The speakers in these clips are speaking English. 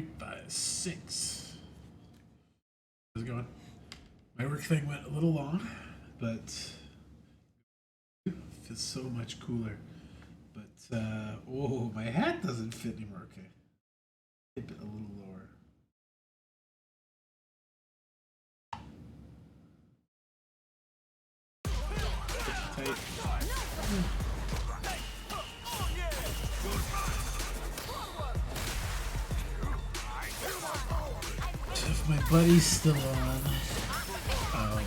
356. How's it going? My work thing went a little long, but it feels so much cooler. But oh, my hat doesn't fit anymore. Okay, tip it a little lower. Tight. So if my buddy's still on, I'll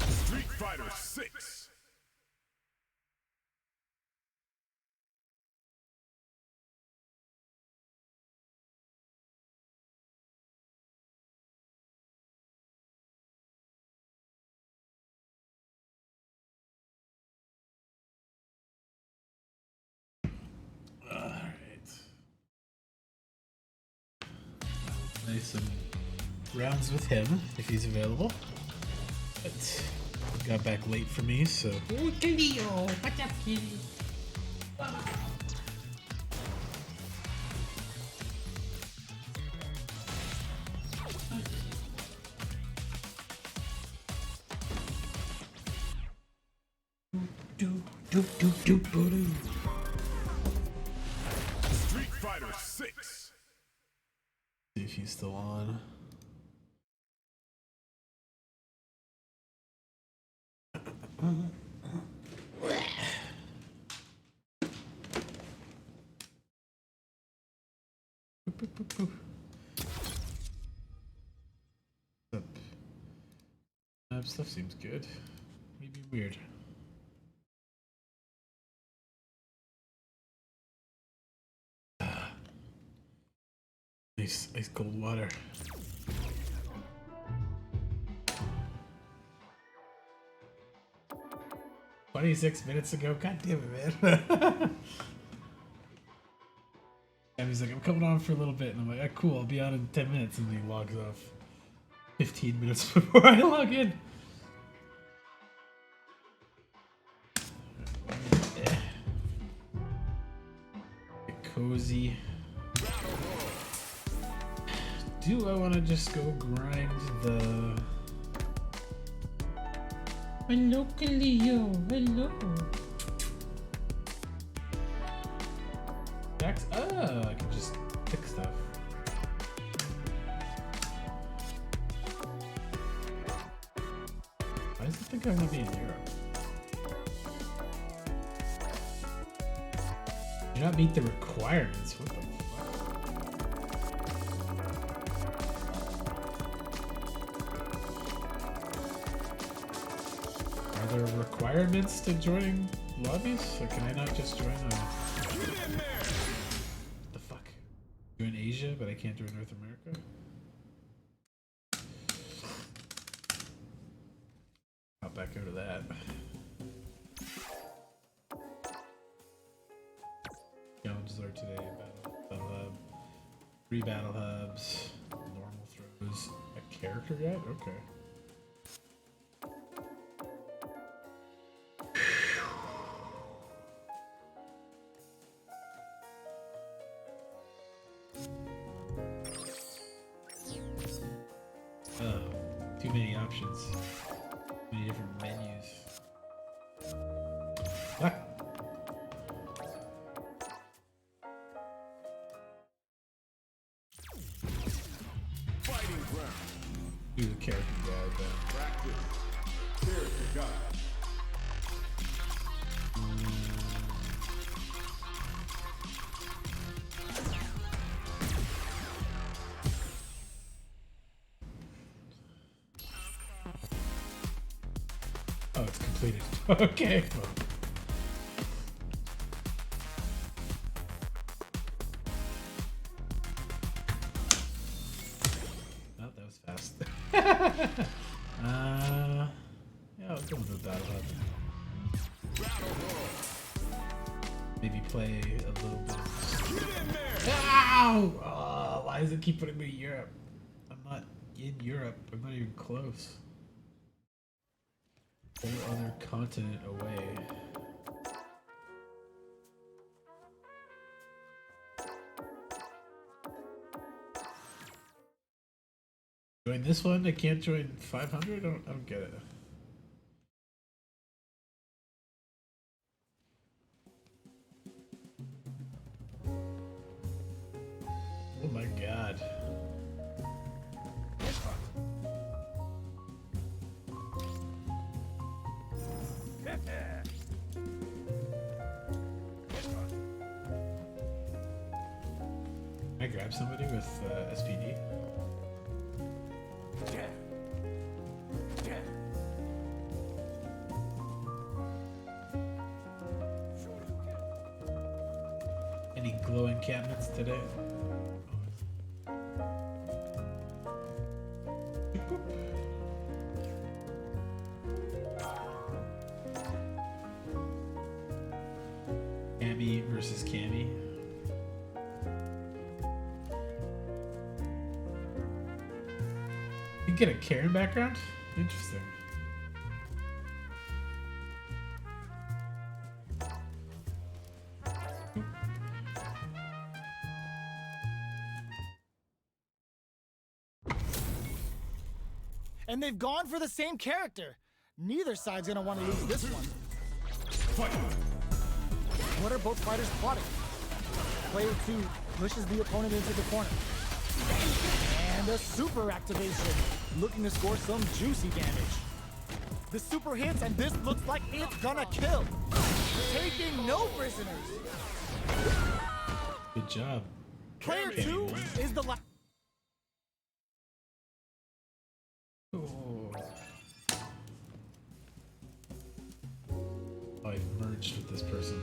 Street Fighter 6. play some rounds with him if he's available. But got back late for me, so. Oh, Cleo, what's up, kitty? Street Fighter 6. See if he's still on. Stuff seems good. Maybe weird. Nice, ice cold water. $26 ago. God damn it, man. And he's like, I'm coming on for a little bit. And I'm like, ah, cool, I'll be on in 10 minutes. And then he logs off 15 minutes before I log in. Get cozy. Do I want to just go grind the... Hello, Cleo, hello. Max? Oh, I can just pick stuff. Why does it think I'm gonna be in Europe? Do not meet the requirements. What the fuck? Are there requirements to joining lobbies? Or can I not just join a... The fuck? Join Asia, but I can't join North America? Hop back out of that. Challenges are today. Battle hub. 3 battle hubs. Normal throws. A character guide? Okay. Too many options. Too many different menus. Ah. Fighting ground. Do the character guide then. Practice. Character guide. Oh, it's completed. Okay. Well. Oh, that was fast. Yeah, I'll go with the battle hub. Maybe play a little bit of... Ow! Oh, why does it keep putting me in Europe? I'm not in Europe. I'm not even close. Whole other continent away. Join this one? I can't join 500? I don't get it. Oh my god. Can I grab somebody with SPD? Any glowing cabinets today? Cammy versus Cammy. You get a Karen background? Interesting. And they've gone for the same character. Neither side's gonna want to lose this one. Fight! What are both fighters plotting? Player 2 pushes the opponent into the corner. And a super activation, looking to score some juicy damage. The super hits, and this looks like it's gonna kill. Taking no prisoners. Good job. Player 2 is the last. Oh. I've merged with this person.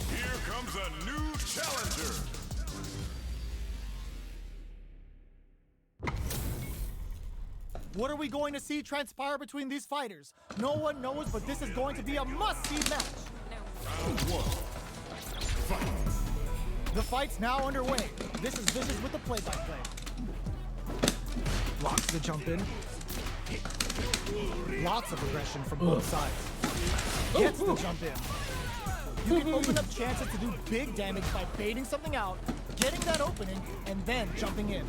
Here comes a new challenger. What are we going to see transpire between these fighters? No one knows, but this is going to be a must-see match. Round 1. Fight! The fight's now underway. This is Vicious with the play-by-play. Blocks the jump in. Lots of aggression from both sides. Gets the jump in. You can open up chances to do big damage by baiting something out, getting that opening, and then jumping in.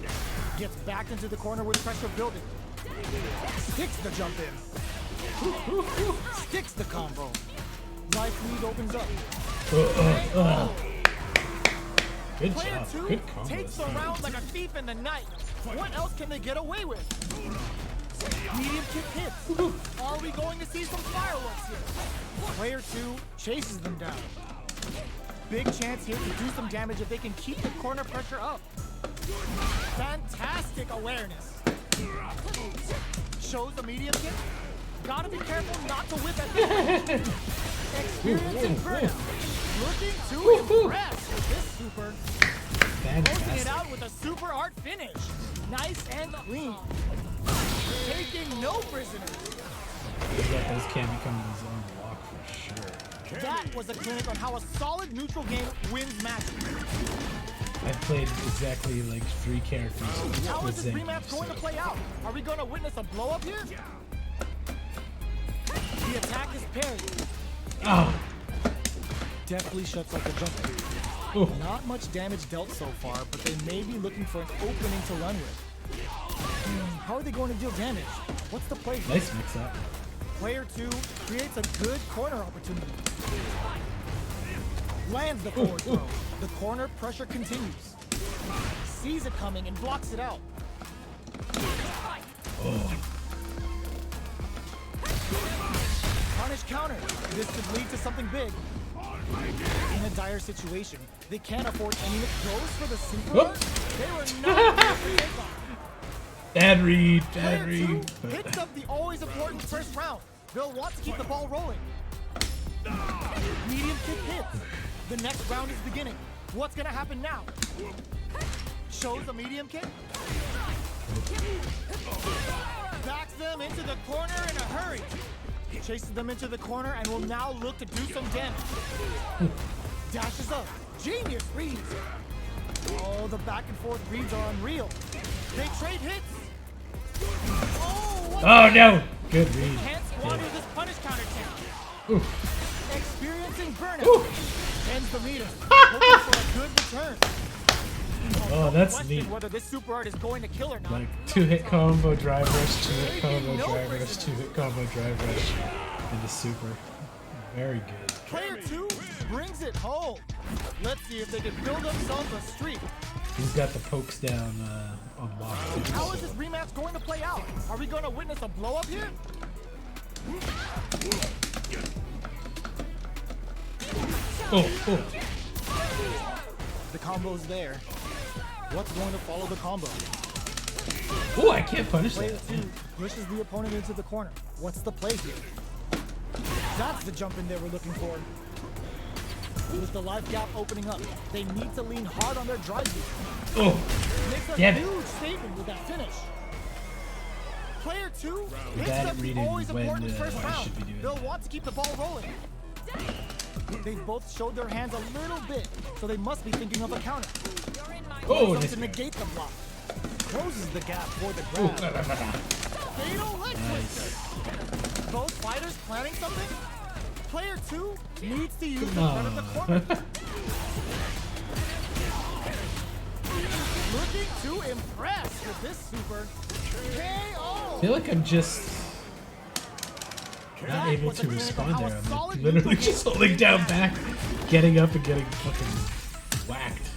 Gets backed into the corner with pressure building. Sticks the jump in. Sticks the combo. Life lead opens up. Good Player job. 2 Good combo. takes the round like a thief in the night. What else can they get away with? Medium kick hits. Are we going to see some fireworks here? Player 2 chases them down. Big chance here to do some damage if they can keep the corner pressure up. Fantastic awareness. Shows the medium kick. Gotta be careful not to whip at this. Experiencing burnout. Looking to impress with this super. Closing it Fantastic. out with a super hard finish. Nice and clean. Taking no prisoners. Yeah, those can become his own walk for sure. That was a clinic on how a solid neutral game wins matches. I've played exactly like 3 characters. How with is this Zenki, rematch going to so- play out? Are we going to witness a blow up here? The attack is parried. Oh. Definitely shuts like a jumper. Oh. Not much damage dealt so far, but they may be looking for an opening to run with. How are they going to deal damage? What's the play here? Nice mix up. Player 2 creates a good corner opportunity. Lands the forward throw. The corner pressure continues. Sees it coming and blocks it out. Punish counter. This could lead to something big. In a dire situation, they can't afford any goes for the super. Whoop. They were not going to take off. Bad read. Player Bad 2 read. picks up the always important first round. They'll want to keep the ball rolling. Medium kick hits. The next round is beginning. What's gonna happen now? Shows a medium kick. Backs them into the corner in a hurry. Chases them into the corner and will now look to do some damage. Dashes up. Genius reads. Oh, the back and forth reads are unreal. They trade hits. Oh, what Oh no! Good read. can't squander this punish counter count. Oof. Experiencing burnout. Oof. Ends the meter. Hoping for a good return. Oh, that's Question neat. whether this super art is going to kill or not. Like 2-hit combo drive rush, 2-hit combo drive rush, 2-hit combo drive rush, and the super. Very good. Player 2 brings it home. Let's see if they can build themselves a streak. He's got the pokes down on lock too. How is this rematch going to play out? Are we going to witness a blow up here? Oh. The combo's there. What's going to follow the combo? Oh, I can't punish Player that. 2 pushes the opponent into the corner. What's the play here? That's the jump in there we're looking for. With the life gap opening up, they need to lean hard on their drive use. Oh, Makes a damn it. huge statement with that finish. Player 2 Bad hits at that's reading always when, important in first I round. should be doing They'll that. want to keep the ball rolling. They've both showed their hands a little bit, so they must be thinking of a counter. oh, Something nice. to negate the block. Closes the gap for the Ooh, grab. Fatal leg Nice. twister. Both fighters planning something? Player 2 needs to use the Oh. front of the corner. Looking to impress with this super KO. I feel like I'm just not able to respond there. I'm like literally just holding down back, getting up and getting fucking whacked.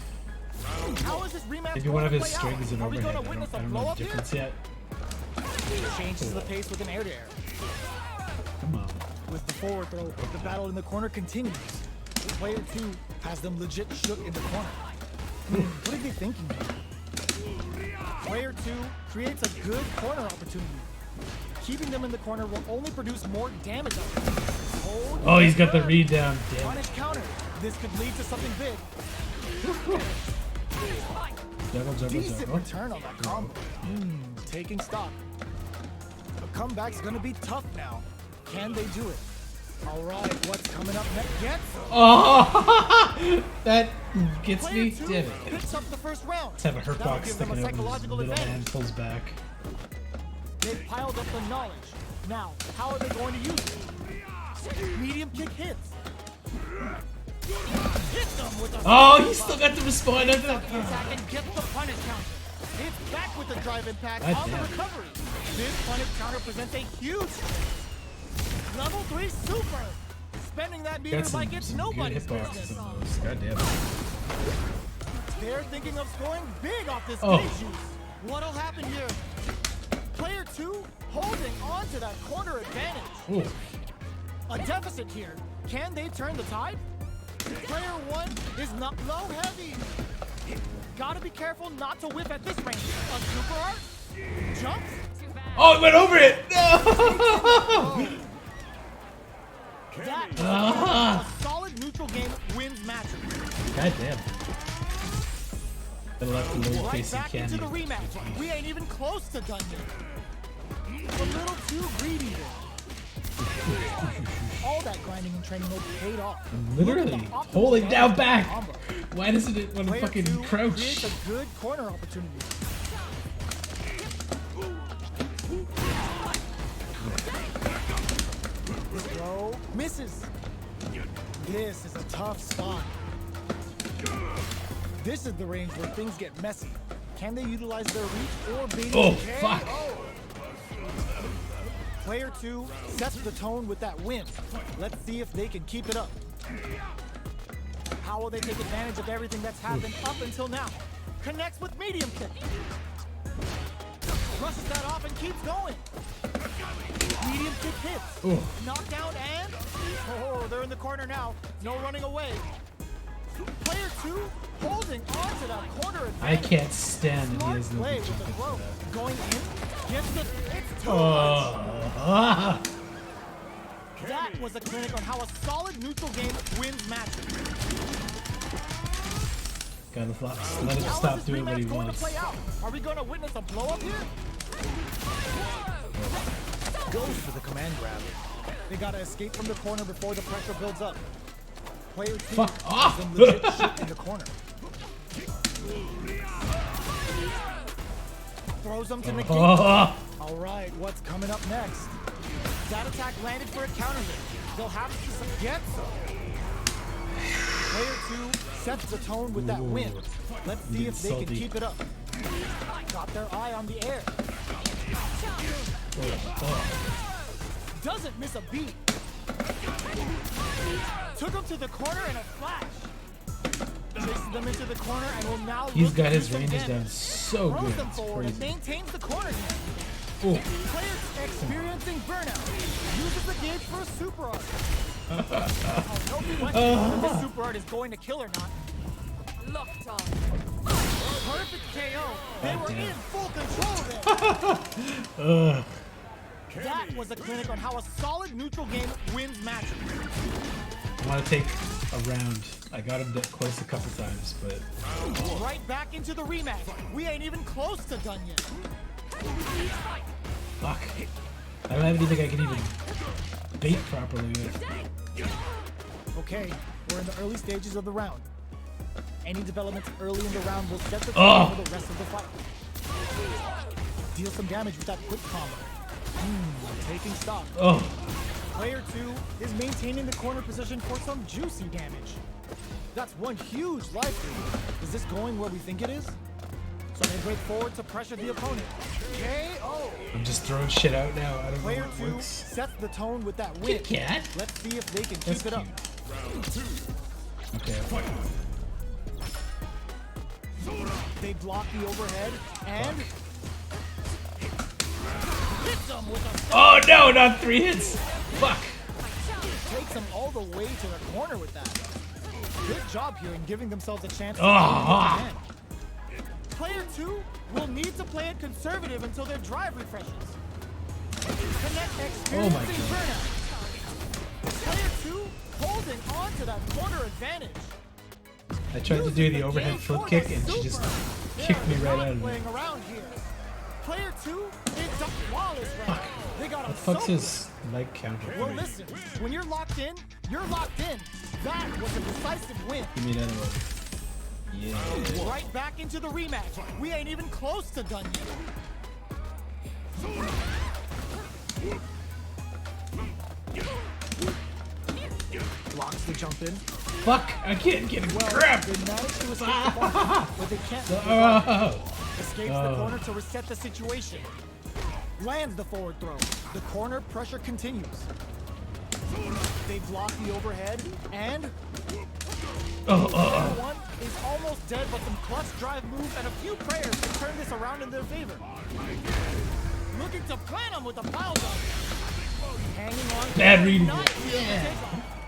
How is this rematch Maybe going one of to his play strings out? is an Are we overhead. going to witness I a don't blow know up the here? difference yet. Changes the pace with an air to air. Come on. With the forward throw, the battle in the corner continues. Player 2 has them legit shook in the corner. What are they thinking here? Player 2 creates a good corner opportunity. Keeping them in the corner will only produce more damage. Hold Oh, he's got the firm. read down. Damn it. Punish counter. This could lead to something big. Juggle. Decent return on that combo. Taking stock. The comeback's gonna be tough now. Can they do it? All right, what's coming up next? Gets Oh, that gets Player me. 2 Damn it. picks up the first round. Let's have a hurt That'll box give them a sticking out when his psychological little advantage. hand pulls back. They've piled up the knowledge. Now, how are they going to use it? Medium kick hits. Hit them with a Oh, he still got to respond after that. the attack and gets the punish counter. It's back with the drive impact God on the damn. recovery. This punish counter presents a huge level 3 super. Spending that meter Got some, like it's some good nobody's hitboxes business. on those. God damn it. They're thinking of scoring big off this Oh. stage juice. What'll happen here? Player 2 holding on to that corner advantage. Ooh. A deficit here. Can they turn the tide? Player 1 is not low heavy. Gotta be careful not to whip at this range. A super art? Jumps? Oh, it went over it. No. That Ah. a solid neutral game wins matches. God damn. Gotta let the little Right facey back into the candy. rematch. We ain't even close to done yet. A little too greedy there. All that grinding and training mode paid off. Literally Look at the optimal holding down damage back. combo. Why doesn't it want to Player fucking 2 crouch? creates a good corner opportunity. Throw misses. This is a tough spot. This is the range where things get messy. Can they utilize their reach or baiting Oh, the fuck. KO? Player 2 sets the tone with that win. Let's see if they can keep it up. How will they take advantage of everything that's happened up until now? Connects with medium kick. Rushes that off and keeps going. Medium kick hits. Ooh. Knockdown and... Oh, they're in the corner now. No running away. Player 2 holding on to that corner I advantage. can't stand that he Smart has no play good with the jumping throw. for that. Going in. Gets the... It's too much. Oh. That was a clinic on how a solid neutral game wins matches. Gotta let him How stop is this doing what he rematch going to wants. play out? Are we going to witness a blow up here? Goes for the command grab. They gotta escape from the corner before the pressure builds up. Player 2 Fuck has off! them legit shit in the corner. throws them to negate. Oh, All right, what's coming up next? That attack landed for a counter hit. They'll have to get some. Player 2 sets the tone with that win. Let's see if they can keep it up. Got their eye on the air. Doesn't miss a beat. Took him to the corner in a flash. Chases them into the corner and will now he's look got to his do some ranges damage. down so Throws good. them It's forward and crazy. maintains the corner game. Oh, Players experiencing burnout. Uses the gauge for a super art. No question whether this super art is going to kill or not. LOTR. Perfect KO. They were in full control there. That was a clinic on how a solid neutral game wins matches. I want to take a round. I got him close a couple times, but Right back into the rematch. We ain't even close to done yet. fuck. I don't even think I can even bait properly with. Okay, we're in the early stages of the round. Any developments early in the round will set the tone Oh. for the rest of the fight. Deal some damage with that quick combo. Taking stock. Oh, Player 2 is maintaining the corner position for some juicy damage. That's one huge life lead. Is this going where we think it is? So they break forward to pressure the opponent. KO! I'm just throwing shit out now. I don't know Player what 2 works. sets the tone with that win. Kit Kat? Let's see if they can That's keep it up. cute. Okay. They block the overhead and hits them with a Oh no, not 3 hits. Fuck. takes them all the way to the corner with that. Good job here in giving themselves a chance to Ah. win again. Player 2 will need to play it conservative until their drive refreshes. Connect experiencing God. burnout. Player 2 holding on to that corner advantage. I tried to do the overhead flip kick and she just kicked me right out of it. Playing around here. Player 2 is up flawless round. They got him What the fuck's so his leg counter? Well, listen, when you're locked in, you're locked in. That was a decisive win. Give me another one. Yeah. Right back into the rematch. We ain't even close to done yet. Blocks the jump in. Fuck, I can't get a Well, grab. they managed to escape the corner, but they can't Oh. escapes the corner to reset the situation. Lands the forward throw. The corner pressure continues. They block the overhead and player 1 is almost dead, but some clutch drive moves and a few prayers to turn this around in their favor. Looking to plant him with a pile drive. Hanging on. Bad reading. Nice. Yeah.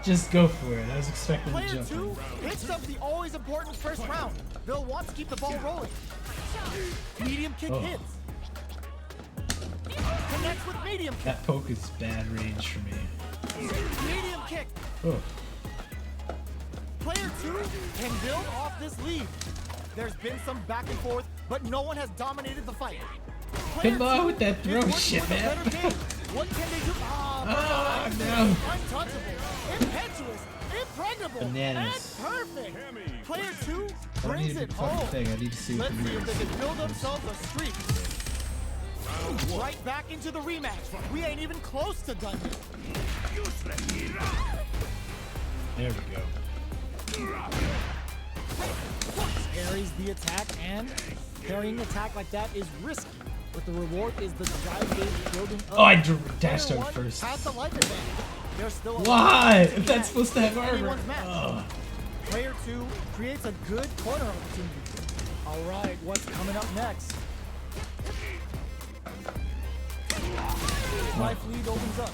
Just go for it. I was expecting to Player jump. 2 picks up the always important first round. They'll want to keep the ball rolling. Medium kick hits. Connects with medium kick. That poke is bad range for me. Medium kick. Oh. Player 2 can build off this lead. There's been some back and forth, but no one has dominated the fight. Come on with that is throw working shit, with a man. better game. What can they do? Ah, no. Untouchable, impetuous, impregnable, Bananas. and perfect. Player 2 I don't brings need a it big fucking home. thing. I need to see what Let's the see if moves. they can build themselves a streak. Right back into the rematch. We ain't even close to done yet. There we go. Parries the attack, and parrying attack like that is risky, but the reward is the drive gauge building up. Oh, I dashed Player out 1 first. has the life advantage. There's still a lot Why? of If that's supposed to have armor. anyone's match. Oh. Player 2 creates a good corner opportunity. All right, what's coming up next? Life lead opens up.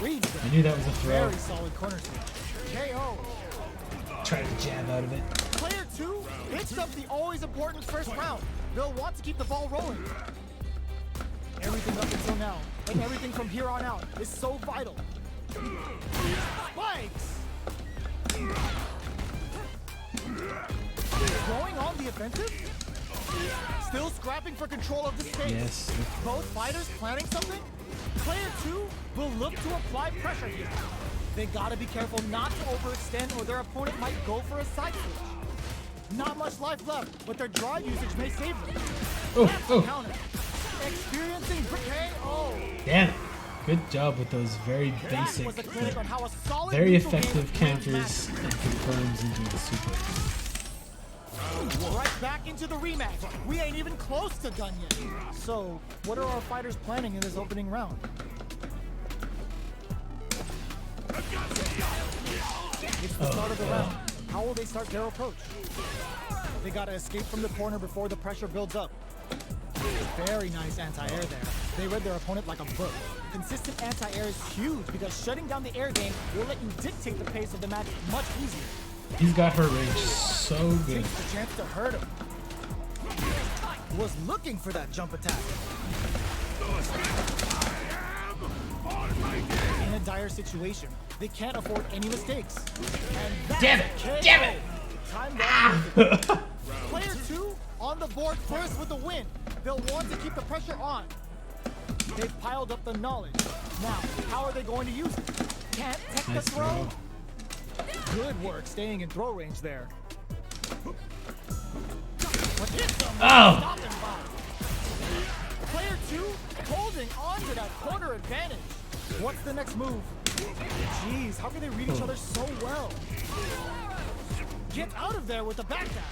Reads them. I knew that was a throw. Very solid corner switch. KO. Tried to jab out of it. Player 2 picks up the always important first round. They'll want to keep the ball rolling. Everything up until now, and everything from here on out, is so vital. Spikes! Going on the offensive? Still scrapping for control of the space. Yes. Both fighters planning something? Player 2 will look to apply pressure here. They gotta be careful not to overextend or their opponent might go for a side switch. Not much life left, but their drive usage may save them. Oh, That's the oh. counter. Experiencing KO. Damn it. Good job with those very That basic, was a clinic on how a solid very neutral effective game wins counters and confirms into the super. matches. Right back into the rematch. We ain't even close to done yet. So, what are our fighters planning in this opening round? It's the start of the round. How will they start their approach? They gotta escape from the corner before the pressure builds up. Very nice anti-air there. They read their opponent like a book. Consistent anti-air is huge because shutting down the air game will let you dictate the pace of the match much easier. He's got her range so good. Takes the chance to hurt him. Was looking for that jump attack. In a dire situation, they can't afford any mistakes. And that's Damn it! KO. Damn it! Time down. Player 2 on the board first with the win. They'll want to keep the pressure on. They've piled up the knowledge. Now, how are they going to use it? Can't tech the Nice throw. throw. Good work staying in throw range there. But hits them. Oh. Stop and buy. Player 2 holding on to that corner advantage. What's the next move? Jeez, how can they read each other so well? Get out of there with the backdash.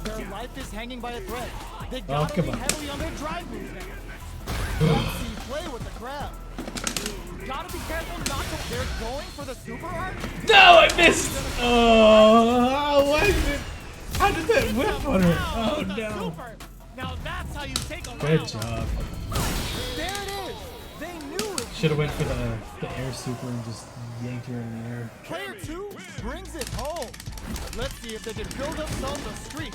Their life is hanging by a thread. They gotta come be on. heavily on their drive moves now. Let's see, play with the grab. Gotta be careful not to. They're going for the super art. No, I missed! Oh, why did it? How did that whip on her? Oh With the no. super. Now that's how you take a Good round. job. There it is. They knew it. Should have went for the air super and just yanked her in the air. Player 2 brings it home. Let's see if they can build themselves a streak.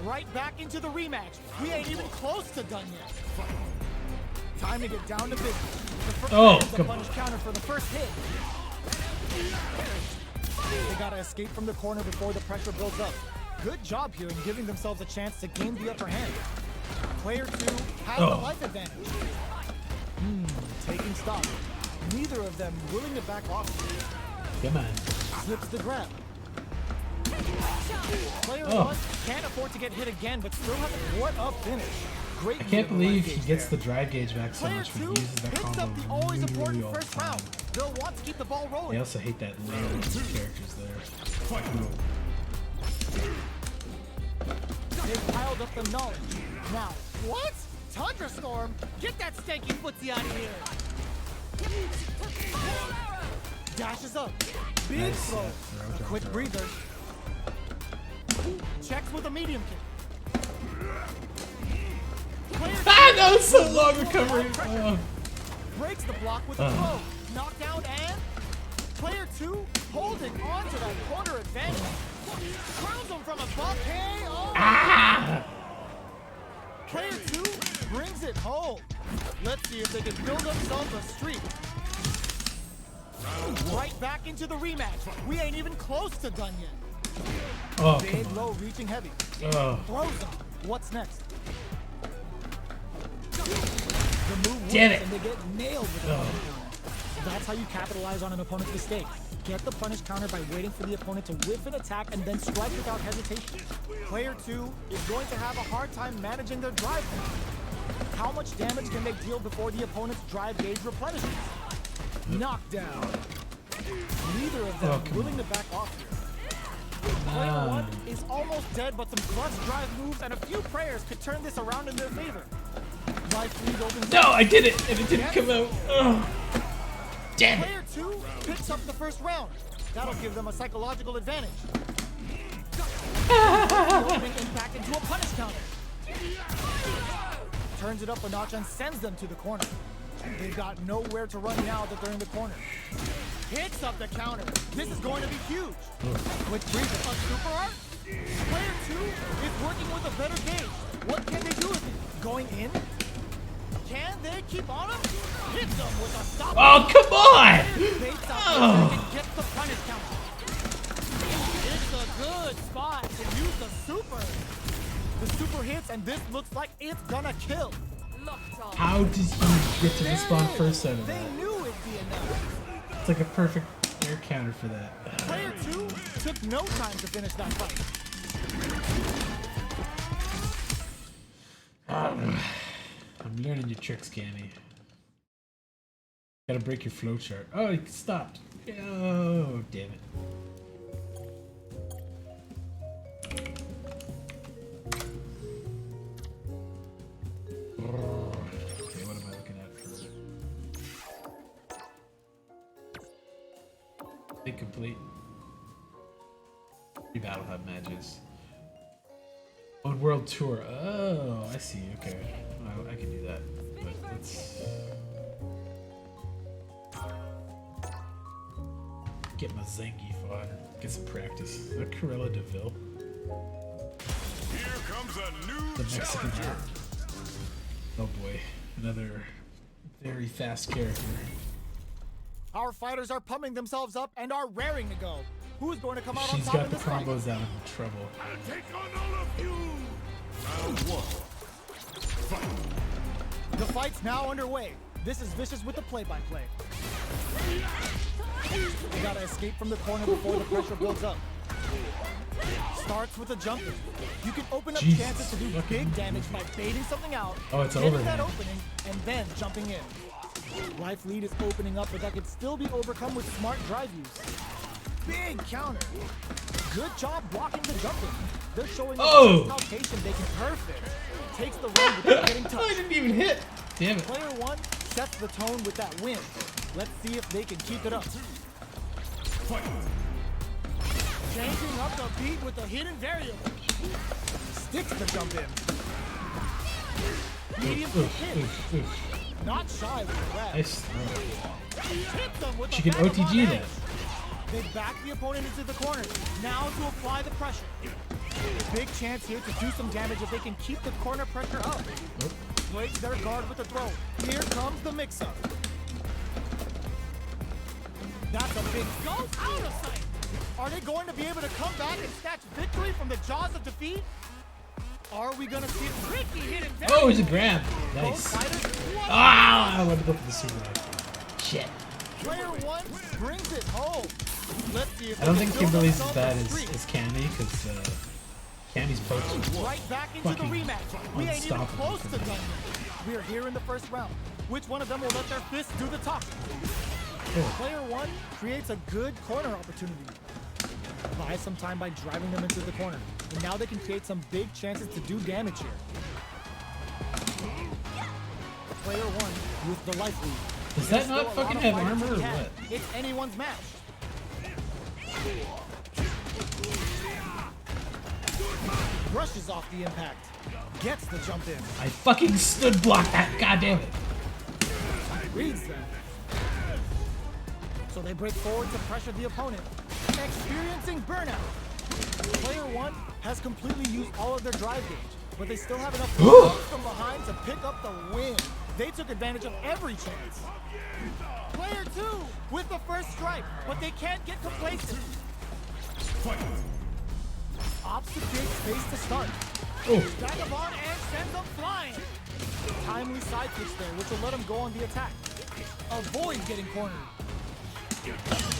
Right back into the rematch. We ain't even close to done yet. Time to get down to business. Oh, the come punish counter for the first hit. They gotta escape from the corner before the pressure builds up. Good job here in giving themselves a chance to gain the upper hand. Player 2 has the life advantage. Taking stock. Neither of them willing to back off. Come on. Slips the grab. Player 1 can't afford to get hit again, but still has a what-up finish. Great. I can't drive believe gauge he gets there. the drive gauge back so Player much when 2 he uses that picks combo up the always literally important all the first time. round. They'll want to keep the ball I rolling. also hate that layer of characters there. They've piled up the knowledge. Now, what? Thunderstorm? Get that stanky footsie out of here. Dashes up. Big Nice, throw. throw, A throw, quick throw. breather. Checks with a medium kick. Player Ah, that was so long recovery. Oh. breaks the block with a throw. Knockdown and player 2 holding on to that corner advantage. Crowns him from above. KO. Player 2 brings it home. Let's see if they can build themselves a streak. Right back into the rematch. We ain't even close to done yet. Oh, Big come on. low reaching heavy. Oh. Throws him. What's next? The move works Damn it. and they get nailed with the punish counter. That's how you capitalize on an opponent's mistake. Get the punish counter by waiting for the opponent to whiff an attack and then strike without hesitation. Player 2 is going to have a hard time managing their drive. How much damage can they deal before the opponent's drive gauge replenishes? Knockdown. Neither of them come willing to back off here. Player 1 is almost dead, but some clutch drive moves and a few prayers could turn this around in their favor. Life lead opens. No, I did it, and it didn't come out. Oh. Damn it. Player 2 picks up the first round. That'll give them a psychological advantage. Opening impact into a punish counter. Turns it up a notch and sends them to the corner. They've got nowhere to run now that they're in the corner. Hits up the counter. This is going to be huge. Quick breather. A super art? Player 2 is working with a better gauge. What can they do with it? Going in? Can they keep on him? Hits them with a stop. Oh, come on! Baits out and gets the punish counter. It's a good spot to use the super. The super hits and this looks like it's gonna kill. Locked How did he get to There respawn it is. first out of They that? knew it'd be enough. It's like a perfect Air counter for that. Player 2 took no time to finish that fight. I'm learning your tricks, Cammy. Gotta break your flowchart. Oh, it stopped. Oh, damn it. Okay, what am I looking at for? Incomplete. 3 Battle Hub matches. On World Tour. Oh, I see. Okay. Well, I can do that. But let's get my Zangief on. Get some practice. Is that Corella DeVille? Here comes a new The Mexican challenger. hat. Oh boy. Another very fast character. Our fighters are pumping themselves up and are raring to go. Who's going to come out on She's top got in the this fight? combos out of trouble. I'll take on all of you. Round 1. Fight. The fight's now underway. This is Vicious with the play-by-play. You gotta escape from the corner before the pressure builds up. Starts with a jump in. You can open up Jesus chances to do fucking big damage by baiting something out, Oh, it's getting over that now. opening, and then jumping in. Life lead is opening up, but that can still be overcome with smart drive use. Big counter. Good job blocking the jump in. They're showing Oh! how patient they can perfect. Takes the run without getting I touched. didn't even hit. Damn it. Player 1 sets the tone with that win. Let's see if they can keep it up. Fight. Changing up the beat with the hidden variable. Sticks the jump in. Medium kick Oof, hit. oof, oof. Not shy with the grab. Nice. Hits them with She the can vagabond OTG edge. that. They back the opponent into the corner. Now to apply the pressure. Big chance here to do some damage if they can keep the corner pressure up. Nope. Breaks their guard with the throw. Here comes the mix-up. That's a big goes out of sight. Are they going to be able to come back and snatch victory from the jaws of defeat? Are we going to see a tricky hidden Oh, it's a variable? grab. Both Nice. fighters, what? Ah, I wanted to go for the super knife. Shit. Player 1 brings it home. Let's see if I don't they think can build Kimberly's as themselves bad a as streak. Cammy, because Cammy's pokes are Right back into the fucking rematch. We ain't even unstoppable close for to me. done. We're here in the first round. Which one of them will let their fists do the talking? Player 1 creates a good corner opportunity. Buy some time by driving them into the corner. And now they can create some big chances to do damage here. Player 1 with the life lead. Does There's that not still a lot fucking of have fighting to armor be or had. what? It's anyone's match. Brushes off the impact. Gets the jump in. I fucking stood block that. God damn it. Reads them. So they break forward to pressure the opponent. Experiencing burnout. Player 1 has completely used all of their drive gauge, but they still have enough punch from behind to pick up the win. They took advantage of every chance. Player 2 with the first strike, but they can't get complacent. Opts to create space to start. Oh, Vagabond and sends them flying. Timely side switch there, which will let him go on the attack. Avoid getting cornered.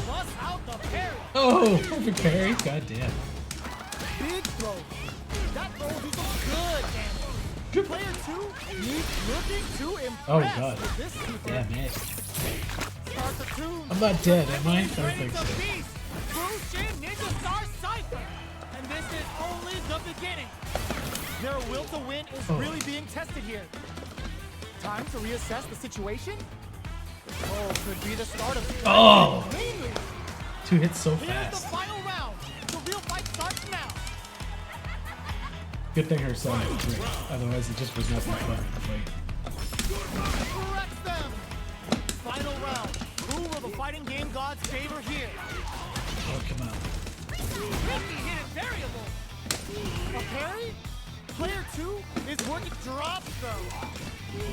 Plus out the parry. oh, perfect parry. God damn. Big throw. That throw will do some good damage. Player 2 needs looking to impress Oh, God. with this super. Damn it. Start the tune. I'm not dead, am I? I He's don't ready think to so. beast. Bushin Ninja Star Cypher. And this is only the beginning. Their will to win is really being tested here. Time to reassess the situation. Oh, could be the start of Oh. Mainly. 2 hits so Here's the fast. final round. The real fight starts now. Good thing her son is great. Otherwise, it just was not that fun to fight. Corrects them. Final round. Who will the fighting game gods favor here? Oh, come on. Tricky hidden variable. A parry? Player 2 is working drop throw.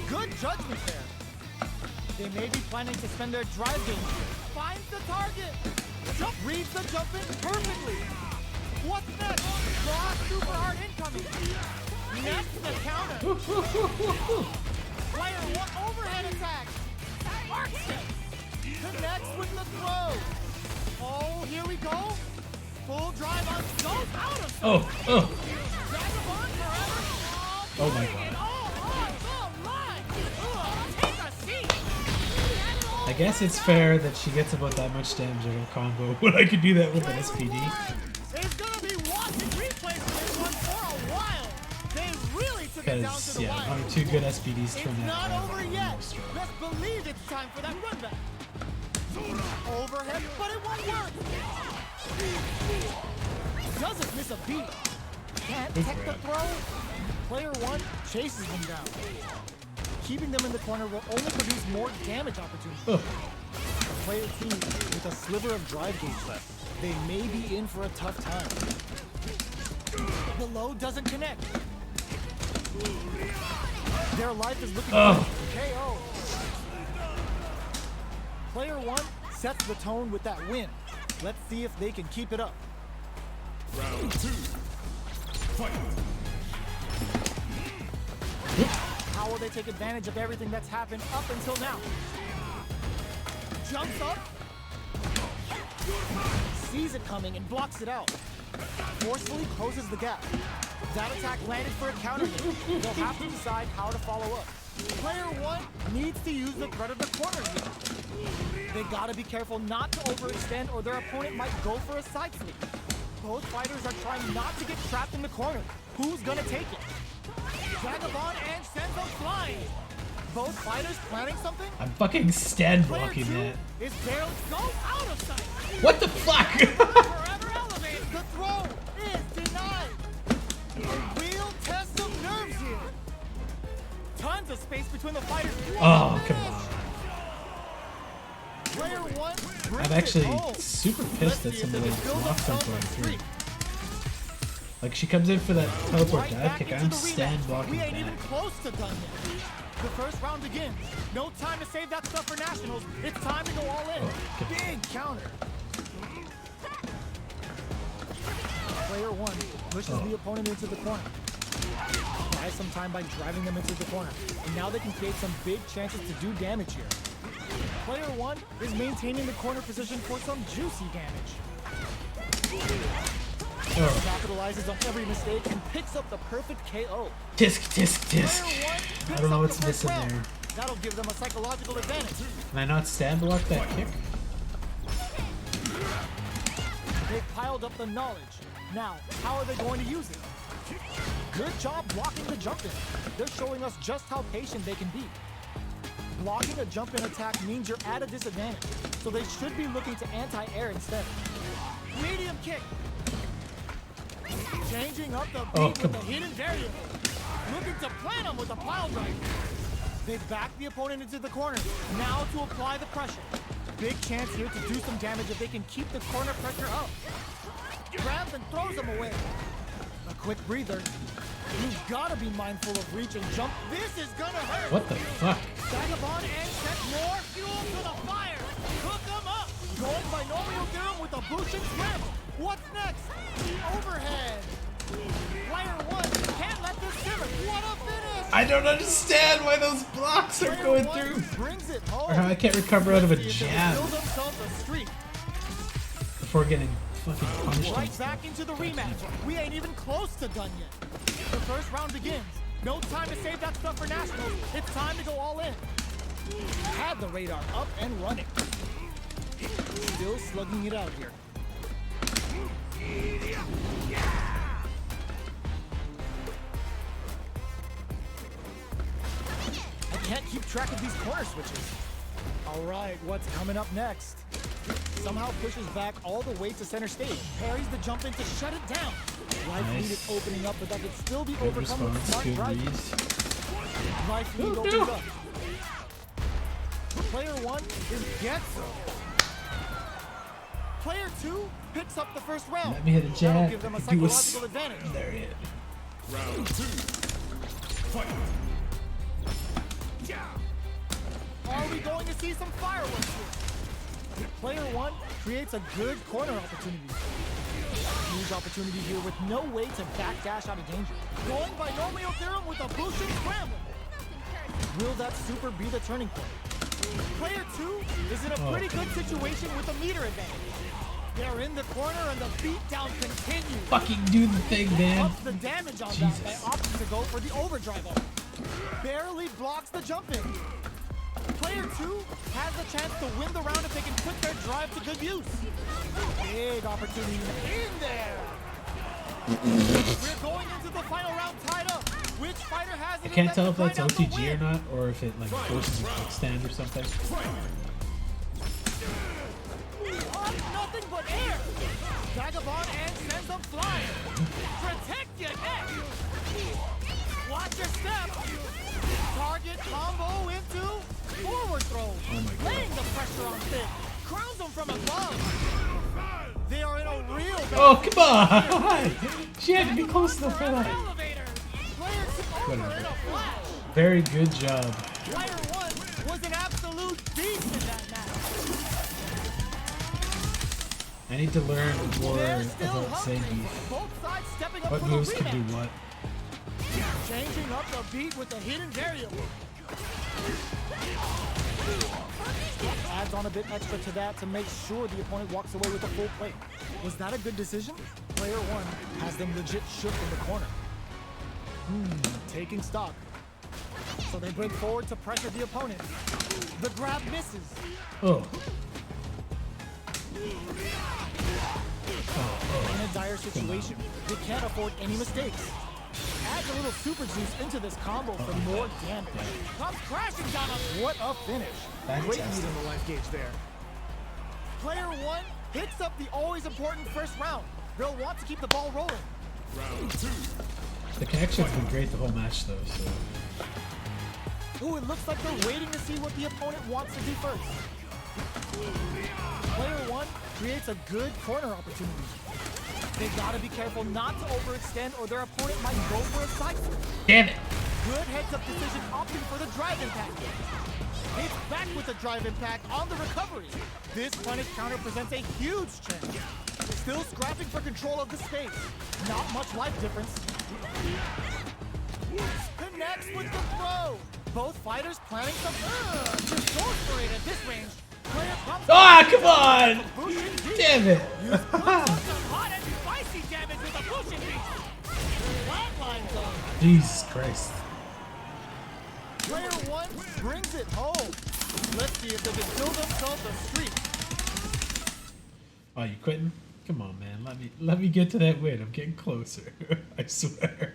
Good judgment there. They may be planning to spend their drive game here. Finds the target. Jump reads the jump in perfectly. What's next? Cross super hard incoming. Next the counter. Player 1 overhead attack. Arcs it. Connects with the throw. Oh, here we go. Full drive on goes out of Oh, oh, Vagabond forever. oh my god. I guess it's fair that she gets about that much damage in her combo when I could do that with an SPD. Is gonna be watching replays of this one for a while. They really took it down to Because, the yeah, wire. one or two good SPDs It's turn that not around over like yet. most. Let's believe it's time for that run back. Overhead, but it won't work. Doesn't miss a beat. Can't tech the throw. Player 1 chases them down. Keeping them in the corner will only produce more damage opportunities. Oh, Player 2 with a sliver of drive gauge left. They may be in for a tough time. The load doesn't connect. Their life is looking Oh. good. KO. Player 1 sets the tone with that win. Let's see if they can keep it up. Round 2. Fight. How will they take advantage of everything that's happened up until now? Jumps up. Sees it coming and blocks it out. Forcefully closes the gap. That attack landed for a counter hit. They'll have to decide how to follow up. Player 1 needs to use the threat of the corner here. They gotta be careful not to overextend or their opponent might go for a side sweep. Both fighters are trying not to get trapped in the corner. Who's gonna take it? Vagabond and sends them flying. Both fighters planning something? I'm fucking stand Player blocking 2 that. is barely go out of sight. What the fuck? Forever elevated. The throw is denied. A real test of nerves here. Tons of space between the fighters. Oh, come on. Player 1 brings I'm actually it home. super Let's pissed at see some if of they those can build blocks I'm themselves going a through. streak. Like, she comes in for that teleport Right dive back kick, into I'm the stand rematch. blocking We ain't even back. close to done yet. The first round begins. No time to save that stuff for nationals. It's time to go all in. Big counter. Player 1 pushes the opponent into the corner. Buys some time by driving them into the corner. And now they can create some big chances to do damage here. Player 1 is maintaining the corner position for some juicy damage. Oh, Capitalizes on every mistake and picks up the perfect KO. disc, disc, disc. Player 1 I picks don't know up what's the first missing round. there. That'll give them a psychological advantage. Can I not stand block that kick? They've piled up the knowledge. Now, how are they going to use it? Good job blocking the jump in. They're showing us just how patient they can be. Blocking a jump in attack means you're at a disadvantage, so they should be looking to anti-air instead. Medium kick. Changing up the beat Oh, with come a on. hidden variable. Looking to plant them with a pile drive. They've backed the opponent into the corner. Now to apply the pressure. Big chance here to do some damage if they can keep the corner pressure up. Grabs and throws them away. A quick breather. You've got to be mindful of reach and jump. This is gonna hurt. What the fuck? Vagabond and set more fuel to the fire. Cook them up. Going binomial theorem with a boost and scramble. What's next? Overhead. Player 1 can't let this simmer. What a finish. I don't understand why those blocks are Player going 1 through. brings it home. Or how I can't recover out of a Let's see if they can jab build themselves a streak. before getting fucking punished. and Right stuff. back into the rematch. We ain't even close to done yet. The first round begins. No time to save that stuff for nationals. It's time to go all in. Had the radar up and running. Still slugging it out here. I can't keep track of these corner switches. All right, what's coming up next? Somehow pushes back all the way to center stage. Parries the jump in to shut it down. Life Nice. lead is opening up, but that could still be Good overcome with response, smart good drive. reads. Life lead Oh, opens no. up. Player 1 is Getzo. Player 2 picks up the first round. Let me hit a That'll jab. give them a Do a psychological advantage. There it is. Round 2. Fight. Are we going to see some fireworks here? Player 1 creates a good corner opportunity. Huge opportunity here with no way to backdash out of danger. Going binomial theorem with a boost and scramble. Will that super be the turning point? Player 2 is in a pretty good situation with a meter advantage. They're in the corner and the beatdown continues. Fucking do the thing, man. Ups the damage on Jesus. that by opting to go for the overdrive ult. Barely blocks the jump in. Player 2 has the chance to win the round if they can put their drive to good use. Big opportunity in there. We're going into the final round tied up. Which fighter has it? I can't tell if that's OTG or not, or if it like forces a quick stand or something. Nothing but air. Vagabond and sends them flying. Protect your neck. Watch your step. Target combo into forward throw. Oh my God. Laying the pressure on Thick. Crowns them from above. They are in a real battle. Oh, come on! She had to be close enough for that. Elevator. Player 2 over in a flash. Very good job. Player 1 was an absolute beast in that match. I need to learn more They're still about hungry. Seigi. Both sides stepping up What for moves the can do rematch. what. Changing up the beat with the hidden variable. Adds on a bit extra to that to make sure the opponent walks away with a full plate. Was that a good decision? Player 1 has them legit shook in the corner. Taking stock. So they break forward to pressure the opponent. The grab misses. Oh. In a dire situation, they can't afford any mistakes. Adds a little super juice into this combo for more damage. Comes crashing down on. What a finish. Great lead Fantastic. in the life gauge there. Player 1 hits up the always important first round. They'll want to keep the ball rolling. Round 2. The connection's been great the whole match though, so. Ooh, it looks like they're waiting to see what the opponent wants to do first. Player 1 creates a good corner opportunity. They gotta be careful not to overextend or their opponent might go for a side switch. Damn it! Good heads-up decision opting for the drive impact. It's back with the drive impact on the recovery. This punish counter presents a huge chance. Still scrapping for control of the space. Not much life difference. Connects with the throw. Both fighters planning some just go for it at this range. Player comes Ah, come on! Bushin beast. Damn it! Some hot and spicy damage with a Bushin beast. Flatline zone. Jesus Christ. Player 1 brings it home. Let's see if they can build themselves a streak. Oh, you quitting? Come on, man. Let me get to that win. I'm getting closer. I swear.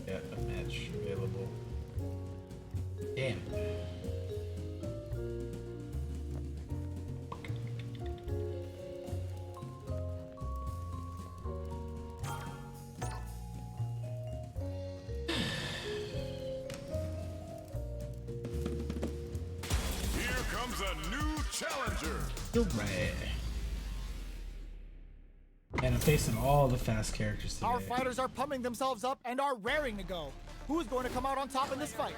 Yeah, a match available. Damn. Here comes a new challenger. Right. And I'm facing all the fast characters today. Our fighters are pumping themselves up and are raring to go. Who's going to come out on top in this fight?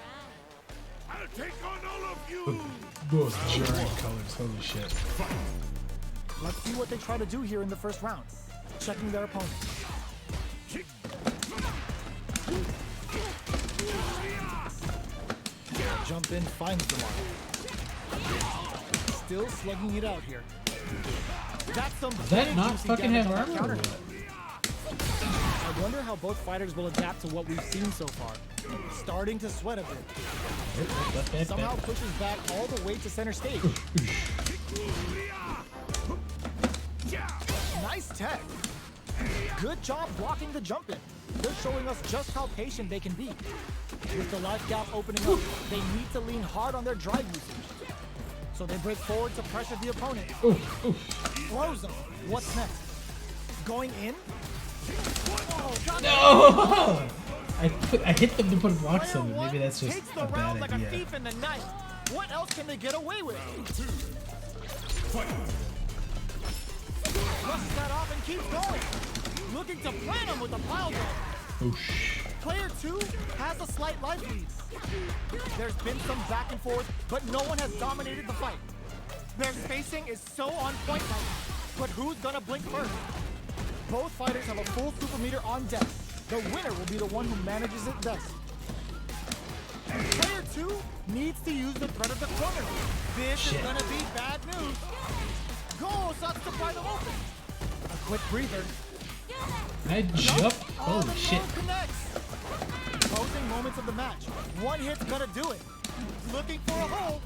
I'll take on all of you. Most jarring colors. Holy shit. Let's see what they try to do here in the first round. Checking their opponent. Jump in, finds the mark. Still slugging it out here. That's some Is that big not juicy fucking damage have on that armor or counter. what? I wonder how both fighters will adapt to what we've seen so far. Starting to sweat a bit. Somehow pushes back all the way to center stage. Nice tech. Good job blocking the jump in. They're showing us just how patient they can be. With the life gap opening up, they need to lean hard on their drive usage. So they break forward to pressure the opponent. Throws them. What's next? Going in? Oh, got No! I hit them to put blocks Player on them. one Maybe that's just takes the a bad round like a idea. thief in the night. What else can they get away with? Brushes that off and keeps going. Looking to plant him with a pile drive. Player 2 has a slight life lead. There's been some back and forth, but no one has dominated the fight. Their spacing is so on point right now. But who's gonna blink first? Both fighters have a full super meter on deck. The winner will be the one who manages it best. Player 2 needs to use the threat of the corner. This Shit. is gonna be bad news. Go, starts to pry them open. A quick breather. I jump. Oh, Holy the shit. throw connects. Closing moments of the match. One hit's gonna do it. Looking for a hole.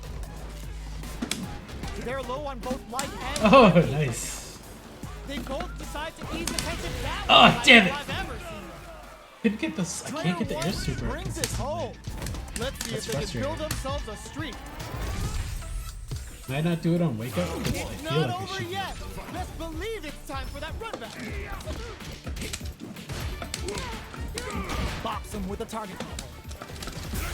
They're low on both life and Oh, life. nice. They both decide to ease the tension that Oh, way damn it. I've ever seen. Couldn't get this. I can't get the air super. Brings it home. Let's see That's if they can frustrating. build themselves a streak. Can I not do it on wake up? 'Cause I It's feel not like I over should. yet. Best believe it's time for that run back. Box him with a target combo.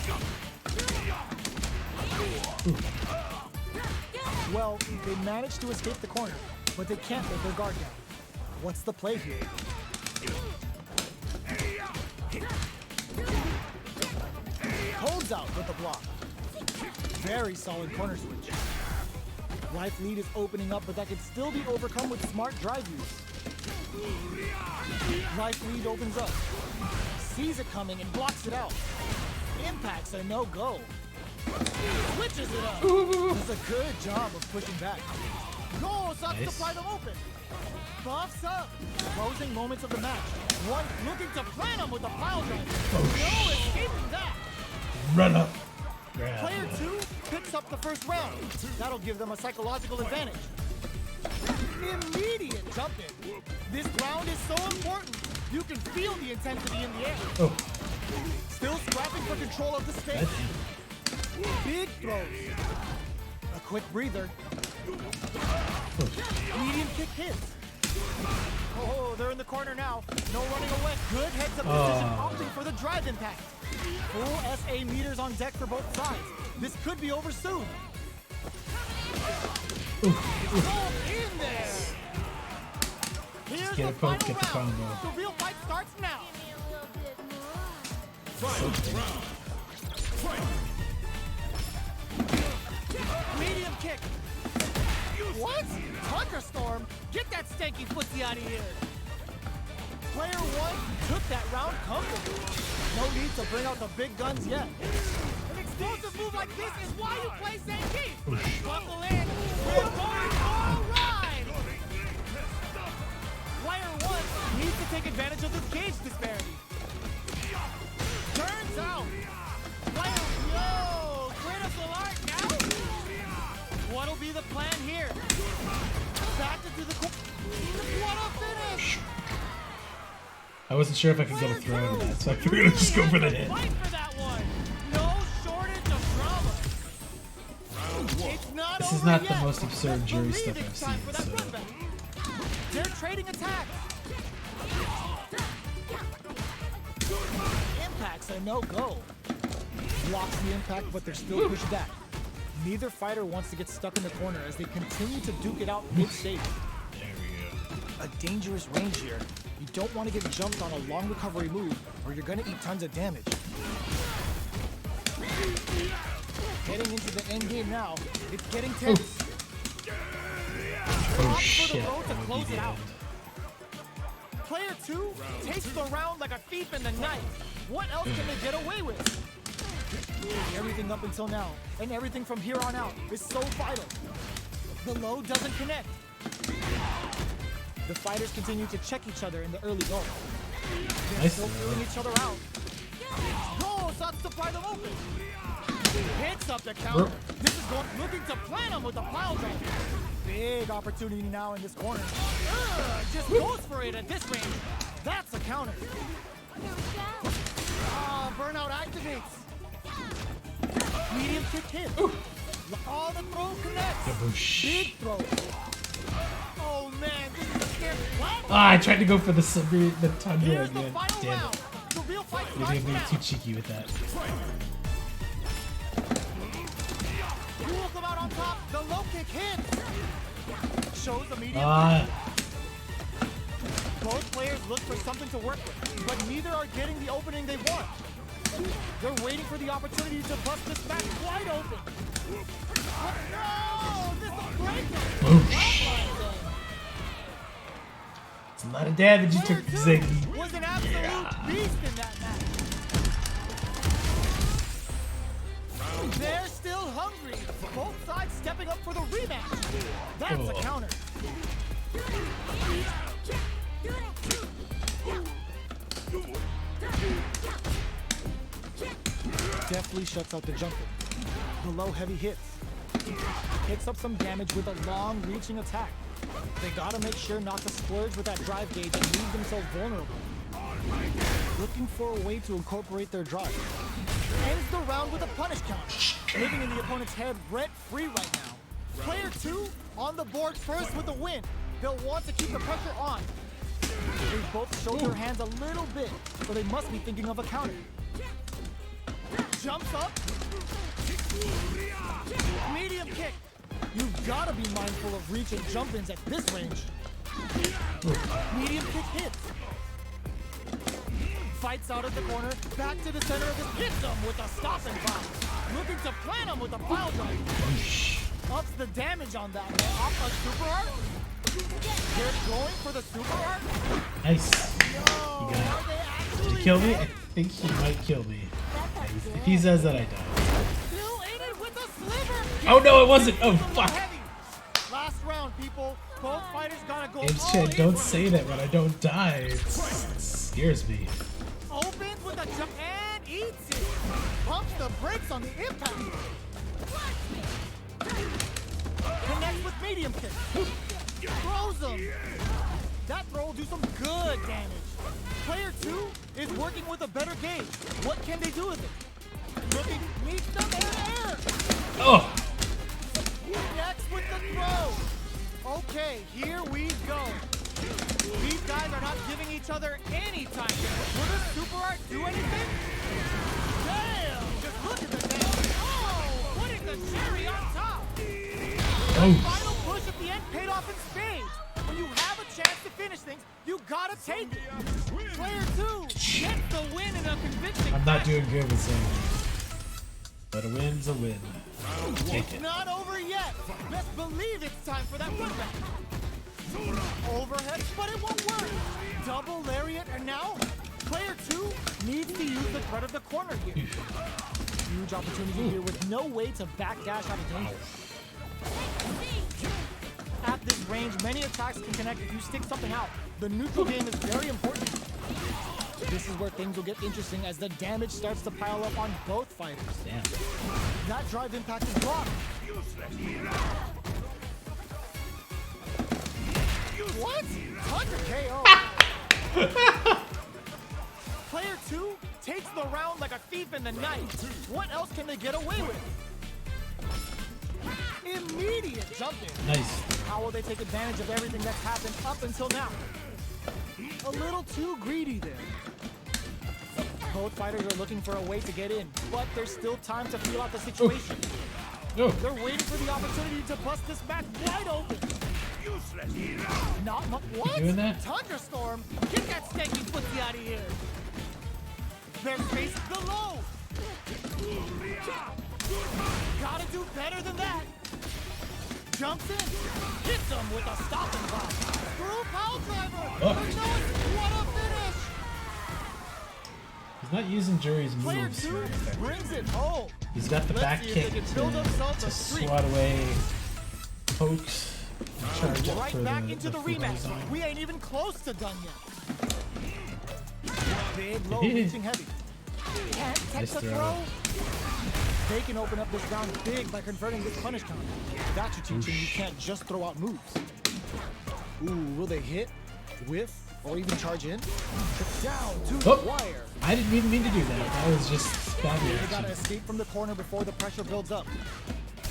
Well, they managed to escape the corner, but they can't let their guard down. What's the play here? Holds out with the block. Very solid corner switch. Life lead is opening up, but that can still be overcome with smart drive use. Life lead opens up. Sees it coming and blocks it out. Impact's a no-go. Switches it up. Does a good job of pushing back. Goes up to Nice. pry them open. Buffs up. Closing moments of the match. One looking to plan him with a pile drive. No escaping that. Run up. Grab. Player 2 picks up the first round. That'll give them a psychological advantage. Immediate jump in. This round is so important. You can feel the intensity in the air. Oh, Still scrapping for control of the stage. goddamn. Big throws. A quick breather. Oh, Medium kick hits. Oh, they're in the corner now. No running away. Good heads up decision, Oh. opting for the drive impact. Full SA meters on deck for both sides. This could be over soon. Oh, in there. Here's get the a poke, final get the round. combo. The real fight starts now. Medium kick. What? Thunderstorm? Get that stanky footsie out of here. Player 1 took that round comfortably. No need to bring out the big guns yet. An explosive move like this is why you play Zangief. Buckle in. We're going for a ride. Player 1 needs to take advantage of this gauge disparity. Turns out. Player, yo, critical art now. What'll be the plan here? Back into the corner. What a finish! I wasn't sure if I could get a throw into that, so I figured I'd just go for the hit. Fight for that one. No shortage of drama. It's not This is over not the yet. most absurd Best jury believe stuff it's I've time seen, for that so- run back. They're trading attacks. Impact's a no-go. Blocks the impact, but they're still pushed back. Neither fighter wants to get stuck in the corner as they continue to duke it out mid-stage. There we go. A dangerous range here. You don't want to get jumped on a long recovery move or you're going to eat tons of damage. Heading into the end game now. It's getting tense. Oh Opt for the shit, road to that would close be it the out. end. Player 2 takes the round like a thief in the night. What else can they get away with? Everything up until now, and everything from here on out, is so vital. The low doesn't connect. The fighters continue to check each other in the early going. They're Nice still throw. feeling each other out. Goal starts to pry them open. Hits up the counter. This is going looking to plan them with the pile drive. Big opportunity now in this corner. Just goes for it at this range. That's a counter. Burnout activates. Medium kick hit. All the throw connects. Kaboosh. Big throw. Oh man, this is a scary. What? Ah, I tried to go for the tundra Here's the again. final Damn round. it. The real fight Maybe starts I'm being now. too cheeky with that. Rules them out on top. The low kick hits. Shows the medium. Both players look for something to work with, but neither are getting the opening they want. They're waiting for the opportunity to bust this match wide open. No! This will break it! Boosh. It's a lot of damage you Player took, 2 Ziggy. was an absolute beast in that match. They're still hungry. Both sides stepping up for the rematch. That's a Oh. counter. Deftly shuts out the jumper. The low heavy hits. Picks up some damage with a long reaching attack. They gotta make sure not to splurge with that drive gauge and leave themselves vulnerable. Looking for a way to incorporate their drive. Ends the round with a punish count, living in the opponent's head rent-free right now. Player 2 on the board first with a win. They'll want to keep the pressure on. They both showed their hands a little bit, so they must be thinking of a counter. Jumps up. Medium kick. You've gotta be mindful of reach and jump-ins at this range. Medium kick hits. Fights out of the corner, back to the center of the hits him with a stop and pop. Looking to plant him with a pile drive. Ups the damage on that one. Off a super art. They're going for the super art. Nice. Yo, You got it. are they Did actually he kill me? dead? I think he might kill me. If he says that, I die. Still aided with a sliver. Oh no, it wasn't. Oh Gets him fuck. heavy. Last round, people. Both fighters gotta go James all Chan, in don't for say that when I don't die. It scares me. Opens with a jump and eats it. Pumps the brakes on the impact. Connects with medium kick. Throws him. That throw will do some good damage. Player 2 is working with a better gauge. What can they do with it? Looking, meets them air. Oh, Next with the throw. Okay, here we go. These guys are not giving each other any time. Will the super art do anything? Damn! Just look at the damage. Oh, putting the cherry on top. oh. Final push at the end paid off in spades. When you have a chance to finish things, you gotta take it. Player 2 gets the win in a convincing I'm not fashion. doing good with saying. But a win's a win. Take it. Not over yet. Best believe it's time for that run back. Overhead, but it won't work. Double lariat, and now player 2 needs to use the threat of the corner here. Huge opportunity here with no way to backdash out of danger. At this range, many attacks can connect if you stick something out. The neutral game is very important. This is where things will get interesting as the damage starts to pile up on both fighters. Damn. That drive impact is blocked. What? Hunter KO. Player 2 takes the round like a thief in the night. What else can they get away with? Immediate jump in. Nice. How will they take advantage of everything that's happened up until now? A little too greedy there. Both fighters are looking for a way to get in, but there's still time to feel out the situation. Oh. They're waiting for the opportunity to bust this match wide open. Not much. What? doing that? Thunderstorm? Get that stanky footsie out of here. They're facing the low. Gotta do better than that. Jumps in, hits him with a stop and pop. Through pile driver. Oh. There's no what a finish. He's not using Jury's Player moves 2 here. brings it home. He's got the Let's back see if kick they can build themselves to a streak. swat away pokes. And charge up Right for back into the full rematch. zone. We ain't even close to done yet. Big low reaching heavy. Can't catch Nice the throw. throw. They can open up this round big by converting this punish counter. That's your teaching. You can't just throw out moves. Ooh, will they hit, whiff, or even charge in? Down to Oh. the wire. I didn't even mean to do that. That was just bad They reaction. gotta escape from the corner before the pressure builds up.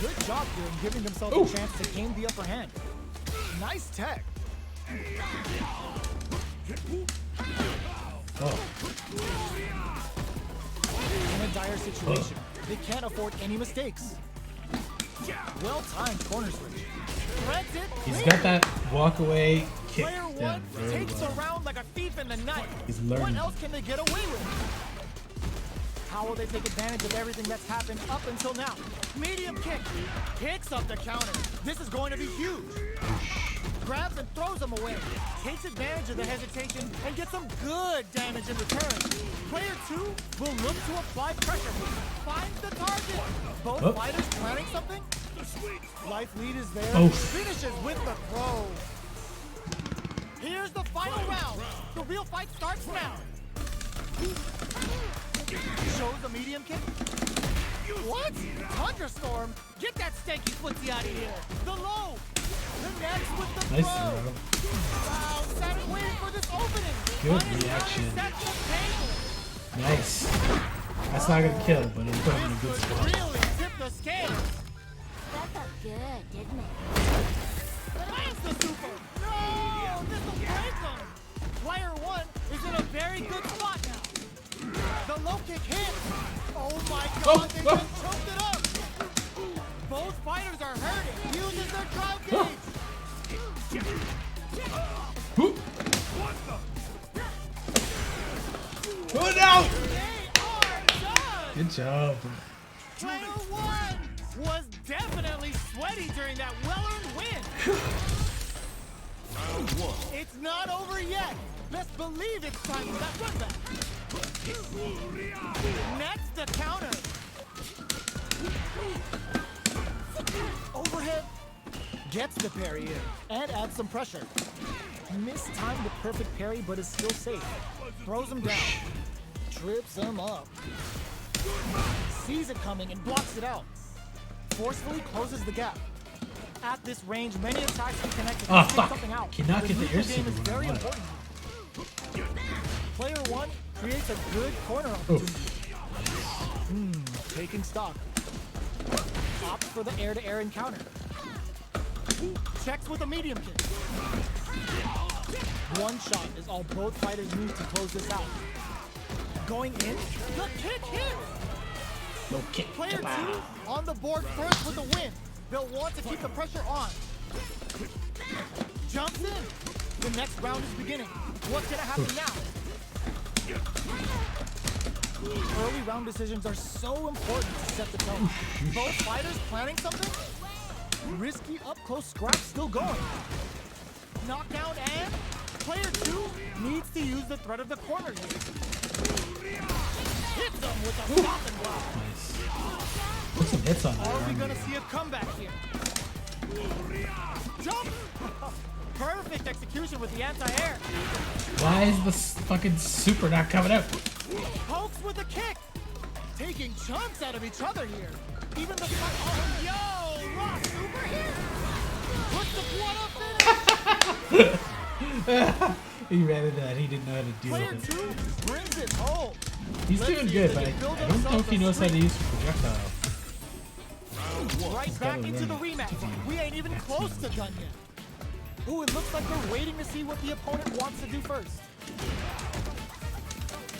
Good job here in giving themselves Ooh. a chance to gain the upper hand. Nice tech. Oh. In a dire situation, they can't afford any mistakes. Well-timed corner switch. Threads it. He's clean. got that walk away kick Player down 1 very takes well. a round like a thief in the night. He's What learning. else can they get away with? How will they take advantage of everything that's happened up until now? Medium kick. Picks up the counter. This is going to be huge. grabs and throws him away. Takes advantage of the hesitation and gets some good damage in return. Player 2 will look to apply pressure. Finds the target. Both fighters planning something. Life lead is there. Oh. Finishes with the throw. Here's the final round. The real fight starts now. Shows a medium kick. What? Thunderstorm? Get that stanky footsie out of here. The low. The next with the Nice throw. throw. Wow, sat and waited for this opening. Good But his reaction. body sets the table. Nice. That's not gonna kill, but it'll put him in a This good would spot. really tip the scales. That felt good, didn't it? Lands the super. No, this will break him. Player 1 is in a very good spot now. The low kick hits. Oh my God, they just choked it up. Both fighters are hurting. Uses their drive gauge. Oh no! They are done. Good job. Player 1 was definitely sweaty during that well-earned win. Round 1. It's not over yet. Let's believe it's time for that run back. Next, the counter. Overhead. Gets the parry in and adds some pressure. Mistimed the perfect parry, but is still safe. Throws him down. Trips him up. Sees it coming and blocks it out. Forcefully closes the gap. At this range, many attacks can connect to Ah, take fuck. something out. Cannot The get the neutral air game super is when I very want it. important. Player 1 creates a good corner opportunity. Taking stock. Opts for the air-to-air encounter. Checks with a medium kick. One shot is all both fighters need to close this out. Going in, the kick hits! No kick. Player 2 on the board first with the win. They'll want to keep the pressure on. Jumps in. The next round is beginning. What's gonna happen now? Early round decisions are so important to set the tone. Both fighters planning something? Risky up-close scrap still going. Knockdown and player 2 needs to use the threat of the corner here. Hits them with a stop and block. Nice. Put some hits on Are we that. gonna see a comeback here? Jump! Perfect execution with the anti-air. Why is this fucking super not coming out? Pokes with a kick. Taking chunks out of each other here. Even the oh, yo, Ross super here. Puts the blood up finish. He ran into that. He didn't know how to deal Player with it. 2 brings it home. He's Let's doing see good, if but they I can build don't know if themselves he a knows how to streak. use projectile. Right He's back gotta into the learn. rematch. We ain't even close to done yet. Ooh, it looks like they're waiting to see what the opponent wants to do first.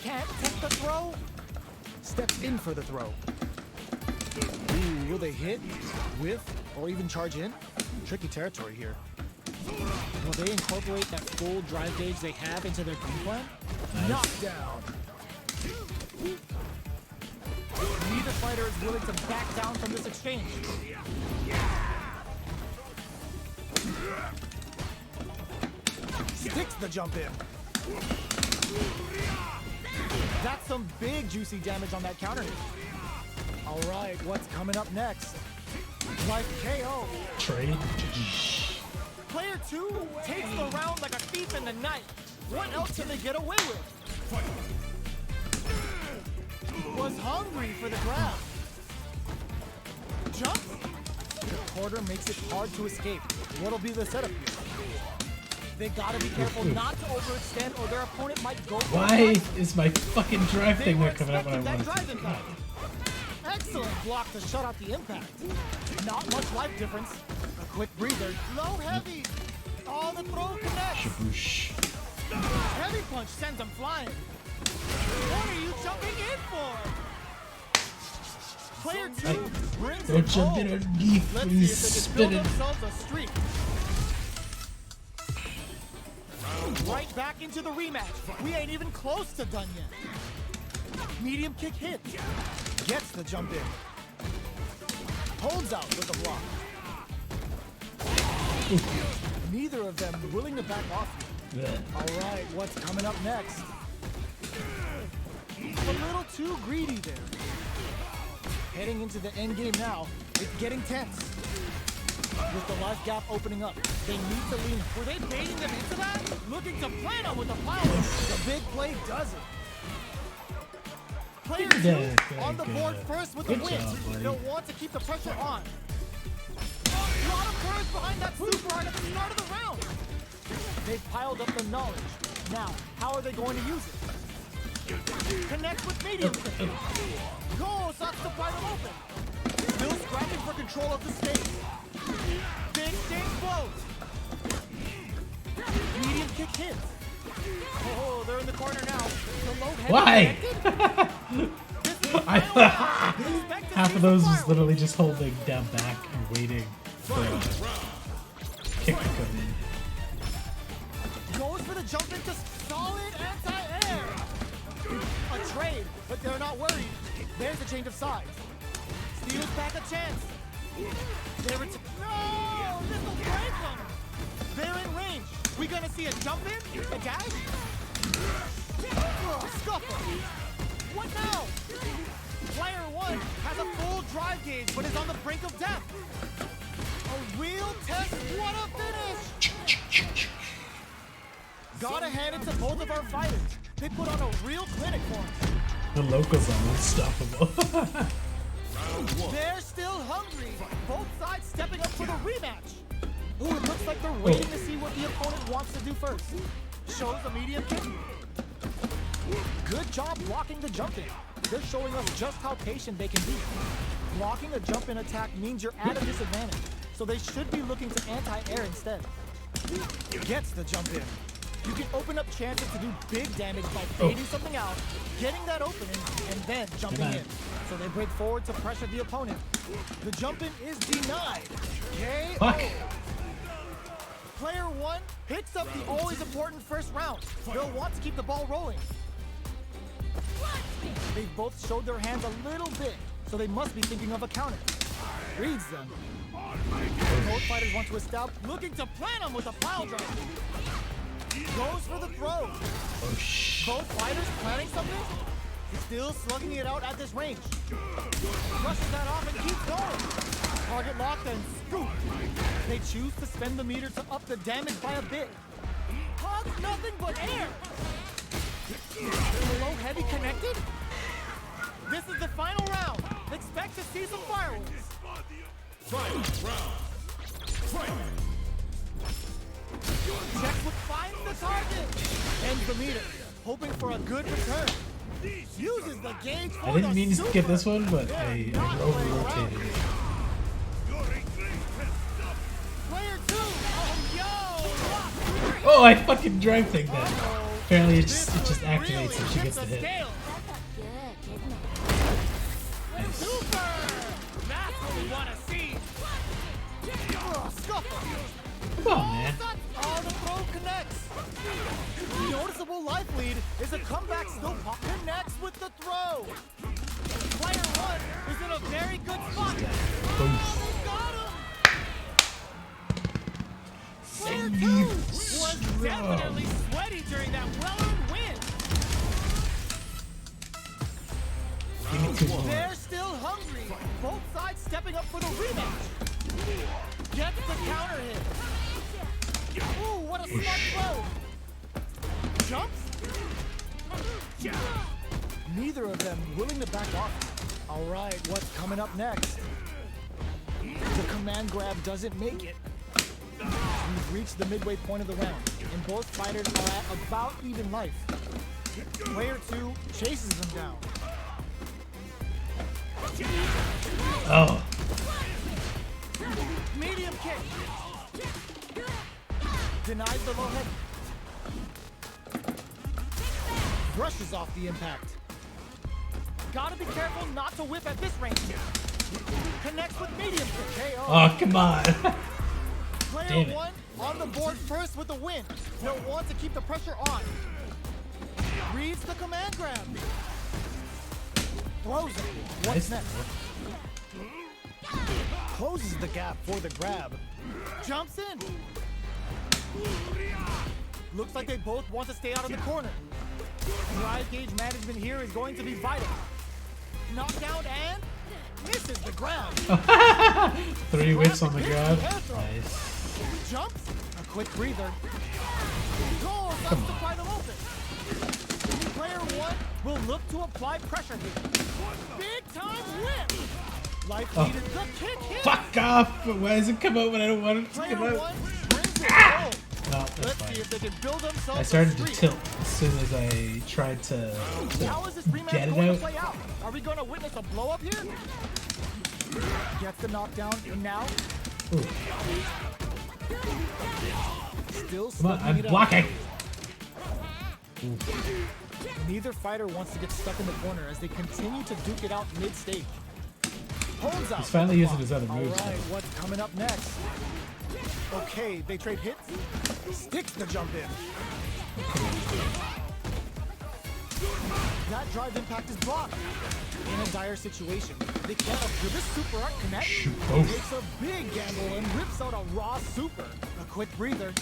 Can't take the throw. Steps in for the throw. Ooh, will they hit, whiff, or even charge in? Tricky territory here. Will they incorporate that full drive gauge they have into their game plan? Knockdown. Neither fighter is willing to back down from this exchange. Sticks the jump in. That's some big juicy damage on that counter hit. All right, what's coming up next? Like KO. Trade. Player 2 takes the round like a thief in the night. What else can they get away with? Was hungry for the grab. Jumps. The quarter makes it hard to escape. What'll be the setup here? They gotta be careful not to overextend or their opponent might go for Why it. is my fucking drive They thing were not coming out when I expecting want that it drive to? impact. Excellent block to shut out the impact. Not much life difference. A quick breather. Low heavy. Oh, the throw connects. Shaboosh. Heavy punch sends them flying. What are you jumping in for? Player 2 brings Don't it jump home. in underneath Let's when see he's if they can build spinning. themselves a streak. Right back into the rematch. We ain't even close to done yet. Medium kick hits. Gets the jump in. Holds out with the block. Neither of them willing to back off you. All right, what's coming up next? A little too greedy there. Heading into the end game now, it's getting tense. With the life gap opening up, they need to lean. Were they baiting them into that? Looking to plan on with the power. The big play does it. Player two on the board first with the Good win. job, buddy. They'll want to keep the pressure on. A lot of courage behind that super art at the start of the round. They've piled up the knowledge. Now, how are they going to use it? Connect with medium. Go, sucks to pry them open. Still scrapping for control of the stage. Big stage blows. Medium kick hits. Oh, they're in the corner now. The low head Why? connected. This is the final round. Expect to Half see of those some is fireworks. literally just holding down back and waiting for a kick to come in. Goes for the jump into solid anti-air. A trade, but they're not worried. There's a change of sides. Steals back a chance. They're no, this will break them. They're in range. We gonna see a jump in? A dash? Oh, scuffle. What now? Player one has a full drive gauge, but is on the brink of death. A real test. What a finish! Gotta hand it to both of our fighters. They put on a real clinic for him. The locals are unstoppable. They're still hungry. Both sides stepping up for the rematch. Ooh, it looks like they're waiting to see what the opponent wants to do first. Shows a medium kick. Good job blocking the jump in. They're showing us just how patient they can be. Blocking a jump in attack means you're at a disadvantage, so they should be looking to anti-air instead. Gets the jump in. You can open up chances to do big damage by fading something out, getting that opening, and then jumping in. So they break forward to pressure the opponent. The jump in is denied. KO. Fuck. Player one picks up the always important first round. They'll want to keep the ball rolling. They both showed their hands a little bit, so they must be thinking of a counter. Reads them. Both fighters want to establish, looking to plan them with a pile driver. Goes for the throw. Oh, Both fighters planning something? Still slugging it out at this range. Rushes that off and keeps going. Target locked and scoop. They choose to spend the meter to up the damage by a bit. Hugs nothing but air. Low heavy connected? This is the final round. Expect to see some fireworks. Final round. Fight! Checks what finds the target. Ends the meter, hoping for a good return. Uses the gauge for I didn't the mean to super. skip this one, but I Not over-rotated it. Player two. Oh, yo. Oh, I fucking drive thing that. Uh-oh. Apparently it This just one activates really when she gets tips the hit. scale. That felt good, didn't it? Super. That's what we want to see. Scuffle. Come on, man. Oh, the throw connects. Noticeable life lead is a comeback still connects with the throw. Player one is in a very good spot. Oh, they got him. Player two was definitely sweaty during that well-earned win. Give me 2 more. They're still hungry. Both sides stepping up for the rematch. Gets the counter hit. Ooh, what a smart throw. Jumps. Neither of them willing to back off. All right, what's coming up next? The command grab doesn't make it. We've reached the midway point of the round, and both fighters are at about even life. Player two chases them down. Oh. Medium kick. Denies the low head. Brushes off the impact. Gotta be careful not to whip at this range. Connects with medium kick. KO. Oh, come on. Player Damn it. one on the board first with the win. They'll want to keep the pressure on. Reads the command grab. Throws it. What's Nice. next? Closes the gap for the grab. Jumps in. Looks like they both want to stay out of the corner. Drive gauge management here is going to be vital. Knockdown and misses the ground. 3 whips on the ground. Air throw. Nice. Jumps. A quick breather. Goal to pry them open. Player 1 will look to apply pressure here. Big time whip. Life leader. The kick hit. Fuck off! Why does it come out when I don't want it to Player come out? 1 brings it home. No, that's Let's see fine. if they can build themselves I started a to streak. tilt as soon as I tried to How is this rematch get it going to out. play out? Are we going to witness a blow up here? Gets the knockdown, and now Ooh, still come on, slugging I'm it out. blocking! Neither fighter wants to get stuck in the corner as they continue to duke it out mid-stage. Holds out. He's finally using his other moves. All right, what's coming up next? Okay, they trade hits. Sticks the jump in. That drive impact is blocked. In a dire situation, they can't do this super art connect. Shoot both. Takes a big gamble and rips out a raw super. A quick breather.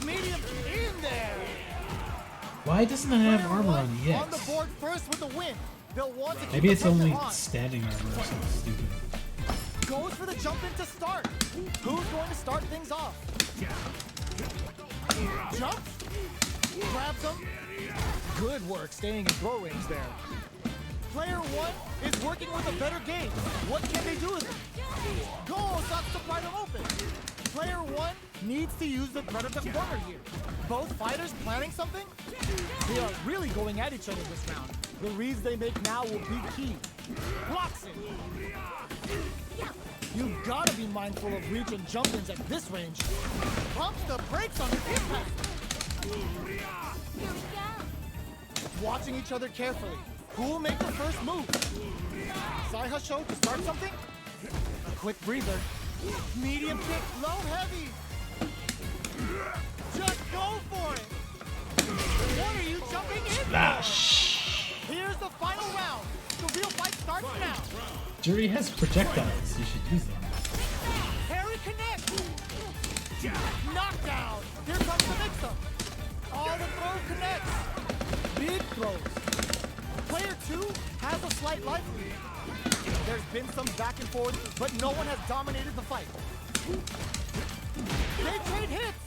Medium in there. Why doesn't it have Player armor one on yet? on the board first with the win. They'll want to keep Maybe the it's pressure only on. standing armor or something stupid. Goes for the jump in to start. Who's going to start things off? Jumps. Grabs him. Good work staying in throw range there. Player 1 is working with a better game. What can they do with it? Goal sucks to pry them open. Player 1 needs to use the threat of the corner here. Both fighters planning something? They are really going at each other this round. The reads they make now will be key. Blocks it. You gotta be mindful of reach and jump-ins at this range. Pumps the brakes on the impact. Watching each other carefully. Who will make the first move? Saihasho to start something? A quick breather. Medium kick, low heavy. Just go for it. What are you jumping in? Splash! Here's the final round. The real fight starts now. Jury has projectiles. You should use them. Harry connect. Knockdown. Here comes the mix-up. Oh, the throw connects. Big throws. Player 2 has a slight life lead. There's been some back and forth, but no one has dominated the fight. They trade hits.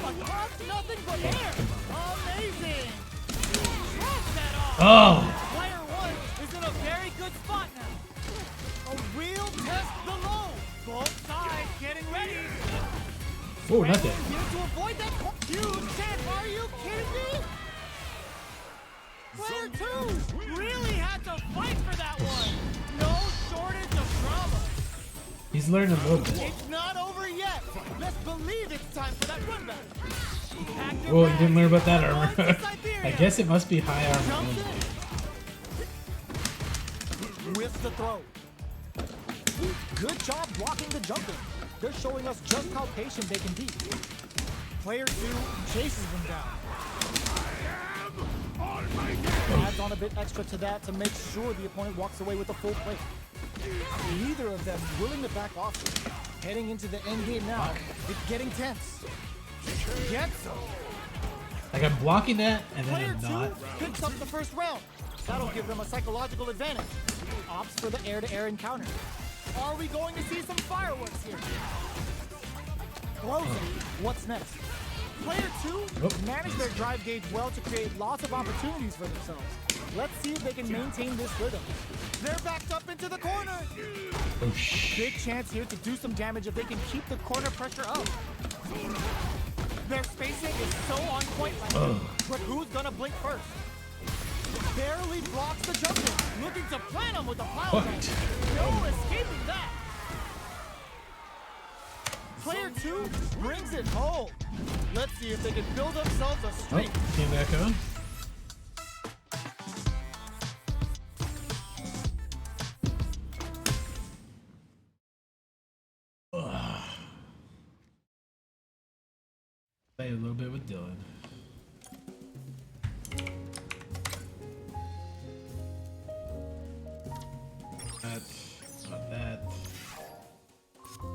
Across nothing but air. Amazing. Drops that off. Oh! Player 1 is in a very good spot now. A real test the low. Both sides getting ready. Oh, not dead. Here to avoid that huge chance. Are you kidding me? Player 2 really had to fight for that one. No shortage of drama. He's learned a little bit. It's not over yet. Let's believe it's time for that run back. Whoa, you didn't learn about that armor. I guess it must be high armor. Jumps in. Whiffs the throw. Good job blocking the jumping. They're showing us just how patient they can be. Player 2 chases them down. Adds on a bit extra to that to make sure the opponent walks away with a full plate. Neither of them willing to back off. Heading into the end game now. It's getting tense. Gets him. Like I'm blocking that and then Player I'm 2 not. picks up the first round. That'll give them a psychological advantage. Opts for the air-to-air encounter. Are we going to see some fireworks here? Throws it. What's next? Player 2 managed their drive gauge well to create lots of opportunities for themselves. Let's see if they can maintain this rhythm. They're backed up into the corner. Oh, shh. Big chance here to do some damage if they can keep the corner pressure up. Their spacing is so on point right now. But who's gonna blink first? Barely blocks the jump in, looking to plant him with the pile drive. No escaping that. Player 2 brings it home. Let's see if they can build themselves a Oh, streak. came back on. Play a little bit with Dylan. That, not that.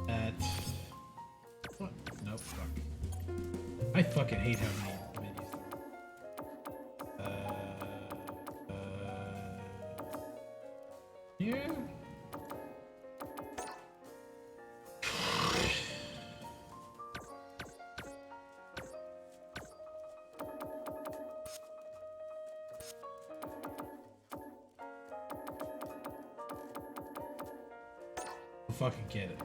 That. What? Nope, fuck. I fucking hate how many menus there are. Yeah. I'll fucking get it.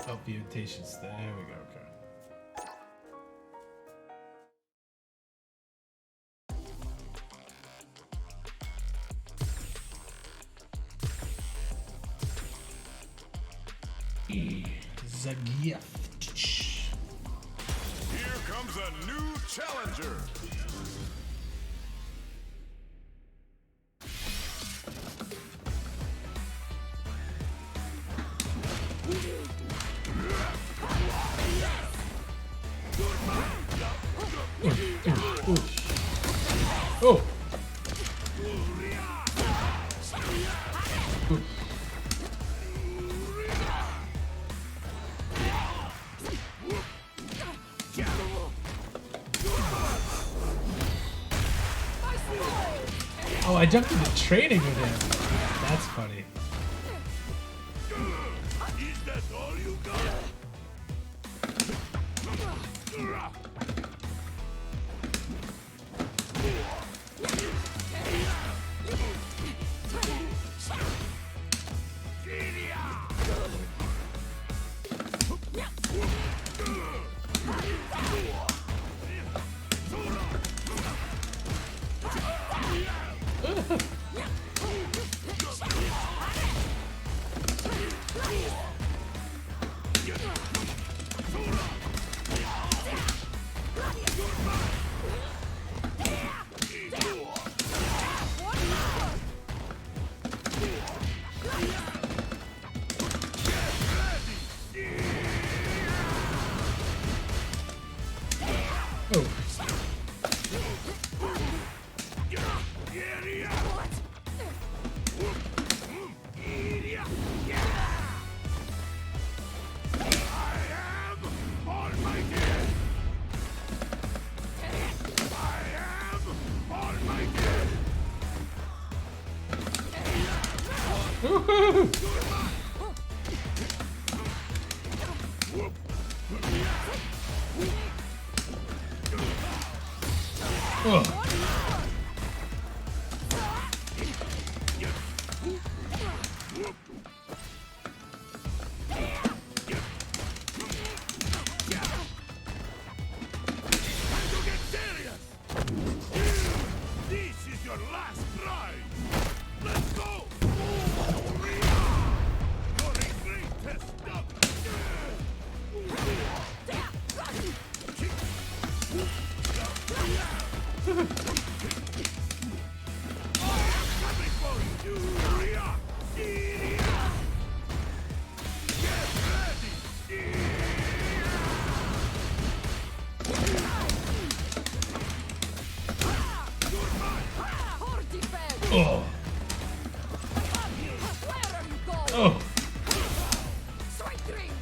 Oh, the invitations. There we go. Okay. The gift. Here comes a new challenger. Oh. Oh, I jumped into training with him. That's funny. Is that all you got? Oh. Oh. This is your last try. Let's go. Your great test done. Coming for you. Get ready. Oh. Where are you going? Oh. Sweet dreams!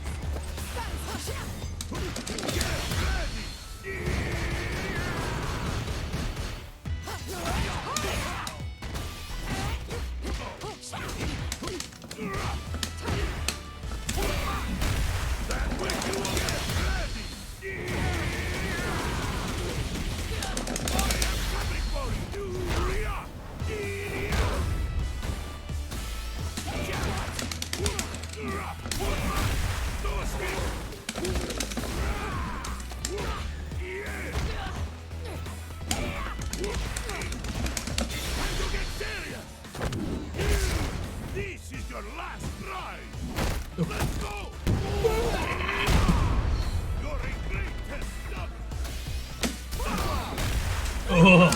This is your last try. Let's go. Your great test done. Oh.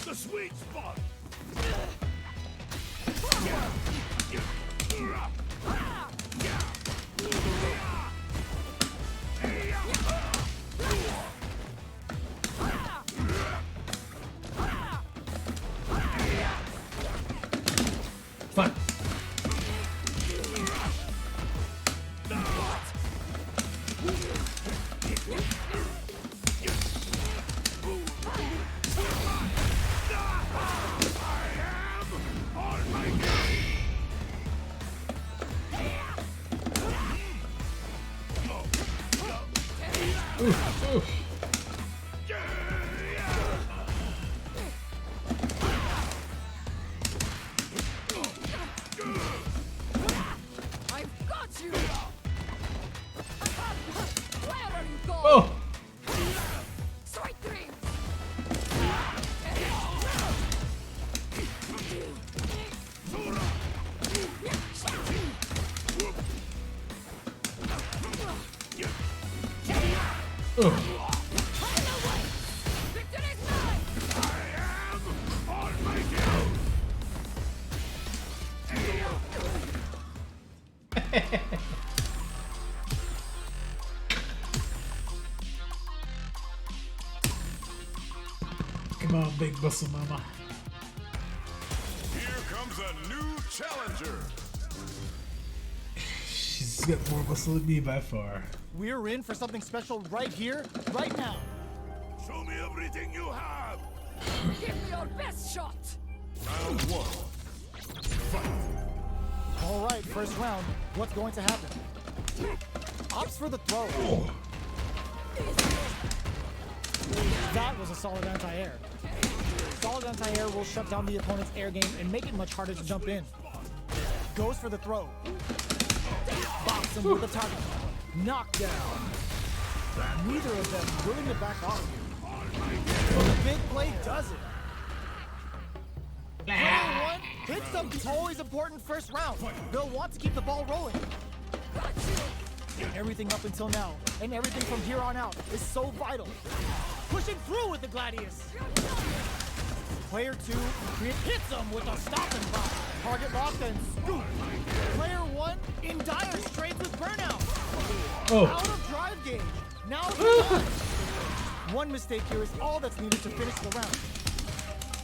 The sweet spot. Fuck. Oof, oof. I've got you! Where are you going? Oh! Sweet dreams! Oh! Victory is mine! On my game! Come on, big muscle mama. Here comes a new challenger. She's got more muscle than me by far. We're in for something special right here, right now. Show me everything you have. Give me your best shot! Round one. Fight. All right, first round. What's going to happen? Opts for the throw. That was a solid anti-air. Solid anti-air will shut down the opponent's air game and make it much harder to jump in. Goes for the throw. Bops him with a target. Knockdown. Neither of them willing to back off. The big play does it. Player one hits up always important first round. They'll want to keep the ball rolling. Everything up until now, and everything from here on out, is so vital. Pushing through with the Gladius. Player two hits him with a stop and pop. Target locked and scoop. Player one in dire straits with burnout. Oh! Out of drive gauge. Now it's done. One mistake here is all that's needed to finish the round.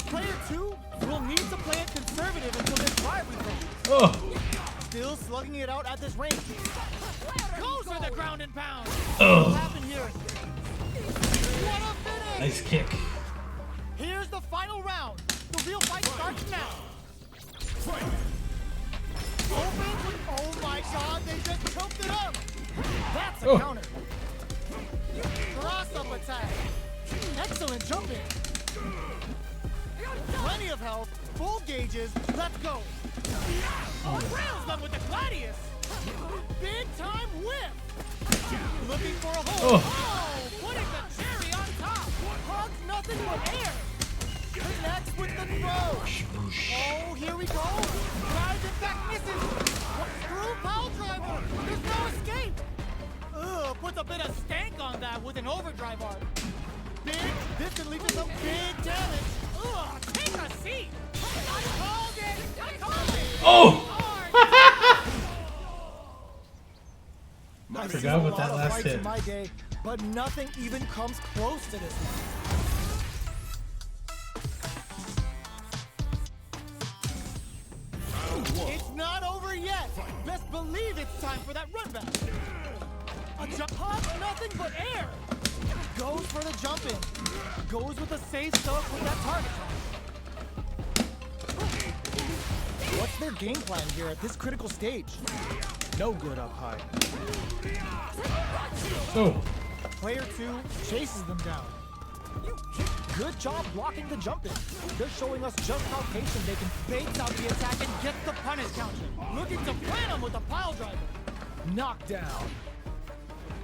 Player two will need to play it conservative until their drive refinishes. Oh! Still slugging it out at this range. Goes for the ground and pound. Oh. What'll happen here? What a finish! Nice kick. Here's the final round. The real fight starts now. Opens with, oh my god, they just choked it up. That's a counter. Cross-up attack. Excellent jumping. Plenty of health, full gauges, let's go. Rails them with the Gladius. Big time whip. Looking for a hole. Oh, putting the cherry on top. Hugs nothing but air. Connects with the throw. Oh, here we go. Drive in fact misses. Screw pile driver. There's no escape. Ugh, puts a bit of stank on that with an overdrive arc. Big, this can lead to some big damage. Ugh, take a seat. I called it. I called it. Oh! I've Forgot seen a about lot that of last fights hit. in my day, but nothing even comes close to this one. It's not over yet. Best believe it's time for that run back. A jump hop, nothing but air. Goes for the jump in. Goes with a safe stuff with that target. What's their game plan here at this critical stage? No good up high. Oh! Player two chases them down. Good job blocking the jump in. They're showing us just how patient they can bait out the attack and get the punish counter. Looking to plant them with a pile driver. Knockdown.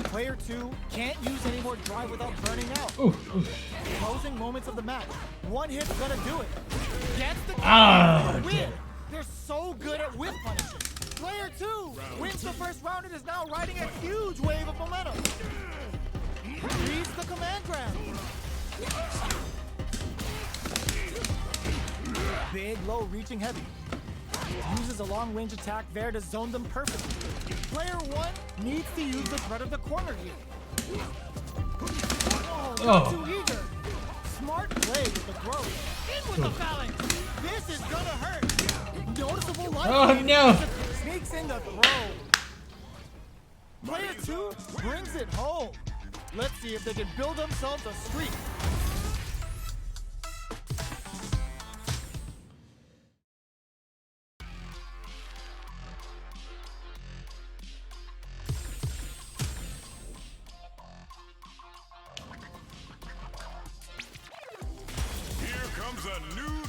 Player two can't use any more drive without burning out. Ooh! Ooh. Closing moments of the match. One hit's gonna do it. Gets the Ah, win. damn. They're so good at whip punishing. Player two wins the first round and is now riding a huge wave of momentum. Reads the command grab. Big, low, reaching heavy. Uses a long-range attack there to zone them perfectly. Player one needs to use the threat of the corner here. Oh, not too eager. Smart play with the throw. In with the phalanx. This is gonna hurt. Noticeable life. Oh, no. Sneaks in the throw. Player two brings it home. Let's see if they can build themselves a streak.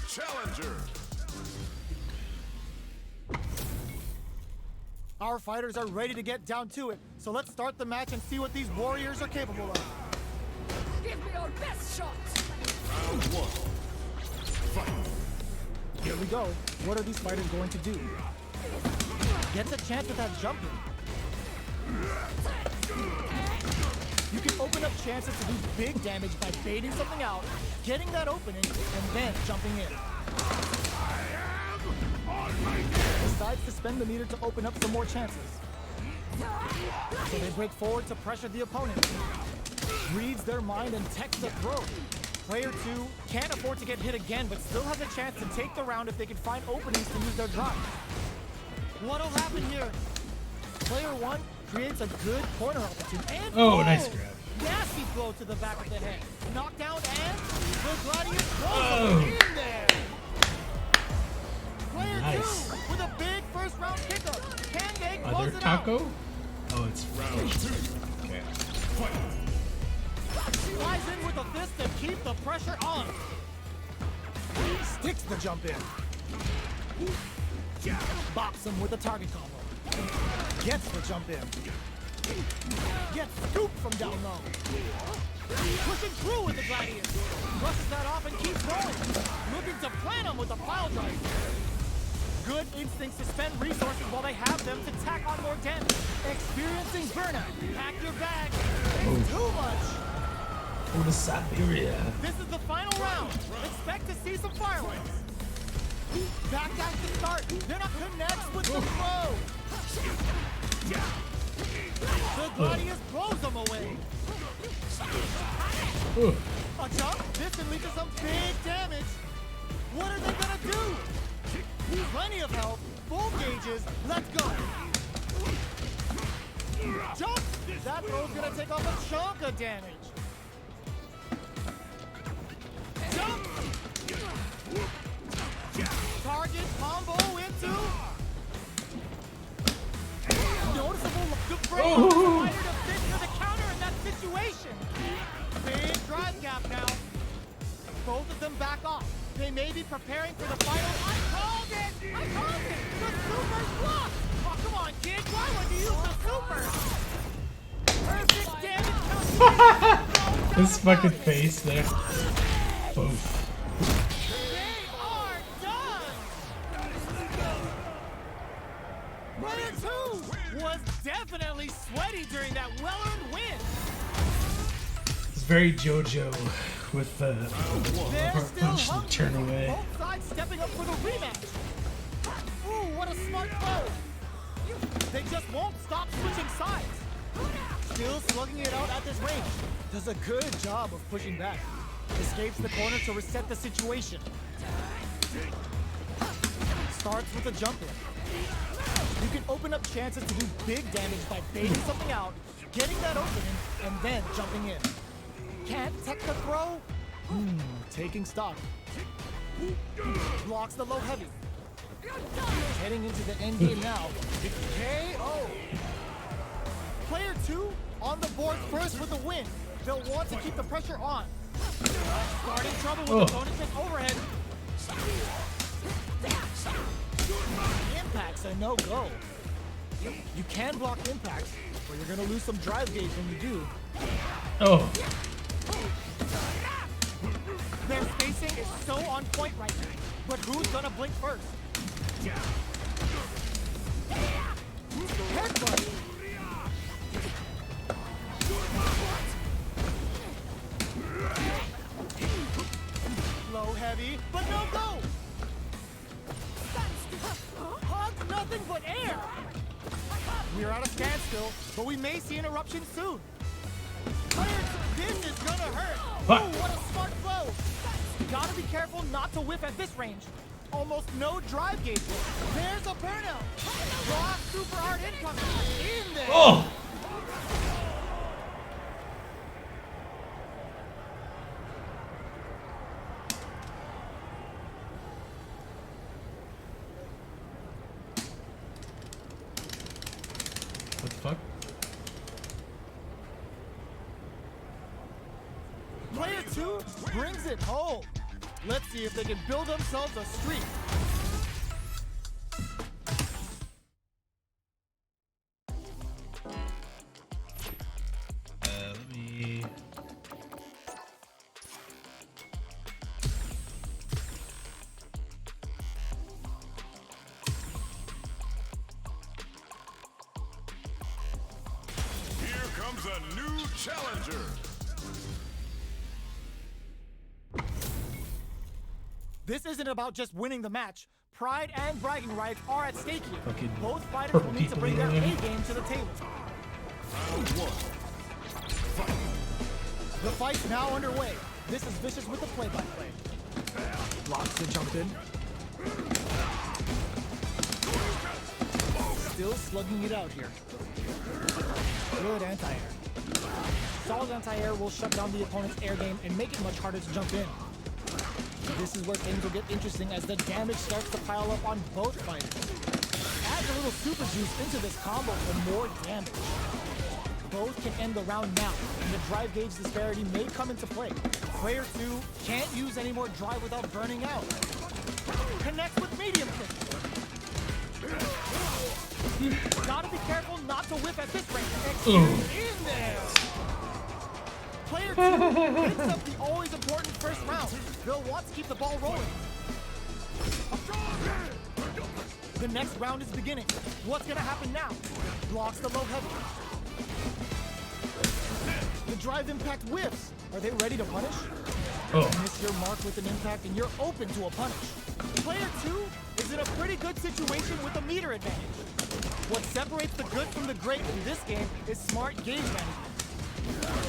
challenger. Our fighters are ready to get down to it, so let's start the match and see what these warriors are capable of. Give me your best shot. Round one. Fight. Here we go. What are these fighters going to do? Gets a chance at that jumping. You can open up chances to do big damage by baiting something out, getting that opening, and then jumping in. Decides to spend the meter to open up some more chances. So they break forward to pressure the opponent. Reads their mind and techs a throw. Player 2 can't afford to get hit again, but still has a chance to take the round if they can find openings to use their drive. What'll happen here? Player 1 creates a good corner opportunity. And Oh, nice grab. nasty blow to the back of the head. Knockdown and the Gladius throws Oh. him in there. Player Nice. 2 with a big first round pickup. Can they close Other it taco? out? Oh, it's Round two. okay. Fight. Flies in with a fist to keep the pressure on. Sticks the jump in. Bops him with a target combo. Gets the jump in. Gets scooped from down low. Pushing through with the Gladius. Brushes that off and keeps going. Looking to plant him with a pile drive. Good instincts to spend resources while they have them to tack on more damage. Experiencing burnout. Pack your bag. It's too much. Oh, the Siberia. This is the final round. Expect to see some fireworks. Back to start. They're not connects with the throw. The Gladius blows them away. Ooh. A jump. This can lead to some big damage. What are they gonna do? Plenty of health. Full gauges. Let's go. Jump. That throw's gonna take off a chunk of damage. Jump. Target combo into noticeable the brain of the fighter to fit to the counter in that situation. Big drive gap now. Both of them back off. They may be preparing for the final. I called it! I called it! The super's blocked! Oh, come on, kid. Why would you use the super? Perfect damage. His fucking face there. Boom. They are done! Player 2 was definitely sweaty during that well-earned win. It's very JoJo with the They're heart still punch and hungry. turn away. Both sides stepping up for the rematch. Ooh, what a smart throw. They just won't stop switching sides. Still slugging it out at this range. Does a good job of pushing back. Escapes the corner to reset the situation. Starts with a jump in. You can open up chances to do big damage by baiting something out, getting that opening, and then jumping in. Can't tech the throw? Taking stock. Blocks the low heavy. Heading into the end game now. KO. Player 2 on the board first with the win. They'll want to keep the pressure on. Starting trouble with opponents and overhead. Impact's a no-go. You can block impacts, but you're gonna lose some drive gauge when you do. Oh. Their spacing is so on point right now. But who's gonna blink first? Headbutt. Low heavy, but no go. Hug nothing but air. We're at a standstill, but we may see an eruption soon. Players, this is gonna hurt. Fuck. Ooh, what a smart blow. Gotta be careful not to whiff at this range. Almost no drive gauge. There's a burnout. Raw super hard incoming. In there. Oh. What the fuck? Player 2 brings it home. Let's see if they can build themselves a streak. Let me. Here comes a new challenger. This isn't about just winning the match. Pride and bragging rights are at stake here. Fucking Both fighters purple will need to people bring their in there. A game to the table. Round one. Fight. The fight's now underway. This is Vicious with the play-by-play. Blocks to jump in. Still slugging it out here. Good anti-air. Solid anti-air will shut down the opponent's air game and make it much harder to jump in. This is where things will get interesting as the damage starts to pile up on both fighters. Add a little super juice into this combo for more damage. Both can end the round now, and the drive gauge disparity may come into play. Player 2 can't use any more drive without burning out. Connects with medium kick. Gotta be careful not to whip at this range. In there! Player 2 picks up the always important first round. They'll want to keep the ball rolling. The next round is beginning. What's gonna happen now? Blocks the low heavy. The drive impact whiffs. Are they ready to punish? Miss your mark with an impact and you're open to a punish. Player 2 is in a pretty good situation with a meter advantage. What separates the good from the great in this game is smart gauge management.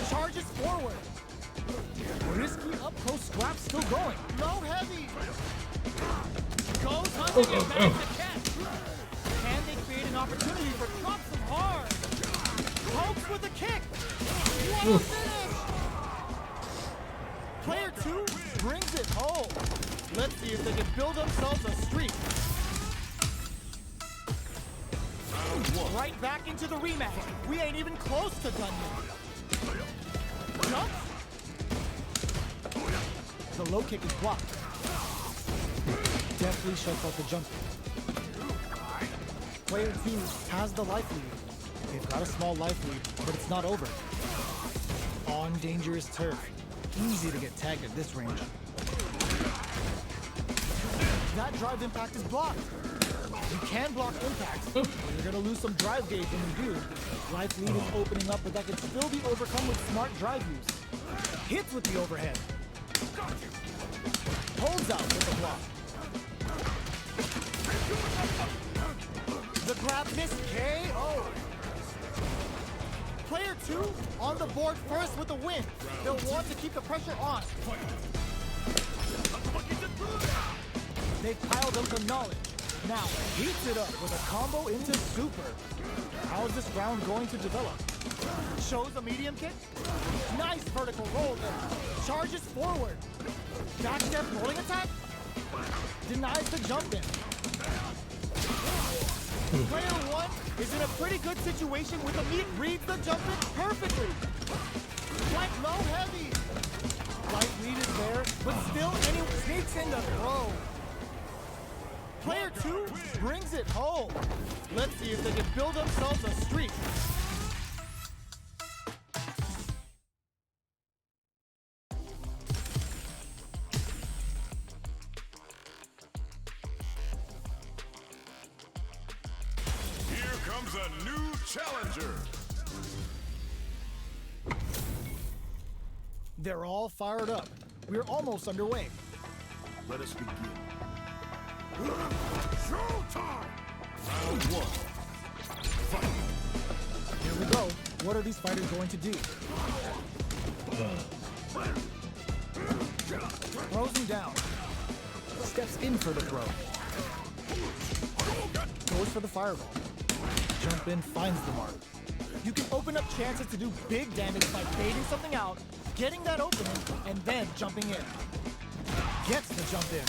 Charges forward. Risky up-close scrap still going. Low heavy. Goes hunting and bags the catch. Can they create an opportunity for drops of hard? Pokes with a kick. What a finish! Player 2 brings it home. Let's see if they can build themselves a streak. Right back into the rematch. We ain't even close to done yet. Jump. The low kick is blocked. Definitely shuts out the jump. Player 2 has the life lead. They've got a small life lead, but it's not over. On dangerous turf. Easy to get tagged at this range. That drive impact is blocked. You can block impact, but you're gonna lose some drive gauge when you do. Life lead is opening up, but that can still be overcome with smart drive use. Hits with the overhead. Holds out with the block. The grab miss KO. Player 2 on the board first with a win. They'll want to keep the pressure on. They've piled up some knowledge. Now, heats it up with a combo into super. How is this round going to develop? Shows a medium kick. Nice vertical roll there. Charges forward. Backstep rolling attack. Denies the jump in. Player 1 is in a pretty good situation with a meat. Reads the jump in perfectly. Like low heavy. Light lead is there, but still anyone sneaks in the throw. Player 2 brings it home. Let's see if they can build themselves a streak. Here comes a new challenger. They're all fired up. We're almost underway. Let us begin. Showtime! Round one. Fight. Here we go. What are these fighters going to do? Throws him down. Steps in for the throw. Goes for the fireball. Jump in, finds the mark. You can open up chances to do big damage by baiting something out, getting that opening, and then jumping in. Gets the jump in.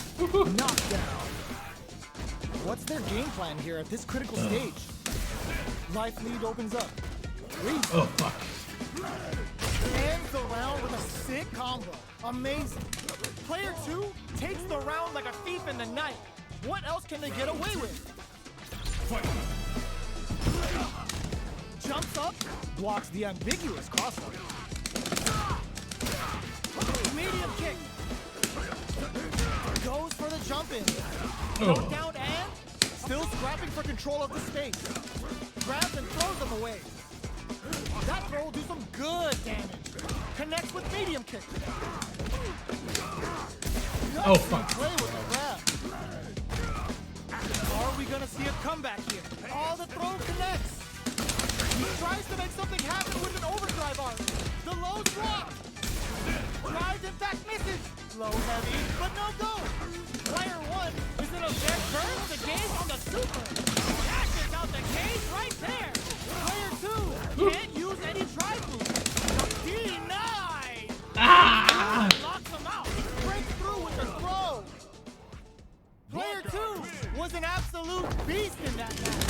Knocked down. What's their game plan here at this critical stage? Life lead opens up. Reads. Oh, fuck. Ends the round with a sick combo. Amazing. Player 2 takes the round like a thief in the night. What else can they get away with? Jumps up, blocks the ambiguous crossover. Medium kick. Goes for the jump in. Knocked down and still scrapping for control of the space. Grabs and throws them away. That throw will do some good damage. Connects with medium kick. Oh, fuck. Play with the grab. Are we gonna see a comeback here? Oh, the throw connects. He tries to make something happen with an overdrive arc. The low drop. Drives in fact misses. Low heavy, but no go. Player 1 is in a vet burns the game on the super. Dashes out the cage right there. Player 2 can't use any drive moves. Denied. Locks him out. Breaks through with the throw. Player 2 was an absolute beast in that match.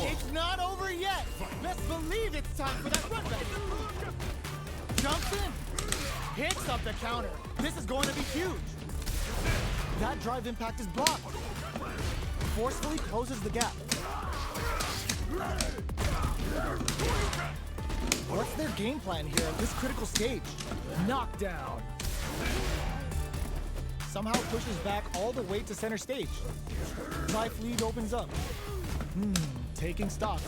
It's not over yet. Best believe it's time for that run back. Jumps in. Hits up the counter. This is going to be huge. That drive impact is blocked. Forcefully closes the gap. What's their game plan here at this critical stage? Knockdown. Somehow pushes back all the way to center stage. Life lead opens up. Taking stock.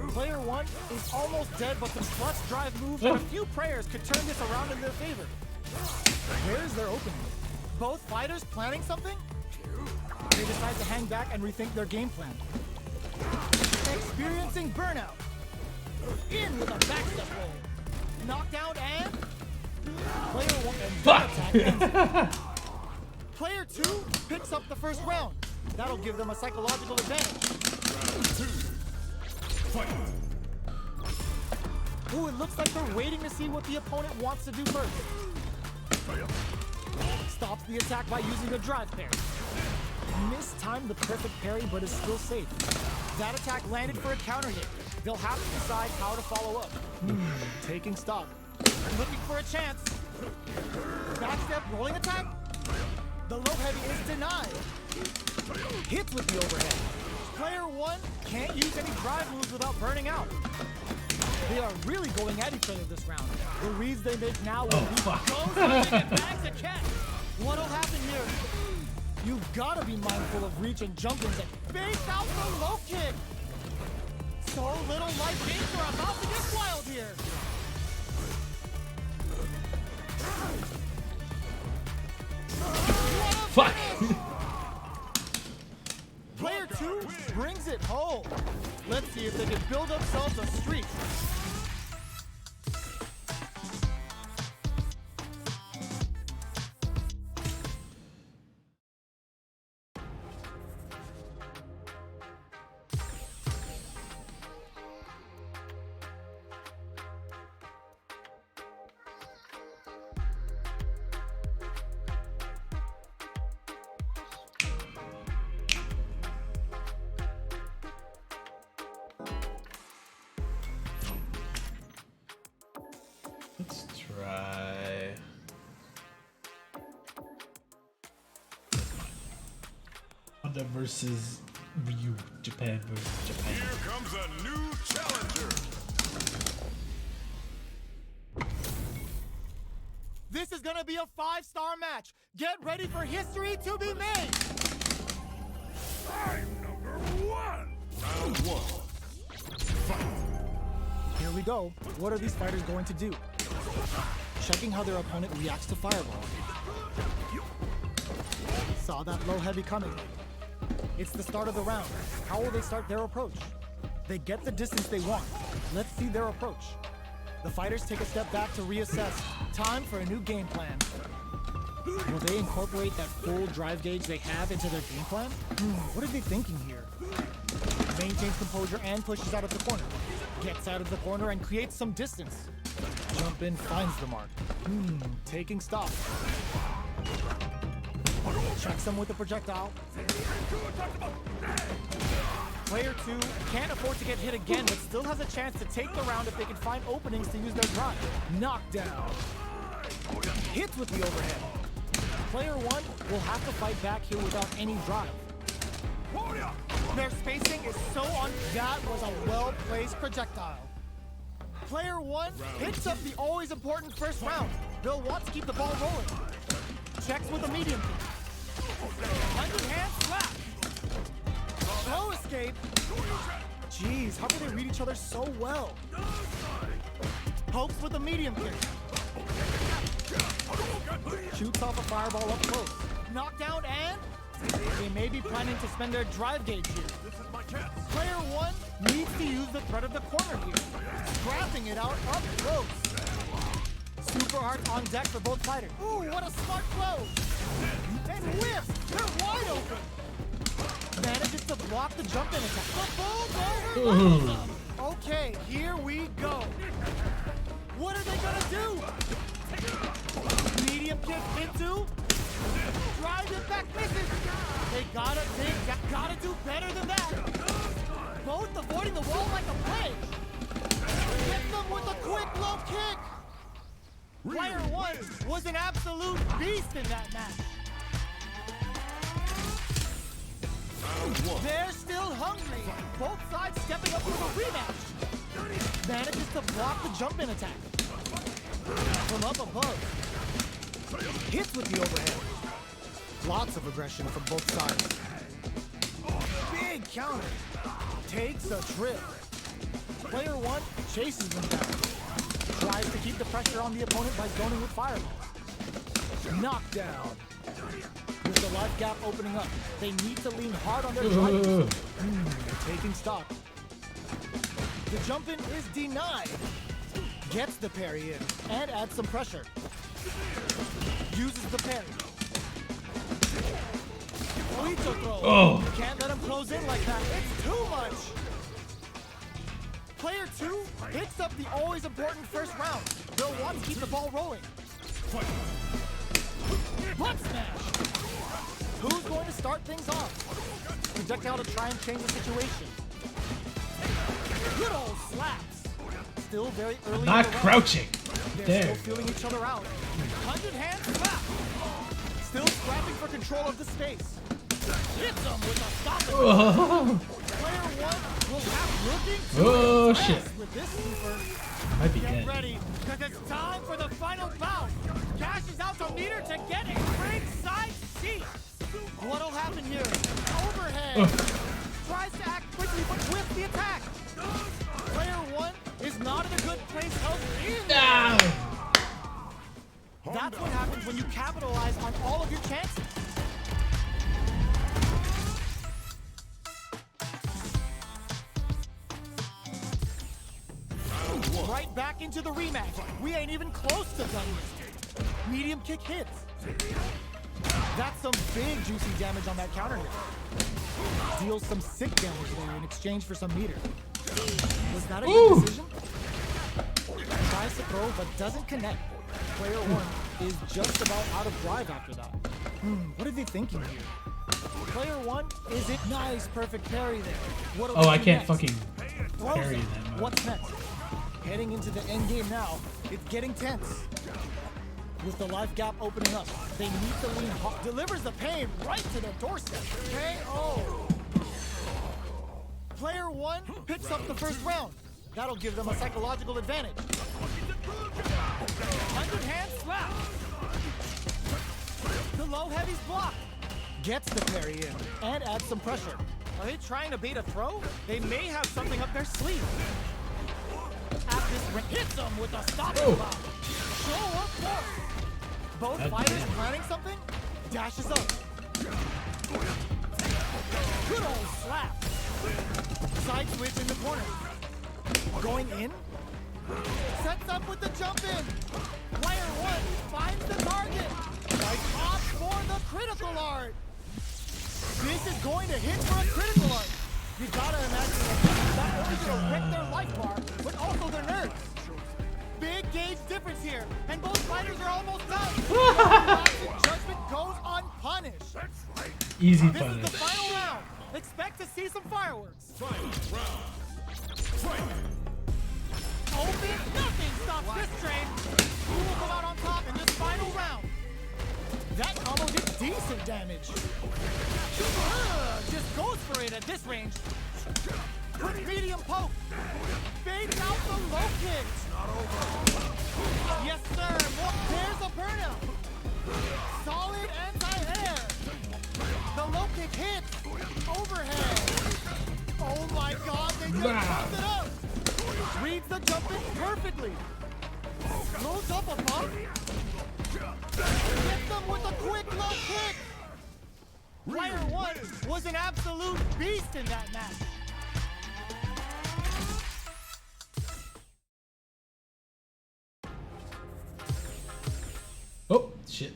Player 1 is almost dead, but some clutch drive moves and a few prayers could turn this around in their favor. Where's their opening? Both fighters planning something? They decide to hang back and rethink their game plan. Experiencing burnout. In with a backstep roll. Knockdown and player 1 and attack ends it. Player 2 picks up the first round. That'll give them a psychological advantage. Ooh, it looks like they're waiting to see what the opponent wants to do first. Stops the attack by using a drive parry. Mistimed the perfect parry, but is still safe. That attack landed for a counter hit. They'll have to decide how to follow up. Taking stock. Looking for a chance. Backstep rolling attack. The low heavy is denied. Hits with the overhead. Player 1 can't use any drive moves without burning out. They are really going at each other this round. The reads they make now will be goes and bags a catch. What'll happen here? You've got to be mindful of reach and jump-ins and face out the low kick. So little life gains are about to get wild here. Fuck! Player 2 brings it home. Let's see if they can build themselves a streak. Let's try. Honda versus Ryu. Japan versus Japan. Here comes a new challenger. This is gonna be a 5-star match. Get ready for history to be made. I'm number 1. Round 1. Here we go. What are these fighters going to do? Checking how their opponent reacts to Fireball. Saw that low heavy coming. It's the start of the round. How will they start their approach? They get the distance they want. Let's see their approach. The fighters take a step back to reassess. Time for a new game plan. Will they incorporate that full drive gauge they have into their game plan? What are they thinking here? Maintains composure and pushes out of the corner. Gets out of the corner and creates some distance. Jump in, finds the mark. Taking stock. Checks them with the projectile. Player 2 can't afford to get hit again, but still has a chance to take the round if they can find openings to use their drive. Knockdown. Hits with the overhead. Player 1 will have to fight back here without any drive. Their spacing is so on. That was a well-placed projectile. Player 1 picks up the always important first round. They'll want to keep the ball rolling. Checks with a medium kick. Underhand slap. Slow escape. Jeez, how can they read each other so well? Pokes with a medium kick. Shoots off a fireball up close. Knockdown, and they may be planning to spend their drive gauge here. Player 1 needs to use the threat of the corner here. Scrapping it out up close. Super hard on deck for both fighters. Ooh, what a smart close. And whiffs. They're wide open. Manages to block the jump in attack. The bull's over. Okay, here we go. What are they gonna do? Medium kick into. Drive it back, misses. They gotta do better than that. Both avoiding the wall like a plague. Hit them with a quick low kick. Player 1 was an absolute beast in that match. They're still hungry. Both sides stepping up for the rematch. Manages to block the jump-in attack. From up above. Hits with the overhead. Lots of aggression from both sides. Big counter. Takes a trip. Player 1 chases them down. Tries to keep the pressure on the opponent by zoning with fireballs. Knockdown. With the life gap opening up, they need to lean hard on their drivers. They're taking stock. The jump-in is denied. Gets the parry in and adds some pressure. Uses the parry. Lethal throw. Oh. Can't let him close in like that. It's too much. Player 2 picks up the always important first round. They'll want to keep the ball rolling. Butt smash. Who's going to start things off? Projectile to try and change the situation. Good old slaps. Still very early. Not crouching. They're There. still feeling each other out. 100-hand slap. Still scrapping for control of the space. Hits them with a stop. Oh, Player 1 will have looking to oh impress shit. with this super. Might be Get dead. ready, because it's time for the final bout. Cashes out the meter to get a ringside seat. What'll happen here? Overhead. Tries to act quickly, but with the attack. Player 1 is not in a good place held in. That's what happens when you capitalize on all of your chances. Right back into the rematch. We ain't even close to done yet. Medium kick hits. That's some big juicy damage on that counter hit. Deals some sick damage there in exchange for some meter. Was that a good decision? Tries to throw but doesn't connect. Player 1 is just about out of drive after that. What are they thinking here? Player 1 is it nice, perfect parry there. What'll Oh, they I do can't next? fucking Throws parry it. that much. What's next? Heading into the end game now. It's getting tense. With the life gap opening up, they need to lean hard. Delivers the pain right to their doorstep. KO. Player 1 picks up the first round. That'll give them a psychological advantage. 100-hand slap. The low heavy's blocked. Gets the parry in and adds some pressure. Are they trying to bait a throw? They may have something up their sleeve. At this hits them with a stopping block. Show of force. Both fighters planning something. Dashes up. Good old slap. Side switch in the corner. Going in. Sets up with the jump in. Player 1 finds the target. Opts for the critical art. This is going to hit for a critical art. You gotta imagine that not only gonna wreck their life bar, but also their nerves. Big gauge difference here, and both fighters are almost done. Judgment goes unpunished. Easy This is punish. the final round. Expect to see see some fireworks. Final round. Fight! Open, nothing stops this train. Who will come out on top in this final round? That combo did decent damage. Just goes for it at this range. Quick medium poke. Baiting out the low kick. Not over. Yes, sir. There's a burnout. Solid anti-air. The low kick hits. Overhead. Oh my God, they just bumped it up. Reads the jump in perfectly. Throws up a bump. Hits them with a quick low kick. Player 1 was an absolute beast in that match. Oh, shit.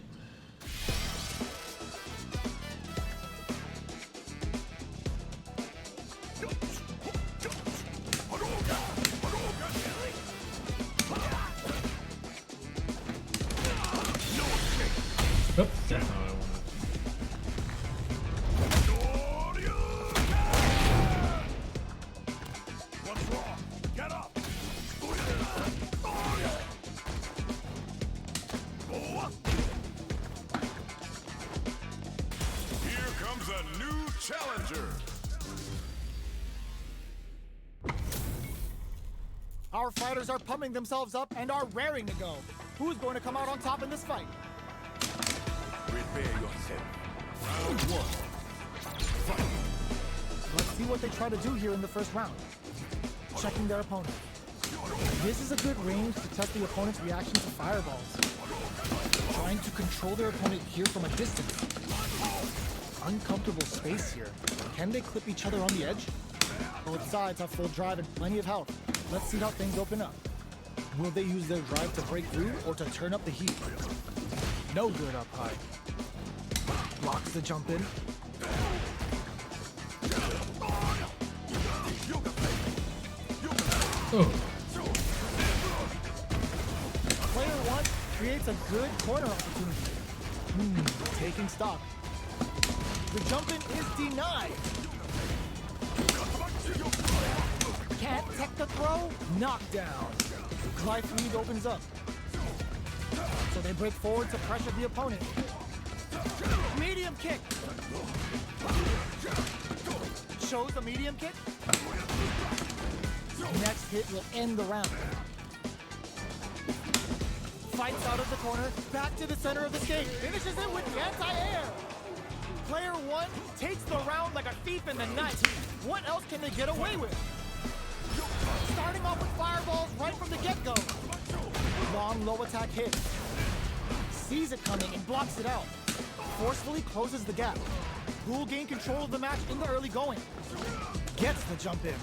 Oops, that's not what I wanted. What's wrong? Get up! Here comes a new challenger. Our fighters are pumping themselves up and are raring to go. Who's going to come out on top in this fight? Prepare yourself. Round 1. Fight! Let's see what they try to do here in the first round. Checking their opponent. This is a good range to test the opponent's reaction to fireballs. Trying to control their opponent here from a distance. Uncomfortable space here. Can they clip each other on the edge? Both sides have full drive and plenty of health. Let's see how things open up. Will they use their drive to break through or to turn up the heat? No good up high. Blocks the jump in. Oh. Player 1 creates a good corner opportunity. Taking stock. The jump in is denied. Can't tech the throw. Knockdown. Life lead opens up. So they break forward to pressure the opponent. Medium kick. Shows the medium kick. Next hit will end the round. Fights out of the corner, back to the center of the stage, finishes it with the anti-air. Player 1 takes the round like a thief in the night. What else can they get away with? Starting off with fireballs right from the get-go. Long low attack hit. Sees it coming and blocks it out. Forcefully closes the gap. Who will gain control of the match in the early going? Gets the jump in.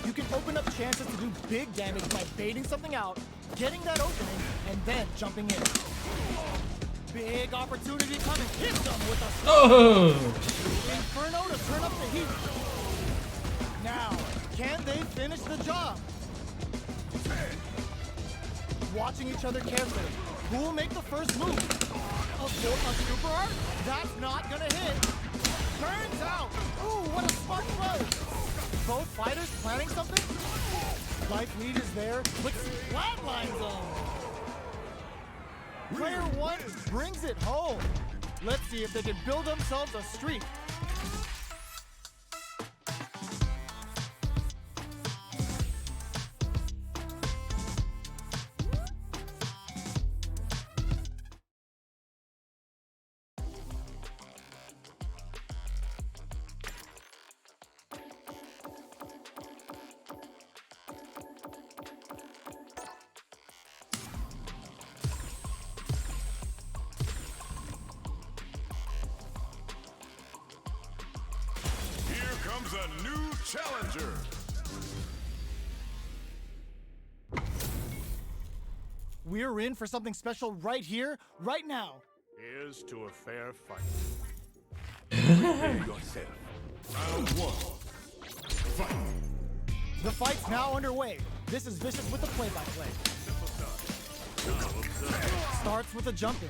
You can open up chances to do big damage by baiting something out, getting that opening, and then jumping in. Big opportunity coming. Hit them with a Oh! Inferno to turn up the heat. Now, can they finish the job? Watching each other carefully. Who will make the first move? A super art? That's not gonna hit. Turns out. Ooh, what a smart throw. Both fighters planning something? Life lead is there, but flatlines them. Player 1 brings it home. Let's see if they can build themselves a streak. Comes a new challenger. We're in for something special right here, right now. Here's to a fair fight. Prepare yourself. Round 1. Fight. The fight's now underway. This is Vicious with the play-by-play. Starts with a jump in.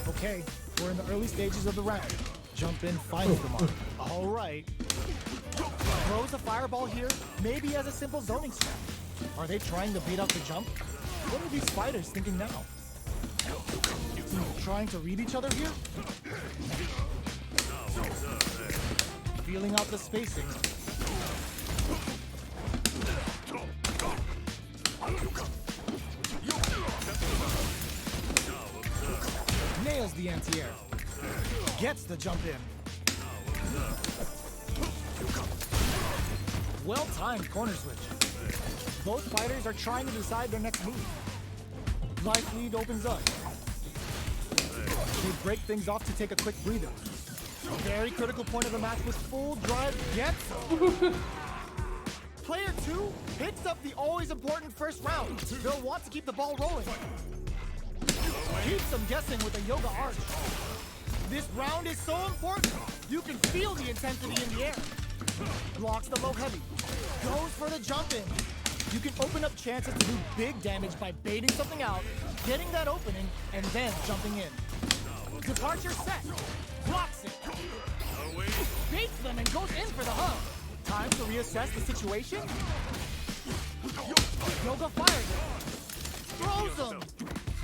Okay, we're in the early stages of the round. jump in finds the mark. All right. Throws a fireball here, maybe as a simple zoning strat. Are they trying to beat out the jump? What are these fighters thinking now? Trying to read each other here? Feeling out the spacing. Nails the anti-air. Gets the jump in. Well-timed corner switch. Both fighters are trying to decide their next move. Life lead opens up. They break things off to take a quick breather. Very critical point of the match with full drive gets them. Player 2 picks up the always important first round. They'll want to keep the ball rolling. Keeps them guessing with a yoga arch. This round is so important. You can feel the intensity in the air. Blocks the low heavy. Goes for the jump in. You can open up chances to do big damage by baiting something out, getting that opening, and then jumping in. Departure set. Blocks it. Baits them and goes in for the hug. Time to reassess the situation. Yoga fires it. Throws them.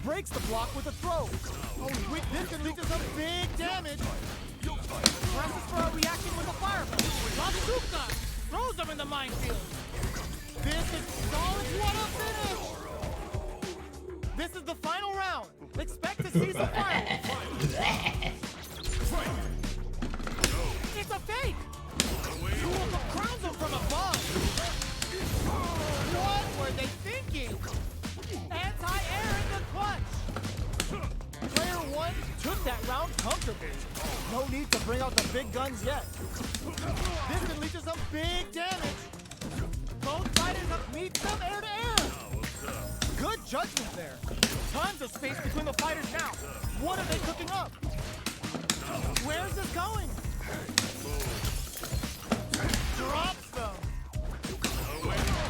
Breaks the block with a throw. Oh, this can lead to some big damage. Presses for a reaction with a fireball. Bazooka! Throws them in the minefield. This is solid. What a finish! This is the final round. Expect to see some fire. It's a fake. Duel crowns him from above. What were they thinking? Anti-air in the clutch. Player 1 took that round comfortably. No need to bring out the big guns yet. This can lead to some big damage. Both fighters have meet them air to air. Good judgment there. Tons of space between the fighters now. What are they cooking up? Where's this going? Drops them.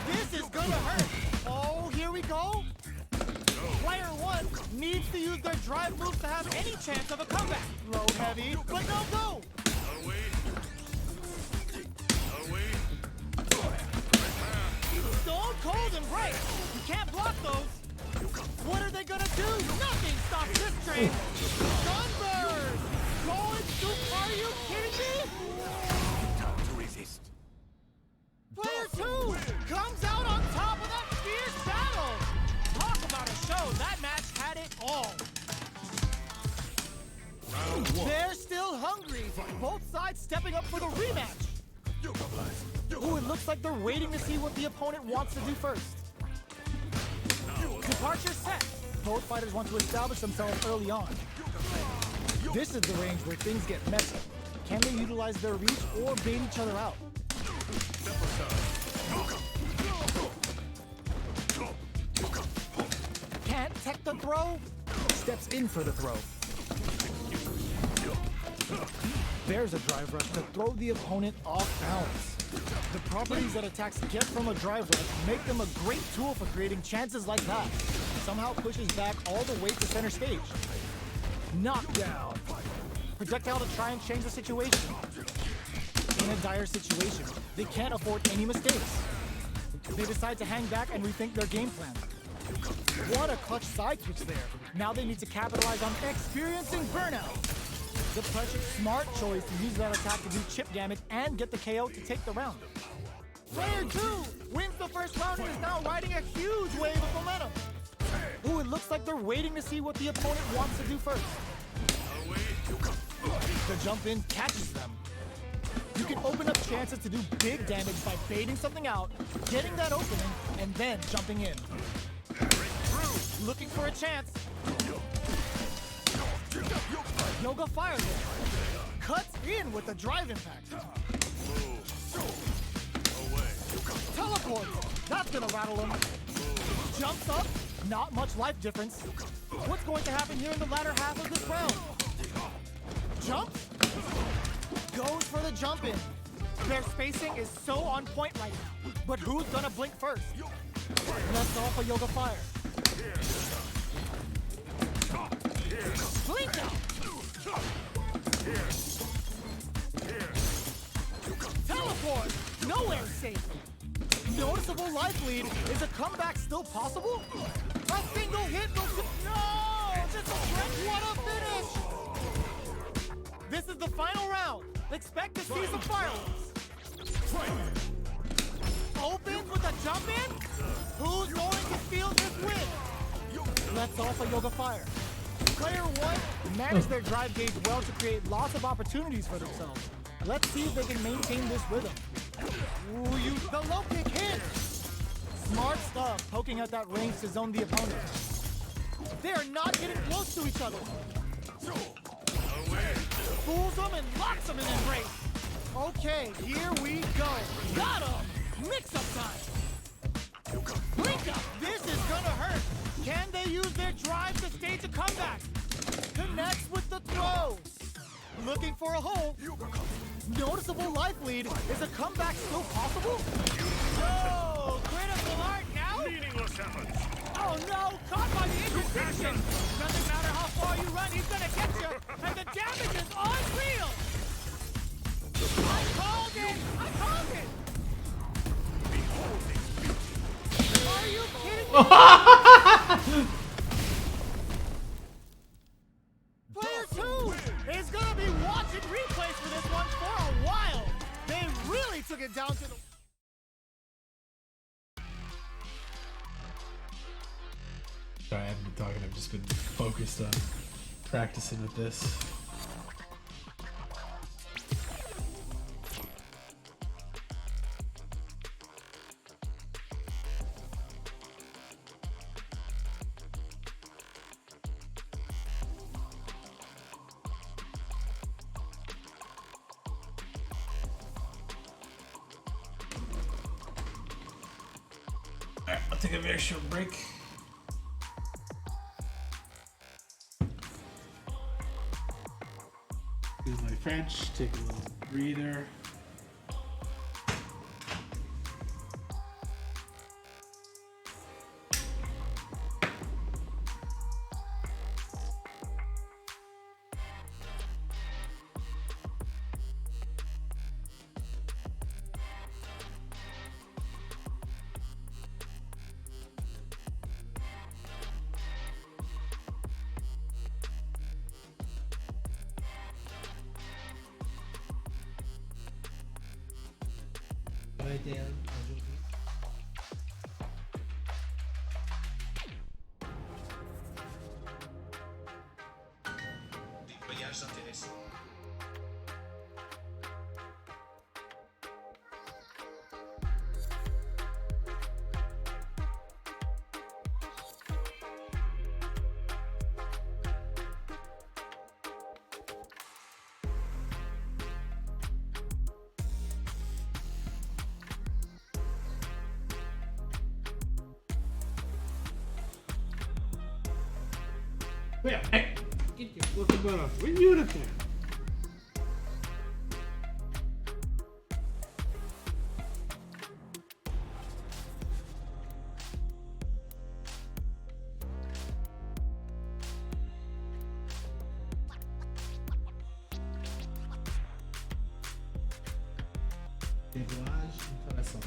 This is gonna hurt. Oh, here we go. Player 1 needs to use their drive moves to have any chance of a comeback. Low heavy, but no go. Stone cold and bright. You can't block those. What are they gonna do? Nothing stops this train. Sunbird! Going to, are you kidding me? Time to resist. Player 2 comes out on top of that fierce battle. Talk about a show. That match had it all. Round 1. They're still hungry. Both sides stepping up for the rematch. Ooh, it looks like they're waiting to see what the opponent wants to do first. Departure set. Both fighters want to establish themselves early on. This is the range where things get messy. Can they utilize their reach or bait each other out? Can't tech the throw? Steps in for the throw. There's a drive rush to throw the opponent off balance. The properties that attacks get from a drive rush make them a great tool for creating chances like that. Somehow pushes back all the way to center stage. Knockdown. Projectile to try and change the situation. In a dire situation, they can't afford any mistakes. They decide to hang back and rethink their game plan. What a clutch side switch there. Now they need to capitalize on experiencing burnout. The pressure, smart choice to use that attack to do chip damage and get the KO to take the round. Player 2 wins the first round and is now riding a huge wave of momentum. Ooh, it looks like they're waiting to see what the opponent wants to do first. The jump in catches them. You can open up chances to do big damage by baiting something out, getting that opening, and then jumping in. Looking for a chance. Yoga fires it. Cuts in with the drive impact. Teleport. That's gonna rattle him. Jumps up. Not much life difference. What's going to happen here in the latter half of this round? Jumps. Goes for the jump in. Their spacing is so on point right now. But who's gonna blink first? Left off a yoga fire. Blink out. nowhere safe. Noticeable life lead. Is a comeback still possible? A single hit will... No! This is Trent. What a finish! This is the final round. Expect to see some fireworks. Opens with a jump in? Who's going to steal this win? Let's Alpha Yoga Fire. Player 1 managed their drive gauge well to create lots of opportunities for themselves. Let's see if they can maintain this rhythm. Ooh, use the low kick hit! Smart stuff, poking at that range to zone the opponent. They are not getting close to each other. Fools them and locks them in embrace. Okay, here we go. Got him! Mix-up time! Blink up! This is gonna hurt! Can they use their drive to stage a comeback? Connects with the throws! Looking for a hole. Noticeable life lead. Is a comeback still possible? No! Critical art now? Meaningless efforts. Oh no! Caught by the intersection! Doesn't matter how far you run, he's gonna get you! And the damage is unreal! I called it! I called it! Are you kidding me? Player 2 is gonna be watching replays for this one for a while. They really took it down to the... Sorry, I haven't been talking. I've just been focused on practicing with this. Alright, I'll take a very short break. Use my French, take a little breather. Voyage intéressant. Yeah, hey, get your flipping butt off. What are you doing up there? Déblage intéressant.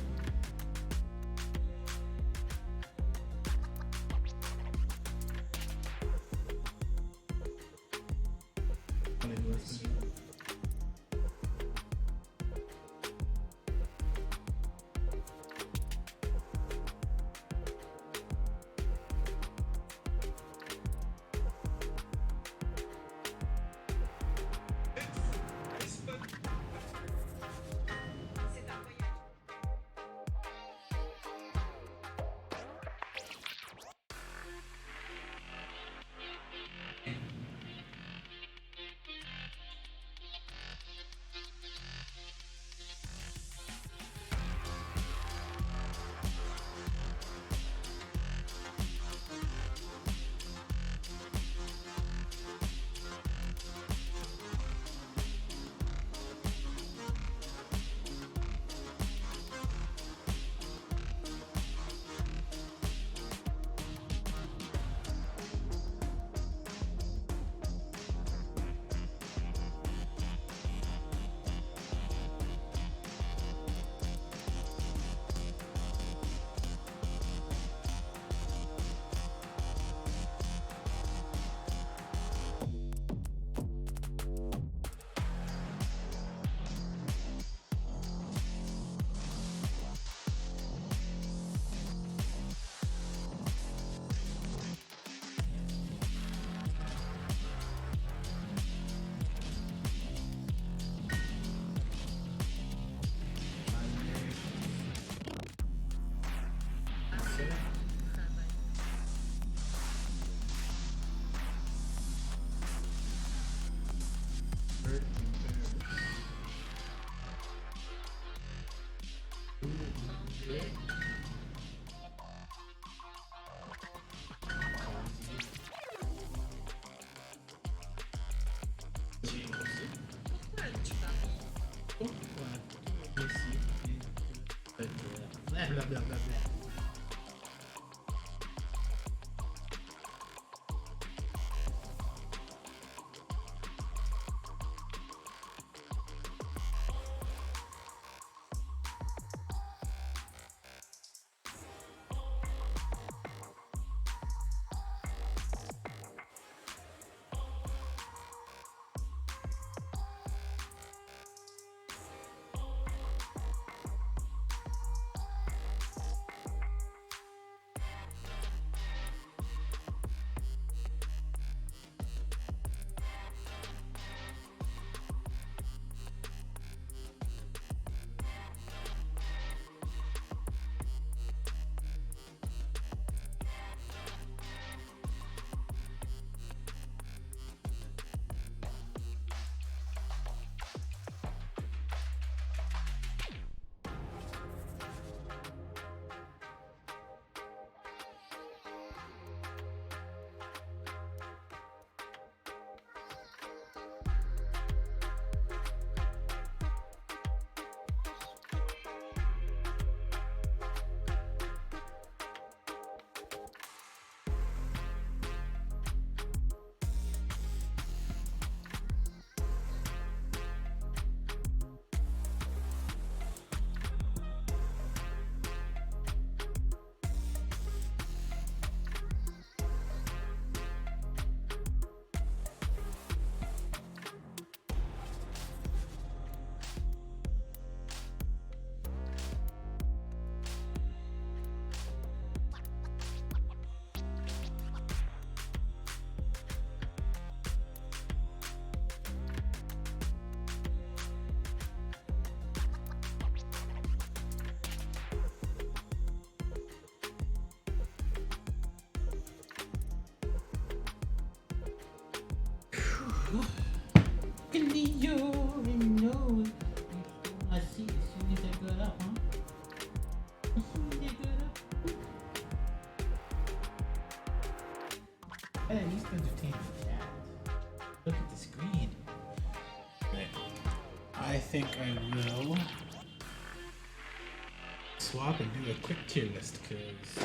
Blah blah blah blah blah. I see as soon as I got up, huh? As soon as I got up. At least entertain the chat. Look at the screen. Right. I think I will swap and do a quick tier list because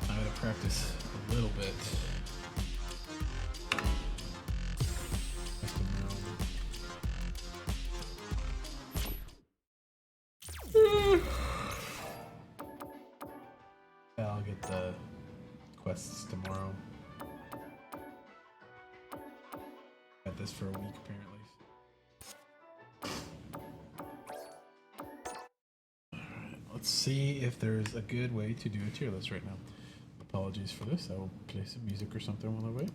I gotta practice a little bit. I'll get the quests tomorrow. Got this for a week apparently. Let's see if there's a good way to do a tier list right now. Apologies for this. I will play some music or something while I wait.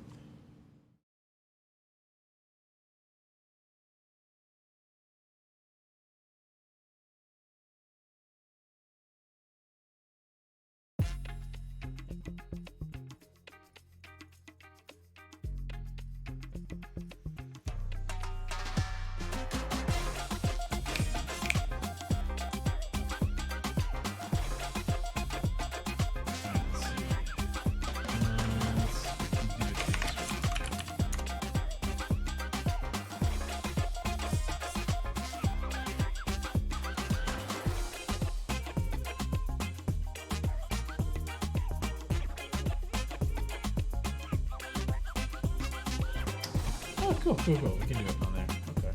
Oh, cool. We can do it on there. Okay.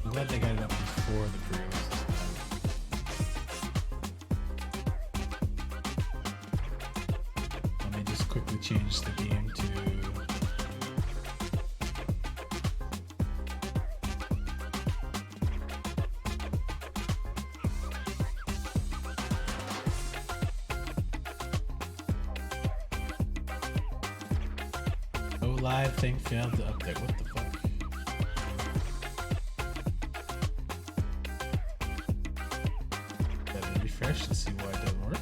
I'm glad they got it up before the pre-release. Let me just quickly change the game to live thing failed to update. What the fuck? Gotta refresh to see why it doesn't work.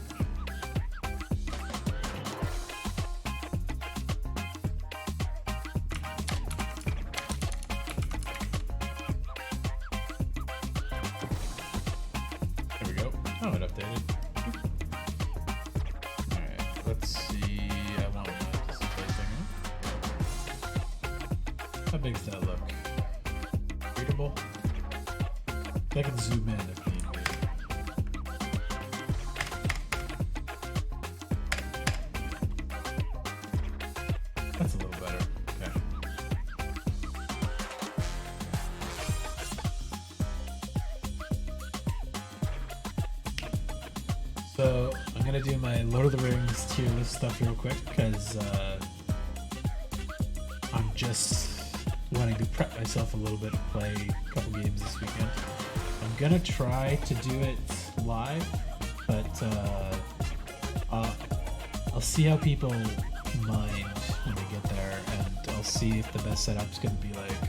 Oh, it updated. Alright, let's see. I want my display thing. How big does that look? Readable? I can zoom in if need be. That's a little better. Okay. So I'm gonna do my Lord of the Rings tier list stuff real quick because I'm just wanting to prep myself a little bit to play a couple games this weekend. I'm gonna try to do it live, but I'll see how people mind when they get there, and I'll see if the best setup's gonna be like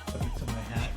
put it to my hat.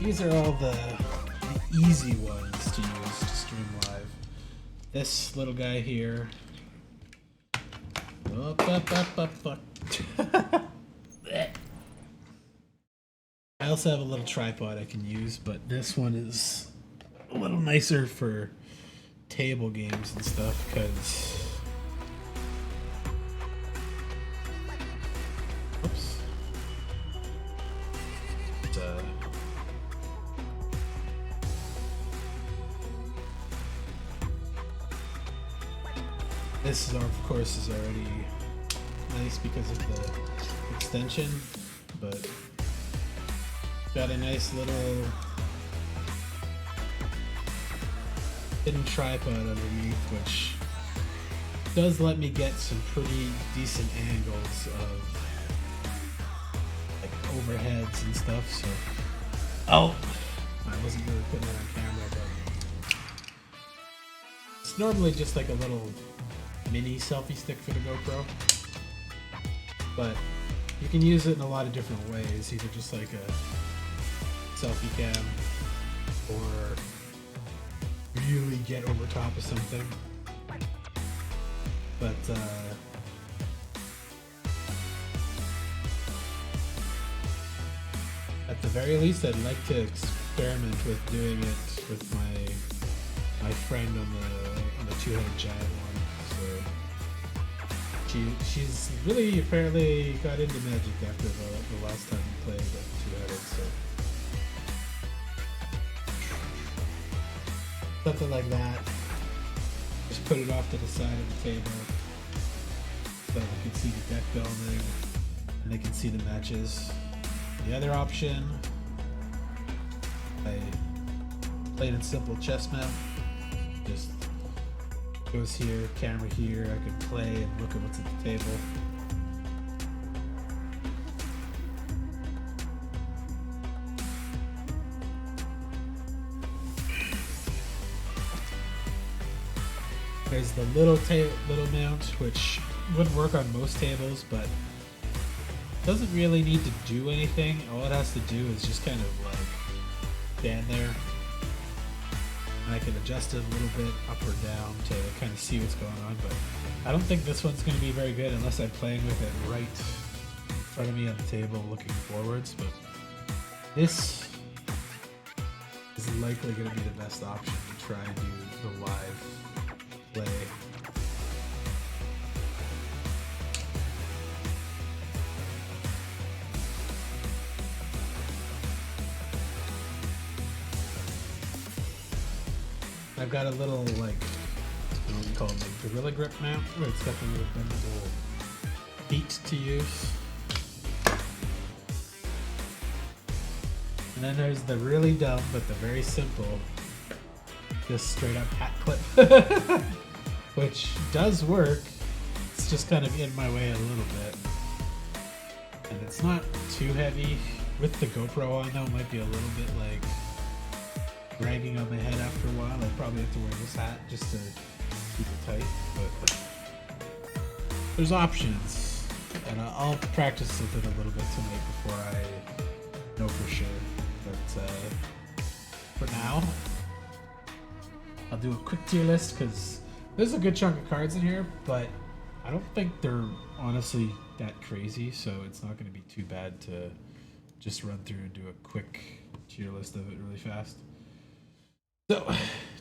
These are all the easy ones to use to stream live. This little guy here. I also have a little tripod I can use, but this one is a little nicer for table games and stuff because this is, of course, is already nice because of the extension, but got a nice little hidden tripod underneath, which does let me get some pretty decent angles of like overheads and stuff. So, I wasn't really putting that on camera, but it's normally just like a little mini selfie stick for the GoPro, but you can use it in a lot of different ways, either just like a selfie cam or really get over top of something. But at the very least, I'd like to experiment with doing it with my friend on the two-headed giant one. She's really apparently got into Magic after the last time we played two-headed, so something like that. Just put it off to the side of the table so they can see the deck building and they can see the matches. The other option, I plain and simple chess mount. Just goes here, camera here, I could play and look at what's at the table. There's the little mount, which would work on most tables, but doesn't really need to do anything. All it has to do is just kind of like stand there. And I can adjust it a little bit up or down to kind of see what's going on, but I don't think this one's going to be very good unless I'm playing with it right in front of me on the table looking forwards. But this is likely going to be the best option to try and do the live play. I've got a little, like, what do you call it, like gorilla grip mount, where it's got the little bendable feet to use. And then there's the really dumb but the very simple, just straight up hat clip, which does work. It's just kind of in my way a little bit, and it's not too heavy. With the GoPro on though, it might be a little bit like dragging on my head after a while. I probably have to wear this hat just to keep it tight, but there's options, and I'll practice with it a little bit tonight before I know for sure. But for now, I'll do a quick tier list because there's a good chunk of cards in here, but I don't think they're honestly that crazy, so it's not going to be too bad to just run through and do a quick tier list of it really fast. So,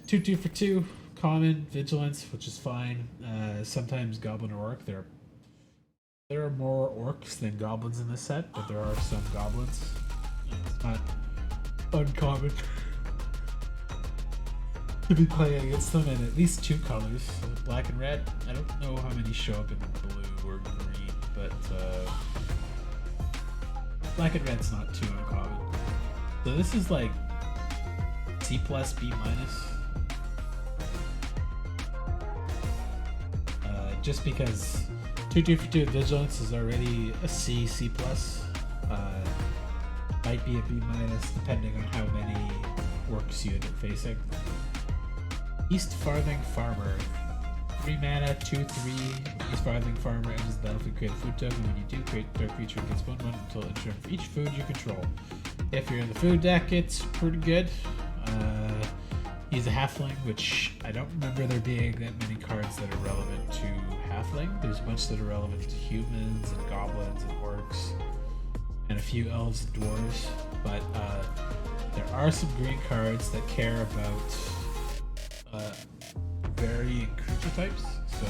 2 for 2, common, vigilance, which is fine. Sometimes goblin or orc. There are more orcs than goblins in this set, but there are some goblins. It's not uncommon to be playing against them in at least 2 colors, black and red. I don't know how many show up in blue or green, but black and red's not too uncommon. So this is like C+, B-. Just because 2 for 2 vigilance is already a C+. Might be a B- depending on how many orcs you end up facing. East Farthing Farmer. 3 mana, 2/3. East Farthing Farmer enters the battlefield, create a food token. When you do, create a dark creature that gets 1/1 until end turn for each food you control. If you're in the food deck, it's pretty good. He's a halfling, which I don't remember there being that many cards that are relevant to halfling. There's a bunch that are relevant to humans and goblins and orcs, and a few elves and dwarves. But there are some green cards that care about varying creature types, so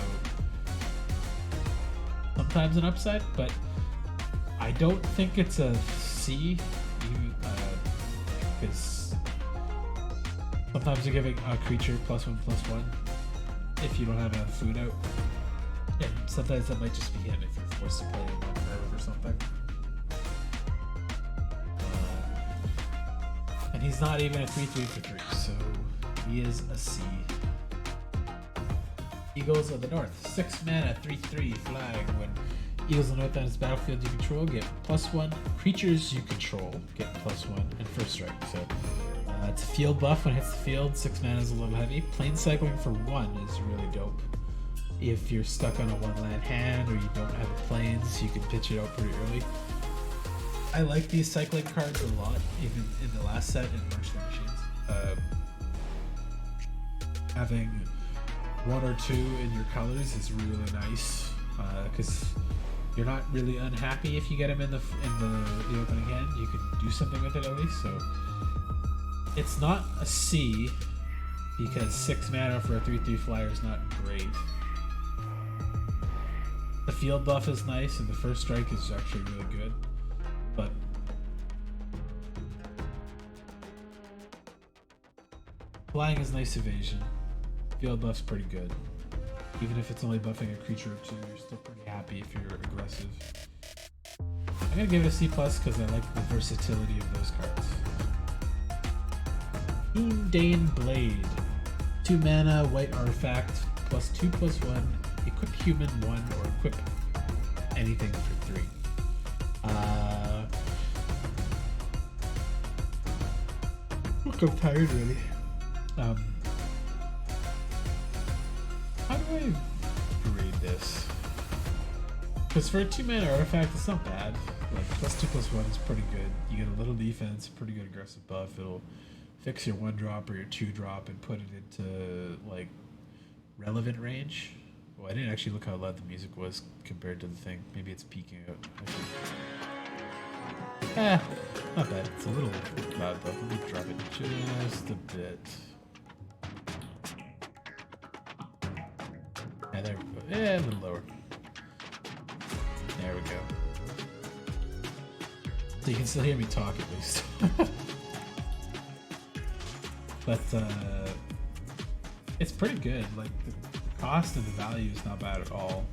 sometimes an upside, but I don't think it's a C, because sometimes you're giving a creature +1/+1 if you don't have enough food out, and sometimes that might just be him if you're forced to play in one curve or something. And he's not even a 3/3 for 3, so he is a C. Eagles of the North, 6 mana, 3/3 flag. When Eagles of the North on its battlefield you control get +1. Creatures you control get +1 and first strike. So it's a field buff when it hits the field. 6 mana is a little heavy. Plane cycling for 1 is really dope. If you're stuck on a 1-land hand or you don't have planes, you can pitch it out pretty early. I like these cycling cards a lot, even in the last set in Mercenary Machines. Having 1 or 2 in your colors is really nice, because you're not really unhappy if you get them in the opening hand. You can do something with it at least. So it's not a C, because 6 mana for a 3/3 flyer is not great. The field buff is nice, and the first strike is actually really good. But flying is nice evasion. Field buff's pretty good. Even if it's only buffing a creature or 2, you're still pretty happy if you're aggressive. I'm gonna give it a C+ because I like the versatility of those cards. Mundane Blade. 2 mana, white artifact, +2/+1. Equip human 1 or equip anything for 3. Look, I'm tired really. How do I grade this? Because for a 2 mana artifact, it's not bad. Like +2/+1 is pretty good. You get a little defense, pretty good aggressive buff. It'll fix your 1-drop or your 2-drop and put it into like relevant range. Oh, I didn't actually look how loud the music was compared to the thing. Maybe it's peaking out. Not bad. It's a little loud though. Let me drop it just a bit. Yeah, there we go. Yeah, a little lower. There we go. So you can still hear me talk at least. But it's pretty good. Like the cost and the value is not bad at all.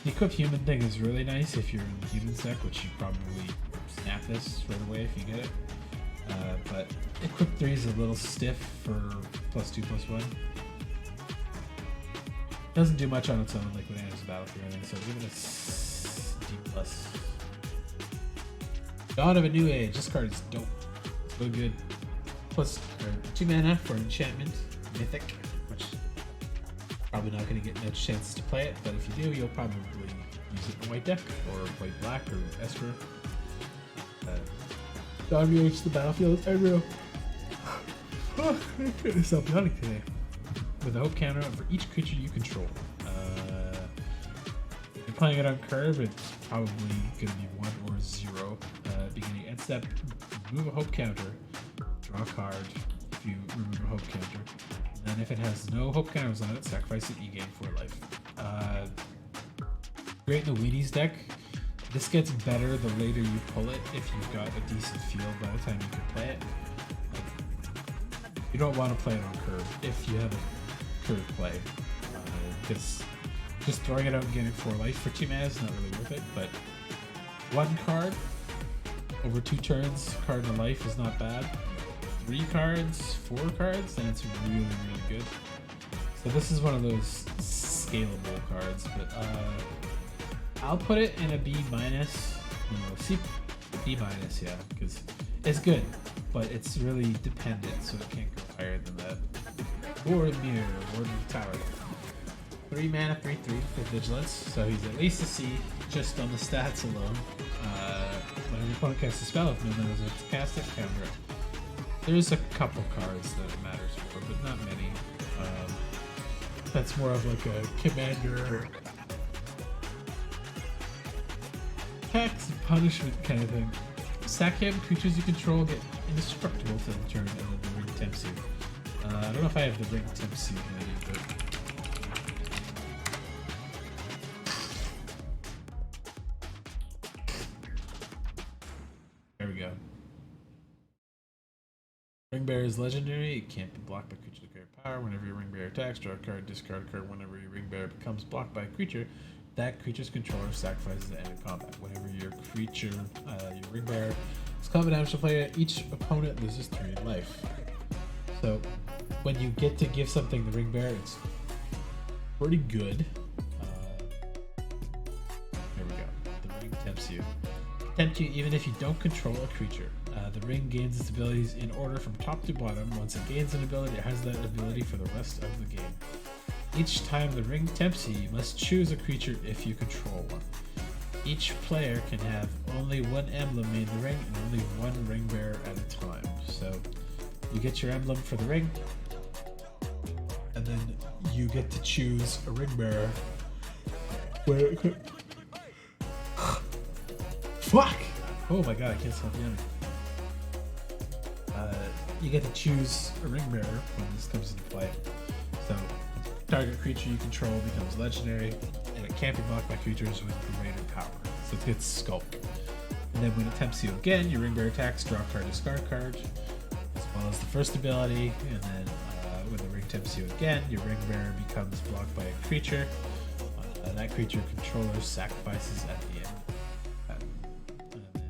The equip human thing is really nice if you're in the human deck, which you probably snap this right away if you get it. But equip 3 is a little stiff for +2/+1. Doesn't do much on its own, like when it enters the battlefield or anything, so give it a D+. Dawn of a New Age. This card is dope. So good. Plus 2 mana for enchantment, mythic, which probably not going to get much chances to play it, but if you do, you'll probably use it in a white deck or white black or Esper. Dawn Reach the battlefield is aggro. It's Elbionic today. With a hope counter for each creature you control. If you're playing it on curve, it's probably going to be 1 or 0. Beginning end step, remove a hope counter, draw a card if you remove a hope counter. And then if it has no hope counters on it, sacrifice it, you gain 4 life. Great in the Weenies deck. This gets better the later you pull it if you've got a decent field by the time you can play it. You don't want to play it on curve if you have a curve play. Because just throwing it out and getting 4 life for 2 mana is not really worth it, but 1 card over 2 turns, card and a life is not bad. 3 cards, 4 cards, then it's really, really good. So this is one of those scalable cards, but I'll put it in a B-, C, B-, yeah, because it's good, but it's really dependent, so it can't go higher than that. Ward Mirror, Ward of the Tower. 3 mana, 3/3 for Vigilance, so he's at least a C just on the stats alone. When an opponent casts a spell, if no one knows how to cast it, counter it. There's a couple cards that it matters for, but not many. That's more of like a commander tax and punishment kind of thing. Sack him, creatures you control get indestructible for the turn, and then the ring tempts you. I don't know if I have the ring tempts you handy, but there we go. Ring Bearer is legendary. It can't be blocked by creature declared power. Whenever your Ring Bearer attacks, draw a card, discard a card. Whenever your Ring Bearer becomes blocked by a creature, that creature's controller sacrifices at the end of combat. Whenever your creature, your Ring Bearer, is combat damage to player, each opponent loses 3 life. So when you get to give something the Ring Bearer, it's pretty good. There we go. The ring tempts you. Tempt you even if you don't control a creature. The ring gains its abilities in order from top to bottom. Once it gains an ability, it has that ability for the rest of the game. Each time the ring tempts you, you must choose a creature if you control one. Each player can have only 1 emblem made in the ring and only 1 ring bearer at a time. So you get your emblem for the ring, and then you get to choose a ring bearer. Fuck! Oh my god, I can't stop yawning. You get to choose a ring bearer when this comes into play. So target creature you control becomes legendary, and it can't be blocked by creatures with greater power. So it gets Skulk. And then when it tempts you again, your ring bearer attacks, draw a card, discard a card, as well as the first ability. And then when the ring tempts you again, your ring bearer becomes blocked by a creature. That creature controller sacrifices at the end.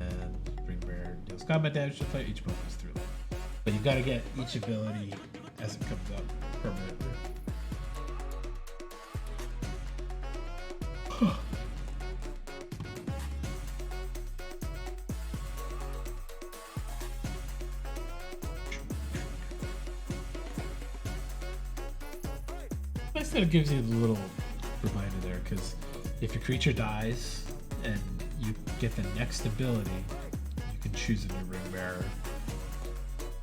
And then ring bearer deals combat damage to the player. Each opponent has 3 life. But you've got to get each ability as it comes up permanently. Nice that it gives you a little reminder there, because if your creature dies and you get the next ability, you can choose a new ring bearer,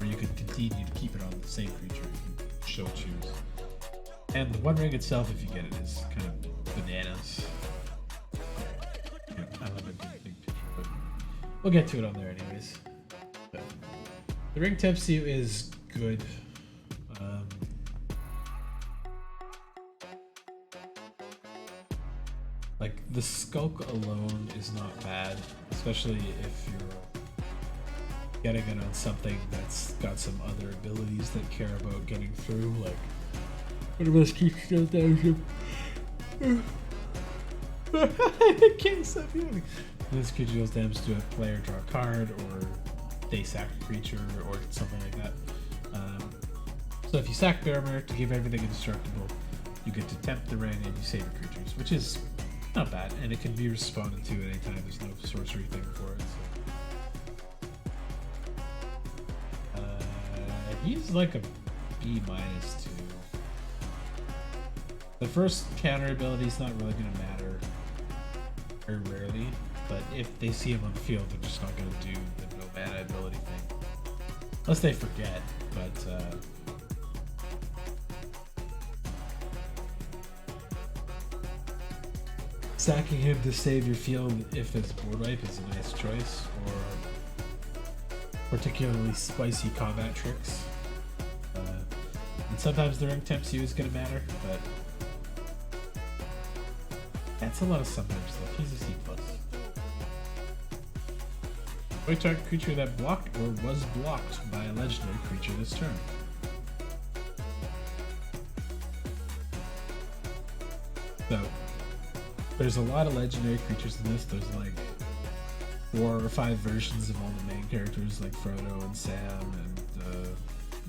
or you can continue to keep it on the same creature. You can still choose. And the One Ring itself, if you get it, is kind of bananas. Yeah, I love it. Big picture. we'll get to it on there anyways. But the ring tempts you is good. Like the skulk alone is not bad, especially if you're getting it on something that's got some other abilities that care about getting through, like whatever this keeps still down. I can't stop yawning. This creature deals damage to a player, draw a card, or they sack a creature, or something like that. So if you sack Barrier to give everything indestructible, you get to tempt the ring and you save your creatures, which is not bad, and it can be responded to at any time. There's no sorcery thing for it. So. He's like a B- too. The first counter ability is not really going to matter very rarely, but if they see him on the field, they're just not going to do the no mana ability thing. Unless they forget, but sacking him to save your field if it's board wipe is a nice choice, or particularly spicy combat tricks. And sometimes the ring tempts you is going to matter, but that's a lot of sometimes stuff. He's a C+. White target creature that blocked or was blocked by a legendary creature this turn. So, there's a lot of legendary creatures in this. There's like 4 or 5 versions of all the main characters, like Frodo and Sam and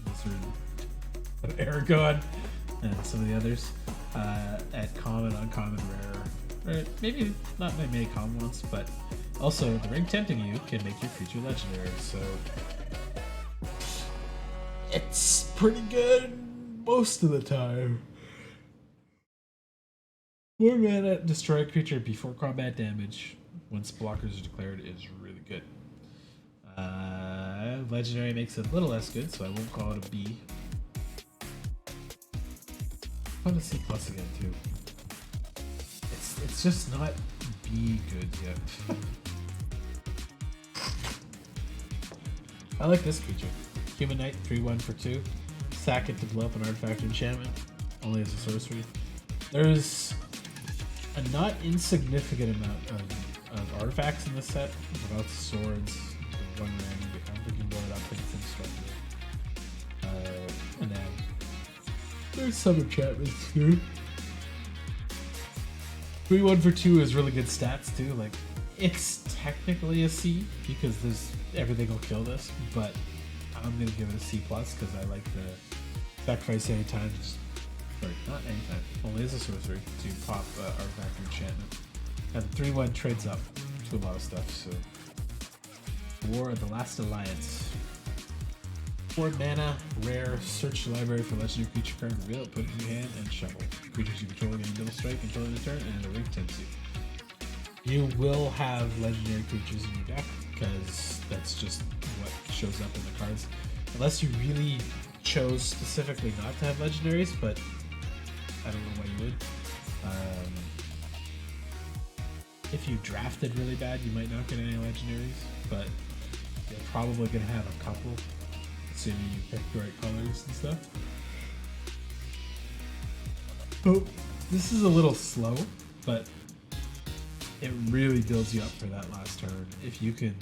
Wizard, Aragorn, and some of the others. At common, uncommon, rare, or maybe not my many common ones, but also the ring tempting you can make your creature legendary. So it's pretty good most of the time. 1 mana, destroy a creature before combat damage once blockers are declared is really good. Legendary makes it a little less good, so I won't call it a B. I'll a C+ again too. It's just not B good yet. I like this creature. Human Knight, 3/1 for 2. Sack it to blow up an artifact or enchantment. Only as a sorcery. There's a not insignificant amount of artifacts in this set. Without the swords, the 1 random. I don't think you can blow it up, I think it's indestructible. And then there's some enchantments here. 3/1 for 2 is really good stats too. Like, it's technically a C because there's everything will kill this, but I'm gonna give it a C+ because I like the sacrifice anytime. Sorry, not anytime. Only as a sorcery to pop artifact or enchantment. And 3/1 trades up to a lot of stuff. So, War of the Last Alliance. 4 mana, rare, search your library for legendary creature card, reveal it, put it in your hand, and shuffle. Creatures you control gain double strike until end of turn, and a ring tempts you. You will have legendary creatures in your deck, because that's just what shows up in the cards. Unless you really chose specifically not to have legendaries, but I don't know why you would. If you drafted really bad, you might not get any legendaries, but you're probably going to have a couple. Assuming you pick the right colors and stuff. Oh, this is a little slow, but it really builds you up for that last turn. If you can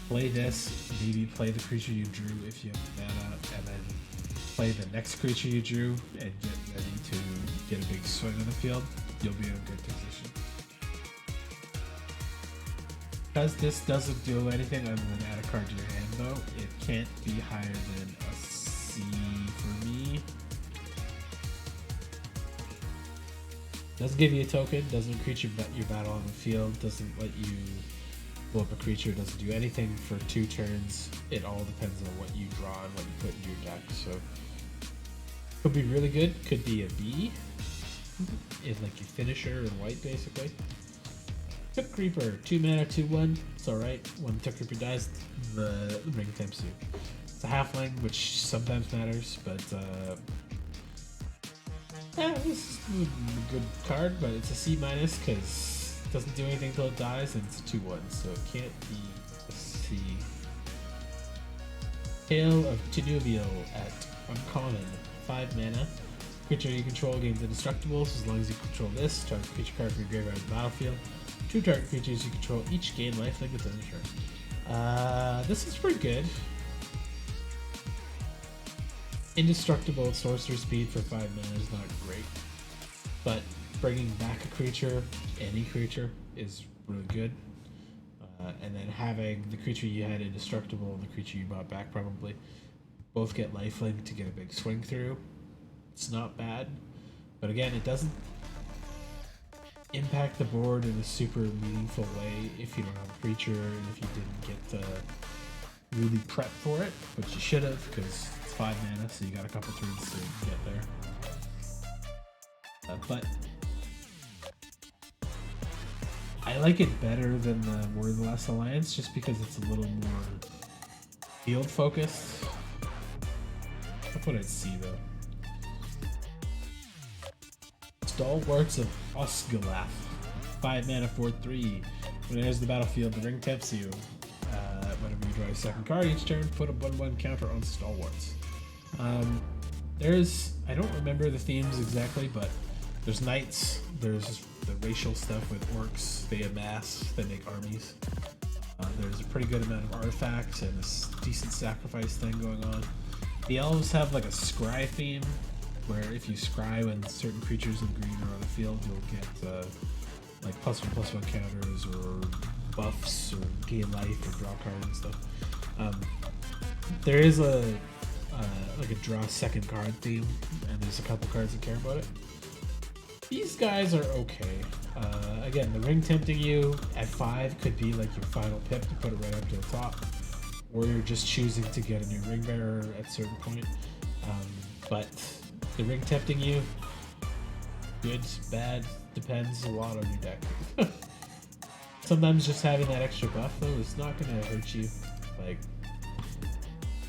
play this, maybe play the creature you drew if you have mana, and then play the next creature you drew and get ready to get a big swing on the field, you'll be in a good position. Because this doesn't do anything other than add a card to your hand, though, it can't be higher than a C for me. Doesn't give you a token, doesn't increase your battle on the field, doesn't let you blow up a creature, doesn't do anything for 2 turns. It all depends on what you draw and what you put in your deck. So, could be really good, could be a B. If like your finisher in white, basically. Took Creeper, 2 mana, 2/1. It's alright. When Took Creeper dies, the ring tempts you. It's a halfling, which sometimes matters, but yeah, this is a good card, but it's a C- because it doesn't do anything until it dies, and it's a 2/1, so it can't be see. Tale of Tinuvio at uncommon, 5 mana. Creature you control gains indestructibles as long as you control this. Target creature card from your graveyard on the battlefield. 2 target creatures you control each gain lifelink with its own turn. This is pretty good. Indestructible at sorcerer speed for 5 mana is not great, but bringing back a creature, any creature, is really good. And then having the creature you had indestructible and the creature you bought back probably both get lifelink to get a big swing through. It's not bad, but again, it doesn't impact the board in a super meaningful way if you don't have a creature and if you didn't get really prep for it, but you should have because it's 5 mana, so you got a couple turns to get there. But I like it better than the More or Less Alliance just because it's a little more field focused. That's what I'd see though. Stalwarts of Osgalath. 5 mana, 4/3. When it enters the battlefield, the ring tempts you. Whenever you draw a second card each turn, put a 1/1 counter on Stalwarts. I don't remember the themes exactly, but there's knights, there's the racial stuff with orcs, they amass, they make armies. There's a pretty good amount of artifacts and a decent sacrifice thing going on. The elves have like a scry theme, where if you scry when certain creatures in green are on the field, you'll get like +1/+1 counters or buffs or gain life or draw cards and stuff. There is like a draw second card theme, and there's a couple cards that care about it. These guys are okay. Again, the ring tempting you at 5 could be like your final pip to put it right up to the top, or you're just choosing to get a new ring bearer at a certain point. But the ring tempting you, good, bad, depends a lot on your deck. Sometimes just having that extra buff though is not going to hurt you. Like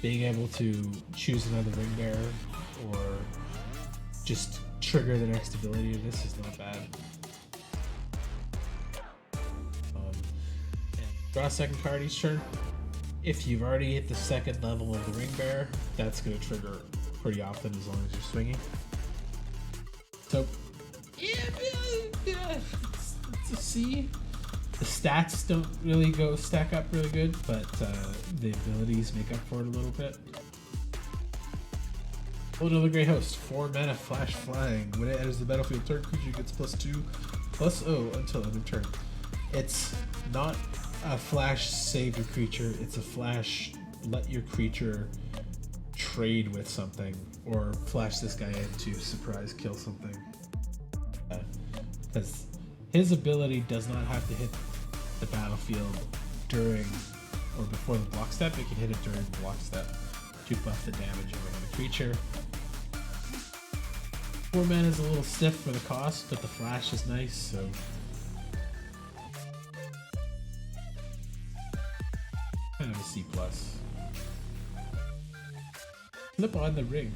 being able to choose another ring bearer or just trigger the next ability of this is not bad. And draw a second card each turn. If you've already hit the second level of the ring bearer, that's going to trigger pretty often as long as you're swinging. So, yeah, it's a C. The stats don't really stack up really good, but the abilities make up for it a little bit. Load of the Grey Host, 4 mana, flash flying. When it enters the battlefield, target creature gets +2/+0 until end of turn. It's not a flash save your creature, it's a flash let your creature trade with something, or flash this guy in to surprise kill something. Because his ability does not have to hit the battlefield during or before the block step, it can hit it during the block step to buff the damage of another creature. 4 mana is a little stiff for the cost, but the flash is nice, so kind of a C+. Flip on the ring.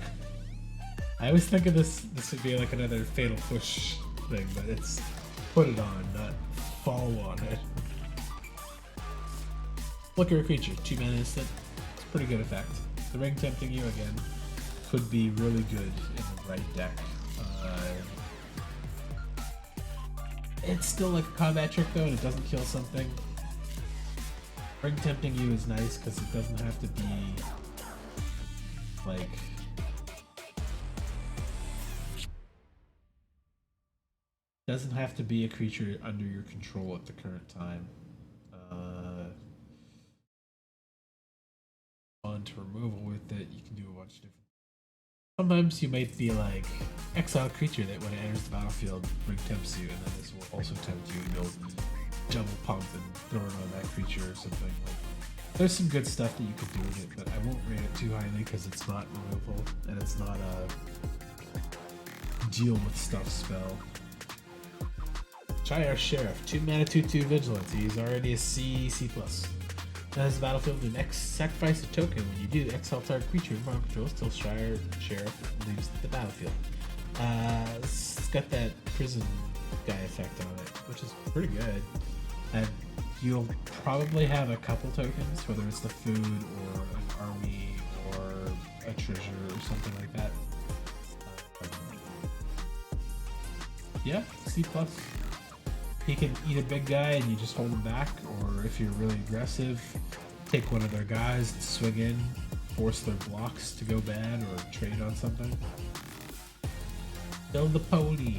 I always think of this would be like another Fatal Push thing, but it's put it on, not fall on it. Look at a creature, 2 mana instant. It's a pretty good effect. The ring tempting you again could be really good in the right deck. It's still like a combat trick though, and it doesn't kill something. Ring tempting you is nice because it doesn't have to be like a creature under your control at the current time. On to removal with it, you can do a bunch of different. Sometimes you might be like exile a creature that when it enters the battlefield, ring tempts you, and then this will also tempt you, and you'll double pump and throw it on that creature or something. Like, there's some good stuff that you could do with it, but I won't rate it too highly because it's not removal and it's not a deal with stuff spell. Try our Sheriff, 2 mana, 2/2 Vigilance. He's already a C+. As the battlefield, the next sacrifice a token. When you do, exile target creature in front control till Sheriff leaves the battlefield. It's got that prison guy effect on it, which is pretty good. And you'll probably have a couple tokens, whether it's the food or an army or a treasure or something like that. Yeah, C+. He can eat a big guy and you just hold him back, or if you're really aggressive, take one of their guys and swing in, force their blocks to go bad or trade on something. Build the pony.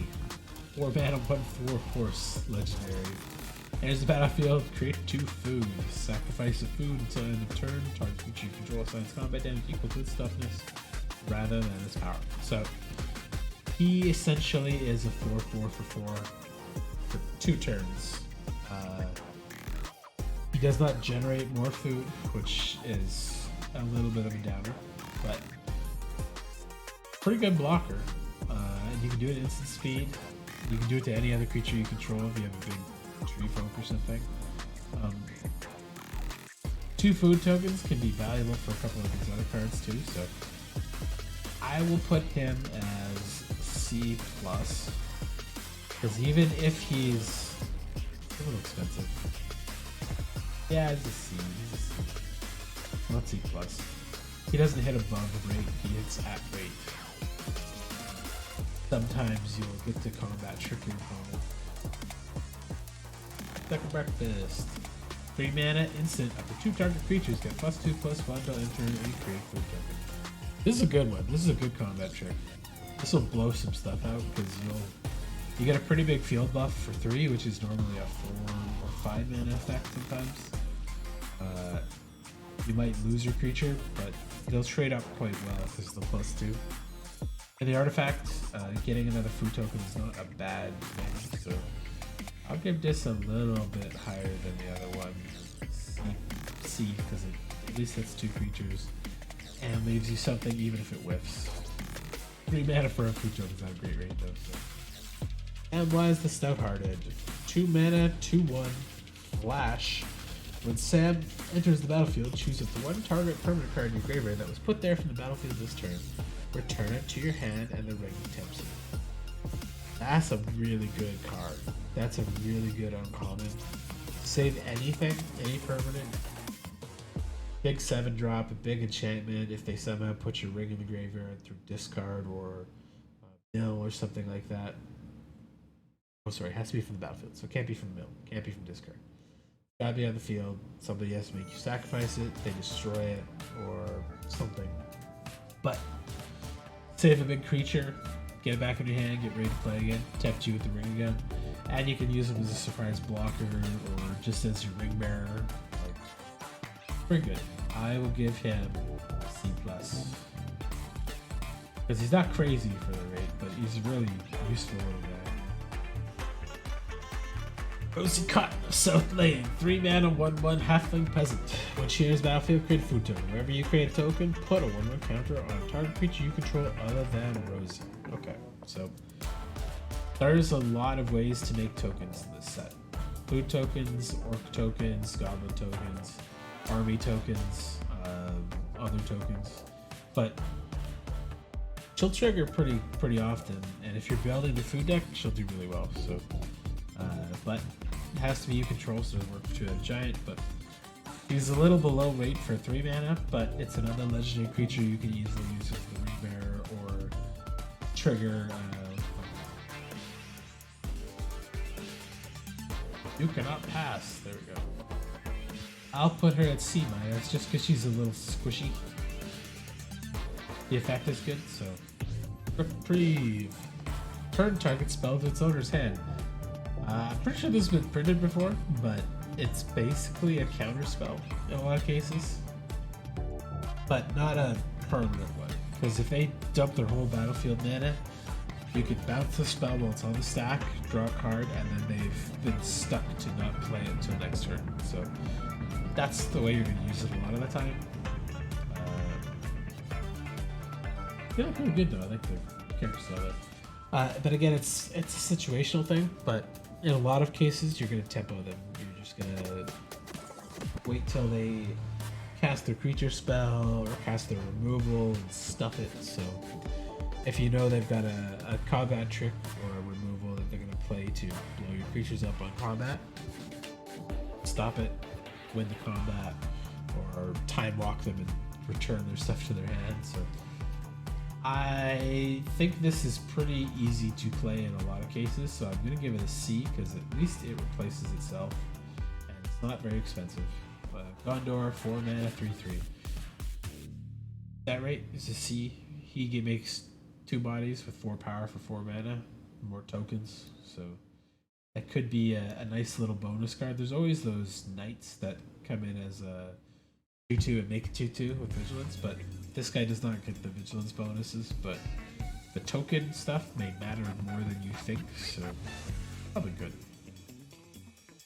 4 mana, 1/4 horse, legendary. Enters the battlefield, create 2 food. Sacrifice a food until end of turn. Target creature you control assigns combat damage equal to its toughness rather than its power. So he essentially is a 4/4 for 4 for 2 turns. He does not generate more food, which is a little bit of a downer, but pretty good blocker. You can do it at instant speed. You can do it to any other creature you control if you have a big tree folk or something. 2 food tokens can be valuable for a couple of these other cards too, so I will put him as C+, because even if he's a little expensive, yeah, it's a C. Not C+. He doesn't hit above rate, he hits at rate. Sometimes you'll get to combat trick your opponent. Second breakfast. 3 mana, instant, up to 2 target creatures get +2/+1 till enter any create food token. This is a good one. This is a good combat trick. This will blow some stuff out because you get a pretty big field buff for 3, which is normally a 4 or 5 mana effect sometimes. You might lose your creature, but they'll trade up quite well because of the +2. And the artifact, getting another food token is not a bad thing, so I'll give this a little bit higher than the other one. C, because at least that's 2 creatures and leaves you something even if it whiffs. 3 mana for a food token is not a great rate though. So. And why is the Stout-Hearted? 2 mana, 2/1, flash. When Sam enters the battlefield, choose up to 1 target permanent card in your graveyard that was put there from the battlefield this turn. Return it to your hand and the ring tempts you. That's a really good card. That's a really good uncommon. Save anything, any permanent. Big 7-drop, a big enchantment if they somehow put your ring in the graveyard through discard or mill or something like that. Oh, sorry, it has to be from the battlefield, so it can't be from mill, can't be from discard. Gotta be on the field, somebody has to make you sacrifice it, they destroy it, or something. But save a big creature, get it back in your hand, get ready to play again, tempt you with the ring again, and you can use them as a surprise blocker or just as your ring bearer. Like, pretty good. I will give him C+. Because he's not crazy for the rate, but he's a really useful little guy. Rosie Cotton of South Lane, 3 mana, 1/1 halfling peasant. When she enters battlefield, create a food token. Wherever you create a token, put a 1/1 counter on a target creature you control other than Rosie. Okay, so there's a lot of ways to make tokens in this set. Food tokens, orc tokens, goblin tokens, army tokens, other tokens, but she'll trigger pretty often, and if you're building the food deck, she'll do really well. So. But it has to be you control, so it doesn't work for 2-headed giant, but he's a little below rate for 3 mana, but it's another legendary creature you can easily use as the ring bearer or trigger. You cannot pass. There we go. I'll put her at C minus just because she's a little squishy. The effect is good, so reprieve. Turn target spell to its owner's hand. I'm pretty sure this has been printed before, but it's basically a counter spell in a lot of cases, but not a permanent one. Because if they dump their whole battlefield mana, you could bounce the spell while it's on the stack, draw a card, and then they've been stuck to not play it until next turn. So that's the way you're going to use it a lot of the time. They look pretty good though. I like the character style. But again, it's a situational thing, but in a lot of cases, you're going to tempo them. You're just going to wait till they cast their creature spell or cast their removal and stuff it. So if you know they've got a combat trick or a removal that they're going to play to blow your creatures up on combat, stop it, win the combat, or time walk them and return their stuff to their hand. So I think this is pretty easy to play in a lot of cases, so I'm going to give it a C because at least it replaces itself and it's not very expensive. Gondor, 4 mana, 3/3. That rate is a C. He makes 2 bodies with 4 power for 4 mana, more tokens, so that could be a nice little bonus card. There's always those knights that come in as a 2/2 and make a 2/2 with vigilance, but this guy does not get the vigilance bonuses, but the token stuff may matter more than you think, so probably good.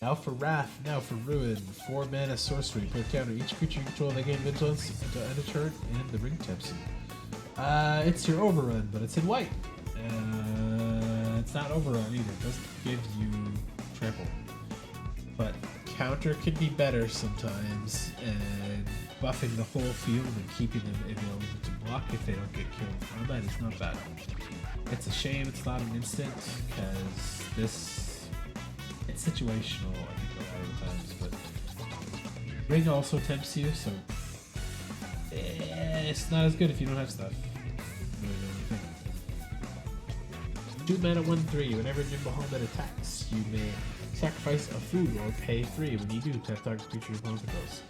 Now for Wrath, now for Ruin. 4 mana sorcery. Put counter each creature you control, they gain vigilance until end of turn, and the ring taps in. It's your overrun, but it's in white. It's not overrun either. It doesn't give you trample. But counter can be better sometimes, and buffing the whole field and keeping them available to block if they don't get killed in combat is not bad. It's a shame it's not an instant, because it's situational, I think, a lot of the times, but Ring also tempts you, so it's not as good if you don't have stuff. 2 mana, 1/3. Whenever Nimble Helmet attacks, you may sacrifice a food or pay 3. When you do, tap target creature your opponent goes.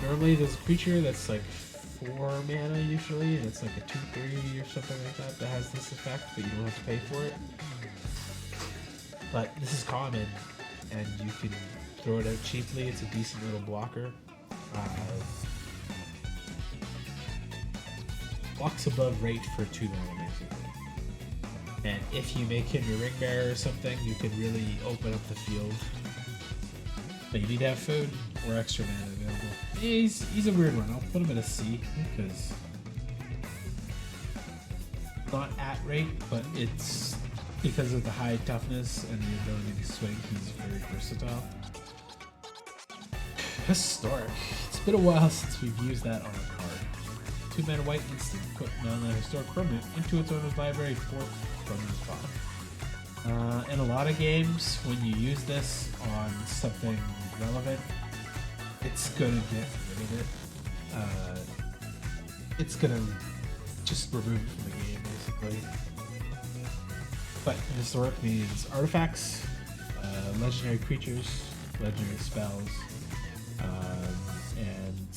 Normally there's a creature that's like 4 mana usually, and it's like a 2/3 or something like that that has this effect, but you don't have to pay for it. But this is common, and you can throw it out cheaply. It's a decent little blocker. Blocks above rate for 2 mana basically. And if you make him your ring bearer or something, you can really open up the field. But you need to have food or extra mana available. He's a weird one. I'll put him at a C because not at rate, but it's because of the high toughness and the ability to swing. He's very versatile. Historic. It's been a while since we've used that on a card. 2 mana white instant. Put non historic permanent into its owner's library. 4th from the top. In a lot of games, when you use this on something relevant, it's gonna get rid of it. It's gonna just remove it from the game, basically. But historic means artifacts, legendary creatures, legendary spells, and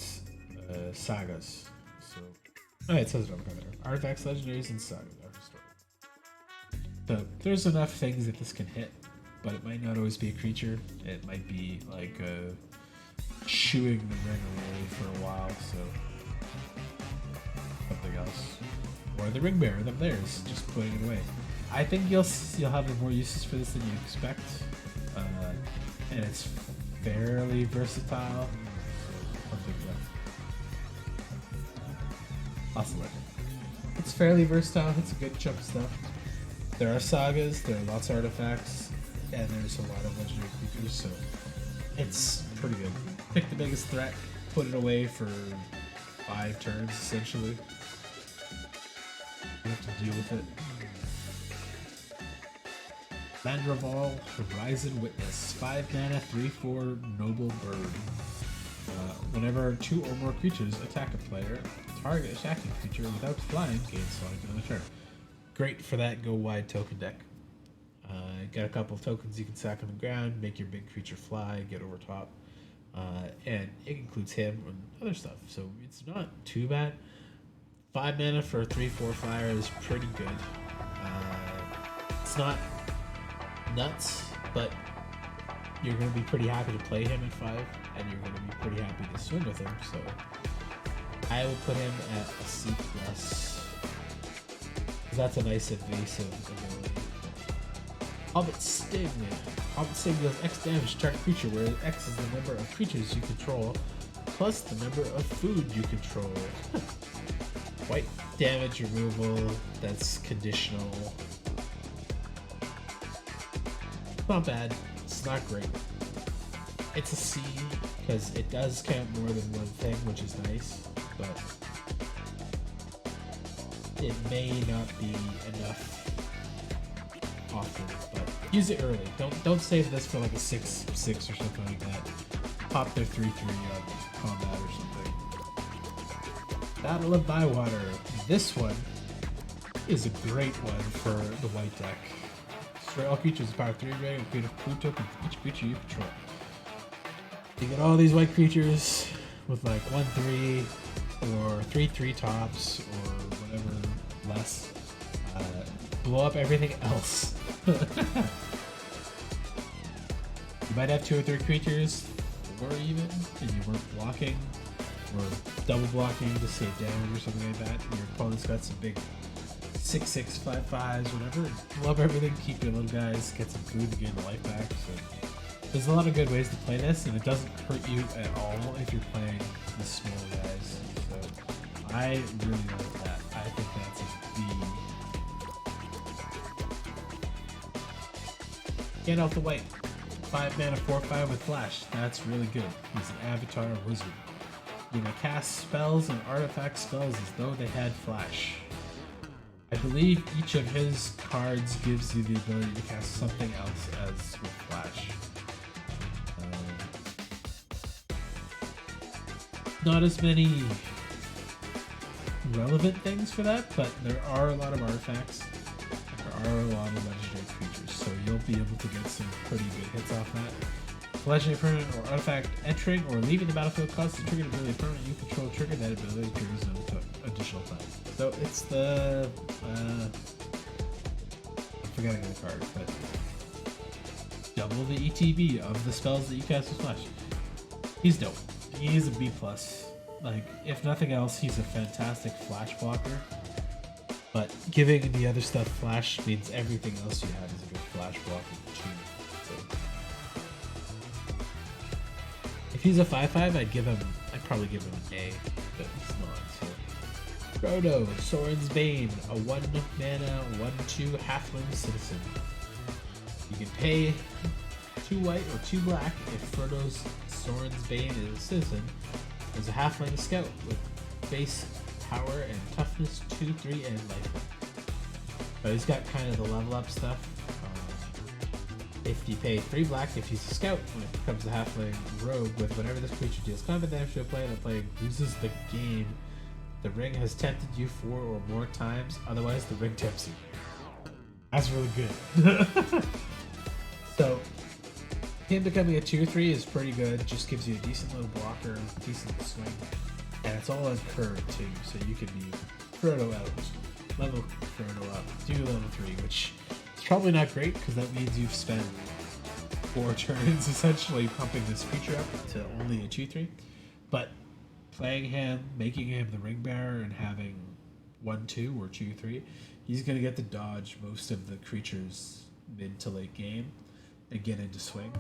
sagas. So, it says it over there. Artifacts, legendaries, and sagas are historic. So there's enough things that this can hit, but it might not always be a creature. It might be like shooing the ring away for a while, so something else. Or the ring bearer, them theirs, just putting it away. I think you'll have more uses for this than you expect, and it's fairly versatile. Awesome. It's fairly versatile. It's a good chunk of stuff. There are sagas, there are lots of artifacts, and there's a lot of legendary creatures, so it's pretty good. Pick the biggest threat, put it away for 5 turns, essentially. You have to deal with it. Mandraval, Horizon Witness. 5 mana, 3/4 Noble Bird. Whenever 2 or more creatures attack a player, target attacking creature without flying gains flying on the turn. Great for that go wide token deck. Got a couple of tokens you can sack on the ground, make your big creature fly, get over top, and it includes him and other stuff, so it's not too bad. 5 mana for a 3/4 flyer is pretty good. It's not nuts, but you're going to be pretty happy to play him at 5, and you're going to be pretty happy to swing with him, so I will put him at a C+. That's a nice evasive ability. Hobbit Sting. Hobbit Sting deals X damage to target creature, where X is the number of creatures you control, plus the number of food you control. White damage removal, that's conditional. Not bad, it's not great. It's a C, because it does count more than one thing, which is nice, but it may not be enough often, but Use it early. Don't save this for like a 6/6 or something like that. Pop their 3/3 on combat or something. Battle of Bywater. This one is a great one for the white deck. Destroy all creatures with power 3 rating and create a blue token for each creature you control. You get all these white creatures with like 1/3 or 3/3 tops or whatever less. Blow up everything else. You might have 2 or 3 creatures, or even, and you weren't blocking or double blocking to save damage or something like that. Your opponent's got some big 6/6, 5/5s, whatever. Blow up everything, keep your little guys, get some food to gain the life back. So there's a lot of good ways to play this, and it doesn't hurt you at all if you're playing the small guys. So I really like that. I think that's Gandalf the White, 5 mana, 4/5 with flash. That's really good. He's an avatar wizard. You may cast spells and artifact spells as though they had flash. I believe each of his cards gives you the ability to cast something else as with flash. Not as many relevant things for that, but there are a lot of artifacts. There are a lot of legendary creatures, so you'll be able to get some pretty good hits off that. Legendary permanent or artifact entering or leaving the battlefield causes the trigger ability permanent you control trigger. That ability triggers an additional time. So it's the I'm forgetting the card, but double the ETB of the spells that you cast with flash. He's dope. He's a B+. Like, if nothing else, he's a fantastic flash blocker. But giving the other stuff flash means everything else you have is a good flash blocking machine. So if he's a 5/5, I'd probably give him an A, but he's not. So Frodo, Sorin's Bane, a 1 mana, 1/2 halfling citizen. You can pay 2 white or 2 black if Frodo's Sorin's Bane is a citizen. There's a halfling scout with base power and toughness 2, 3, and life. But he's got kind of the level up stuff. If you pay 3 black, if he's a scout, when it becomes a halfling rogue with whenever this creature deals combat damage to a player, the player loses the game. The ring has tempted you 4 or more times, otherwise the ring tempts you. That's really good. So him becoming a 2/3 is pretty good. Just gives you a decent little blocker, decent swing, and it's all on curve too. So you can be Frodo out, level Frodo up, do level 3, which is probably not great because that means you've spent 4 turns essentially pumping this creature up to only a 2/3. But playing him, making him the ring bearer, and having 1/2 or 2/3, he's gonna get to dodge most of the creatures mid to late game and get into swing,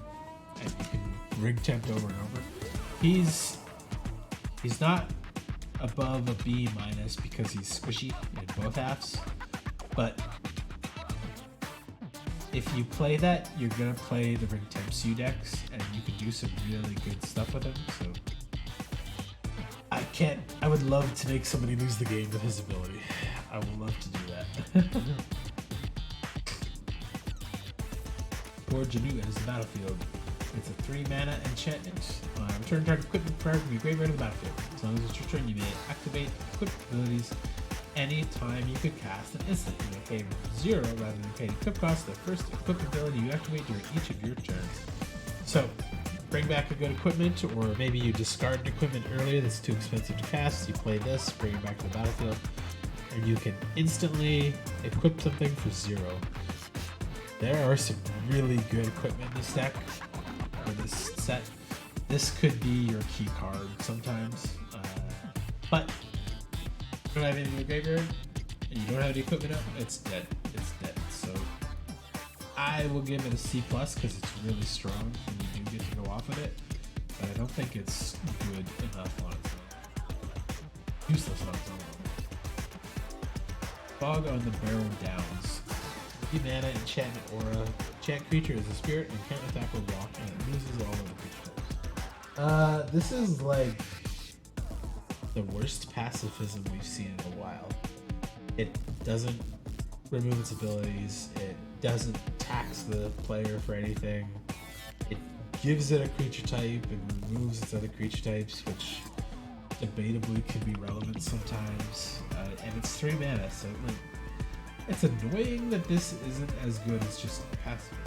and you can ring tempt over and over. He's not above a B- because he's squishy in both halves, but if you play that, you're gonna play the ring tempts you decks, and you can do some really good stuff with him. So I would love to make somebody lose the game with his ability. I would love to do that. For Janu enters the battlefield. It's a 3 mana enchantment. Return target equipment card from your graveyard to the battlefield. As long as it's your turn, you may activate equipped abilities any time you could cast an instant. You may pay 0 rather than paying equip cost the first equipped ability you activate during each of your turns. So bring back a good equipment, or maybe you discard an equipment earlier that's too expensive to cast. You play this, bring it back to the battlefield, and you can instantly equip something for 0. There are some really good equipment in this deck, or this set. This could be your key card sometimes, but if you don't have anything in the graveyard, and you don't have the equipment up, it's dead. It's dead. So I will give it a C+ because it's really strong, and you do get to go off with it, but I don't think it's good enough on its own. Useless on its own. Fog on the Barrow Downs. 3 mana enchantment aura. Enchant creature is a spirit and can't attack or walk, and it loses all of the creature types. This is like the worst pacifism we've seen in a while. It doesn't remove its abilities. It doesn't tax the player for anything. It gives it a creature type and removes its other creature types, which debatably can be relevant sometimes. And it's 3 mana, so like, it's annoying that this isn't as good as just passive.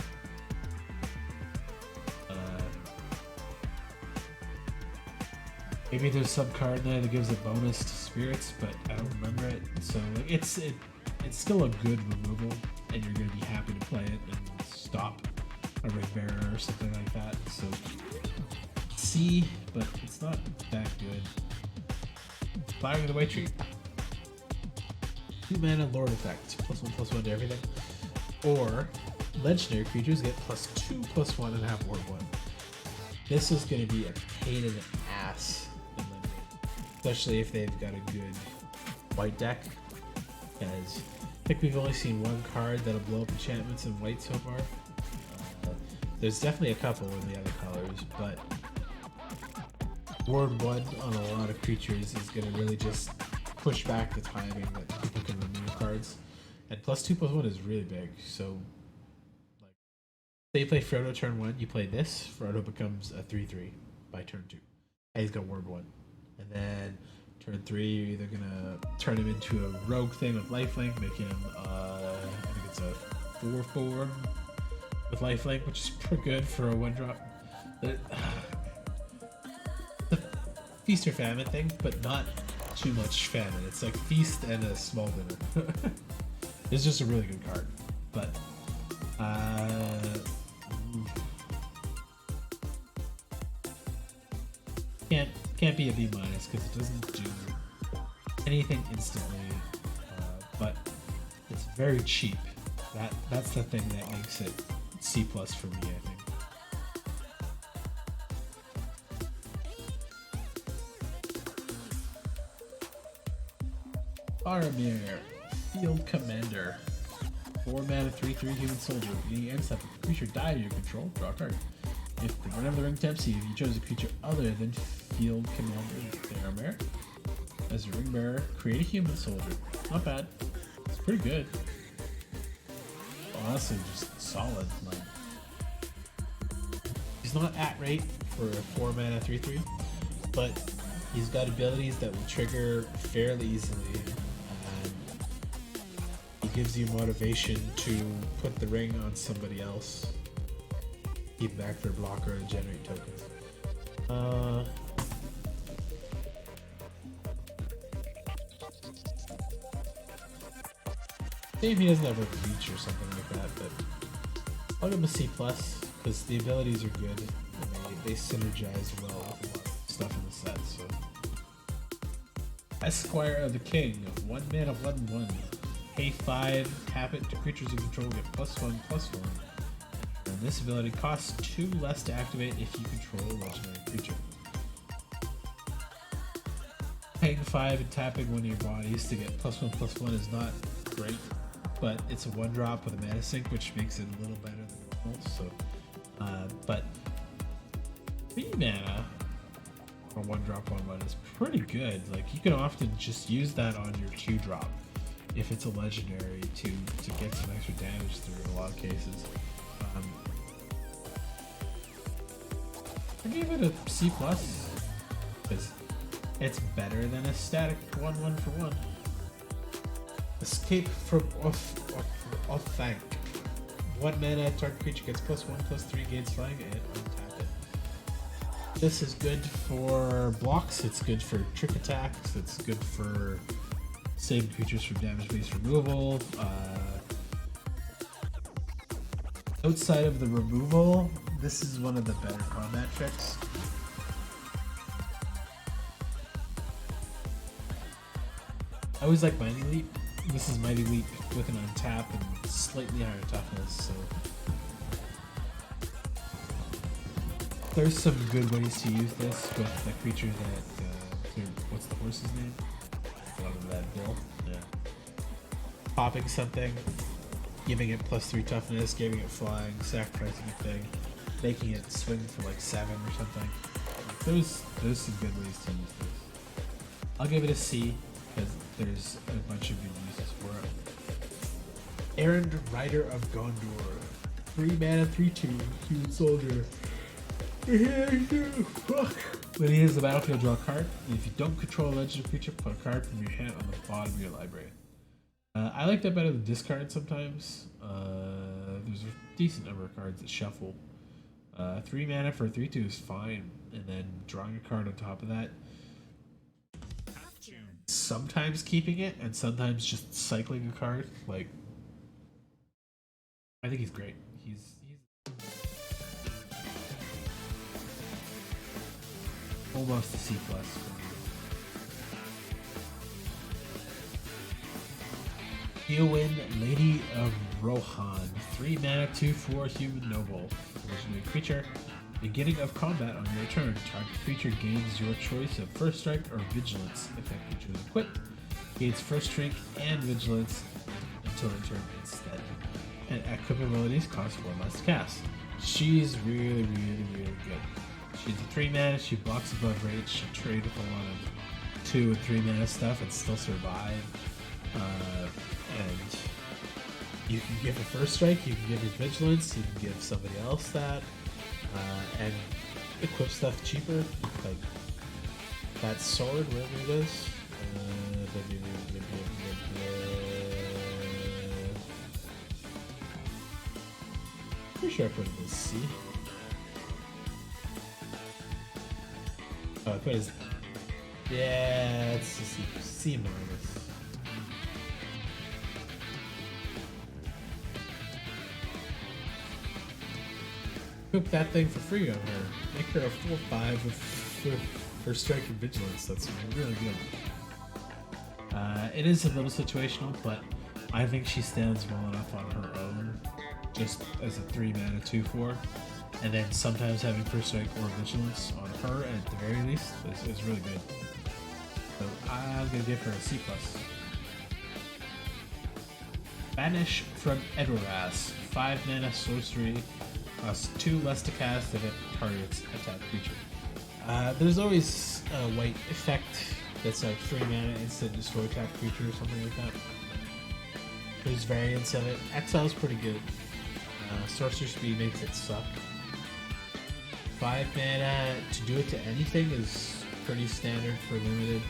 Maybe there's some card there that gives a bonus to spirits, but I don't remember it. So like, it's still a good removal, and you're gonna be happy to play it and stop a ring bearer or something like that. So C, but it's not that good. Fire of the White Tree. 2 mana Lord effect, +1/+1 to everything. Or legendary creatures get +2/+1 and have Ward 1. This is gonna be a pain in the ass. Especially if they've got a good white deck, because I think we've only seen one card that'll blow up enchantments in white so far. There's definitely a couple in the other colors, but Ward 1 on a lot of creatures is going to really just push back the timing that people can remove cards. And +2/+1 is really big, so like, say you play Frodo turn 1, you play this, Frodo becomes a 3/3 by turn 2. And he's got Ward 1. And then turn 3, you're either gonna turn him into a rogue thing with lifelink, making him I think it's a 4/4 with lifelink, which is pretty good for a 1-drop. The feast or famine thing, but not too much famine. It's like feast and a small dinner. It's just a really good card, but can't be a B- because it doesn't do anything instantly, but it's very cheap. That's the thing that makes it C+ for me, I think. Faramir, Field Commander. 4 mana 3/3 human soldier. Beginning and step, if a creature died under your control, draw a card. If whenever the ring tempts you, you chose a creature other than Field Commander Faramir as your ring bearer, create a human soldier. Not bad. It's pretty good. Honestly, just solid. Like, he's not at rate for a 4 mana 3/3, but he's got abilities that will trigger fairly easily, and he gives you motivation to put the ring on somebody else. Keep back for a blocker and generate tokens. Maybe he doesn't have a reach or something like that, but I'll give him a C+, because the abilities are good and they synergize well with a lot of stuff in the set. So, Esquire of the King, 1 mana 1/1. Pay 5, tap it to creatures you control, get +1/+1. And this ability costs 2 less to activate if you control a legendary creature. Paying 5 and tapping one of your bodies to get +1/+1 is not great, but it's a 1-drop with a mana sink, which makes it a little better than normal. So, but 3 mana for 1-drop 1/1 is pretty good. Like, you can often just use that on your 2-drop if it's a legendary to get some extra damage through in a lot of cases. I gave it a C+, because it's better than a static 1/1 for 1. Escape from Offbank. 1 mana, target creature gets +1/+3, gains flying, and untap it. This is good for blocks, it's good for trick attacks, it's good for saving creatures from damage-based removal. Outside of the removal, this is one of the better combat tricks. I always like Mighty Leap. This is Mighty Leap with an untap and slightly higher toughness, so there's some good ways to use this with the creature that what's the horse's name? That Bill. Yeah. Popping something, giving it +3 toughness, giving it flying, sacrificing a thing, making it swing for like 7 or something. There's some good ways to use this. I'll give it a C because there's a bunch of good uses for it. Errand Rider of Gondor. 3 mana, 3/2, human soldier. When he hits the battlefield, draw a card. And if you don't control a legendary creature, put a card from your hand on the bottom of your library. I like that better than discard sometimes. There's a decent number of cards that shuffle. 3 mana for a 3/2 is fine, and then drawing a card on top of that. Sometimes keeping it, and sometimes just cycling a card. Like, I think he's great. He's almost a C+. Eowyn, Lady of Rohan. 3 mana, 2/4 human noble. Legendary creature. Beginning of combat on your turn. Target creature gains your choice of first strike or vigilance if that creature is equipped. Gains first strike and vigilance until end turn instead. And equip abilities cost 4 less to cast. She's really good. She's a 3 mana, she blocks above rage, she'll trade with a lot of 2 and 3 mana stuff and still survive. And you can give her first strike, you can give her vigilance, you can give somebody else that, and equip stuff cheaper, like that sword, wherever it is. Pretty sure I put it as C. Oh, I put it as... Yeah, it's a C minus. Cook that thing for free on her. Make her a 4/5 with her strike and vigilance. That's really good. It is a little situational, but I think she stands well enough on her own, just as a 3 mana 2/4, and then sometimes having first strike or vigilance on her at the very least is really good. So I'm gonna give her a C+. Banish from Edoras. 5 mana sorcery. Costs 2 less to cast if it targets attack creature. There's always a white effect that's like 3 mana instant destroy attack creature or something like that. There's variants of it. Exile's pretty good. Sorcerer speed makes it suck. 5 mana to do it to anything is pretty standard for limited.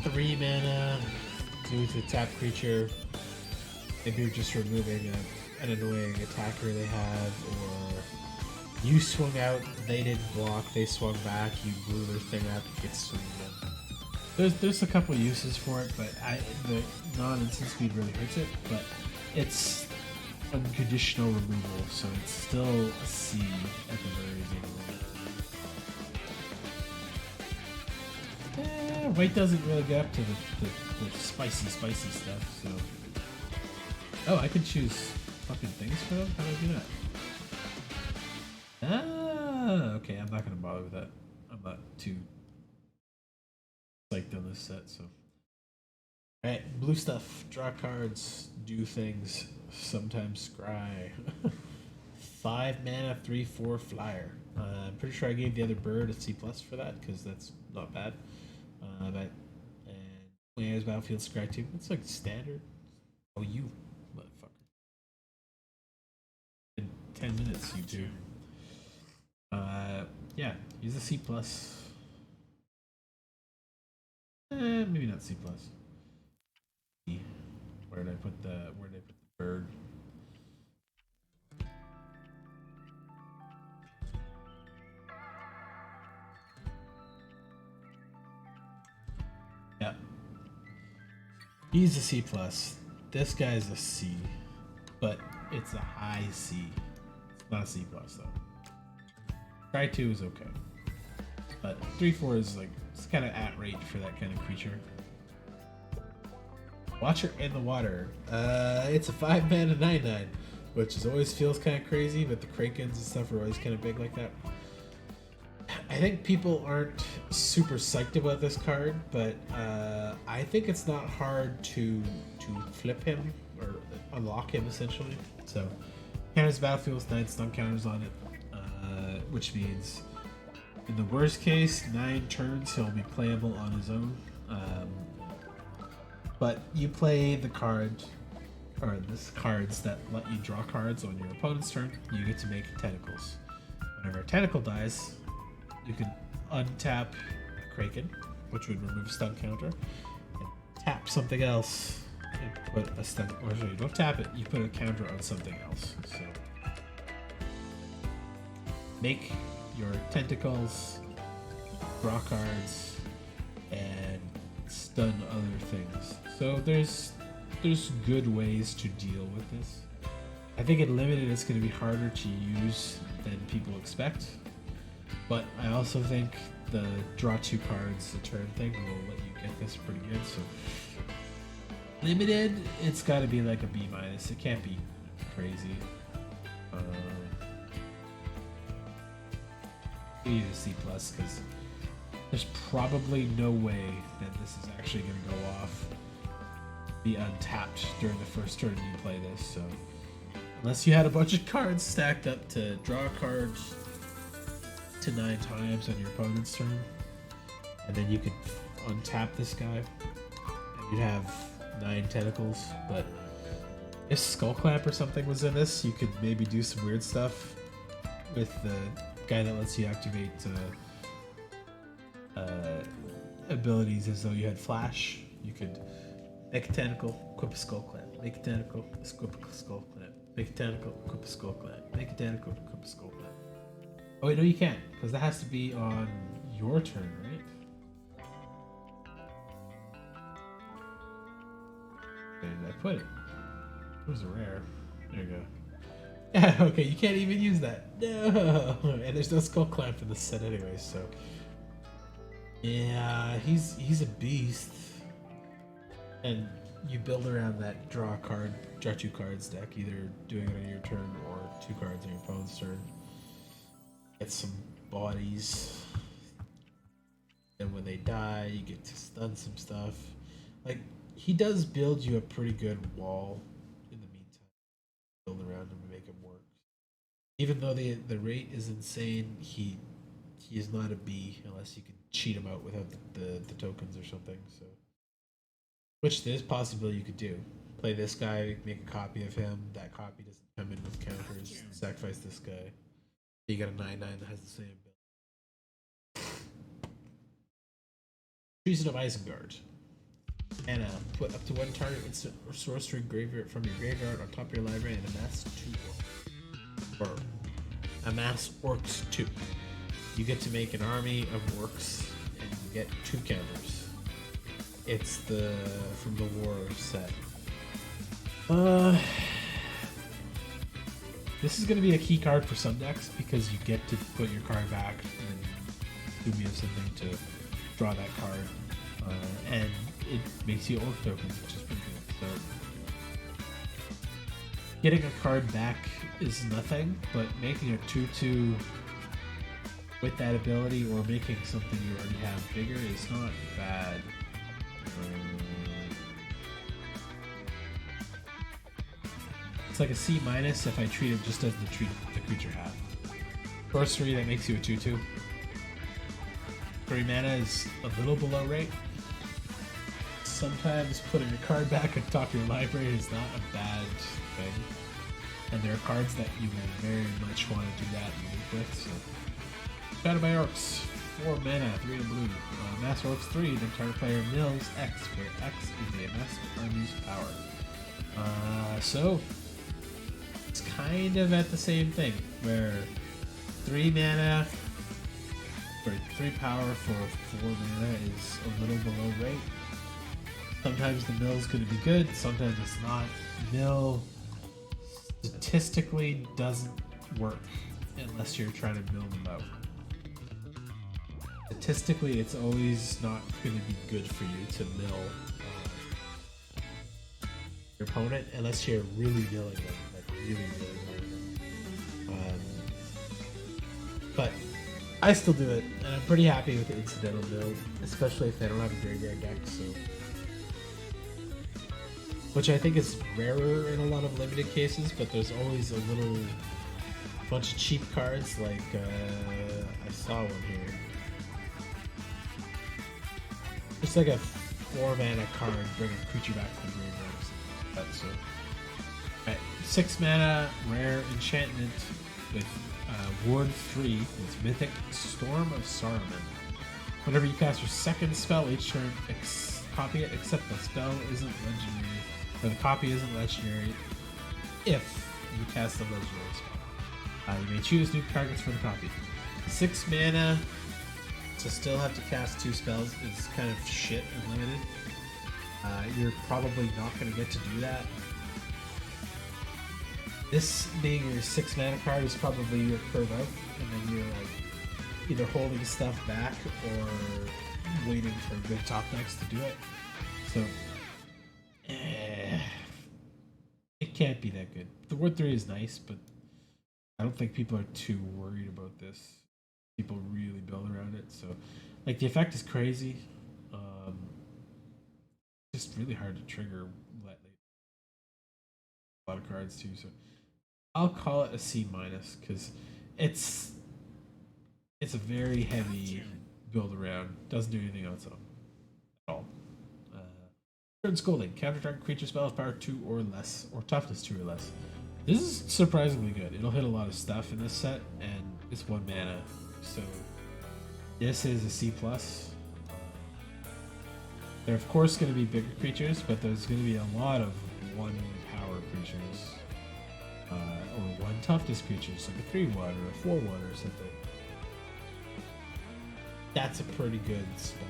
3 mana do it to tap creature. If you're just removing an annoying attacker they have, or you swung out, they didn't block, they swung back, you blew their thing up, it gets swung in. There's a couple uses for it, but the non-instant speed really hurts it, but it's unconditional removal, so it's still a C at the very beginning. White doesn't really get up to the spicy stuff, so... Oh, I can choose fucking things for them? How do I do that? Ah, okay, I'm not gonna bother with that. I'm not too psyched on this set, so. Alright, blue stuff. Draw cards, do things, sometimes scry. 5 mana, 3/4 flyer. I'm pretty sure I gave the other bird a C+ for that, because that's not bad. And when I was Battlefield Scry 2, it's like standard. Oh, you motherfucker. In 10 minutes, you two. Yeah, he's a C+. Maybe not C+. Where did I put the bird? Yeah. He's a C+. This guy's a C. But it's a high C. It's not a C+ though. Try 2 is okay. But 3/4 is like, it's kind of at rate for that kind of creature. Watcher in the Water. It's a 5 mana 9/9, which is always feels kind of crazy, but the Krakens and stuff are always kind of big like that. I think people aren't super psyched about this card, but I think it's not hard to flip him or unlock him essentially. So, counters battlefield with 9 stun counters on it, which means in the worst case, 9 turns he'll be playable on his own. But you play the card, or this cards that let you draw cards on your opponent's turn, you get to make tentacles. Whenever a tentacle dies, you can untap Kraken, which would remove stun counter, and tap something else and put a stun. Or sorry, you don't tap it, you put a counter on something else. So make your tentacles, draw cards, and stun other things. So there's good ways to deal with this. I think in limited it's going to be harder to use than people expect, but I also think the draw 2 cards a turn thing will let you get this pretty good. So limited, it's got to be like a B-. It can't be crazy. We need a C+ because there's probably no way that this is actually going to go off, be untapped during the first turn you play this. So unless you had a bunch of cards stacked up to draw cards to 9 times on your opponent's turn, and then you could untap this guy, and you'd have 9 tentacles. But if Skull Clamp or something was in this, you could maybe do some weird stuff with the guy that lets you activate abilities as though you had Flash. You could make a tentacle, equip a Skull Clamp, make a tentacle, equip a Skull Clamp, make a tentacle, equip a Skull Clamp, make a tentacle, equip a Skull Clamp. Oh wait, no you can't, because that has to be on your turn, right? Where did I put it? It was a rare. There you go. Yeah, okay, you can't even use that. No! And there's no Skull Clamp in the set anyway, so... Yeah, he's a beast. And you build around that draw 2 cards deck, either doing it on your turn or 2 cards on your opponent's turn. Get some bodies. And when they die, you get to stun some stuff. Like, he does build you a pretty good wall in the meantime. Build around him and make him work. Even though the rate is insane, he is not a B unless you can cheat him out without the tokens or something. So, which there's possibility you could do. Play this guy, make a copy of him. That copy doesn't come in with counters. Sacrifice this guy. You got a 9/9 that has the same build. Treason of Isengard. And put up to 1 target instant or sorcery graveyard from your graveyard on top of your library and amass 2 orcs. Or amass orcs 2. You get to make an army of orcs and you get 2 counters. It's from the war set. This is going to be a key card for some decks because you get to put your card back and then do me something to draw that card. And it makes you orc tokens, which is pretty good. So getting a card back is nothing, but making a 2/2 with that ability or making something you already have bigger is not bad. It's like a C- if I treat it just as the creature have. Sorcery that makes you a 2/2. 3 mana is a little below rate. Sometimes putting a card back on top of your library is not a bad thing. And there are cards that you will very much want to do that move with. So. Shadow by Orcs, 4 mana, 3 in blue. Master Orcs 3, the target player mills X, where X is the amassed army's power. So, it's kind of at the same thing, where 3 mana, or 3 power for 4 mana is a little below rate. Sometimes the mill's going to be good, sometimes it's not. Mill statistically doesn't work unless you're trying to mill them out. Statistically, it's always not going to be good for you to mill your opponent unless you're really milling them, like really milling them. But I still do it, and I'm pretty happy with the incidental build, especially if they don't have a graveyard deck. So, which I think is rarer in a lot of limited cases, but there's always a little bunch of cheap cards. Like I saw one here. It's like a 4 mana card, bring a creature back from the graveyard or something like that. So 6 mana, rare enchantment with Ward 3 with Mythic Storm of Saruman. Whenever you cast your second spell each turn, copy it, except the spell isn't legendary, or the copy isn't legendary if you cast a legendary spell. You may choose new targets for the copy. 6 mana to still have to cast 2 spells is kind of shit and limited. You're probably not going to get to do that. This being your 6 mana card is probably your curve out, and then you're like either holding stuff back or waiting for a good top decks to do it. So it can't be that good. The Ward 3 is nice, but I don't think people are too worried about this. People really build around it, so like the effect is crazy. Just really hard to trigger a lot of cards too, so I'll call it a C minus because it's a very heavy build around. Doesn't do anything on its own at all. Turn Scolding. Counter target creature spells power 2 or less, or toughness 2 or less. This is surprisingly good. It'll hit a lot of stuff in this set, and it's 1 mana, so this is a C plus. They're of course going to be bigger creatures, but there's going to be a lot of 1 power creatures, or 1 toughness creatures, like a 3/1 or a 4/1 or something. That's a pretty good spell.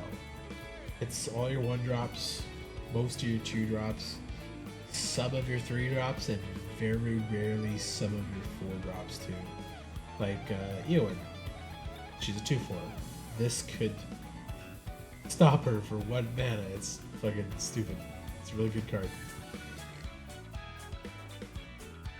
It's all your 1-drops, most of your 2-drops, some of your 3-drops, and very rarely some of your 4-drops too. Like Eowyn, she's a 2/4. This could stop her for 1 mana. It's fucking stupid. It's a really good card.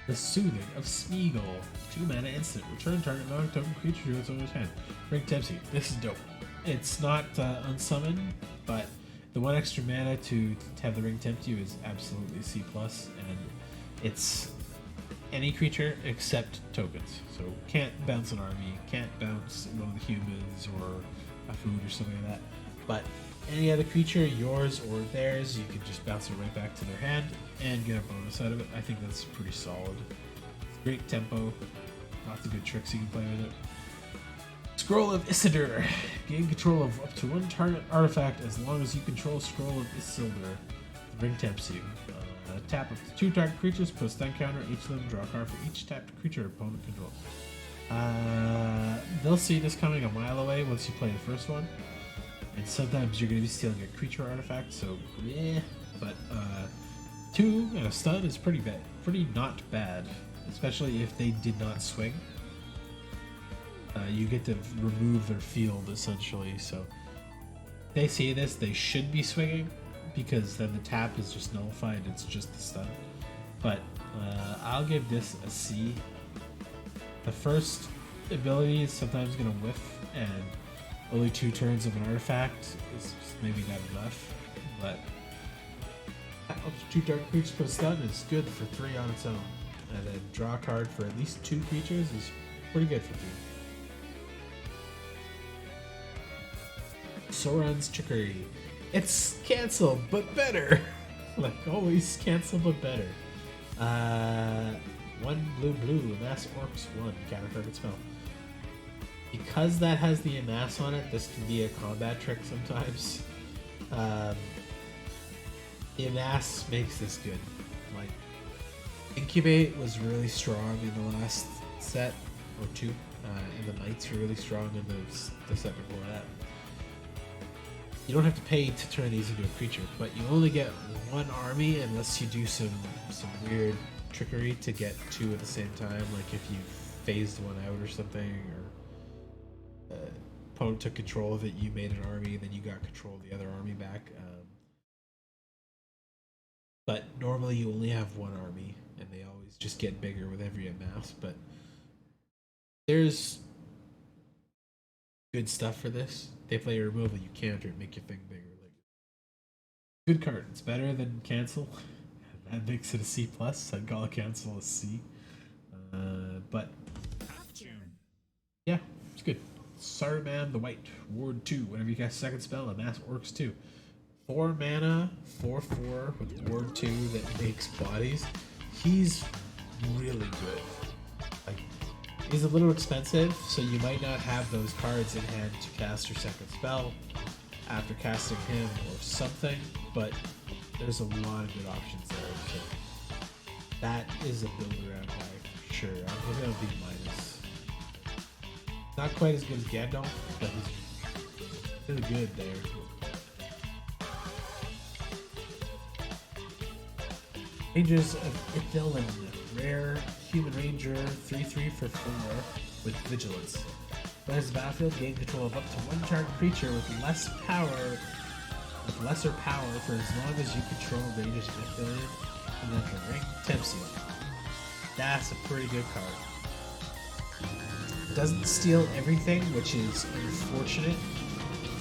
The Soothing of Smeagol. 2 mana instant. Return target non-token creature to its owner's hand. Ring Tempsy. This is dope. It's not unsummon, but the 1 extra mana to have the Ring tempt you is absolutely C+, and it's any creature except tokens. So can't bounce an army, can't bounce one of the humans or a food or something like that. But any other creature, yours or theirs, you can just bounce it right back to their hand and get a bonus out of it. I think that's pretty solid. Great tempo, lots of good tricks you can play with it. Scroll of Isildur. Gain control of up to 1 target artifact as long as you control Scroll of Isildur. The ring taps you. Tap up to 2 target creatures, put a stun counter, each of them draw a card for each tapped creature opponent controls. They'll see this coming a mile away once you play the first one. And sometimes you're going to be stealing a creature artifact, so yeah. But 2 and a stun is pretty bad. Pretty not bad. Especially if they did not swing. You get to remove their field, essentially, so they see this, they should be swinging, because then the tap is just nullified, it's just the stun. But I'll give this a C. The first ability is sometimes going to whiff, and only 2 turns of an artifact is maybe not enough, but up to 2 target creatures per stun is good for 3 on its own. And then draw a card for at least 2 creatures is pretty good for 3. Sauron's Trickery. It's cancel, but better. Like always, cancel, but better. 1 blue, amass orcs 1, counter target spell. Because that has the amass on it, this can be a combat trick sometimes. The amass makes this good. Like, Incubate was really strong in the last set, or 2, and the Knights were really strong in the set before that. You don't have to pay to turn these into a creature, but you only get 1 army unless you do some weird trickery to get 2 at the same time, like if you phased 1 out or something, or opponent took control of it, you made an army, and then you got control of the other army back. But normally you only have 1 army, and they always just get bigger with every amass, but there's good stuff for this. They play a removal, you counter it, make your thing bigger. Like, good card. It's better than cancel. That makes it a C+. I'd call it cancel a C. But yeah, it's good. Saruman the White, Ward 2. Whenever you cast second spell, amass orcs 2. 4 mana, 4/4 with Ward 2 that makes bodies. He's really good. Like, he's a little expensive, so you might not have those cards in hand to cast your second spell after casting him or something, but there's a lot of good options there. So that is a build around guy for sure. I'm giving him a B minus. Not quite as good as Gandalf, but he's really good there. Rangers of Ithilin, rare human ranger, 3/3 for 4 with vigilance. When it's battlefield, gain control of up to one target creature with lesser power for as long as you control Rangers of Ithilin, and then the ring tempts you. That's a pretty good card. Doesn't steal everything, which is unfortunate,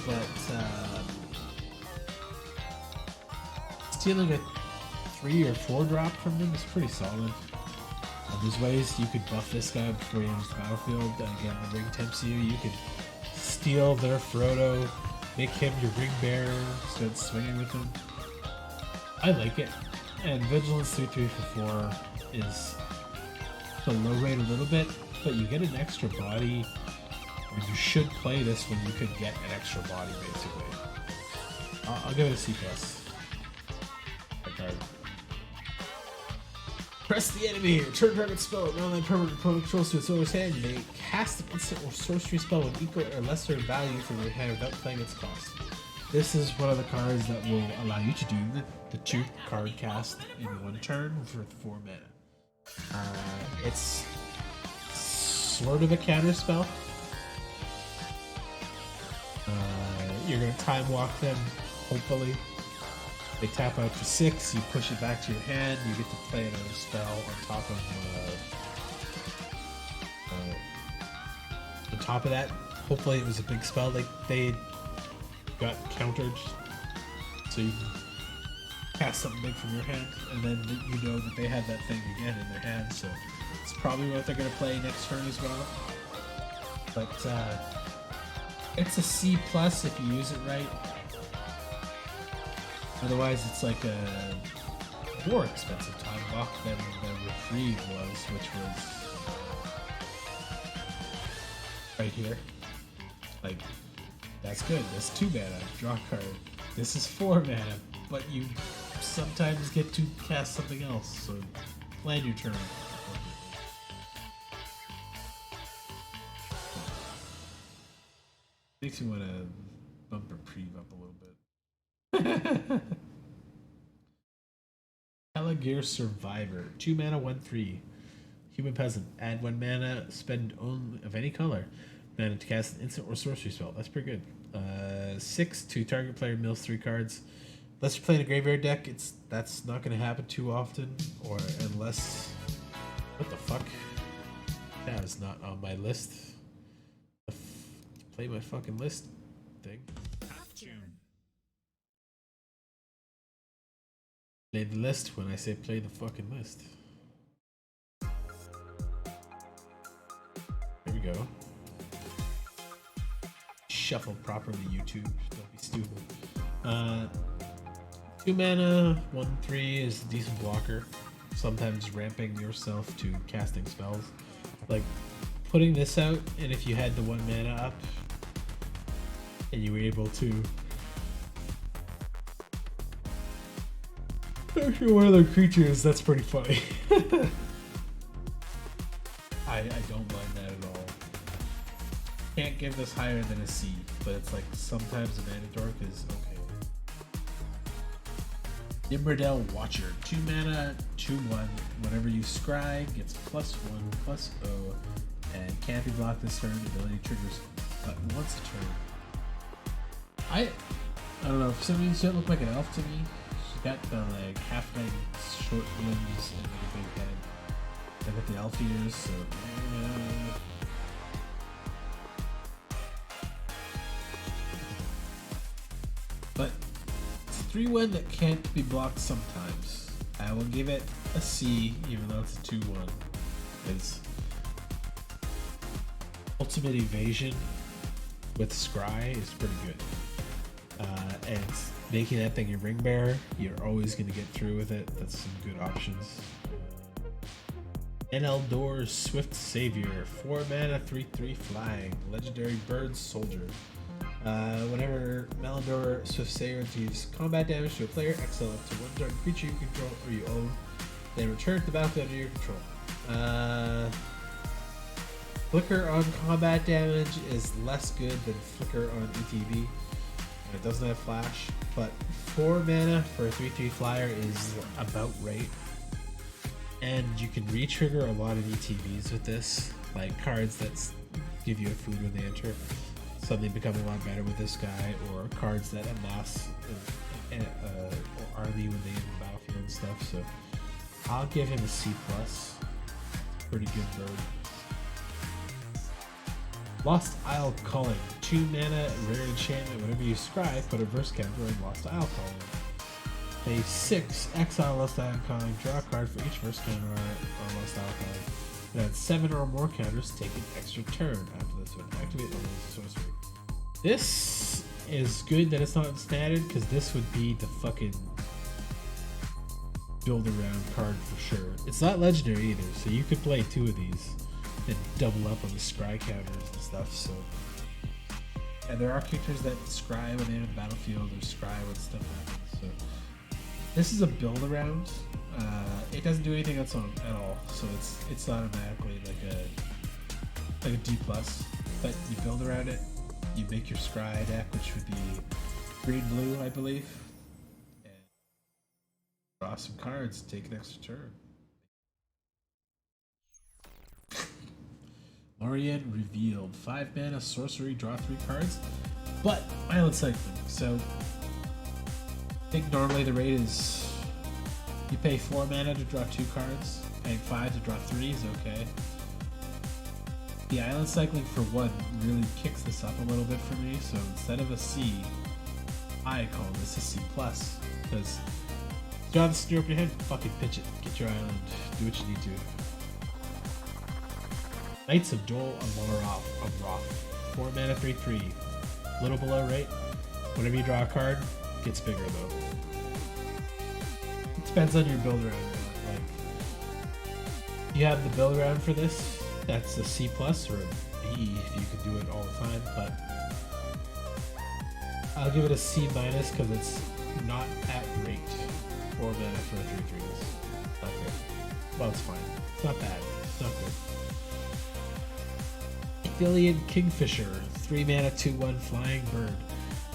but stealing a 3 or 4 drop from them is pretty solid. There's ways you could buff this guy before he enters the battlefield. Again, the ring tempts you. You could steal their Frodo, make him your ring bearer, start swinging with him. I like it. And Vigilance 3/3 for 4 is the low rate a little bit, but you get an extra body. Or you should play this when you could get an extra body, basically. I'll give it a C+. That card. Press the enemy, return target spell, non permanent opponent controls to its owner's hand. You may cast an instant or sorcery spell with equal or lesser value from your hand without playing its cost. This is one of the cards that will allow you to do the 2 card cast in 1 turn for 4 mana. It's sort of a counter spell. You're going to time walk them, hopefully. They tap out for 6, you push it back to your hand, you get to play another spell on top of that. Hopefully it was a big spell they got countered, so you can cast something big from your hand, and then you know that they had that thing again in their hand, so it's probably what they're going to play next turn as well. But it's a C+ if you use it right. Otherwise, it's like a more expensive time walk than the Reprieve was, which was right here. Like, that's good. That's 2 mana. Draw a card. This is 4 mana, but you sometimes get to cast something else, so plan your turn. Makes me want to bump Reprieve up a little bit. Pelargir Survivor, 2 mana, 1/3. Human Peasant, add 1 mana, spend only of any color. Mana to cast an instant or sorcery spell. That's pretty good. 6 to target player mills 3 cards. Unless you're playing a graveyard deck, that's not going to happen too often, or unless. What the fuck? That is not on my list. Play my fucking list thing. Play the list when I say play the fucking list. There we go. Shuffle properly, YouTube. Don't be stupid. 2 mana, 1/3 is a decent blocker. Sometimes ramping yourself to casting spells. Like putting this out, and if you had the 1 mana up, and you were able to actually one of their creatures, that's pretty funny. I don't mind that at all. Can't give this higher than a C, but it's like sometimes a Mana Dork is okay. Nimrodel Watcher, 2 mana, 2/1. Whenever you scry, gets +1/+0, and can't be blocked this turn. Ability triggers but once a turn. I don't know, for some reason she doesn't look like an elf to me. She's got the like halfling short limbs and like a big head. I got the elf ears, so but it's a 3/1 that can't be blocked sometimes. I will give it a C, even though it's a 2/1. It's Ultimate Evasion with Scry is pretty good. And making that thing your ring bearer, you're always going to get through with it. That's some good options. Eldor Swift Savior, 4 mana, 3/3 flying, legendary bird soldier. Whenever Melandor Swift Savior deals combat damage to a player, exile up to one target creature you control or you own, then return to the battlefield under your control. Flicker on combat damage is less good than Flicker on ETB. And it doesn't have flash, but 4 mana for a 3/3 flyer is about right. And you can re-trigger a lot of ETBs with this, like cards that give you a food when they enter. Suddenly become a lot better with this guy, or cards that amass or army when they enter the battlefield and stuff. So I'll give him a C+. Pretty good bird. Lost Isle Calling, 2 mana, rare enchantment. Whenever you scry, put a verse counter on Lost Isle Calling. Pay 6, exile Lost Isle Calling, draw a card for each verse counter on Lost Isle Calling. And add 7 or more counters, take an extra turn after this one. Activate only as a sorcery. This is good that it's not in standard, because this would be the fucking build around card for sure. It's not legendary either, so you could play 2 of these and double up on the scry counters and stuff. So, and there are characters that scry when they enter the battlefield or scry when stuff happens. So this is a build around. It doesn't do anything else on at all, so it's automatically like a D+. But you build around it. You make your scry deck, which would be green blue, I believe, and draw some cards. Take an extra turn. Lorien Revealed, 5 mana, sorcery, draw 3 cards, but Island Cycling. So I think normally the rate is you pay 4 mana to draw 2 cards, paying 5 to draw 3 is okay. The Island Cycling for 1 really kicks this up a little bit for me, so instead of a C, I call this a C+, because draw the steer up your head, fucking pitch it, get your island, do what you need to. Knights of Dol Amroth, 4 mana, 3/3. Little below rate. Whenever you draw a card, it gets bigger though. It depends on your build around. Like, you have the build around for this, that's a C+ or a B if you could do it all the time, but I'll give it a C- because it's not at rate. 4 mana for a 3/3 is not good. Well, it's fine. It's not bad. It's not good. Ithilien Kingfisher, 3 mana, 2/1 flying bird.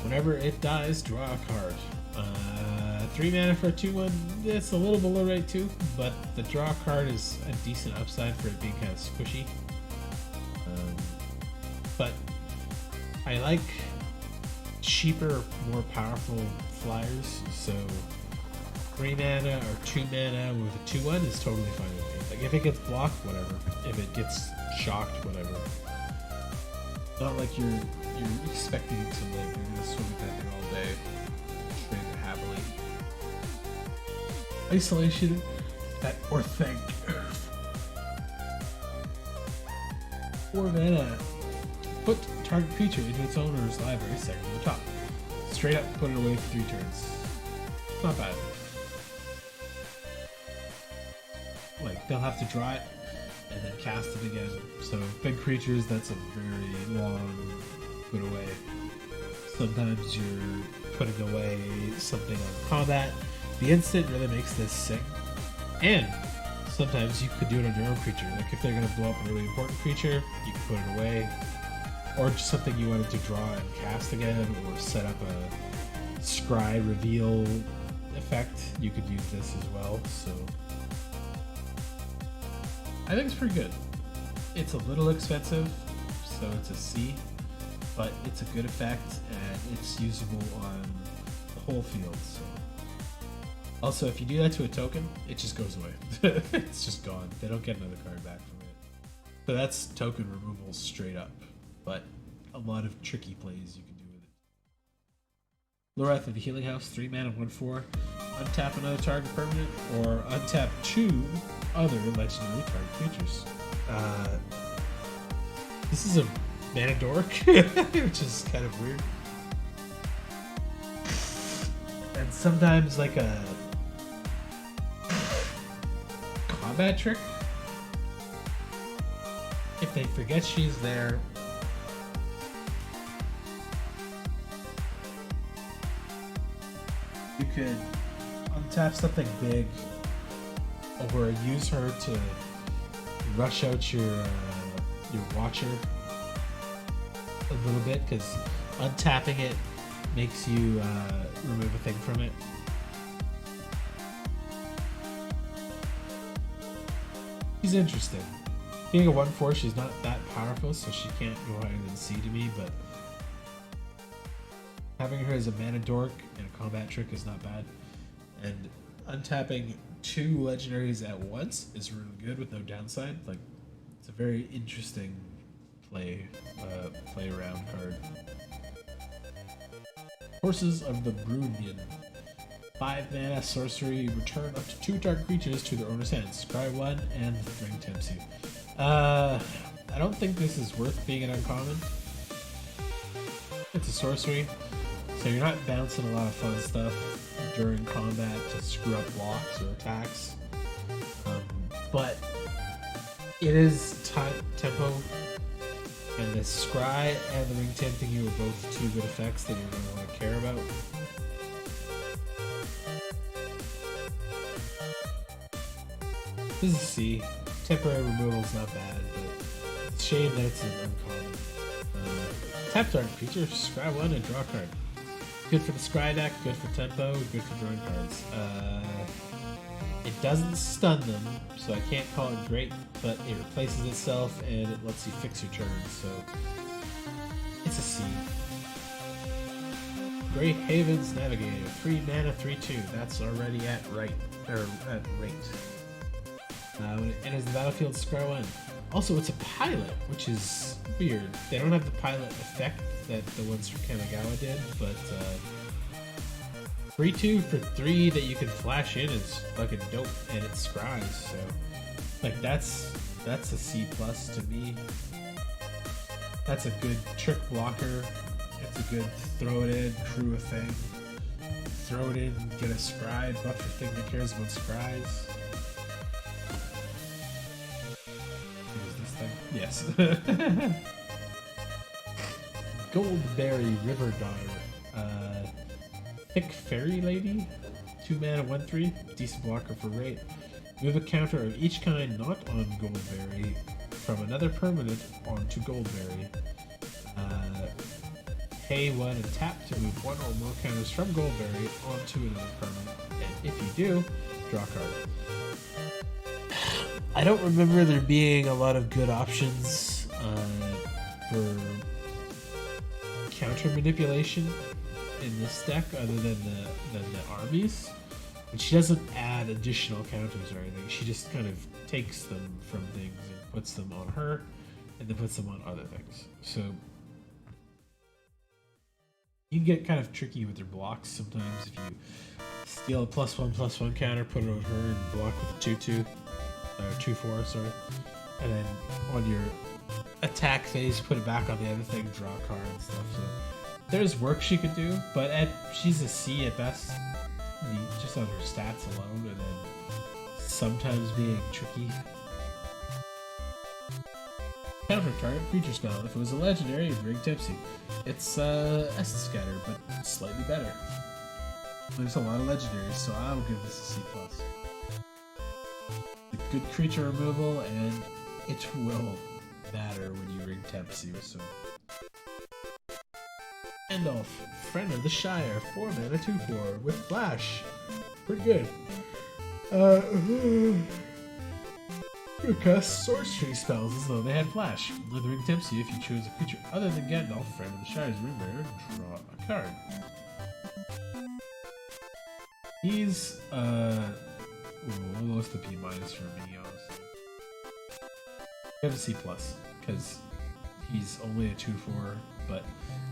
Whenever it dies, draw a card. 3 mana for a 2/1, it's a little below rate too, but the draw card is a decent upside for it being kind of squishy. But I like cheaper, more powerful flyers, so 3 mana or 2 mana with a 2/1 is totally fine with me. Like if it gets blocked, whatever. If it gets shocked, whatever. Not like you're expecting it to live. You're gonna swing at that thing all day, trade it happily. Isolation at Orthanc. 4 mana. Put target creature into its owner's library, second from the top. Straight up, put it away for 3 turns. Not bad. Like they'll have to draw it and then cast it again. So big creatures, that's a very long put away. Sometimes you're putting away something on combat. The instant really makes this sing. And sometimes you could do it on your own creature. Like if they're going to blow up a really important creature, you can put it away. Or just something you wanted to draw and cast again, or set up a scry reveal effect, you could use this as well. So I think it's pretty good. It's a little expensive, so it's a C, but it's a good effect and it's usable on the whole field. So. Also, if you do that to a token, it just goes away. It's just gone. They don't get another card back from it. So that's token removal straight up, but a lot of tricky plays you can do with it. Loreth of the Healing House, 3 mana, 1/4. Untap another target permanent, or untap 2 other legendary target creatures. This is a mana dork, which is kind of weird. And sometimes like a combat trick if they forget she's there, you could untap something big or use her to rush out your watcher a little bit, because untapping it makes you remove a thing from it. She's interesting. Being a 1/4, she's not that powerful, so she can't go higher than C to me, but having her as a mana dork and a combat trick is not bad. And untapping 2 legendaries at once is really good with no downside. Like, it's a very interesting play around card. Horses of the Brunion. 5 mana sorcery, return up to 2 target creatures to their owner's hands. Scry 1 and Ring Tempts you. I don't think this is worth being an uncommon. It's a sorcery, so you're not bouncing a lot of fun stuff during combat to screw up blocks or attacks. But it is tempo, and the Scry and the Ring Tempting you are both 2 good effects that you're going to want to care about. This is C. Temporary removal is not bad, but it's a shame that it's an uncommon. Tap target creature, scry 1 and draw a card. Good for the scry deck, good for tempo, good for drawing cards. It doesn't stun them, so I can't call it great, but it replaces itself and it lets you fix your turn, so it's a C. Great Havens Navigator, 3 mana, 3/2. That's already at rate. When it enters the battlefield, scry 1. Also, it's a pilot, which is weird. They don't have the pilot effect that the ones from Kamigawa did, but 3/2 for 3 that you can flash in is fucking dope, and it scries. So, like, that's a C+ to me. That's a good trick blocker. It's a good throw it in, crew a thing. Throw it in, get a scry, buff your thing that cares about scries. Yes. Goldberry River Daughter. Thick Fairy Lady. 2 mana, 1/3. Decent blocker for rate. Move a counter of each kind not on Goldberry from another permanent onto Goldberry. Pay 1 and tap to move 1 or more counters from Goldberry onto another permanent. And if you do, draw a card. I don't remember there being a lot of good options for counter manipulation in this deck other than the armies. And she doesn't add additional counters or anything. She just kind of takes them from things and puts them on her and then puts them on other things. So you can get kind of tricky with your blocks sometimes if you steal a +1/+1 counter, put it on her and block with a 2/2. Or 2/4, sorry. And then on your attack phase, put it back on the other thing, draw a card and stuff. So there's work she could do, but she's a C at best, just on her stats alone, and then sometimes being tricky. Counter target creature spell. If it was a legendary, it'd Ring Tipsy. It's Essence Scatter, but slightly better. There's a lot of legendaries, so I'll give this a C+. Good creature removal, and it will matter when you Ring Tempts you, so. Gandalf, Friend of the Shire, 4 mana, 2/4 with Flash. Pretty good. Cast sorcery spells as though they had Flash. With Ring Tempts you, if you choose a creature other than Gandalf, Friend of the Shire's Ring Bearer, draw a card. He's almost a B- for me, honestly. I have a C+, because he's only a 2/4, but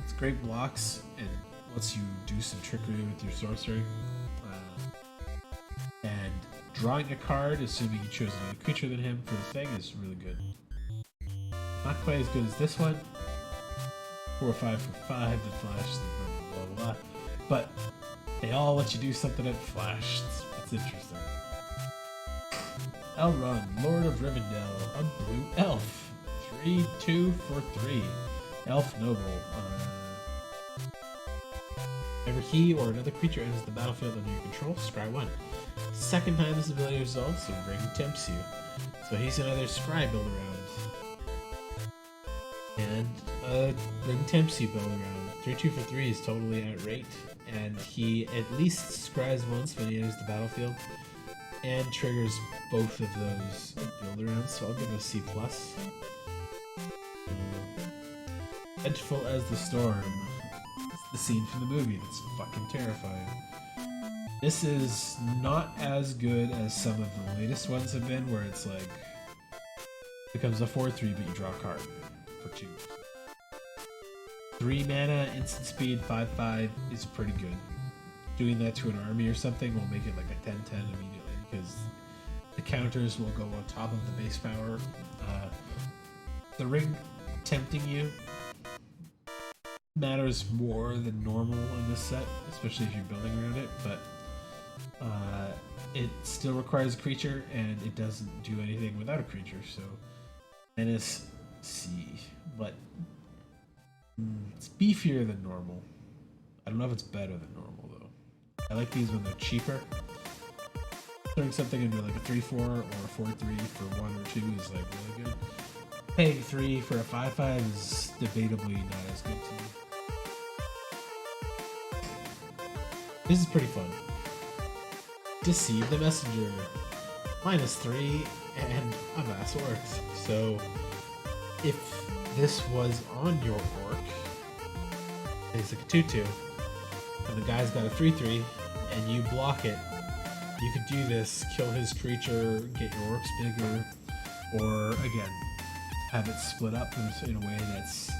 it's great blocks and lets you do some trickery with your sorcery. And drawing a card, assuming you chose another creature than him for the thing, is really good. Not quite as good as this one. 4 or 5 for 5, the flash, blah blah blah. But they all let you do something at flash. It's interesting. Elrond, Lord of Rivendell, a blue elf. 3/2 for 3. Elf Noble. Whenever he or another creature enters the battlefield under your control, scry 1. Second time this ability results, a ring tempts you. So he's another scry build around. And ring tempts you build around. 3/2 for 3 is totally at rate. And he at least scries once when he enters the battlefield. And triggers both of those build arounds, so I'll give it a C+. Edgeful as the Storm. It's the scene from the movie that's fucking terrifying. This is not as good as some of the latest ones have been, where it's like becomes a 4/3 but you draw a card for 2. 3 mana, instant speed, 5/5 is pretty good. Doing that to an army or something will make it like a 10/10 immediately, because the counters will go on top of the base power. The ring tempting you matters more than normal in this set, especially if you're building around it, but it still requires a creature, and it doesn't do anything without a creature, so Menace C, but it's beefier than normal. I don't know if it's better than normal, though. I like these when they're cheaper. Throwing something into like a 3/4 or a 4/3 for 1 or 2 is like really good. Paying 3 for a 5/5 is debatably not as good to me. This is pretty fun. Deceive the Messenger. -3 and a mass works. So if this was on your orc, it's like a 2/2, and the guy's got a 3/3, and you block it, you could do this, kill his creature, get your orcs bigger, or again, have it split up in a way that's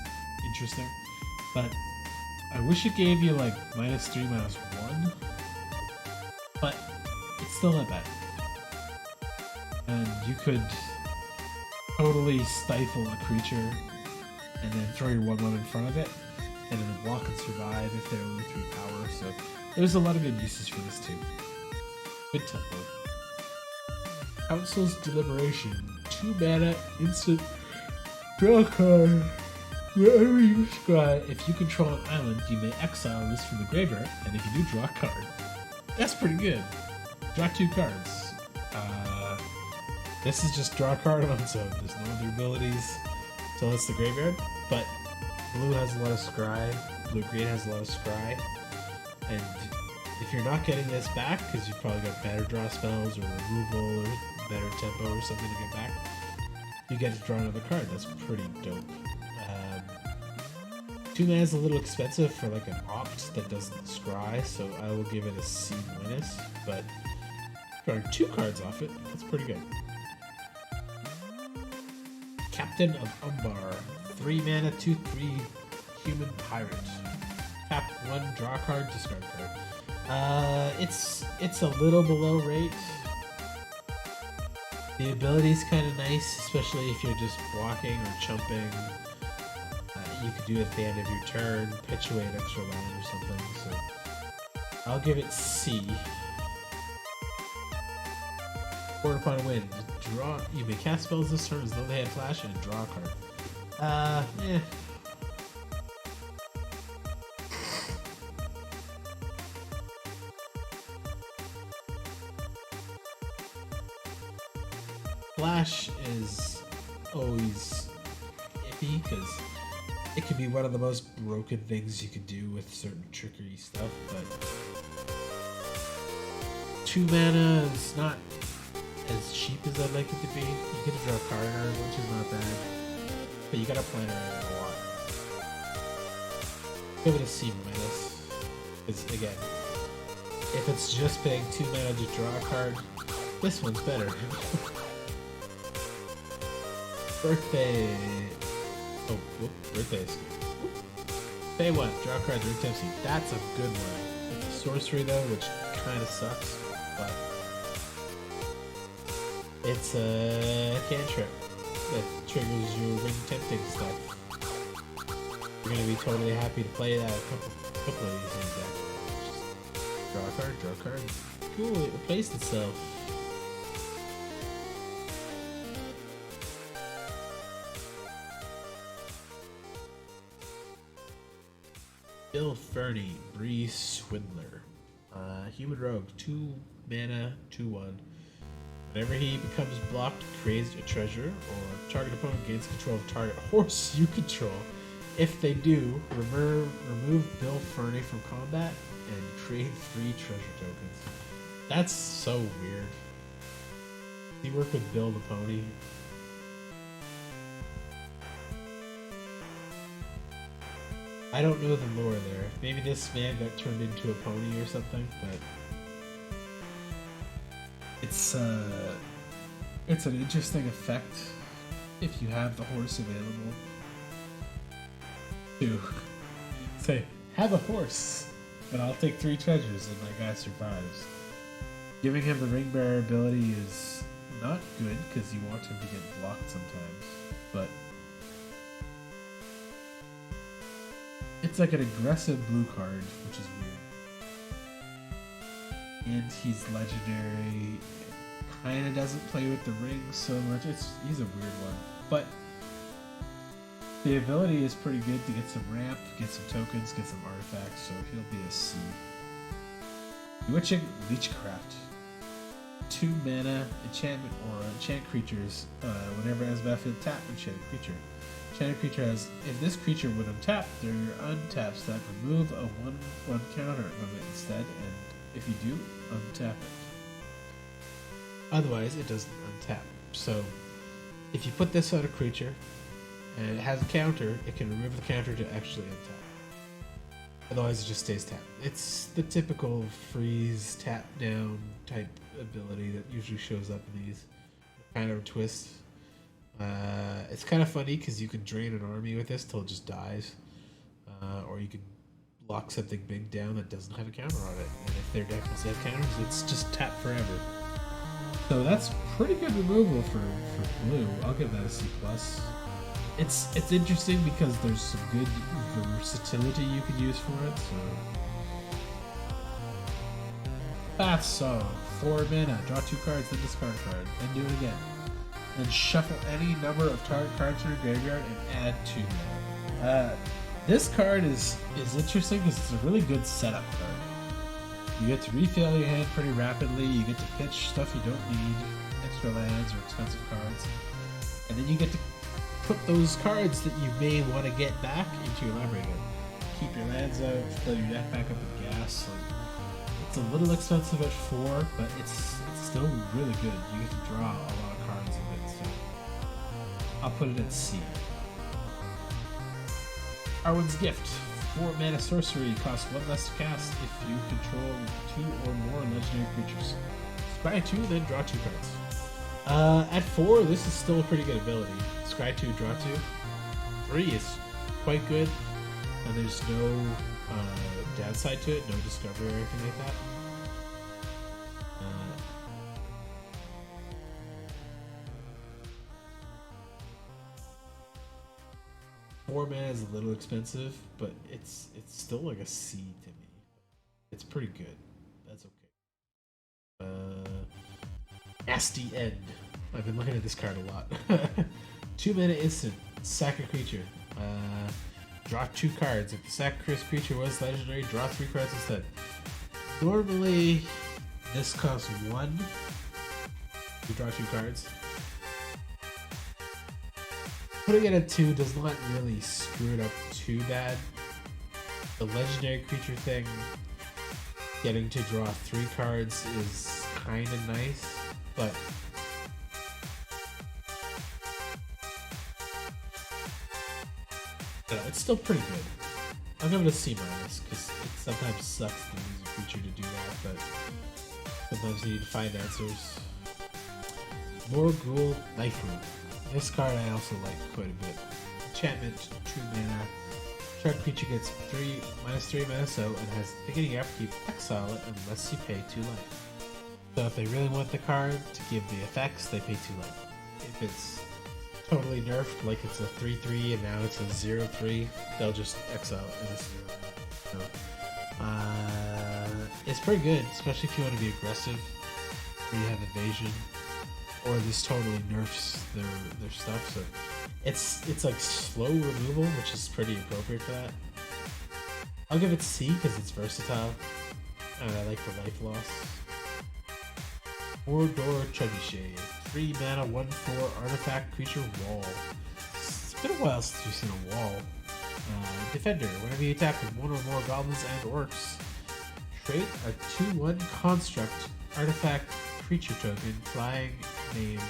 interesting. But I wish it gave you like -3, -1, but it's still not bad. And you could totally stifle a creature and then throw your 1/1 in front of it, and it'll block and survive if they're only 3 power. So there's a lot of good uses for this too. Good tempo. Council's Deliberation. 2 mana, instant, draw a card. Wherever you scry, if you control an island, you may exile this from the graveyard, and if you do, draw a card. That's pretty good. Draw 2 cards. This is just draw a card on its own. There's no other abilities until it's the graveyard, but blue has a lot of scry, blue-green has a lot of scry, and if you're not getting this back, because you've probably got better draw spells or removal or better tempo or something to get back, you get to draw another card. That's pretty dope. 2 mana is a little expensive for like an opt that doesn't scry, so I will give it a C-, but drawing 2 cards off it, that's pretty good. Captain of Umbar. 3 mana, 2/3 human pirate. Tap 1, draw a card, discard card. It's a little below rate. The ability's kind of nice, especially if you're just blocking or chumping. You could do it at the end of your turn, pitch away an extra land or something. So I'll give it C. Word upon wind. Draw. You may cast spells this turn as though they had flash and draw a card. Yeah. Flash is always iffy because it can be one of the most broken things you could do with certain trickery stuff, but 2 mana is not as cheap as I'd like it to be. You get to draw a card out, which is not bad, but you gotta plan around it a lot. Give it a C-, because again, if it's just paying 2 mana to draw a card, this one's better. Birthday. Oh, whoop, birthdays. Pay 1, draw a card, ring tempts you. That's a good one. It's a sorcery though, which kind of sucks, but it's a cantrip that triggers your ring tempting stuff. You're gonna be totally happy to play that a couple of these things back. Just draw a card. Cool, it replaced itself. Bill Fernie, Bree Swindler. Human Rogue, 2 mana, 2/1. Whenever he becomes blocked, creates a treasure, or target opponent gains control of target horse you control. If they do, remove Bill Fernie from combat and create 3 treasure tokens. That's so weird. He worked with Bill the Pony. I don't know the lore there. Maybe this man got turned into a pony or something, but it's an interesting effect if you have the horse available to say, have a horse, but I'll take 3 treasures and my guy survives. Giving him the ring bearer ability is not good because you want him to get blocked sometimes, but it's like an aggressive blue card, which is weird. And he's legendary. Kinda doesn't play with the ring so much. He's a weird one. But the ability is pretty good to get some ramp, get some tokens, get some artifacts, so he'll be a C. Bewitching Leechcraft. 2 mana enchantment or enchant creatures. Whenever it has battlefield, tap enchanted creature. Enchanted creature has, if this creature would untap during your untap step, remove a 1/1 counter from it instead, and if you do, untap it. Otherwise, it doesn't untap. So, if you put this on a creature, and it has a counter, it can remove the counter to actually untap. Otherwise, it just stays tapped. It's the typical freeze, tap down type ability that usually shows up in these kind of twists. It's kind of funny because you can drain an army with this till it just dies, or you can lock something big down that doesn't have a counter on it, and if their deck doesn't have counters, it's just tap forever. So that's pretty good removal for blue. I'll give that a C+. It's interesting because there's some good versatility you could use for it. So Bath Song, 4 mana, draw 2 cards, then discard a card, then do it again. Then shuffle any number of target cards from your graveyard and add 2 mana. This card is interesting because it's a really good setup card. You get to refill your hand pretty rapidly, you get to pitch stuff you don't need, extra lands or expensive cards, and then you get to put those cards that you may want to get back into your library again. Keep your lands out, fill your deck back up with gas. It's a little expensive at 4, but it's still really good. You get to draw a lot of cards with it, so I'll put it at C. Arwen's Gift. 4 mana sorcery, costs 1 less to cast if you control 2 or more legendary creatures. Scry 2, then draw 2 cards. At 4, this is still a pretty good ability. Scry 2, draw 2. 3 is quite good, and there's no downside to it, no discovery or anything like that. 4 mana is a little expensive, but it's still like a C to me. It's pretty good. That's okay. Nasty End. I've been looking at this card a lot. 2 mana instant. Sack a creature. Draw 2 cards. If the sacrificed creature was legendary, draw 3 cards instead. Normally, this costs 1. You draw 2 cards. Putting it at 2 does not really screw it up too bad. The legendary creature thing, getting to draw 3 cards is kind of nice, but it's still pretty good. I'll give it a C- because it sometimes sucks to use a creature to do that, but sometimes you need to find answers. More Ghoul Knife Room. This card I also like quite a bit. Enchantment, 2 mana. Target creature gets -3 mana, so and has beginning upkeep. Exile it unless you pay 2 life. So if they really want the card to give the effects, they pay 2 life. If it's totally nerfed, like it's a 3/3 and now it's a 0/3, they'll just exile it in a 0. So, it's pretty good, especially if you want to be aggressive or you have evasion. Or this totally nerfs their stuff, so it's like slow removal, which is pretty appropriate for that. I'll give it C because it's versatile, and I like the life loss. 4-door Trebuchet, 3 mana, 1/4 artifact creature wall. It's been a while since we've seen a wall. Defender, whenever you attack with one or more goblins and orcs, create a 2/1 construct artifact creature token, flying named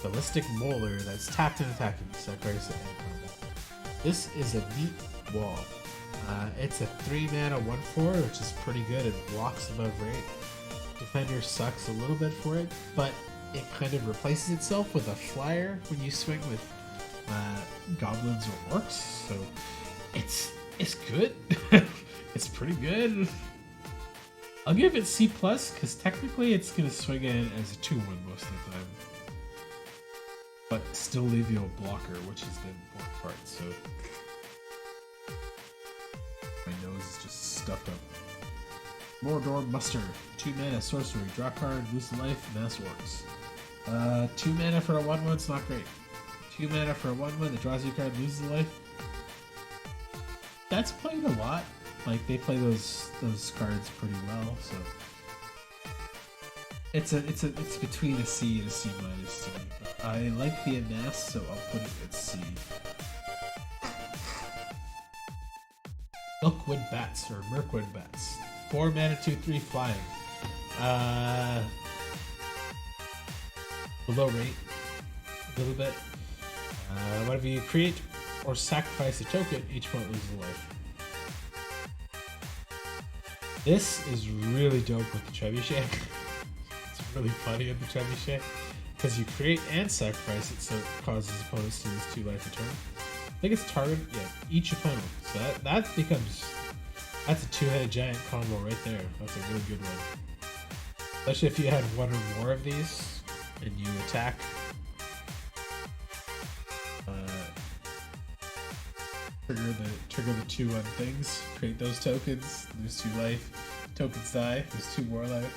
Ballistic Molar that's tapped and attacking. Sacrifice it and combat. This is a neat wall. It's a 3 mana 1/4, which is pretty good. It blocks above rate. Defender sucks a little bit for it, but it kind of replaces itself with a flyer when you swing with goblins or orcs. So it's good. It's pretty good. I'll give it C plus because technically it's gonna swing in as a 2/1 most of the time, but still leave you a blocker, which is the important part. So my nose is just stuffed up. Mordor Muster, 2 mana sorcery, draw card, lose life, mass orcs. 2 mana for a 1/1, it's not great. 2 mana for a 1/1 that draws you a card, loses life. That's played a lot. Like they play those cards pretty well, so it's between a C and a C minus to me. But I like the amass, so I'll put it at C. Milkwood Bats or Mirkwood Bats. 4 mana, 2/3 flying. Below rate a little bit. Whenever you create or sacrifice a token, each opponent loses a life. This is really dope with the Trebuchet. It's really funny with the Trebuchet because you create and sacrifice it, so it causes opponents to lose 2 life a turn. I think it's targeted, yeah, each opponent. So that's a 2-headed giant combo right there. That's a really good one. Especially if you had 1 or more of these and you attack. Trigger the 2/1 things, create those tokens, lose 2 life, tokens die, lose 2 more life.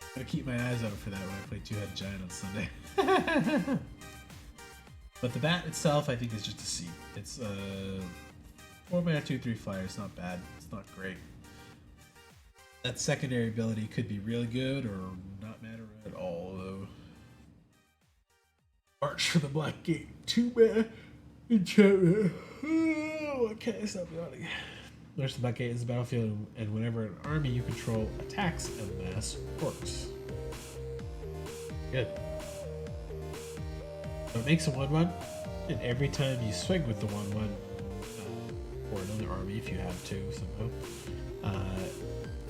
I'm gonna keep my eyes out for that when I play 2-headed giant on Sunday. But the bat itself, I think, is just a C. It's 4 mana 2/3 flyer. It's not bad. It's not great. That secondary ability could be really good or not matter at all, though. March for the Black Gate. 2 mana. Enchantment. What can I stop yawning? March for the Black Gate is the battlefield, and whenever an army you control attacks a mass orcs. Good. So it makes a 1/1, and every time you swing with the 1/1, or another army if you have to somehow,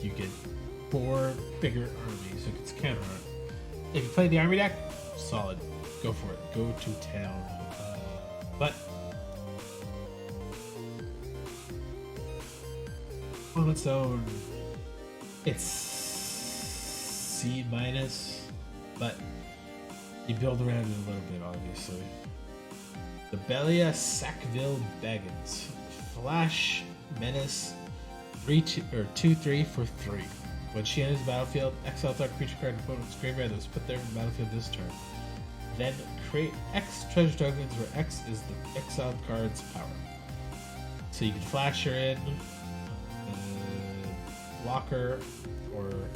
you get 4 bigger armies, so it gets counter on it. If you play the army deck, solid. Go for it. Go to town. But on its own, it's C minus, but you build around it a little bit, obviously. The Belia Sackville Baggins. Flash Menace 2/3 for 3. When she enters the battlefield, exile target creature card in opponent's graveyard that was put there from the battlefield this turn. Then create X treasure tokens where X is the exiled card's power. So you can flash her in, block her, or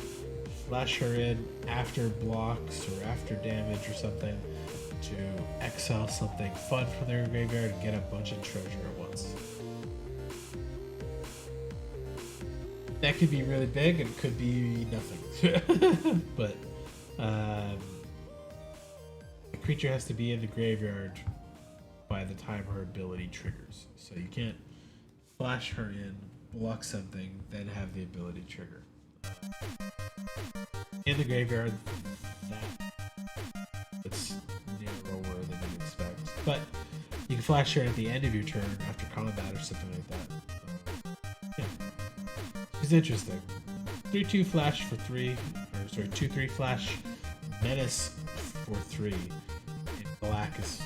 flash her in after blocks or after damage or something to exile something fun from their graveyard and get a bunch of treasure at once. That could be really big and could be nothing. But the creature has to be in the graveyard by the time her ability triggers. So you can't flash her in, block something, then have the ability trigger. In the graveyard, it's narrower than you'd expect. But you can flash her at the end of your turn after combat or something like that. Yeah. She's interesting. 3/2 flash for 3, or sorry, 2/3 flash, menace for 3. In black is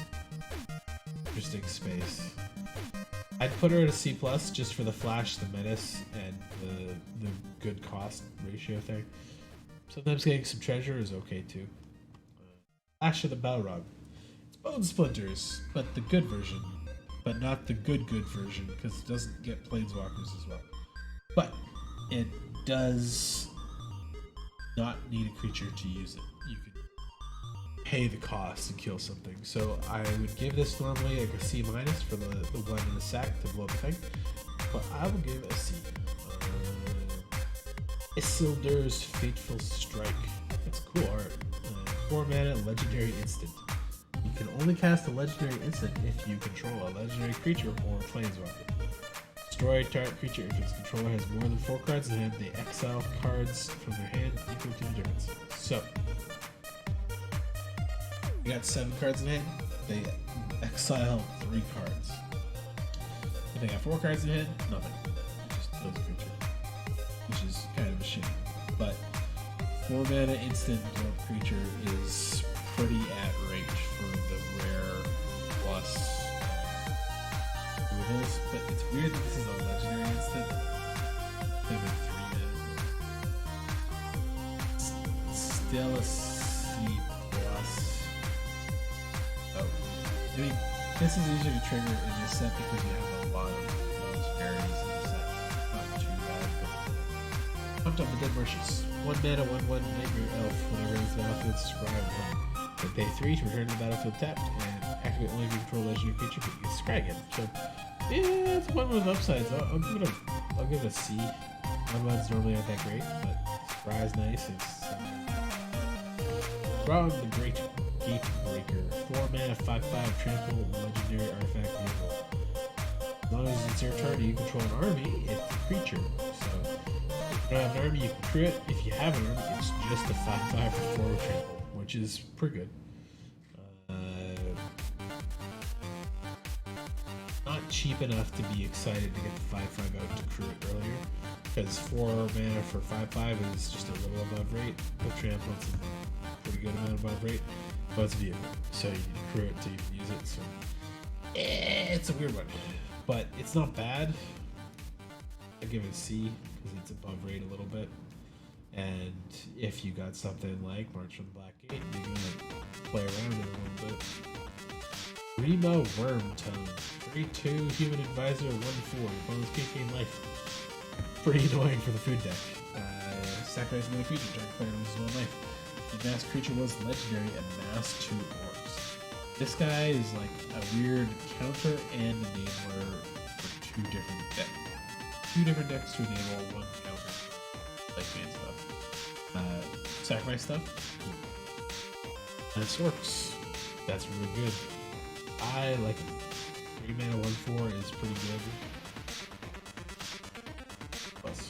interesting space. I'd put her at a C plus just for the flash, the menace, and the good cost ratio thing. Sometimes getting some treasure is okay too. Flash of the Balrog. It's Bone Splinters, but the good version. but not the good version because it doesn't get planeswalkers as well. But it does not need a creature to use it. You can pay the cost and kill something. So I would give this normally like a C- for the one in the sack to blow up the thing, but I will give it a C. Isildur's Fateful Strike. That's cool art. 4 mana, legendary instant. You can only cast a legendary instant if you control a legendary creature or planeswalker. Destroy target creature if its controller has more than 4 cards in hand. They exile cards from their hand equal to the difference. So, you got 7 cards in hand. They exile 3 cards. If they got 4 cards in hand, nothing. Just kills the creature, which is kind of a shame. But 4 mana instant creature is pretty at range for the rare plus removals, but it's weird that this is a legendary instant. Maybe 3 mana. Still a C plus. Oh, I mean, this is easier to trigger in this set because you have a lot of legendaries in the set. Not too bad, but pumped up the Dead Marshes. 1 mana, 1/1, Nightmare Elf. Whenever it's battlefield, subscribe 1. Then pay 3 to return to the battlefield tapped, and activate only if you control a legendary creature, but you can scry again. So, yeah, it's one with upsides. I'll give it a C. 1/1s normally aren't that great, but scry is nice. It's Throg the Great Gatebreaker. 4 mana, 5/5, trample, legendary artifact vehicle. As long as it's your turn, you control an army, it's a creature. So, if you don't have an army, you can crew it. If you have an army, it's just a 5/5 for 4 trample, which is pretty good. Not cheap enough to be excited to get the 5/5 out to crew it earlier, because 4 mana for 5/5 is just a little above rate. With trample, it's a pretty good amount above rate, but it's a vehicle, so you need to crew it to even use it. So it's a weird one, but it's not bad. I give it a C because it's above rate a little bit. And if you got something like March from the Black Gate, you can play around it a little bit. Remo Wormtongue. 3/2 Human Advisor, 1/4. Bonus kicking life. Pretty annoying for the food deck. Sacrifice another creature, target player loses 1 life. The masked creature was legendary and mass 2 orcs. This guy is like a weird counter and enabler for 2 different decks. 2 different decks to enable 1 counter. Like main stuff. Sacrifice stuff. This works. That's really good. I like it. 3 mana, 1/4 is pretty good. Plus.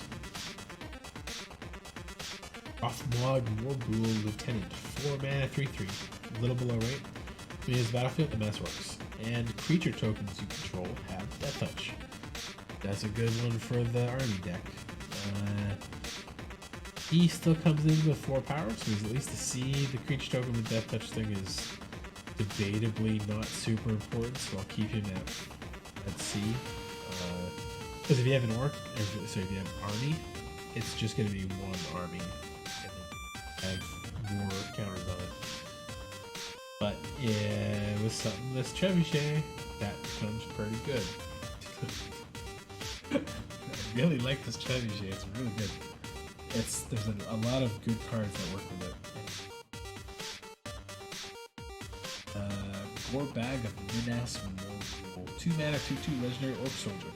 Othmog Warghoul Lieutenant. 4 mana, 3/3. A little below rate. When he hits battlefield, the mass works. And creature tokens you control have Death Touch. That's a good one for the army deck. He still comes in with 4 power, so he's at least a C. The creature token with Death Touch thing is debatably not super important, so I'll keep him at C. Because if you have an orc, so if you have an army, it's just going to be 1 army, and then have more counters on it. But yeah, with something this trebuchet, that becomes pretty good. I really like this trebuchet, it's really good. There's a lot of good cards that work with it. Core Bag of Minas Morgul. 2 mana, 2/2 legendary orc soldier.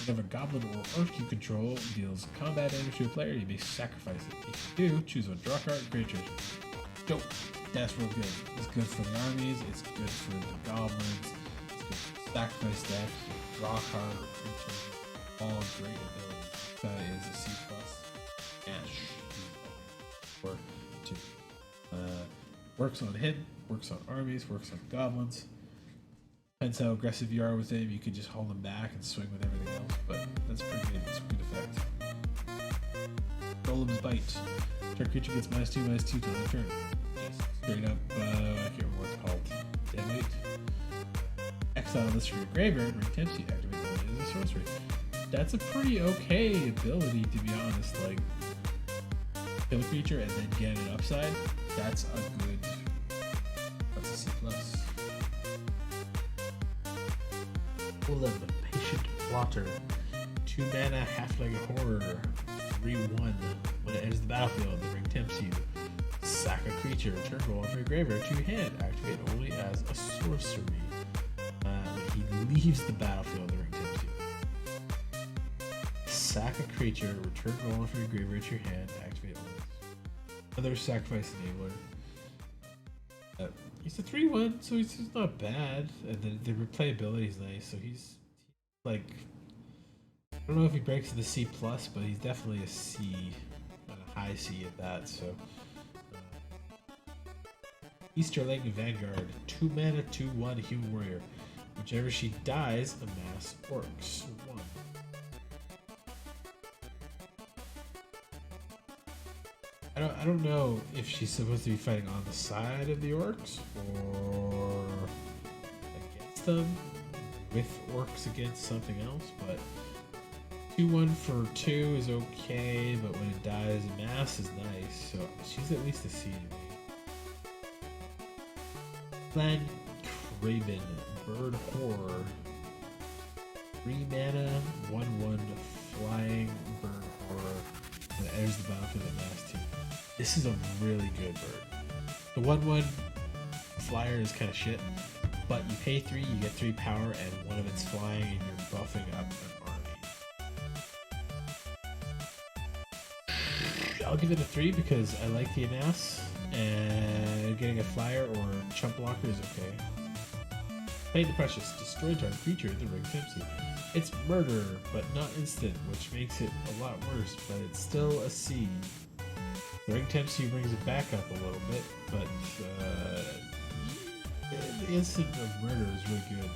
Whenever goblin or orc you control deals combat damage to a player, you may sacrifice it. If you do, choose a draw card and create treasure. Dope. That's real good. It's good for the armies, it's good for the goblins, it's good for the sacrifice deck, draw card or create treasure. All great abilities. That is a C+. Ash. Or 2. Works on him, works on armies, works on goblins. Depends how aggressive you are with him. You could just hold him back and swing with everything else, but that's pretty good. It's a good effect. Golem's Bite. Target creature gets -2/2 till end turn. Straight up, I can't remember what it's called. Deadweight. Exile this from your graveyard, ring temps you activate the as a sorcery. That's a pretty okay ability, to be honest. Like, kill a creature and then get an upside. That's a C+. Golem, Patient Plotter, 2 mana, Halfling Horror, 3/1. When it enters the battlefield, the ring tempts you. Sack a creature, return roll from your graveyard to your hand. Activate only as a sorcery. When he leaves the battlefield, the ring tempts you. Sack a creature, return roll from your graveyard to your hand. Activate only. Another sacrifice enabler. He's a 3/1, so he's not bad. And then the replayability is nice, so he's like, I don't know if he breaks into C+, but he's definitely a C, and a high C at that, so. Easterling Vanguard, 2 mana, 2/1 Human Warrior. Whichever she dies, amass orcs. 1. I don't know if she's supposed to be fighting on the side of the orcs or against them, with orcs against something else, but 2/1 for 2 is okay, but when it dies, mass is nice, so she's at least a C to me. Clan Craven, Bird Horror, 3 mana, 1/1 flying bird horror, and it enters the battlefield at mass 2. This is a really good bird. The 1/1 flyer is kind of shit, but you pay 3, you get 3 power, and one of it's flying, and you're buffing up an army. I'll give it a 3 because I like the amass, and getting a flyer or chump blocker is okay. Pay the Precious, destroy target creature, the ring tempts you. It's murder, but not instant, which makes it a lot worse, but it's still a C. The ring tempts you brings it back up a little bit, but the instant of murder is really good.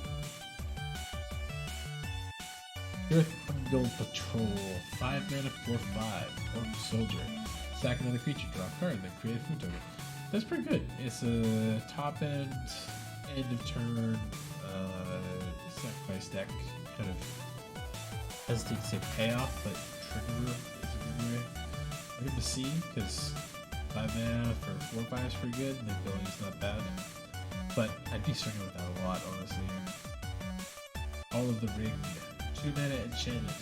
Earth Ungull Patrol, 5 mana, 4/5, Orc Soldier. Sack another creature, draw a card, then create a food token. That's pretty good. It's a top end of turn sacrifice deck. Kind of hesitate to say payoff, but trigger is a good way. I give it a C because 5 mana for 4/5 is pretty good, and the ability's not bad. But I'd be struggling with that a lot, honestly. All of the ring, 2 mana enchantment.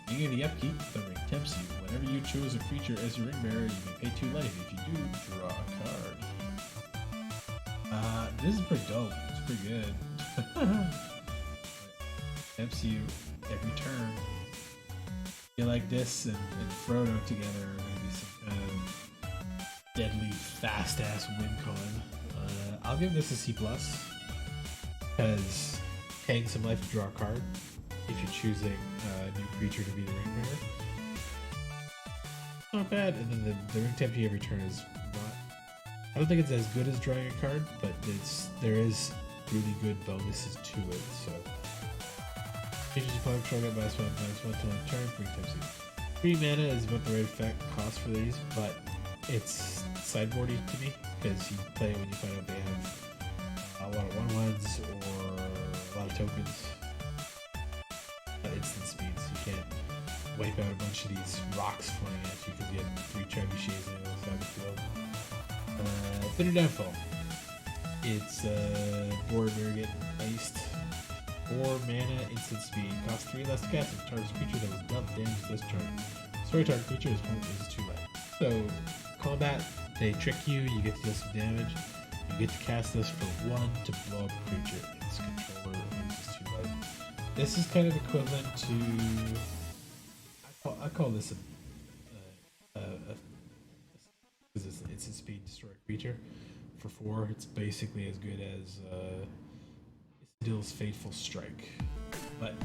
Beginning of the upkeep, the ring tempts you. Whenever you choose a creature as your ring bearer, you may pay 2 life. If you do, draw a card. This is pretty dope. It's pretty good. Tempts you every turn. You like this and Frodo together are going to be some kind of deadly fast-ass win con. I'll give this a C+, because paying some life to draw a card if you're choosing a new creature to be the ring bearer. Not bad, and then the ring tempt you every turn is not... I don't think it's as good as drawing a card, but there is really good bonuses to it, so... Creatures you play control get -1/-1 till end turn, ring tempts you. 3 mana is about the right effect cost for these, but it's sideboardy to me, because you play it when you find out they have a lot of 1/1s or a lot of tokens. Instant speed, so you can't wipe out a bunch of these rocks flying at you because you have 3 trebuchets on the other side of the field. Bitter Downfall. It's board Varigate based. 4 mana, instant speed. Costs 3 less to cast if targets creature that was dealt damage this turn. Story target creature is 2 life. So, combat, they trick you, you get to deal some damage. You get to cast this for 1 to blow up a creature. Its controller loses 2 life. This is kind of equivalent to... I call this because it's an instant speed destroy creature. For 4, it's basically as good as Isildur's Fateful Strike. But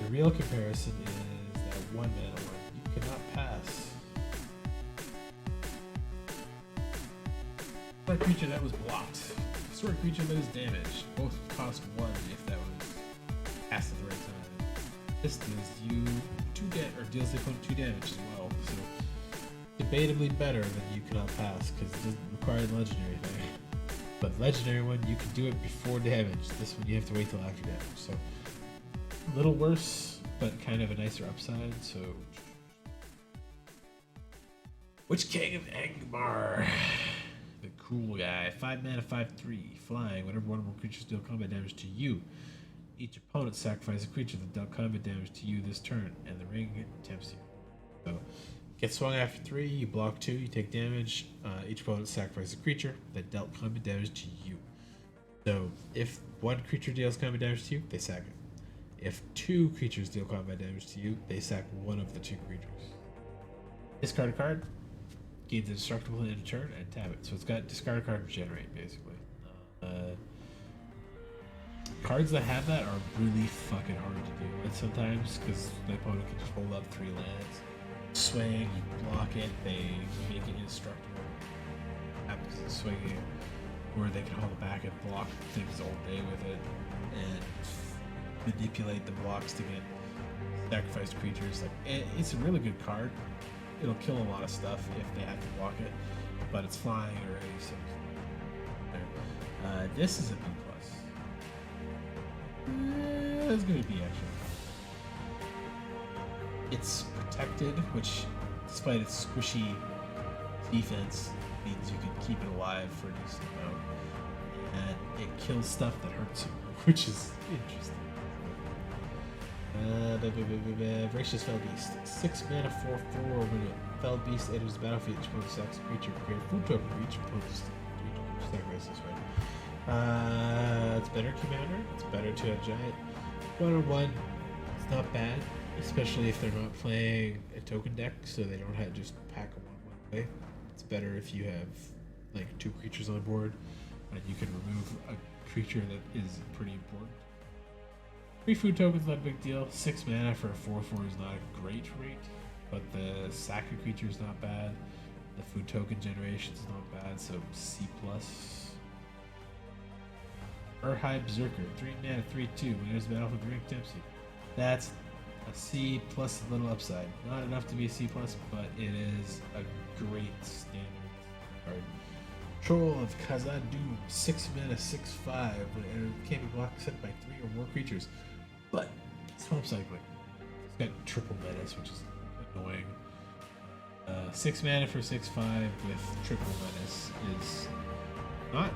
the real comparison is that 1 mana one. You cannot pass. For a creature that was blocked. Destroy a creature that is damaged. Both cost 1 if that was cast at the right time. This deals you 2 deals the opponent 2 damage as well. So debatably better than you cannot pass because it doesn't require the legendary thing. But legendary one, you can do it before damage. This one you have to wait till after damage. So a little worse, but kind of a nicer upside. So Witch King of Angmar, the cool guy. 5 mana, 5/3, flying. Whenever one or more creatures deal combat damage to you, Each opponent sacrifices a creature that dealt combat damage to you this turn, and the ring tempts you. So, get swung after 3, you block 2, you take damage. Each opponent sacrifices a creature that dealt combat damage to you. So, if one creature deals combat damage to you, they sack it. If 2 creatures deal combat damage to you, they sack one of the 2 creatures. Discard a card, gains indestructible in a turn, and tap it. So it's got discard a card regenerate, basically. Cards that have that are really fucking hard to deal with sometimes, because the opponent can just hold up 3 lands, swing, you block it, they make it indestructible, happens in swinging, or they can hold it back and block things all day with it, and manipulate the blocks to get sacrificed creatures. Like it's a really good card. It'll kill a lot of stuff if they have to block it, but it's flying already, so this is a B+. It's gonna be actually. It's protected, which, despite its squishy defense, means you can keep it alive for a decent amount, and it kills stuff that hurts you, which is interesting. Voracious Fell Beast. 6 mana, 4/4. When a Fell Beast enters the battlefield, each opponent selects a creature. Create a food token for each opponent's sacrifice this way. It's better commander. It's better to a giant. 1/1. It's not bad, especially if they're not playing a token deck, so they don't have to just pack them on one way. It's better if you have like 2 creatures on board, and you can remove a creature that is pretty important. 3 food tokens, not a big deal. 6 mana for a 4/4 is not a great rate, but the sack of creature is not bad. The food token generation is not bad, so C+. Urhai Berserker, 3 mana, 3/2. When there's a battlefield, the ring tempts you. That's a C plus a little upside. Not enough to be a C+, but it is a great standard card. Troll of Khazad-dûm, 6 mana, 6/5. When it enters, can't be blocked except by 3 or more creatures. But Swamp Cycling. It's got triple menace, which is annoying. 6 mana for 6/5 with triple menace is not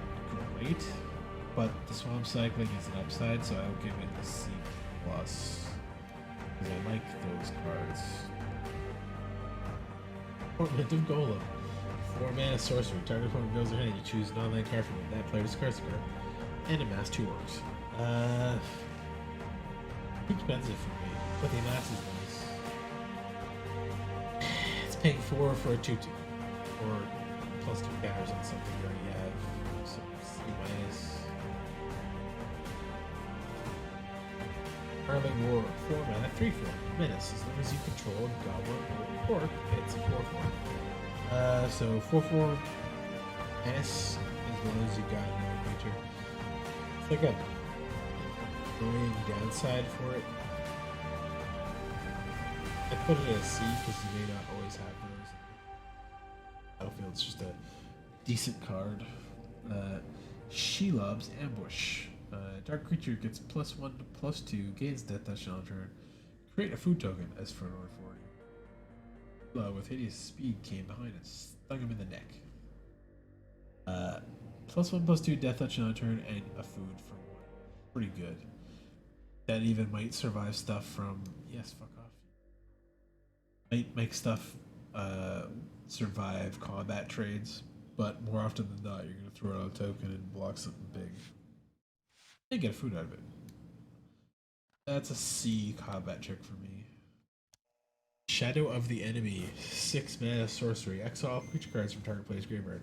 great, but the Swamp Cycling is an upside, so I'll give it a C+. Because I like those cards. Torment of Golem. 4 mana sorcery. Target opponent goes ahead, you choose an online card from that player discards a card, and amass 2 orcs. Too expensive for me, but the amass is nice. It's paying 4 for a 2/2, or plus 2 counters on something you already have, so C-. Hurling War, 4 mana, 3/4. Menace, as long as you control a goblin or orc, it's a 4/4. So 4/4 menace, as long as you got another creature. It's like a annoying downside for it. I put it at a C because you may not always have those. Battlefield's just a decent card. Shelob's Ambush. Dark creature gets +1 to +2, gains death touch on turn. Create a food token as for an order for you. With hideous speed came behind and stung him in the neck. +1 +2 death touch on turn and a food for 1. Pretty good. That even might survive stuff from fuck off. Might make stuff survive combat trades, but more often than not, you're gonna throw out a token and block something big. And get food out of it. That's a C combat trick for me. Shadow of the Enemy, 6 mana sorcery. Exile all creature cards from target player's graveyard.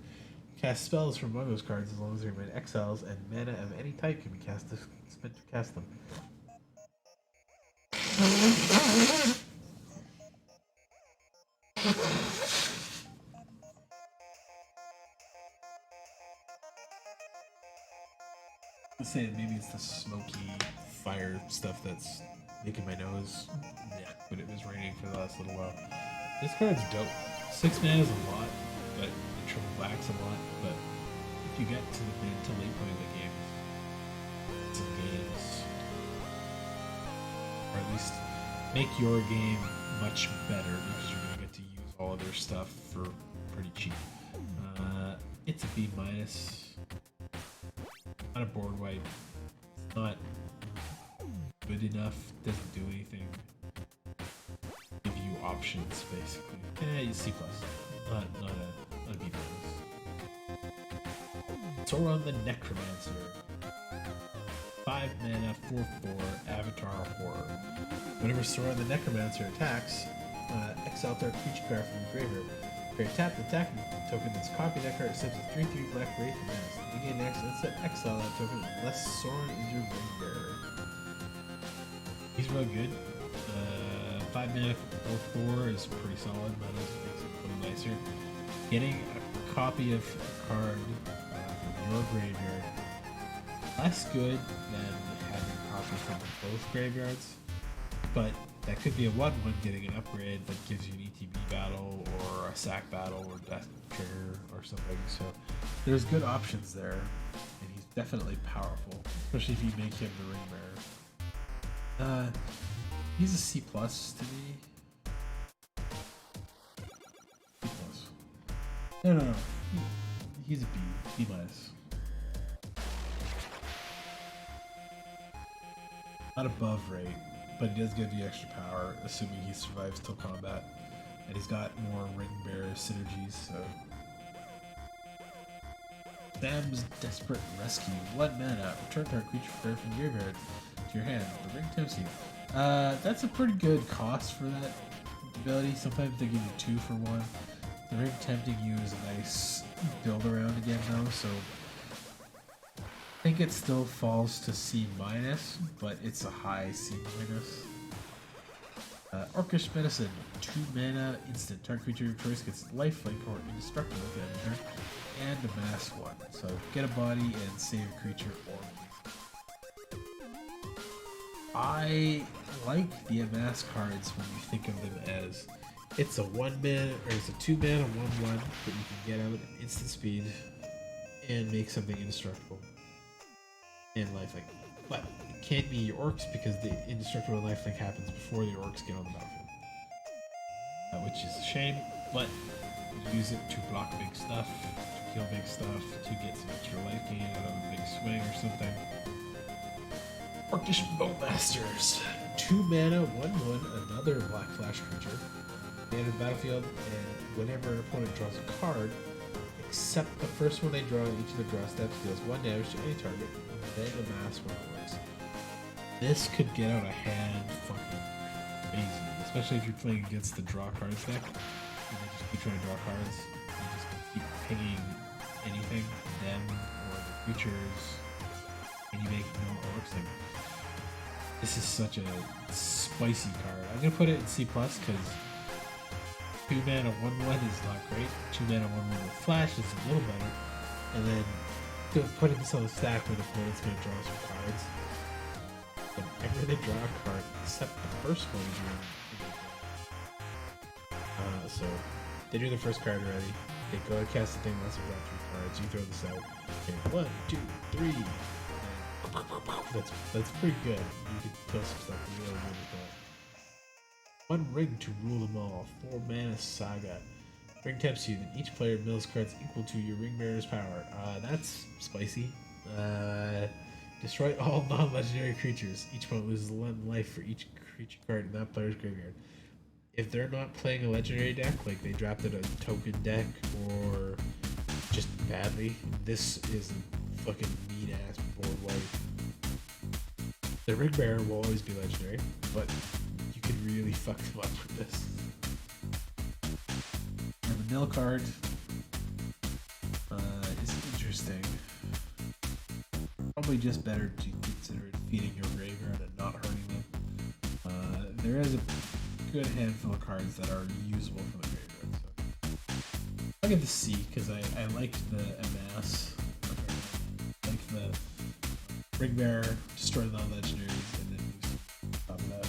Cast spells from among those cards as long as they remain exiles, and mana of any type can be spent to cast them. I'd say maybe it's the smoky fire stuff that's making my nose neck, but it was raining for the last little while. This card's dope. 6 mana is a lot, but it triple backs a lot, but if you get to the mid to late point of the game, some games, or at least make your game much better because you're going to get to use all of their stuff for pretty cheap. It's a B-. Not a board wipe. It's not enough, doesn't do anything. Give you options basically. You C plus. Not a B minus. Sauron the Necromancer. 5 mana, 4/4, Avatar Horror. Whenever Sauron the Necromancer attacks, exile target creature card from the graveyard. If tap the attacking token that's copied that card, accepts a 3/3 black wraith from this. You gain next instant exile that token unless Sauron is your ring bearer. He's real good. 5 mana, 4/4 is pretty solid, but it makes it a little nicer. Getting a copy of a card from your graveyard, less good than having a copy from both graveyards, but that could be a 1/1 getting an upgrade that gives you an ETB battle or a sack battle or death trigger or something. So there's good options there, and he's definitely powerful, especially if you make him the ring bearer. He's a C plus to me. C plus. No. He's a B minus. Not above rate, but he does give you extra power, assuming he survives till combat. And he's got more ring bearer synergies, so. Sam's Desperate Rescue. 1 mana. Return target creature from your graveyard to your hand. The ring tempts you. That's a pretty good cost for that ability. Sometimes they give you 2 for 1. The ring tempting you is a nice build around again though, so I think it still falls to C minus, but it's a high C minus. Orcish Medicine, 2 mana, instant. Target creature of your choice gets lifelink or indestructible at the end of the turn, and a mass 1. So get a body and save a creature or I like the amass cards when you think of them as it's a 1 mana or it's a 2 mana 1/1 that you can get out at instant speed and make something indestructible and lifelink. But it can't be your orcs because the indestructible lifelink happens before the orcs get on the battlefield, which is a shame. But use it to block big stuff, to kill big stuff, to get some extra life gain out of a big swing or something. Orcish Bowmasters, 2 mana, 1/1, another black flash creature. They enter the battlefield, and whenever an opponent draws a card, except the first one they draw, each of the draw steps deals 1 damage to any target, then amass 1 works. This could get out of hand fucking crazy, especially if you're playing against the draw cards deck, and they just keep trying to draw cards, you just keep pinging anything, them or the creatures, and you make no orcs. Like, this is such a spicy card. I'm gonna put it in C plus because 2 mana 1/1 is not great. 2 mana 1/1 with flash is a little better, and then putting this on the stack where the opponent's gonna draw some cards. Whenever they draw a card, except the first one you drew. So they drew the first card already. They go to cast the thing once they've drawn 3 cards. You throw this out. Okay, 1, 2, 3. That's pretty good. You can kill some stuff really good with that. 1 ring to rule them all. 4 mana saga. Ring tempts you, then each player mills cards equal to your ring bearer's power. That's spicy. Destroy all non-legendary creatures. Each opponent loses 1 life for each creature card in that player's graveyard. If they're not playing a legendary deck, like they drafted a token deck or just badly, this is a fucking mean ass board wipe. The ring bearer will always be legendary, but you can really fuck them up with this. And the mill card is interesting. Probably just better to consider it feeding your graveyard and not hurting them. There is a good handful of cards that are usable for the graveyard, so I'll give the C because I like the amass. I like the ring bearer, destroy the non-legendaries, and then use on top of that.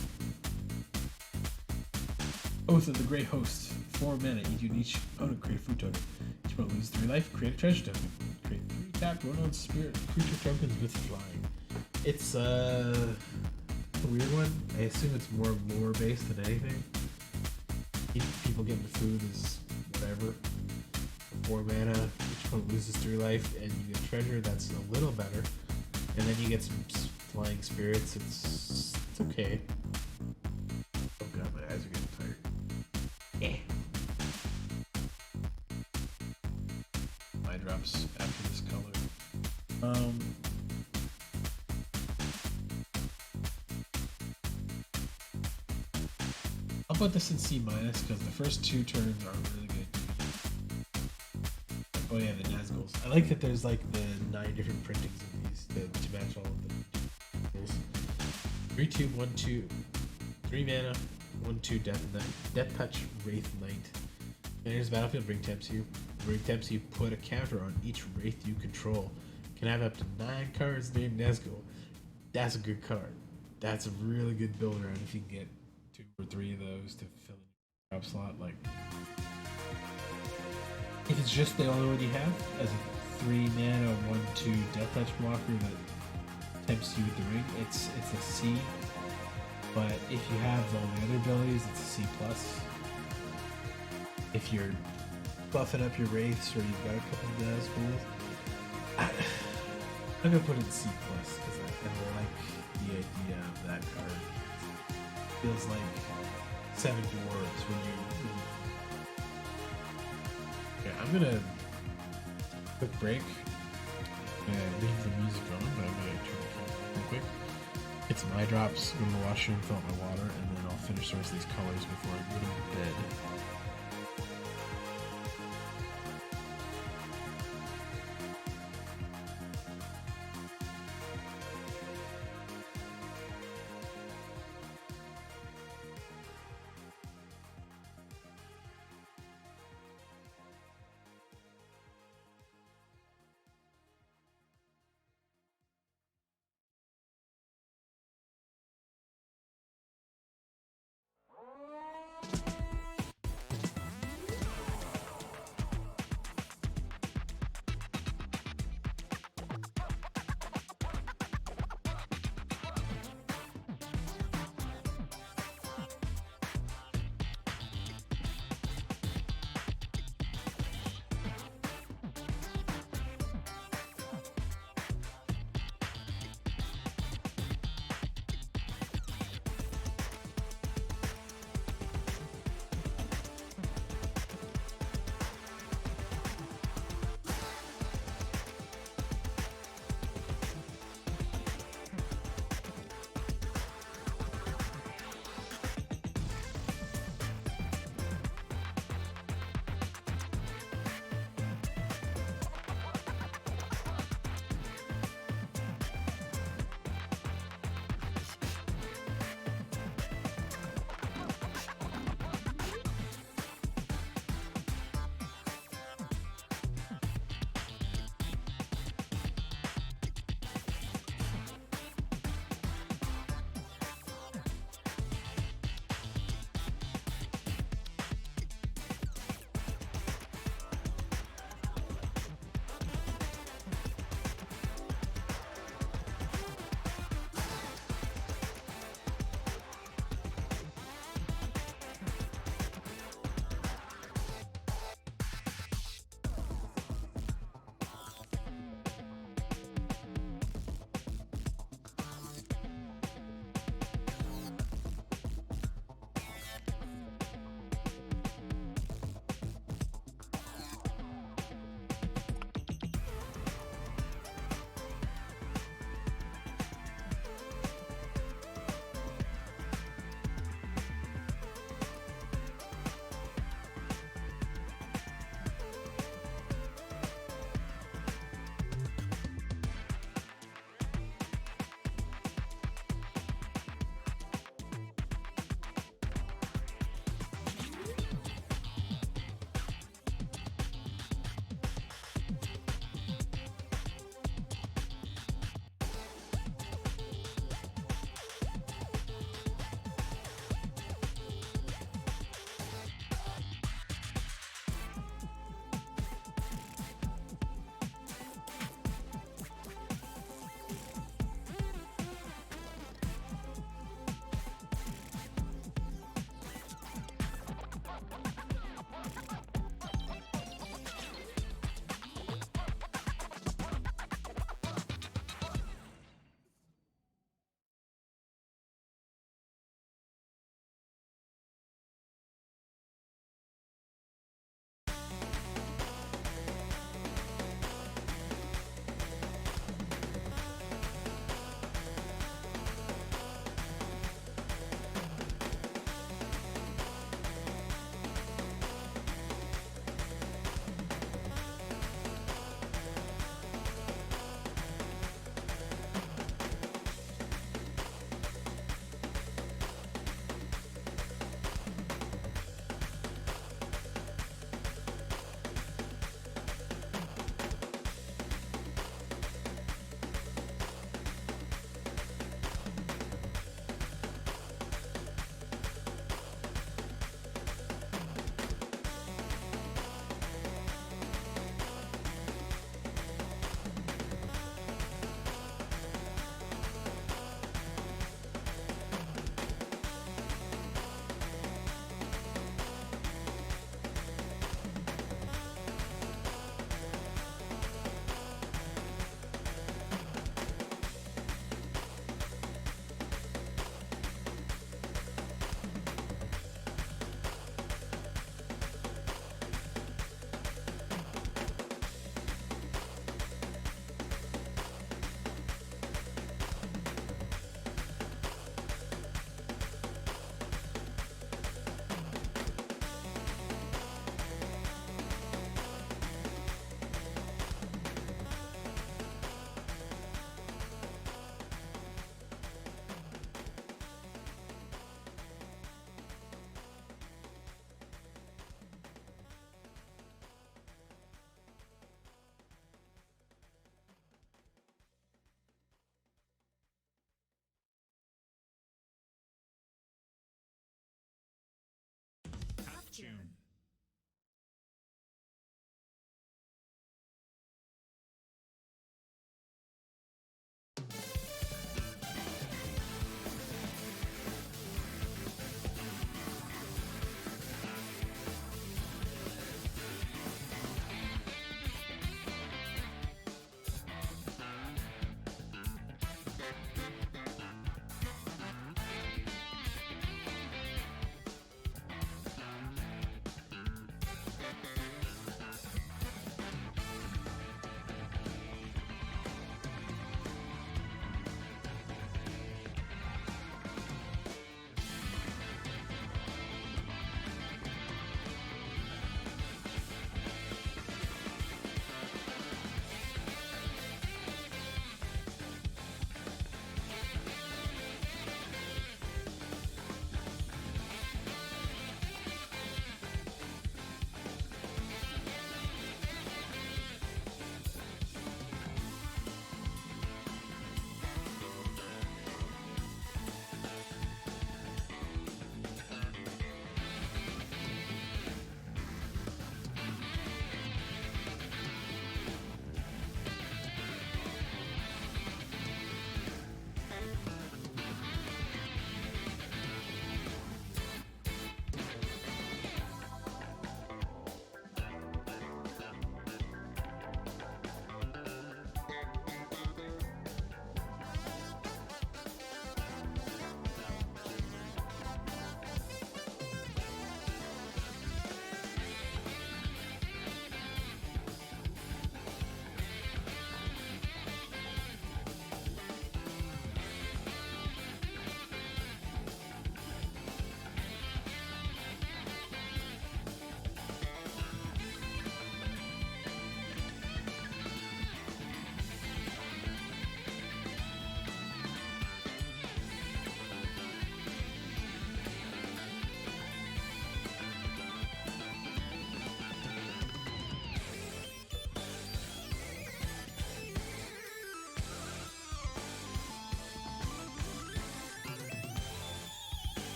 Oath of the Grey Host, 4 mana, each opponent create a food token. Each opponent loses 3 life, create a treasure token. Create 3 tap, run on spirit creature tokens with flying. It's a weird one. I assume it's more lore based than anything. Each people getting the food is whatever. 4 mana, each opponent loses 3 life, and you get treasure, that's a little better. And then you get some flying spirits. It's okay. Oh god, my eyes are getting tired. Yeah. My drops after this color. I'll put this in C minus because the first 2 turns are really good. Oh yeah, the Nazguls. I like that there's like the 9 different printings of these to match all of the rules. 3 tube, 1 2, 3 mana, 1 2 Death Touch Wraith Knight. Enters the battlefield, ring taps you. Ring taps you, put a counter on each Wraith you control. Can have up to 9 cards named Nazgul. That's a good card. That's a really good build around if you can get 2 or 3 of those to fill in your drop slot. Like, if it's just the only one you have as a 3 mana 1 2 Death Touch blocker that tempts you with the ring, it's a C. But if you have all the other abilities, it's a C plus. If you're buffing up your wraiths or you've got a couple of Nazguls, I'm gonna put it in C plus because I like the idea of that card. It feels like 7 dwarves when you. Okay, I'm gonna quick break and leave the music on, but I'm gonna turn it off real quick. Get some eye drops, go to the washroom, fill up my water, and then I'll finish the rest of these colors before I go to bed.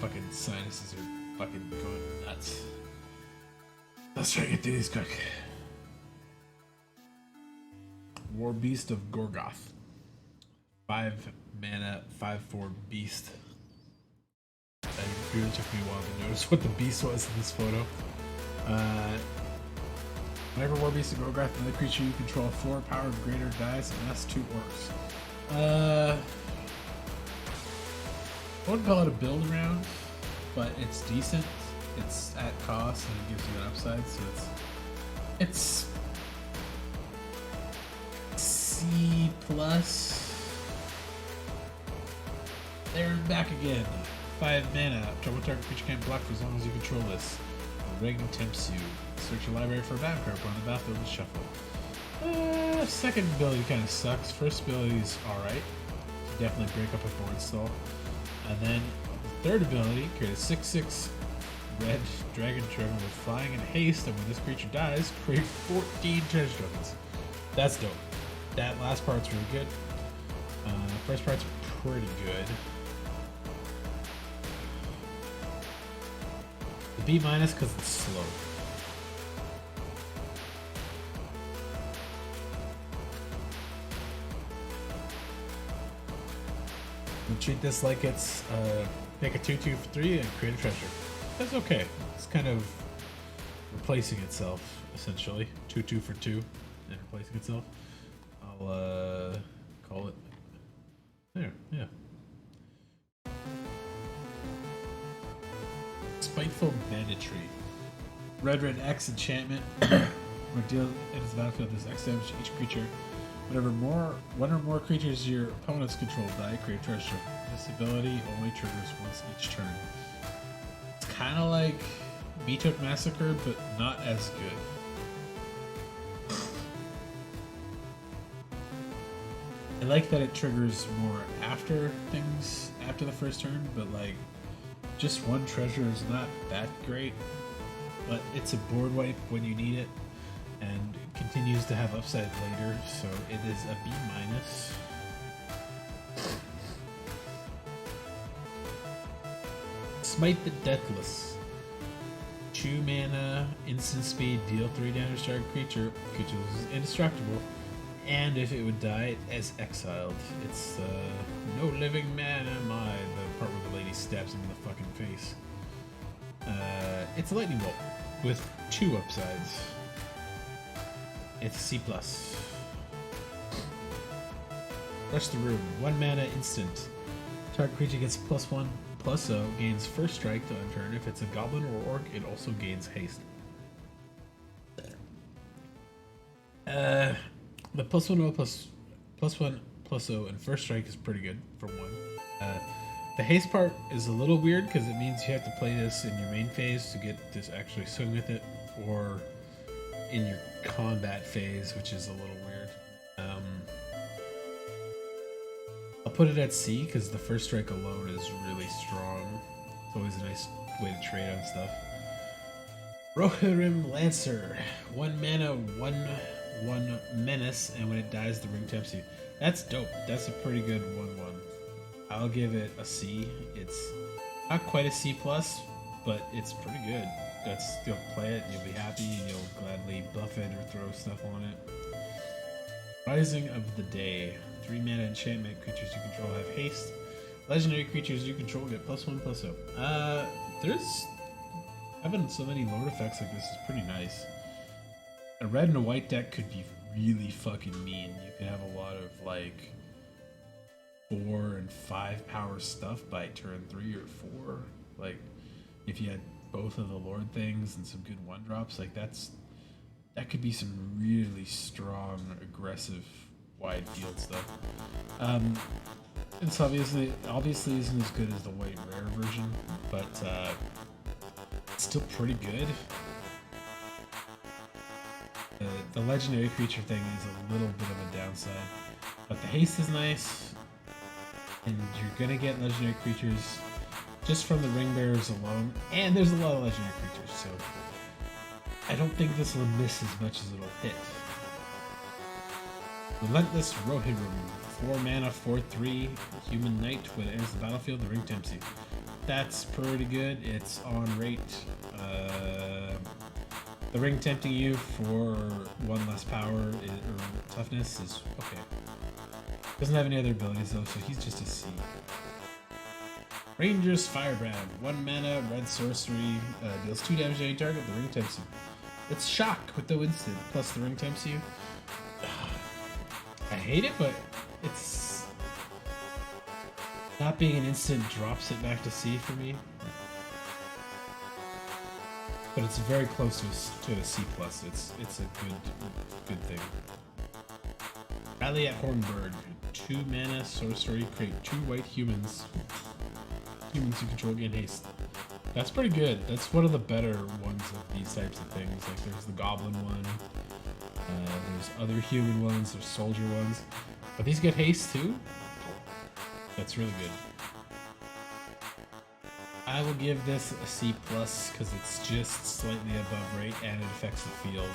fucking sinuses are fucking going nuts. Let's try to get through these quick. War Beast of Gorgoth. 5 mana, 5/4 beast. It really took me a while to notice what the beast was in this photo. Whenever War Beast of Gorgoth, another creature you control 4 power greater dies, and that's 2 orcs. I wouldn't call it a build around, but it's decent. It's at cost and it gives you an upside, so it's C plus. They're back again. 5 mana. Trouble target creature can't block for as long as you control this. Reagan tempts you. Search your library for a battle card on the battlefield and shuffle. Second ability kind of sucks. First ability is alright. Definitely break up a board stall. And then third ability, create a 6/6 red dragon token with flying and haste, and when this creature dies, create 14 treasure tokens. That's dope. That last part's really good. First part's pretty good. The B- because it's slow. We'll treat this like it's make a 2/2 for 3 and create a treasure. That's okay. It's kind of replacing itself, essentially. 2/2 for 2 and replacing itself. I'll call it there. Yeah. Spiteful Banditry. Red X enchantment. When deal enters the battlefield, does X damage to each creature. Whenever one or more creatures your opponents control die, create a treasure. This ability only triggers once each turn. It's kind of like Mitook Massacre, but not as good. I like that it triggers more after things, after the first turn, but like just one treasure is not that great. But it's a board wipe when you need it, and it continues to have upside later, so it is a B-. Smite the Deathless. 2 mana, instant speed, deal 3 damage to target creature. Creature is indestructible, and if it would die as exiled, it's no living man am I, the part where the lady stabs him in the fucking face. It's a lightning bolt with 2 upsides. It's C+. Rush the Room. 1 mana instant. Target creature gets +1/+0, gains first strike to unturn. If it's a goblin or orc, it also gains haste. The +1/+0 and first strike is pretty good for 1. The haste part is a little weird because it means you have to play this in your main phase to get this actually swing with it, or in your combat phase, which is a little weird. I'll put it at C because the first strike alone is really strong. It's always a nice way to trade on stuff. Rohirrim Lancer. 1 mana, 1/1 menace, and when it dies, the ring tempts you. That's dope. That's a pretty good 1/1. I'll give it a C. It's not quite a C+, but it's pretty good. You'll play it, and you'll be happy, and you'll gladly buff it or throw stuff on it. Rising of the Day. 3 mana enchantment. Creatures you control have haste. Legendary creatures you control get +1/+0. There's having so many lord effects like this is pretty nice. A red and a white deck could be really fucking mean. You could have a lot of like 4 and 5 power stuff by turn 3 or 4. Like if you had both of the lord things and some good 1-drops, like that could be some really strong, aggressive, wide field stuff. It's obviously isn't as good as the white rare version, but it's still pretty good. The legendary creature thing is a little bit of a downside, but the haste is nice, and you're gonna get legendary creatures just from the ring bearers alone, and there's a lot of legendary creatures, so I don't think this will miss as much as it'll hit. Relentless Rohirrim. 4 mana, 4/3 human knight. When it enters the battlefield, the ring tempts you. That's pretty good. It's on rate. The ring tempting you for 1 less power or toughness is okay. Doesn't have any other abilities though, so he's just a C. Ranger's Firebrand. 1 mana, red sorcery. Deals 2 damage to any target. The ring tempts you. It's shock with the instant, plus the ring tempts you. I hate it, but it's not being an instant drops it back to C for me. But it's very close to a C plus. It's a good thing. Rally at Hornbird. 2 mana sorcery. Create 2 white humans. Humans you control gain haste. That's pretty good. That's one of the better ones of these types of things. Like there's the goblin one. There's other human ones. There's soldier ones. But these get haste too. That's really good. I will give this a C plus because it's just slightly above rate and it affects the field.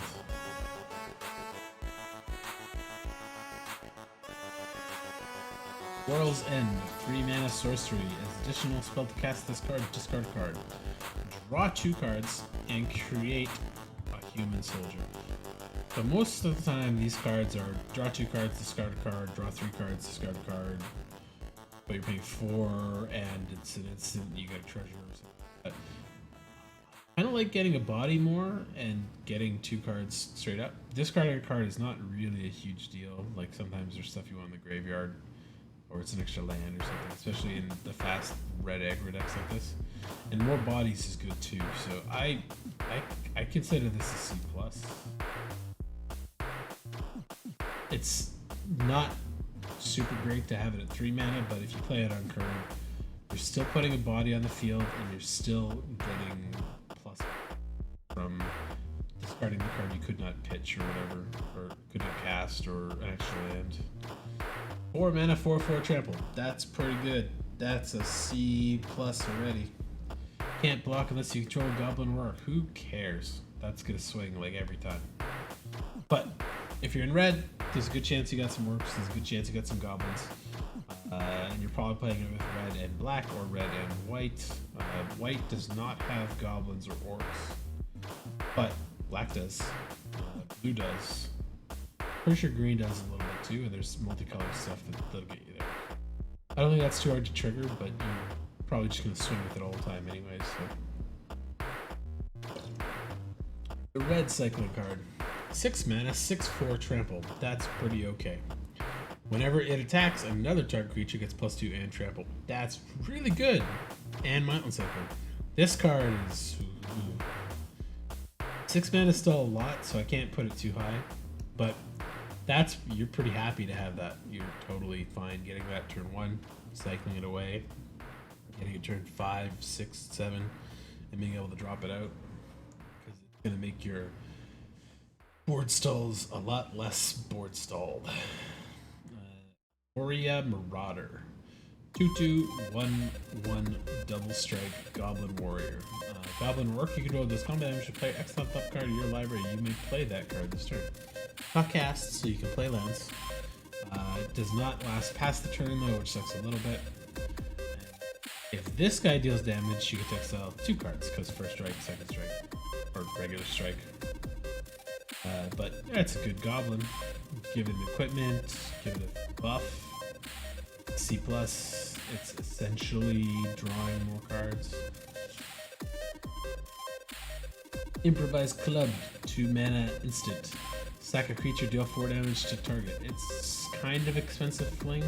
World's End. 3 mana sorcery. As additional spell to cast this card, discard a card. Draw 2 cards and create a human soldier. So most of the time these cards are draw 2 cards, discard a card, draw 3 cards, discard a card. But you're paying 4 and it's an instant, you get a treasure or something. But I don't like getting a body more and getting 2 cards straight up. Discarding a card is not really a huge deal. Like sometimes there's stuff you want in the graveyard or it's an extra land or something, especially in the fast red aggro decks like this. And more bodies is good too. So I consider this a C plus. It's not super great to have it at 3 mana, but if you play it on curve, you're still putting a body on the field and you're still getting plus from discarding the card you could not pitch or whatever, or could not cast or an extra land. 4 mana, 4/4 trample. That's pretty good. That's a C plus already. Can't block unless you control Goblin Roar. Who cares? That's gonna swing like every time. But if you're in red, there's a good chance you got some orcs, there's a good chance you got some goblins. And you're probably playing it with red and black or red and white. White does not have goblins or orcs, but black does. Blue does. Pretty sure green does a little bit too, and there's multicolored stuff that'll get you there. I don't think that's too hard to trigger, but you're probably just going to swing with it all the time anyways. So. The red cycling card. 6 mana, 6/4 trample. That's pretty okay. Whenever it attacks, another target creature gets +2 and trample. That's really good. And Mountain Cycler. This card is... 6 mana is still a lot, so I can't put it too high. But you're pretty happy to have that. You're totally fine getting that turn 1, cycling it away, getting it turn 5, 6, 7, and being able to drop it out. Because it's going to make your board stalls a lot less board stalled. Oria Marauder. 2/2, 1/1 double strike Goblin Warrior. Goblin Orc, you can roll this combat damage to play X top card of your library. You may play that card this turn. Not cast, so you can play lands. It does not last past the turn though, which sucks a little bit. If this guy deals damage, you get to exile 2 cards, because first strike, second strike, or regular strike. But that's a good goblin. Give it equipment, give it a buff. C+, it's essentially drawing more cards. Improvised Club, 2 mana instant. Sack a creature, deal 4 damage to target. It's kind of expensive fling,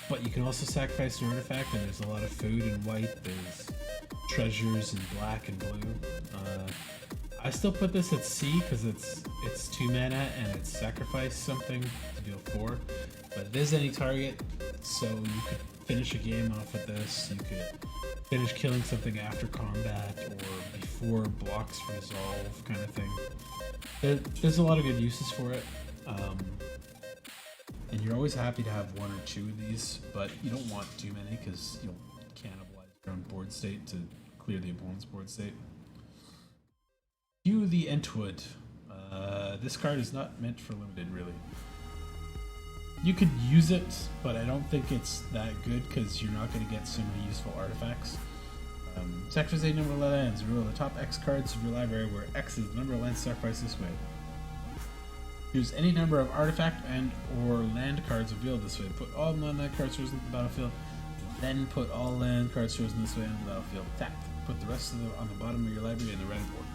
but you can also sacrifice an artifact, and there's a lot of food in white. There's treasures in black and blue. I still put this at C because it's 2 mana and it's sacrifice something to deal 4, but it is any target, so you could finish a game off with this. You could finish killing something after combat or before blocks resolve, kind of thing. There's a lot of good uses for it, and you're always happy to have 1 or 2 of these, but you don't want too many because you'll cannibalize your own board state to clear the opponent's board state. Hugh the Entwood. This card is not meant for limited, really. You could use it, but I don't think it's that good because you're not going to get so many useful artifacts. Sacrifice a number of lands. Rule the top X cards of your library, where X is the number of lands sacrificed this way. Use any number of artifact and or land cards revealed this way. Put all non-land cards chosen on the battlefield. Then put all land cards chosen this way on the battlefield. Tapped. Put the rest of them on the bottom of your library in the red border.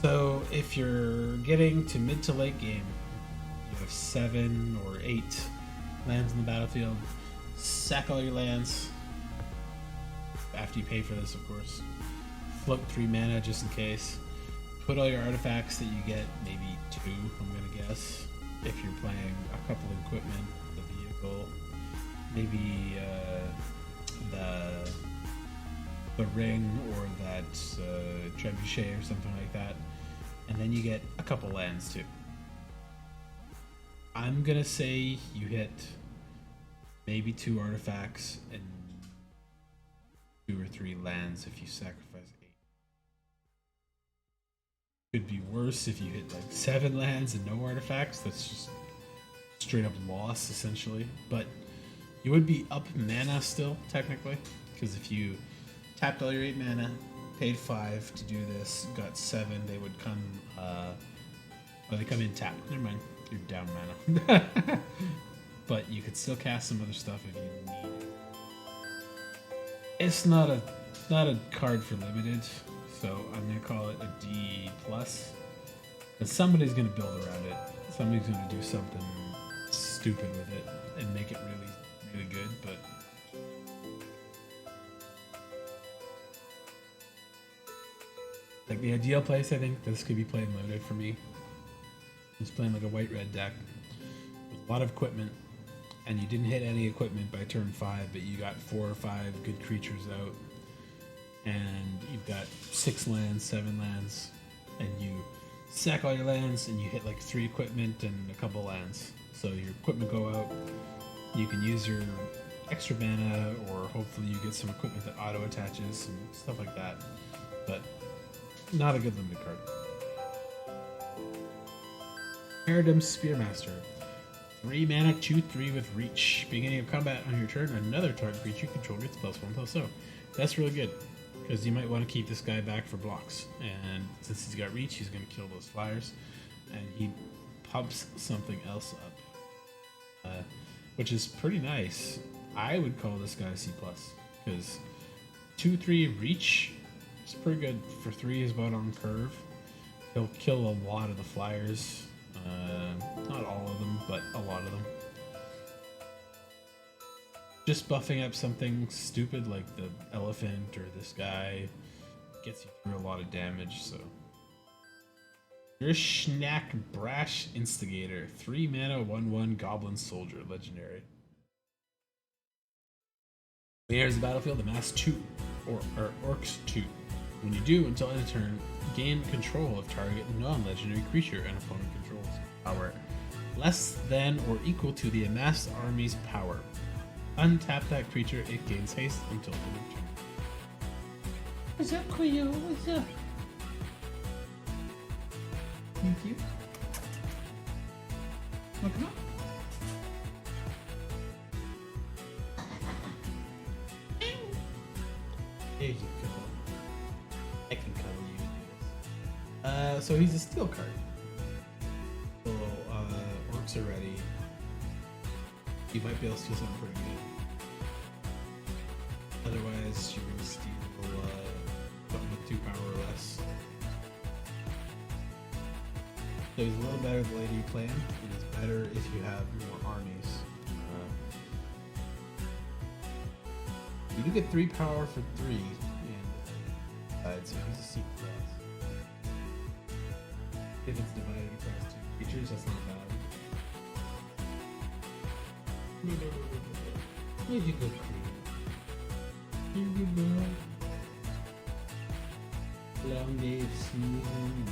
So if you're getting to mid to late game, you have 7 or 8 lands in the battlefield. Sack all your lands. After you pay for this, of course. Float 3 mana just in case. Put all your artifacts that you get, maybe 2, I'm gonna guess. If you're playing a couple of equipment, the vehicle, maybe the ring or that trebuchet or something like that. And then you get a couple lands too. I'm gonna say you hit maybe 2 artifacts and 2 or 3 lands if you sacrifice 8. Could be worse if you hit like 7 lands and no artifacts. That's just straight up loss essentially. But you would be up mana still technically, because if you tapped all your 8 mana, paid 5 to do this, got 7, they would come. They come in tapped. Never mind, you're down mana. But you could still cast some other stuff if you need it. It's not a card for limited, so I'm gonna call it a D+. But somebody's gonna build around it. Somebody's gonna do something stupid with it and make it really, really good. But like the ideal place, I think this could be played loaded for me. Just playing like a white-red deck with a lot of equipment. And you didn't hit any equipment by turn 5, but you got 4 or 5 good creatures out, and you've got 6 lands, 7 lands, and you sack all your lands, and you hit like 3 equipment and a couple lands. So your equipment go out, you can use your extra mana, or hopefully you get some equipment that auto attaches and stuff like that. But not a good limited card. Paradigm Spearmaster. 3 mana, 2/3 with reach. Beginning of combat on your turn, another target creature you control gets +1/+0. That's really good, because you might want to keep this guy back for blocks. And since he's got reach, he's going to kill those flyers. And he pumps something else up, which is pretty nice. I would call this guy C+, because 2/3 reach is pretty good. For 3 is about on curve. He'll kill a lot of the flyers. Not all of them, but a lot of them. Just buffing up something stupid like the elephant or this guy gets you through a lot of damage, so. Your Schnack Brash Instigator. 3 mana, 1/1 Goblin Soldier, legendary. When he enters the battlefield, amass 2, or Orcs 2. When you do, until end of turn, gain control of target non-legendary creature and opponent controls. Power less than or equal to the amassed army's power. Untap that creature, it gains haste until end of turn. What's up, Cleo? What's up? Thank you. Welcome up. There you go. I can cover you. So he's a steel card. So orcs are ready. You might be able to steal something pretty good. Otherwise, you're gonna steal something with 2 power or less. So he's a little better the later you play him. It is better if you have more armies. You do get 3 power for 3, and so he's a C+. If it's divided across 2 creatures, that's not bad. Where'd you go, Cleo? Here we go. Long day of snoozing and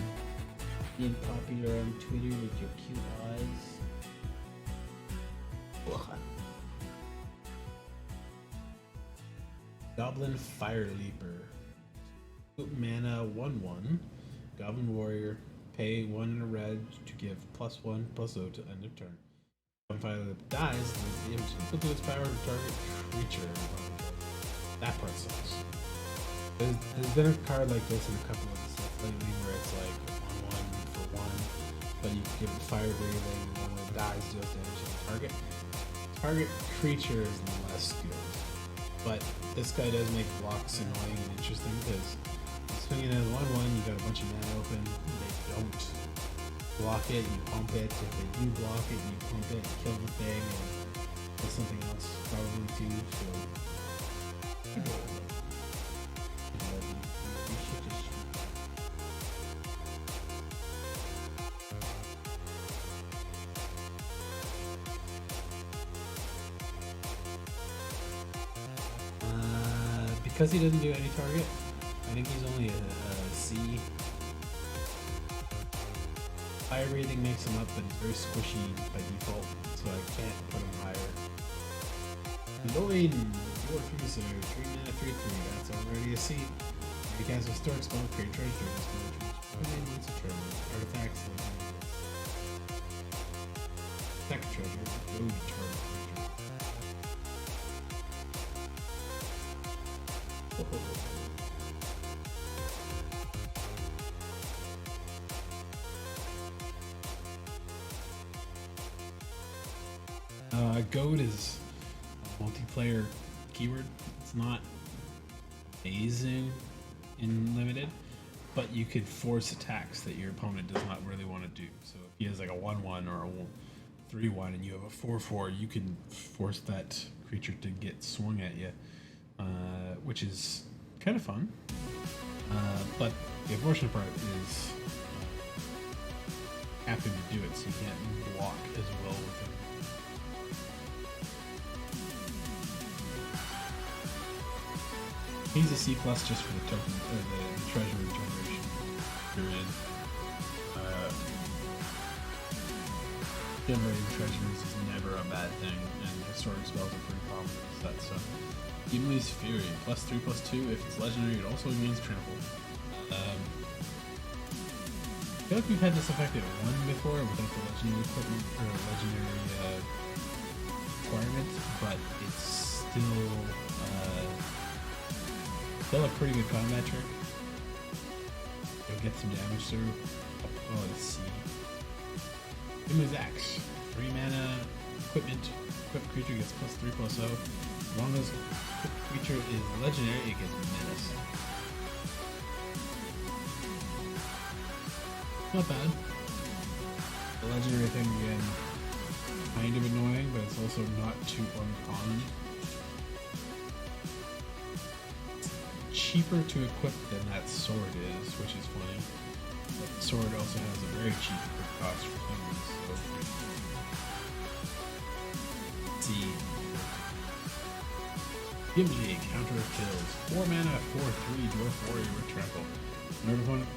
being popular on Twitter with your cute eyes. Goblin Fire Leaper. 2 mana, 1/1. Goblin Warrior. Pay 1 and a red to give +1/+0 to end of turn. One fighter that dies is the image equal to its power to target creature. That part sucks. There's been a card like this in a couple of sets lately where it's like 1/1 for 1, but you can give it fire breathing, and when it dies, deals damage to the target. Target creature is less good, but this guy does make blocks annoying and interesting because swinging as 1/1, you got a bunch of mana open. They don't block it, you pump it. If they do block it, you pump it, kill the thing, and kill something else probably too. So because he doesn't do any target, I think he's only a C. Fire breathing makes him up, but he's very squishy by default, so I can't put him higher. Lloyd, your freezer, 3 mana, 3/3. That's already a C. If you cast a historic spell, create treasure during this spell, choose once a turn. Artifacts, attack treasure, go turn. Goad is a multiplayer keyword. It's not amazing in limited, but you could force attacks that your opponent does not really want to do. So if he has like a 1/1 or a 3/1 and you have a 4/4, you can force that creature to get swung at you, which is kind of fun. But the unfortunate part is having to do it, so you can't block as well with it. He's a C+ just for the token, the treasure regeneration period. Generating treasures is never a bad thing, and historic spells are pretty common in the set. So, Gimli's Fury, +3/+2. If it's legendary, it also gains trample. I feel like we've had this effect at 1 before without the legendary equipment or legendary requirement, but it's still a pretty good combat trick. You'll get some damage through. Oh, let's see. Gimli's Axe. 3 mana, equipment. Equipped creature gets +3/+0. As long as equipped creature is legendary, it gets menace. Not bad. The legendary thing again, kind of annoying, but it's also not too uncommon. Cheaper to equip than that sword is, which is funny. But the sword also has a very cheap equip cost for humans, so let's see. Gimli, counter kills. 4 mana, 4/3, dwarf warrior with trample. Whenever opponent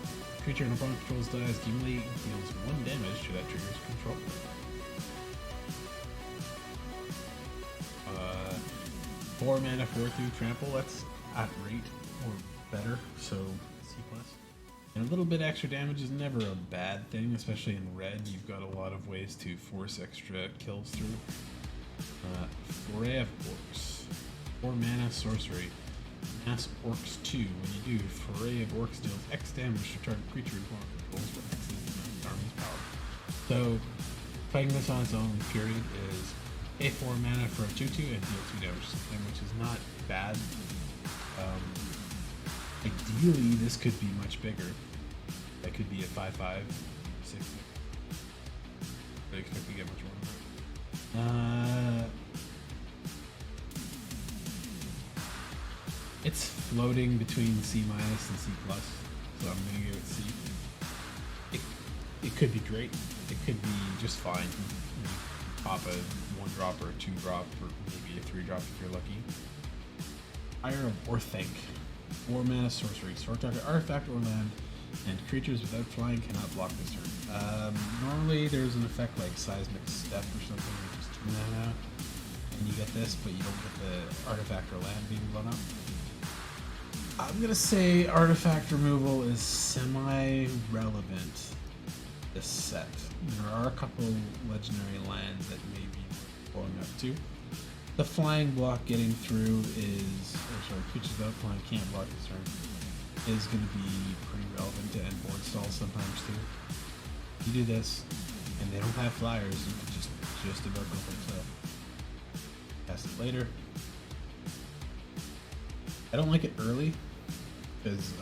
creature an opponent controls dies, Gimli deals 1 damage to that trigger's control. 4 mana, 4/3 trample, that's at rate or better, so C+. And a little bit extra damage is never a bad thing, especially in red. You've got a lot of ways to force extra kills through. Foray of Orcs. 4 mana, sorcery. Mass Orcs 2. When you do, Foray of Orcs deals X damage to target creature and controls for X is the army's power. So, fighting this on its own, period, is pay 4 mana for a 2/2 and deal 2 damage to something, which is not bad. Ideally, this could be much bigger. That could be a 5/5, 6. I expect to get much more. It's floating between C- and C+, so I'm gonna give it C. It could be great. It could be just fine. You pop a 1-drop or a 2-drop or maybe a 3-drop if you're lucky. Fire of Orthanc. 4 mana, sorcery. Sword target artifact or land, and creatures without flying cannot block this turn. Normally there's an effect like Seismic Step or something, which is 2 mana, and you get this, but you don't get the artifact or land being blown up. I'm gonna say artifact removal is semi-relevant this set. There are a couple legendary lands that may be going up to. The flying block getting through is, or sorry, creatures without flying can't block this turn, is going to be pretty relevant to end board stalls sometimes too. You do this, and they don't have flyers, you can just about go for it. Cast it later. I don't like it early, because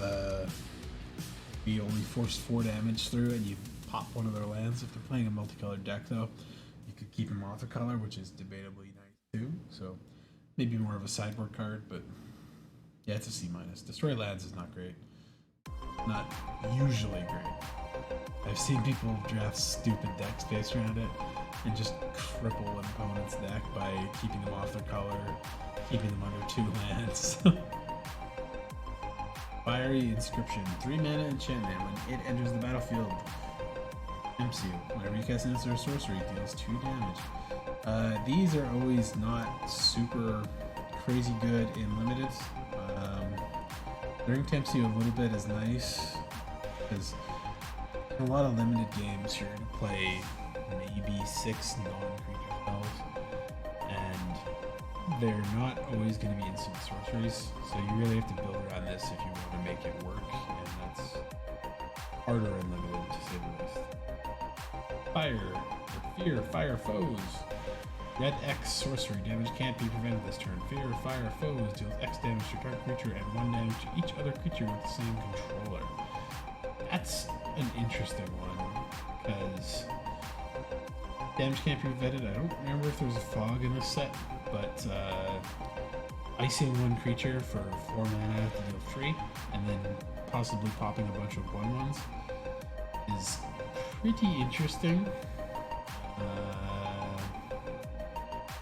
we only force 4 damage through and you pop one of their lands. If they're playing a multicolored deck though, you could keep them off a color, which is debatably nice too. So maybe more of a sideboard card, but yeah, it's a C-. Destroy lands is not great. Not usually great. I've seen people draft stupid decks based around it and just cripple an opponent's deck by keeping them off their color, keeping them under 2 lands. Fiery Inscription, 3 mana enchantment. When it enters the battlefield, MCU. Whenever you cast an instant or sorcery, it deals 2 damage. These are always not super crazy good in limited. Ring Tempt you a little bit is nice, because in a lot of limited games you're going to play maybe 6 non-creature spells, and they're not always going to be instant sorceries, so you really have to build around this if you want to make it work, and that's harder in limited to say the least. Fire, or Fear, Fire Foes. Red X sorcery, damage can't be prevented this turn. Fear, Fire Foes deals X damage to target creature and 1 damage to each other creature with the same controller. That's an interesting one, because damage can't be prevented. I don't remember if there's a fog in this set, but icing 1 creature for 4 mana to deal 3, and then possibly popping a bunch of 1/1s is pretty interesting.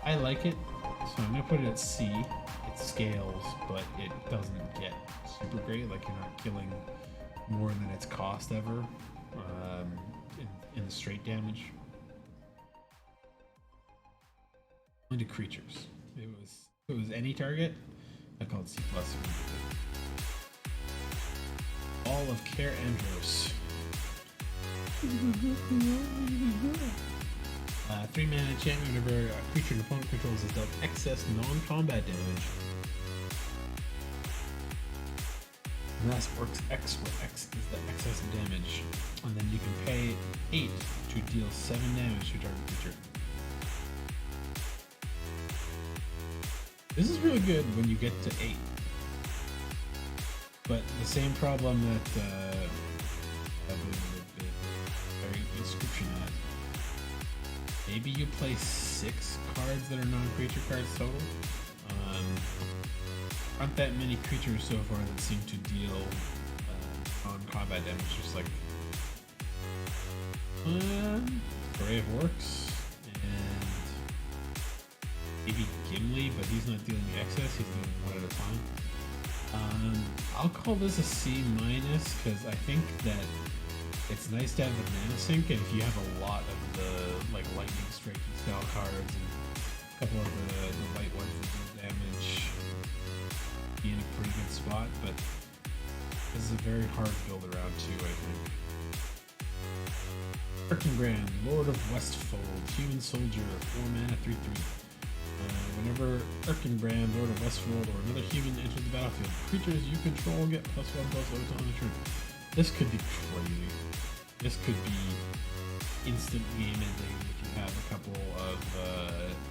I like it, so I'm gonna put it at C. It scales, but it doesn't get super great. Like, you're not killing more than its cost ever in the straight damage. Into creatures. If it was any target, I call it C+. All of Care Andros. 3 mana enchantment. Whenever a creature an opponent controls is dealt excess non-combat damage. And that works X, where X is the excess damage. And then you can pay 8 to deal 7 damage to a target creature. This is really good when you get to 8. But the same problem that I believe the Inscription has. Maybe you play 6 cards that are non-creature cards total. Aren't that many creatures so far that seem to deal non-combat damage, just like Array of Orcs and maybe Gimli, but he's not dealing excess, he's dealing 1 at a time. I'll call this a C-, because I think that it's nice to have the mana sink, and if you have a lot of the like lightning strike style cards and a couple of the white ones that do damage, be in a pretty good spot, but this is a very hard build around too, I think. Erkenbrand, Lord of Westfold, Human Soldier, 4 mana, 3/3. Whenever Erkenbrand, Lord of Westfold, or another human enters the battlefield, creatures you control get +1/+0 on the turn. This could be crazy. This could be instant game ending if you have a couple of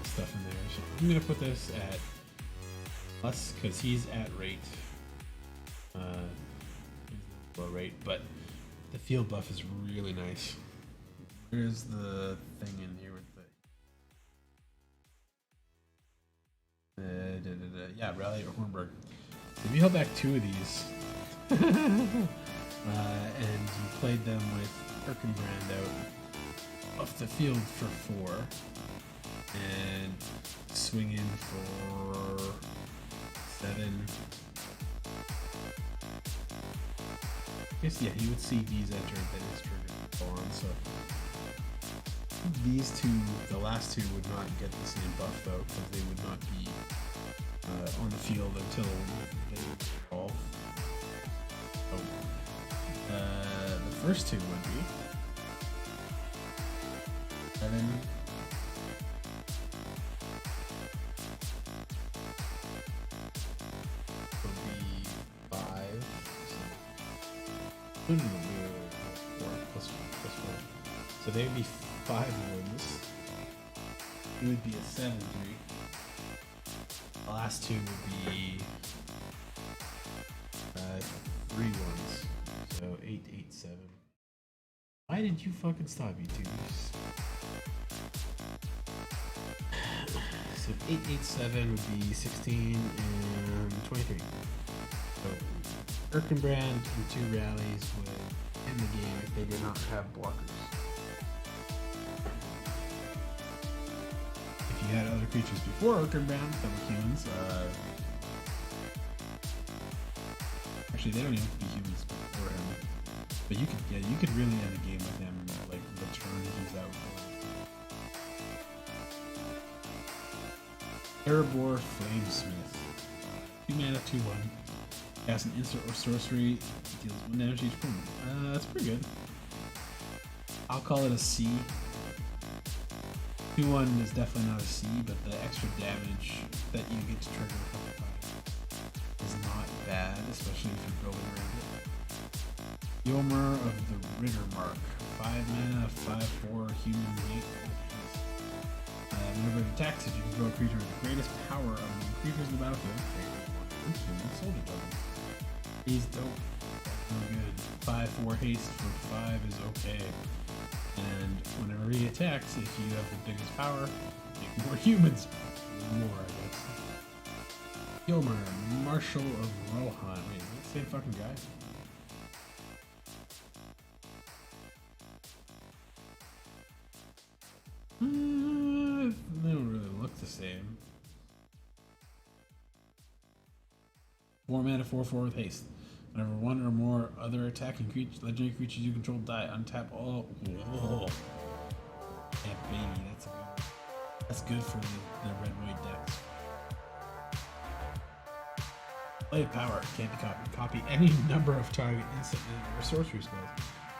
stuff in there. So I'm gonna put this at plus, because he's at rate. He's low rate, but the field buff is really nice. Where's the thing in here with the yeah, Rally at Hornburg. If you held back 2 of these and you played them with Erkenbrand out off the field for 4 and swing in for 7. I guess, yeah, he would see these enter, then his turn would go on, so these 2, the last 2 would not get the same buff though, because they would not be on the field until they evolve. So, the first 2 would be 7. Would be 5. No, 4 plus 4. So they would be 5 wounds. It would be a 7-3. The last two would be 3 ones. So 8, 8, 7. Why did you fucking stop, you two? So 8, 8, 7 would be 16 and 23. So Erkenbrand and 2 rallies would end the game if they did not have blockers. If you had other creatures before Erkenbrand that were humans, actually they don't even have to be humans before him. But you could really end the game with him, like the turn he's out for. Erebor Flamesmith. 2 mana, 2/1. Cast an instant or sorcery, deals 1 damage to each opponent. That's pretty good. I'll call it a C. 2/1 is definitely not a C, but the extra damage that you get to trigger a couple times is not bad, especially if you're going around it. Yomer of the Rittermark. 5 mana, 5/4 human hate. Whenever it attacks, if you can draw a creature with the greatest power among creatures in the battlefield, human soldier token. He's dope. That's no good. 5/4 haste for 5 is okay. And whenever he attacks, if you have the biggest power, make more humans. More, I guess. Yomer, Marshal of Rohan. Wait, is that the same fucking guy? They don't really look the same. 4 mana, 4/4 with haste. Whenever 1 or more other attacking legendary creatures you control die, untap all. Whoa. Yeah, baby, that's good for the red-white decks. Play power can't be copied. Copy any number of target instant or sorcery spells.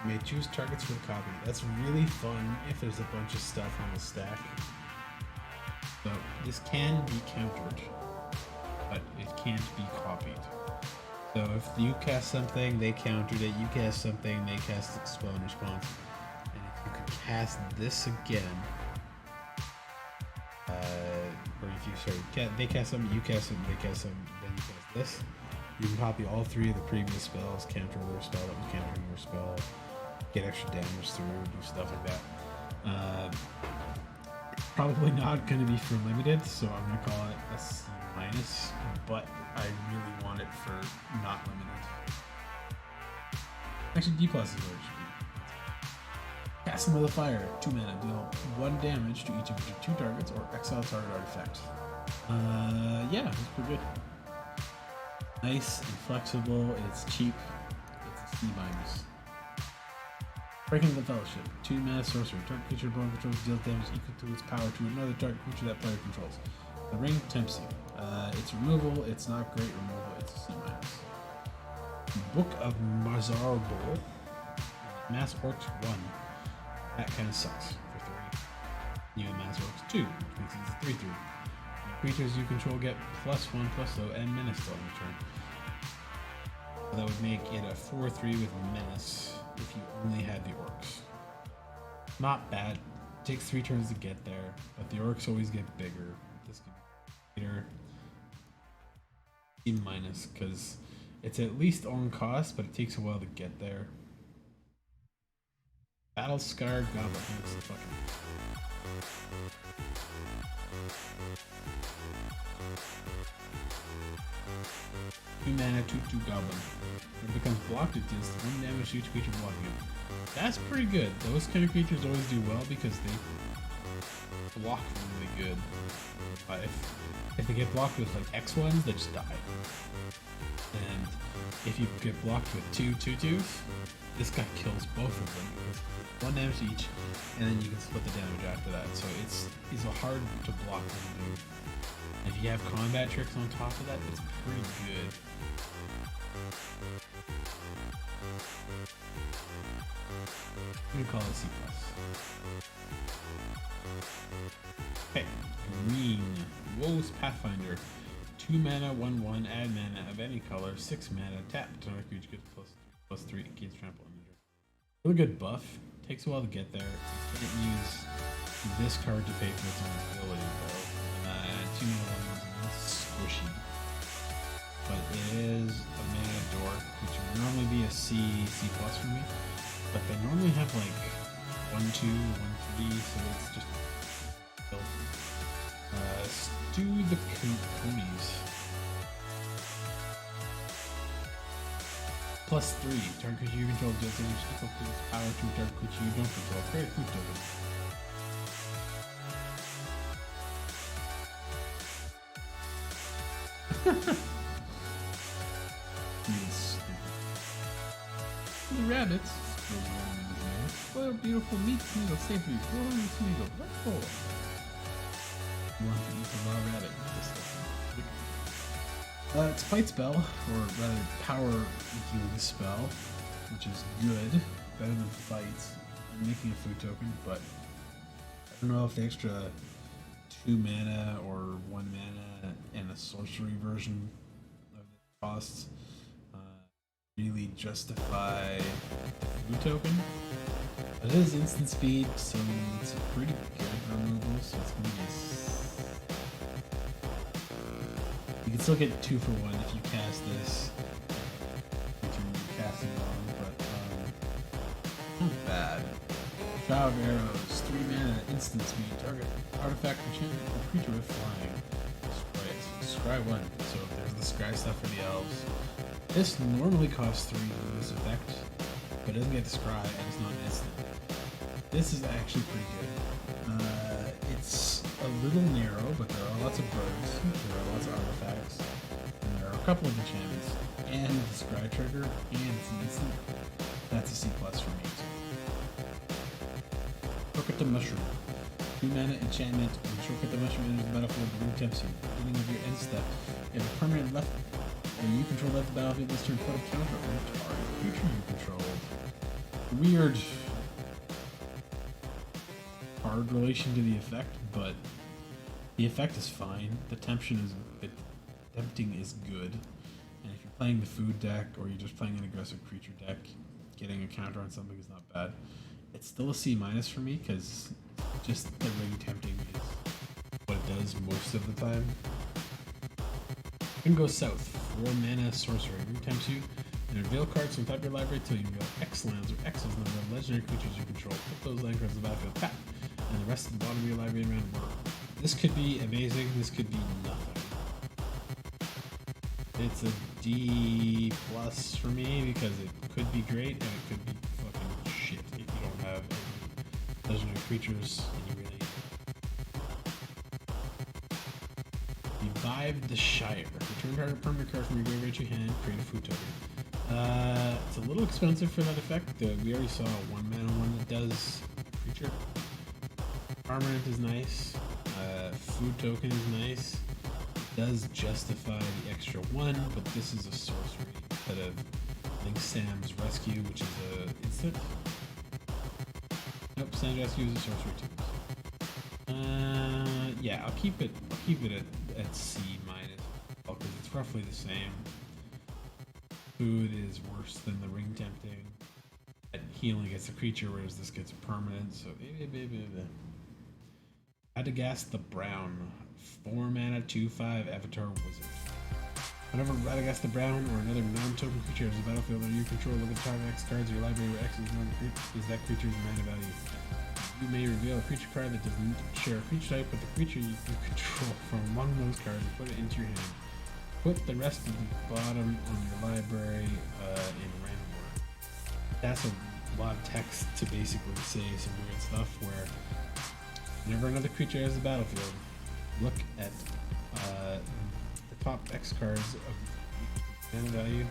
You may choose targets for the copy. That's really fun if there's a bunch of stuff on the stack. So this can be countered, but it can't be copied. So if you cast something, they countered it. You cast something, they cast the spell in response. And if you could cast this again, or if you they cast something, you cast something, they cast something, then you cast this. You can copy all 3 of the previous spells, counter their spell, that was countering their spell, get extra damage through, do stuff like that. It's probably not going to be for limited, so I'm going to call it a C-, but I really want it for not limited. Actually, D+ is where it should be. Cast them with a fire, 2 mana, deal 1 damage to each of your 2 targets or exile target artifact. Yeah, it's pretty good. Nice and flexible, it's cheap, it's a C-. Breaking the Fellowship, 2 mana sorcery. Target creature opponent controls deals damage equal to its power to another target creature that player controls. The ring tempts you. It's removal, it's not great removal, it's a C-. Book of Mazarbul. Mass Orcs 1. That kind of sucks for 3. You have Mass Orcs 2, which makes it a 3/3. Creatures you control get +1/+0 and menace till end of turn. So that would make it a 4/3 with menace if you only had the orcs. Not bad. It takes 3 turns to get there, but the orcs always get bigger. This could be later. C- because it's at least on cost, but it takes a while to get there. Battle Scarred Goblin. That's the fucking. 2 mana, 2/2 Goblin. When it becomes blocked, it deals 1 damage to each creature blocking it. That's pretty good. Those kind of creatures always do well because they block really good. If they get blocked with like X1s, they just die. And if you get blocked with 2/2/2s, this guy kills both of them. 1 damage each, and then you can split the damage after that. So it's hard to block with dude. If you have combat tricks on top of that, it's pretty good. I'm gonna call it C+. Okay, green. Woes Pathfinder. 2 mana, 1/1, add mana of any color, 6 mana, tap. Another creature gets +3 against trample injury. Really good buff. Takes a while to get there. You can't use this card to pay for its own ability though. 2 mana, 1/1 is squishy. But it is a mana dork, which would normally be a C+ for me. But they normally have like 1/2, 1/3, so it's just built. Stew the Conies. +3. Target creature you control deals damage equal to its power to target creature you don't control. Create a food token. Yes. The rabbits. What a beautiful meat Smeagol. Safe for you. Go on, Smeagol. Let's go. You want to eat the raw rabbit. It's a fight spell, or rather power healing spell, which is good. Better than fights. I'm making a food token, but I don't know if the extra 2 mana or 1 mana and a sorcery version of the costs really justify the food token. But it is instant speed, so it's a pretty good removal, so it's going to be you can still get 2 for 1 if you cast this. If you're casting wrong, but not bad. Shroud of Arrows, 3 mana, instant speed, target artifact enchantment or creature with flying. Scry 1. So there's the scry stuff for the elves. This normally costs 3 in this effect, but it doesn't get the scry and it's not instant. This is actually pretty good. It's a little narrow, but there are lots of birds, there are lots of artifacts, and there are a couple of enchantments, and the scry trigger, and it's an instant. That's a C+ for me. Shortcut the Mushroom. 2 mana enchantment. When Shortcut the Mushroom enters the battlefield, the ring tempts you. Beginning of your end step. If a permanent left, or you control left the battlefield this turn, put a counter on a target creature you control. Weird. Hard relation to the effect, but the effect is fine. The tempting is good, and if you're playing the food deck or you're just playing an aggressive creature deck, getting a counter on something is not bad. It's still a C- for me because just the ring tempting is what it does most of the time. You can go south. 4 mana sorcery. Ring tempts you. And reveal cards from top of your library till you reveal X lands or X's number of legendary creatures you control. Put those land cards in the battlefield. Tap. And the rest of the bottom of your library around work. This could be amazing, this could be nothing. It's a D+ for me because it could be great and it could be fucking shit if you don't have any legendary creatures and you really... Revive the Shire. Return target permanent card from your graveyard to your hand, create a food token. It's a little expensive for that effect. We already saw a 1 mana one that does creature. Permanent is nice. Food token is nice. It does justify the extra 1, but this is a sorcery instead of Link Sam's Rescue, which is a instant. Nope, Sam's Rescue is a sorcery too. Yeah, I'll keep it at C- because it's roughly the same. Food is worse than the ring tempting. At healing gets a creature, whereas this gets permanent. So Radagast the Brown, 4 mana, 2/5 Avatar Wizard. Whenever Radagast the Brown or another non-token creature is a battlefield under you control, look at the top X cards of your library where X is that creature's mana value. You may reveal a creature card that doesn't share a creature type with the creature you can control from among those cards and put it into your hand. Put the rest of the bottom on your library in random order. That's a lot of text to basically say some weird stuff where whenever another creature has the battlefield, look at the top X cards of mana value.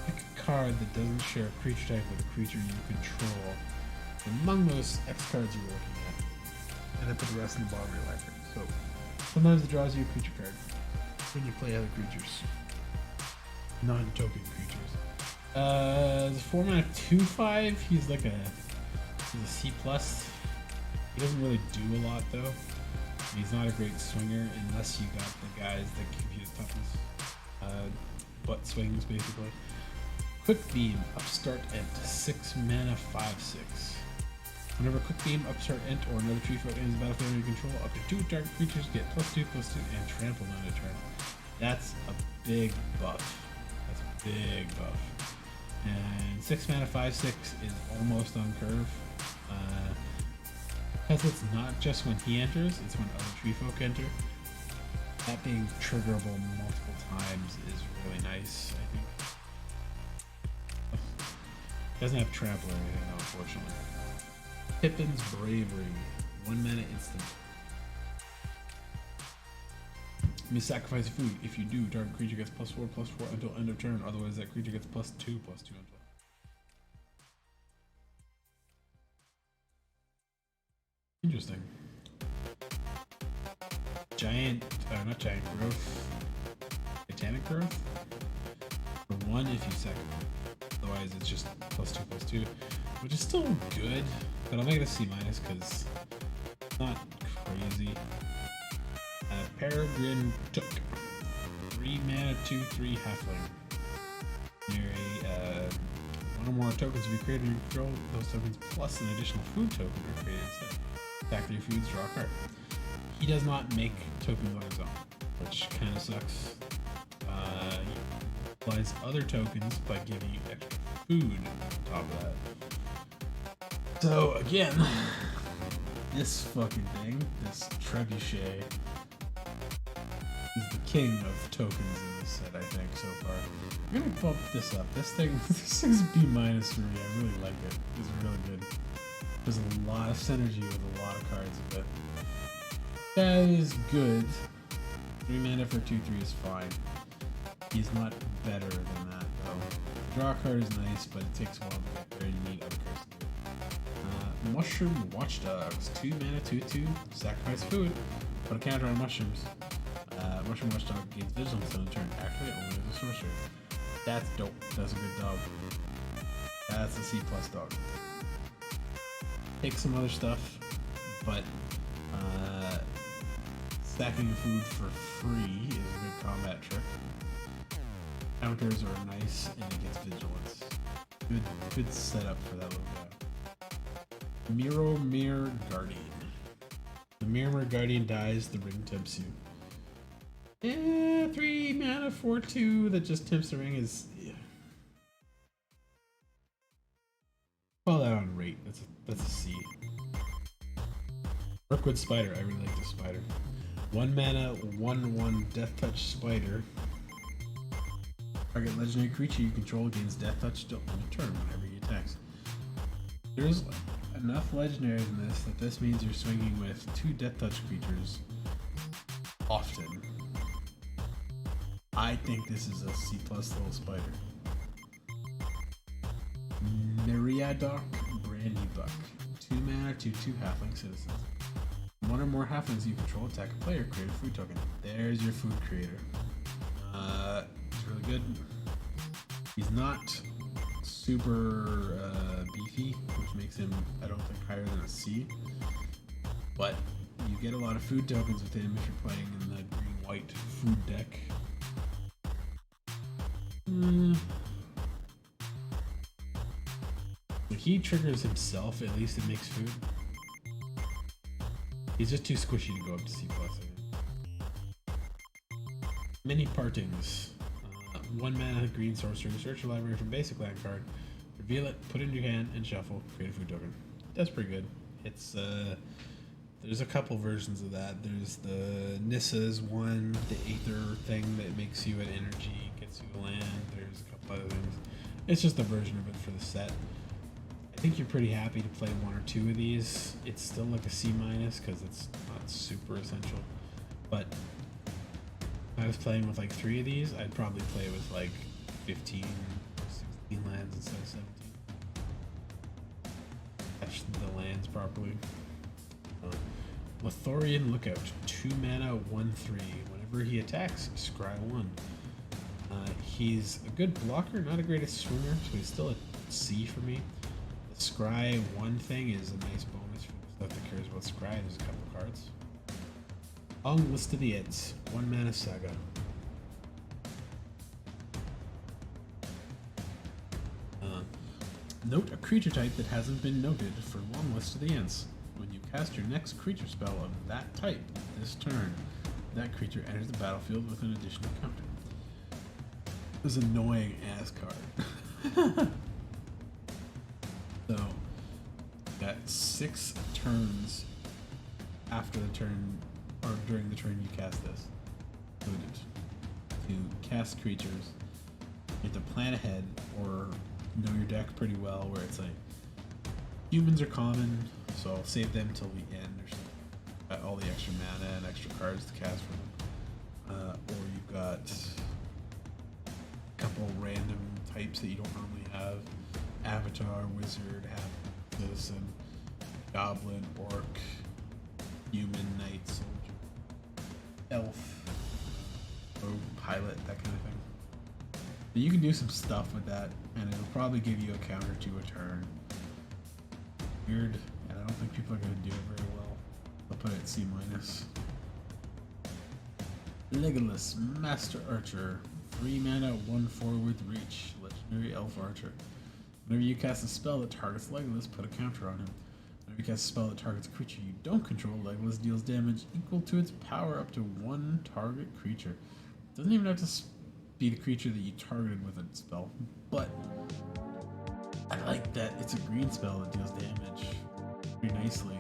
Pick a card that doesn't share a creature type with a creature you control among those X cards you're looking at, and then put the rest in the bottom of your library. So Sometimes it draws you a creature card when you play other creatures, non-token creatures. The 4-mana 2/5. He's like he's a C plus. He doesn't really do a lot though. He's not a great swinger unless you got the guys that give you the toughness. Butt swings basically. Quick Beam, Upstart Ent, 6 mana 5/6. Whenever Quick Beam, Upstart Ent, or another tree folk enters the battlefield under your control, up to 2 target creatures get +2/+2 and trample on a turn. That's a big buff. That's a big buff. And 6 mana 5/6 is almost on curve. Because it's not just when he enters, it's when other tree folk enter. That being triggerable multiple times is really nice, I think. Doesn't have trample or anything though, unfortunately. Pippin's Bravery, 1 mana instant. You may sacrifice food. If you do, target creature gets +4/+4 until end of turn. Otherwise, that creature gets +2/+2 until. Interesting. Not giant growth. Titanic growth. For 1 if you sacrifice. Otherwise, it's just +2/+2, which is still good, but I'll make it a C- because it's not crazy. Peregrine Took, 3 mana 2/3 halfling. You're 1 or more tokens to be created in your control. Those tokens plus an additional food token are created instead. Attack 3 foods, draw a card. He does not make tokens on his own, which kind of sucks. He applies other tokens by giving you extra food on top of that. So again, this fucking thing, this trebuchet, is the king of tokens in this set, I think, so far. I'm gonna bump this up. This thing's B- for me. I really like it. It's really good. There's a lot of synergy with a lot of cards, but that is good. 3 mana for 2/3 is fine. He's not better than that though. Draw a card is nice, but it takes a while to get there. You need other cards to do it. Mushroom Watchdogs, 2 mana 2/2. Sacrifice food. Put a counter on mushrooms. Mushroom Watchdog gains vigilance on a turn. Activate only as a sorcerer. That's dope. That's a good dog. That's a C+ dog. Take some other stuff, but stacking food for free is a good combat trick. Counters are nice, and it gets vigilance. Good setup for that little guy. Mirror Guardian. The Mirror Guardian dies, the ring tempts you. 3 mana 4/2 that just tempts the ring is. Yeah. Call that on rate. That's a C. Mirkwood Spider. I really like this spider. 1 mana 1/1 Death Touch Spider. Target legendary creature you control gains Death Touch till end of turn whenever he attacks. There's enough legendaries in this that this means you're swinging with 2 Death Touch creatures often. I think this is a C+ little spider. Myriadoc Brandybuck. 2 mana 2/2 halfling citizens. 1 or more halflings you control attack a player, create a food token. There's your food creator. He's really good. He's not super beefy, which makes him, I don't think, higher than a C. But you get a lot of food tokens with him if you're playing in the green-white food deck. When he triggers himself, at least it makes food. He's just too squishy to go up to C+. Many Partings. 1 mana green sorcerer. Search your library from basic land card. Reveal it, put it in your hand, and shuffle. Create a food token. That's pretty good. It's there's a couple versions of that. There's the Nissa's one, the Aether thing that makes you an energy, gets you a land. There's a couple other things. It's just a version of it for the set. I think you're pretty happy to play 1 or 2 of these. It's still like a C- because it's not super essential. But if I was playing with like 3 of these, I'd probably play with like 15 or 16 lands instead of 17. Catch the lands properly. Lothorian Lookout, 2 mana, 1/3. Whenever he attacks, scry 1. He's a good blocker, not a greatest swinger, so he's still a C for me. The scry 1 thing is a nice bonus for the stuff that cares about scry. There's a couple cards. Long List of the Ents, 1 mana saga. Note a creature type that hasn't been noted for Long List of the Ents. When you cast your next creature spell of that type this turn, that creature enters the battlefield with an additional counter. This is an annoying ass card. So, got 6 turns after the turn, or during the turn you cast this. Included. To cast creatures, you have to plan ahead or know your deck pretty well, where it's like humans are common, so I'll save them till the end or something. Got all the extra mana and extra cards to cast for them. Or you've got a couple random types that you don't normally have. Avatar, Wizard, Half Citizen, Goblin, Orc, Human, Knight, Soldier, Elf, Rogue, Pilot, that kind of thing. But you can do some stuff with that, and it'll probably give you a counter to a turn. Weird, and I don't think people are going to do it very well. I'll put it at C-. Legolas, Master Archer, 3 mana, 1/4 with reach, legendary elf archer. Whenever you cast a spell that targets Legolas, put a counter on him. Whenever you cast a spell that targets a creature you don't control, Legolas deals damage equal to its power up to 1 target creature. It doesn't even have to be the creature that you targeted with a spell, but I like that it's a green spell that deals damage pretty nicely.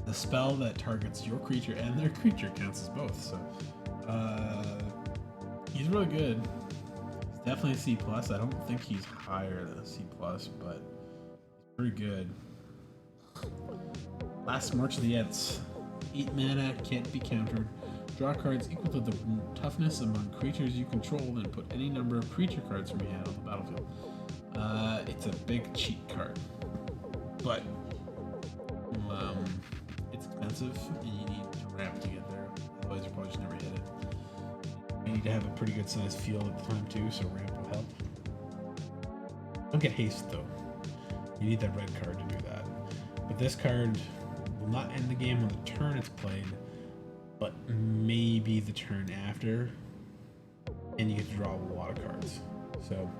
The spell that targets your creature and their creature counts as both, so he's really good. He's definitely a C+. I don't think he's higher than a C+, but he's pretty good. Last March of the Ents. 8 mana, can't be countered. Draw cards equal to the toughness among creatures you control and put any number of creature cards from your hand on the battlefield. It's a big cheat card, but it's expensive and you need to ramp to get there. Otherwise, you probably just never hit it. You need to have a pretty good sized field at the time too, so ramp will help. Don't get haste though. You need that red card to do that. But this card will not end the game on the turn it's played, but maybe the turn after, and you get to draw a lot of cards. So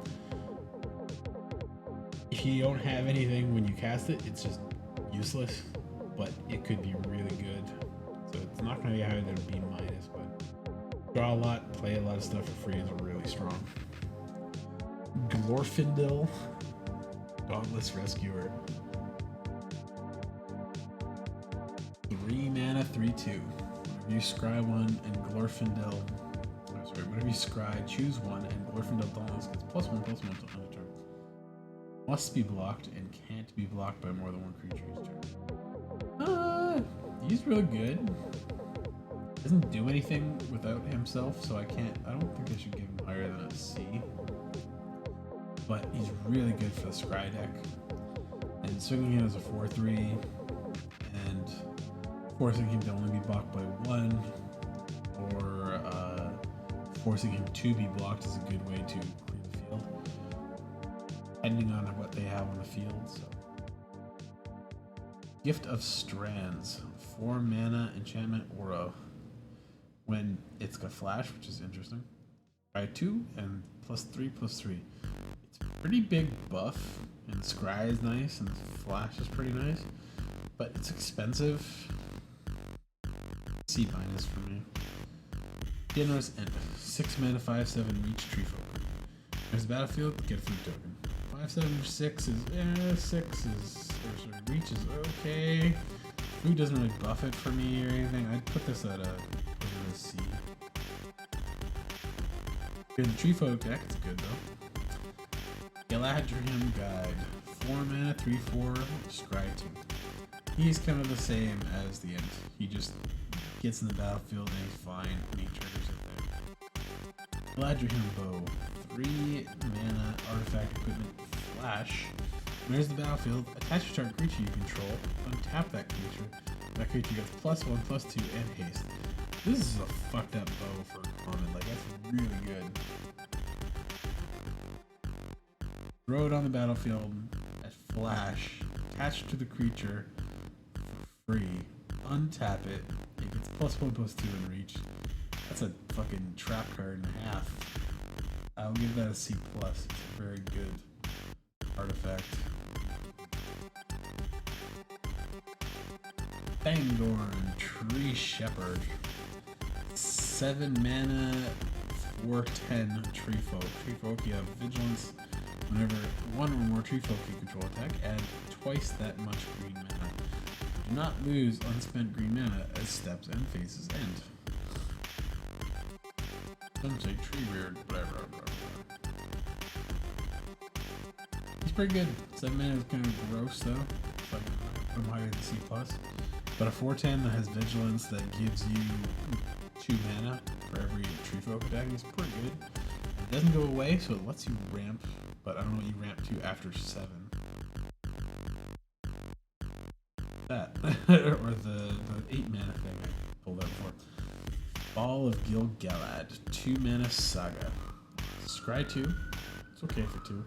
if you don't have anything when you cast it, it's just useless, but it could be really good. So it's not going to be higher than B-, but draw a lot, play a lot of stuff for free is really strong. Glorfindel, Dauntless Rescuer. 3 mana, 3/2. You scry 1 and Glorfindel. Whenever you scry, choose 1 and Glorfindel Dauntless gets +1/+1 to end a turn. Must be blocked and can't be blocked by more than 1 creature each turn. He's really good. Doesn't do anything without himself, so I don't think I should give him higher than a C. But he's really good for the scry deck. And swinging him as a 4/3 and forcing him to only be blocked by 1, or forcing him to be blocked is a good way to clear the field, depending on what they have on the field. So, Gift of Strands, 4 mana enchantment aura. When it's got flash, which is interesting. Try 2 and +3/+3. It's a pretty big buff, and scry is nice, and flash is pretty nice, but it's expensive. C- for me. Generous End. 6 mana, 5/7 reach tree folk. There's a battlefield, get a food token. 5/7/6 is 6 is reach is okay. Food doesn't really buff it for me or anything. I'd put this at a C. In the tree folk deck, it's good though. Galadriel Guide. 4 mana, 3/4, scry 2. He's kind of the same as the End. He just gets in the battlefield and he's fine when he triggers it there. Galadriel Bow. 3 mana, artifact equipment, flash. When there's the battlefield, attach a target creature you control, untap that creature, That creature gets +1, +2, and haste. This is a fucked up bow for common. Like, that's really good. Throw it on the battlefield at flash, attached to the creature for free. Untap it. It gets +1, +2 in reach. That's a fucking trap card and a half. I'll give that a C+. It's a very good artifact. Fangorn, Tree Shepherd. 7 mana, 4/10 Tree Folk. Tree Folk, you have Vigilance. Whenever one or more Tree Folk you control attack, add twice that much green mana. Do not lose unspent green mana as steps and phases end. Some say tree weird, whatever. It's pretty good. 7 mana is kind of gross though. It's like I'm higher than C+. But a 4/10 that has Vigilance that gives you 2 mana for every Tree Folk attacking is pretty good. It doesn't go away, so it lets you ramp, but I don't know what you ramp to after 7. That. Or the 8 mana thing I pulled out before. Ball of Gil-galad, 2 mana saga. Scry 2. It's okay for 2.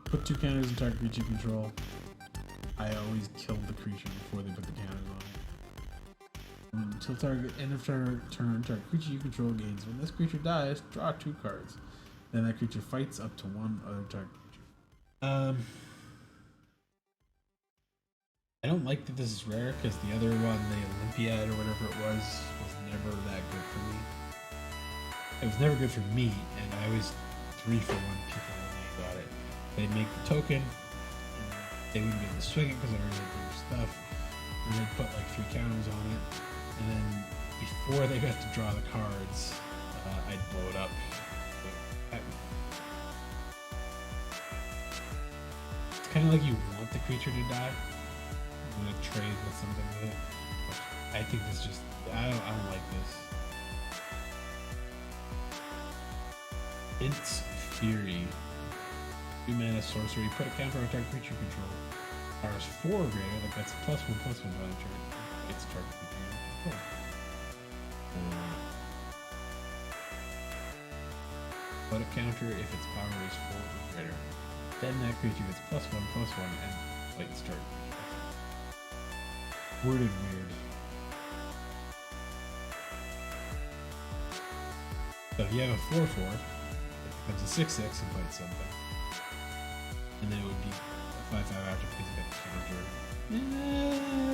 Put 2 counters in target creature you control. I always killed the creature before they put the counters on it. Until target end of turn, target creature you control gains. When this creature dies, draw 2 cards. Then that creature fights up to one other target creature. I don't like that this is rare because the other one, the Olympiad or whatever it was never that good for me. It was never good for me, and I always 3-for-1 people when they got it. They'd make the token, and they wouldn't be able to swing it because they already had their stuff, and they'd put like 3 counters on it, and then before they got to draw the cards, I'd blow it up. So it's kind of like you want the creature to die. I'm gonna trade with something with it. But I think this just I don't like this. It's Fury. 2 mana sorcery. Put a counter on target creature control. Powers 4 or greater. Like that's +1/+1 by the turn. It's target creature control. Put a counter if its power is 4 or greater. Then that creature gets +1/+1 and fights target. Worded weird. So if you have a 4/4, it becomes a 6/6 and fights something. And then it would be a 5/5 after because it got the counter.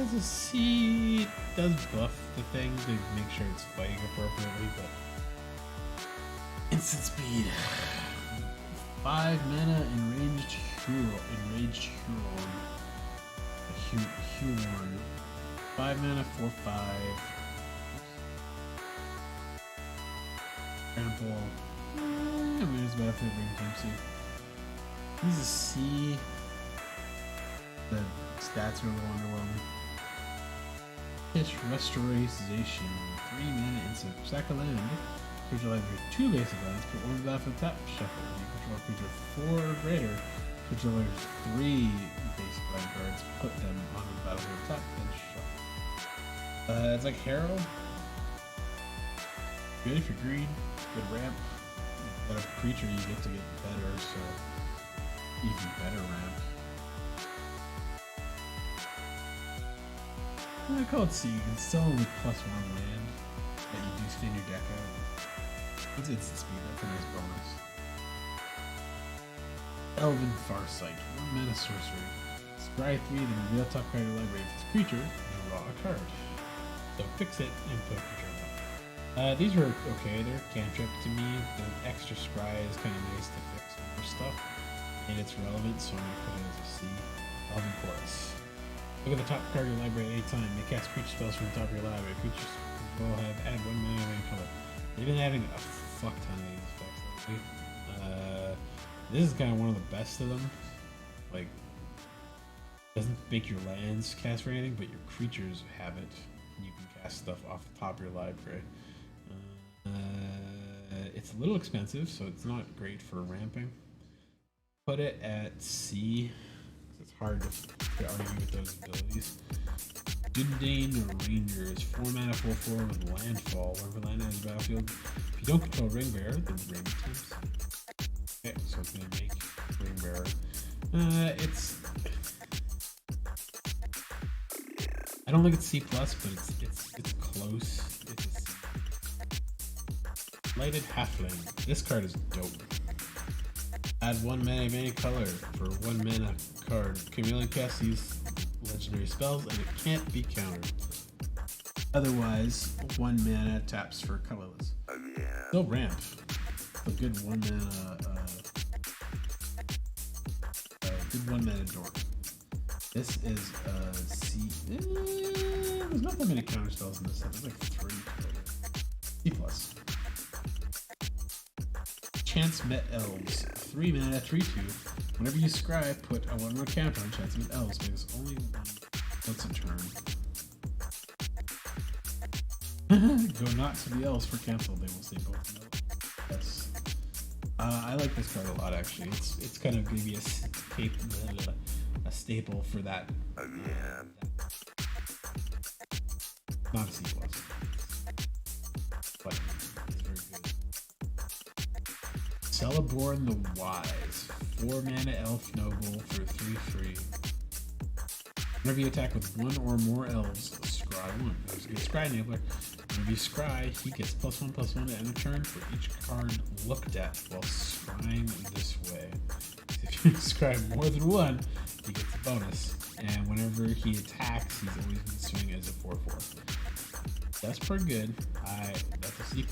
It's a C. It does buff the thing to make sure it's fighting appropriately, but instant speed. 5 mana enraged Huron. Huron. 5 mana, 4/5. Trample. I mean, it's better for the Ring Team C. He's a C. The stats are a little underwhelming. Pitch Restoration. 3 mana instant. Sack a land. Creature library 2 basic lands. Put 1 battlefield tap. Shuffle. You control a creature 4 or greater. Creature library 3 basic land cards. Put them on the battlefield tap. Then shuffle. It's like Harrow. Good if you're green. Good ramp. But a creature you get to get better, so even better ramp. I call it C. You can still only +1 land that you do thin your deck out. It's instant speed. That's a nice bonus. Elven Farsight. 1 mana sorcery. Scry 3, then reveal top card of your library. If it's a creature, draw a card. So fix it and put a creature on. These are okay. They're cantrip to me. The extra scry is kind of nice to fix more stuff, and it's relevant, so I'm gonna put it as a C. Elven Chorus. Look at the top card of your library at any time. They cast creature spells from the top of your library. Creatures will have add 1 mana of any color. They've been having a fuck ton of these effects lately. This is kind of one of the best of them. Like, doesn't make your lands cast for anything, but your creatures have it. And you can cast stuff off the top of your library. It's a little expensive, so it's not great for ramping. Put it at C. It's hard to argue with those abilities. Dundane Rangers, 4 mana, 4/4 with landfall. Whenever land enters the battlefield, if you don't control Ring Bearer, then Ring Temps. Okay, so it's gonna make Ring Bearer. It's. I don't think it's C+, but it's close. It's a C. Lighted Halfling. This card is dope. Add 1 mana of any color for 1 mana card. Chameleon casts these legendary spells and it can't be countered. Otherwise, 1 mana taps for colorless. Still ramp. A good 1 mana, good 1 mana dork. This is C. There's not that many counter spells in this set. There's like 3 total. C+. Chance Met Elves. 3 mana, 3/2. Whenever you scry, put a 1 more counter on Chance Met Elves because only once a turn. Go not to the elves for cancel. They will say both no. Yes. I like this card a lot actually. It's kind of gonna be a staple for that. Not a C+. But it's very good. Celeborn the Wise. 4 mana elf noble for 3/3. Whenever you attack with 1 or more elves, scry 1. There's a good scry enabler. Whenever you scry, he gets +1/+1 to end a turn for each card looked at while scrying this way. If you scry more than 1, he gets a bonus. And whenever he attacks, he's always been swinging as a 4/4. That's pretty good. That's a C+.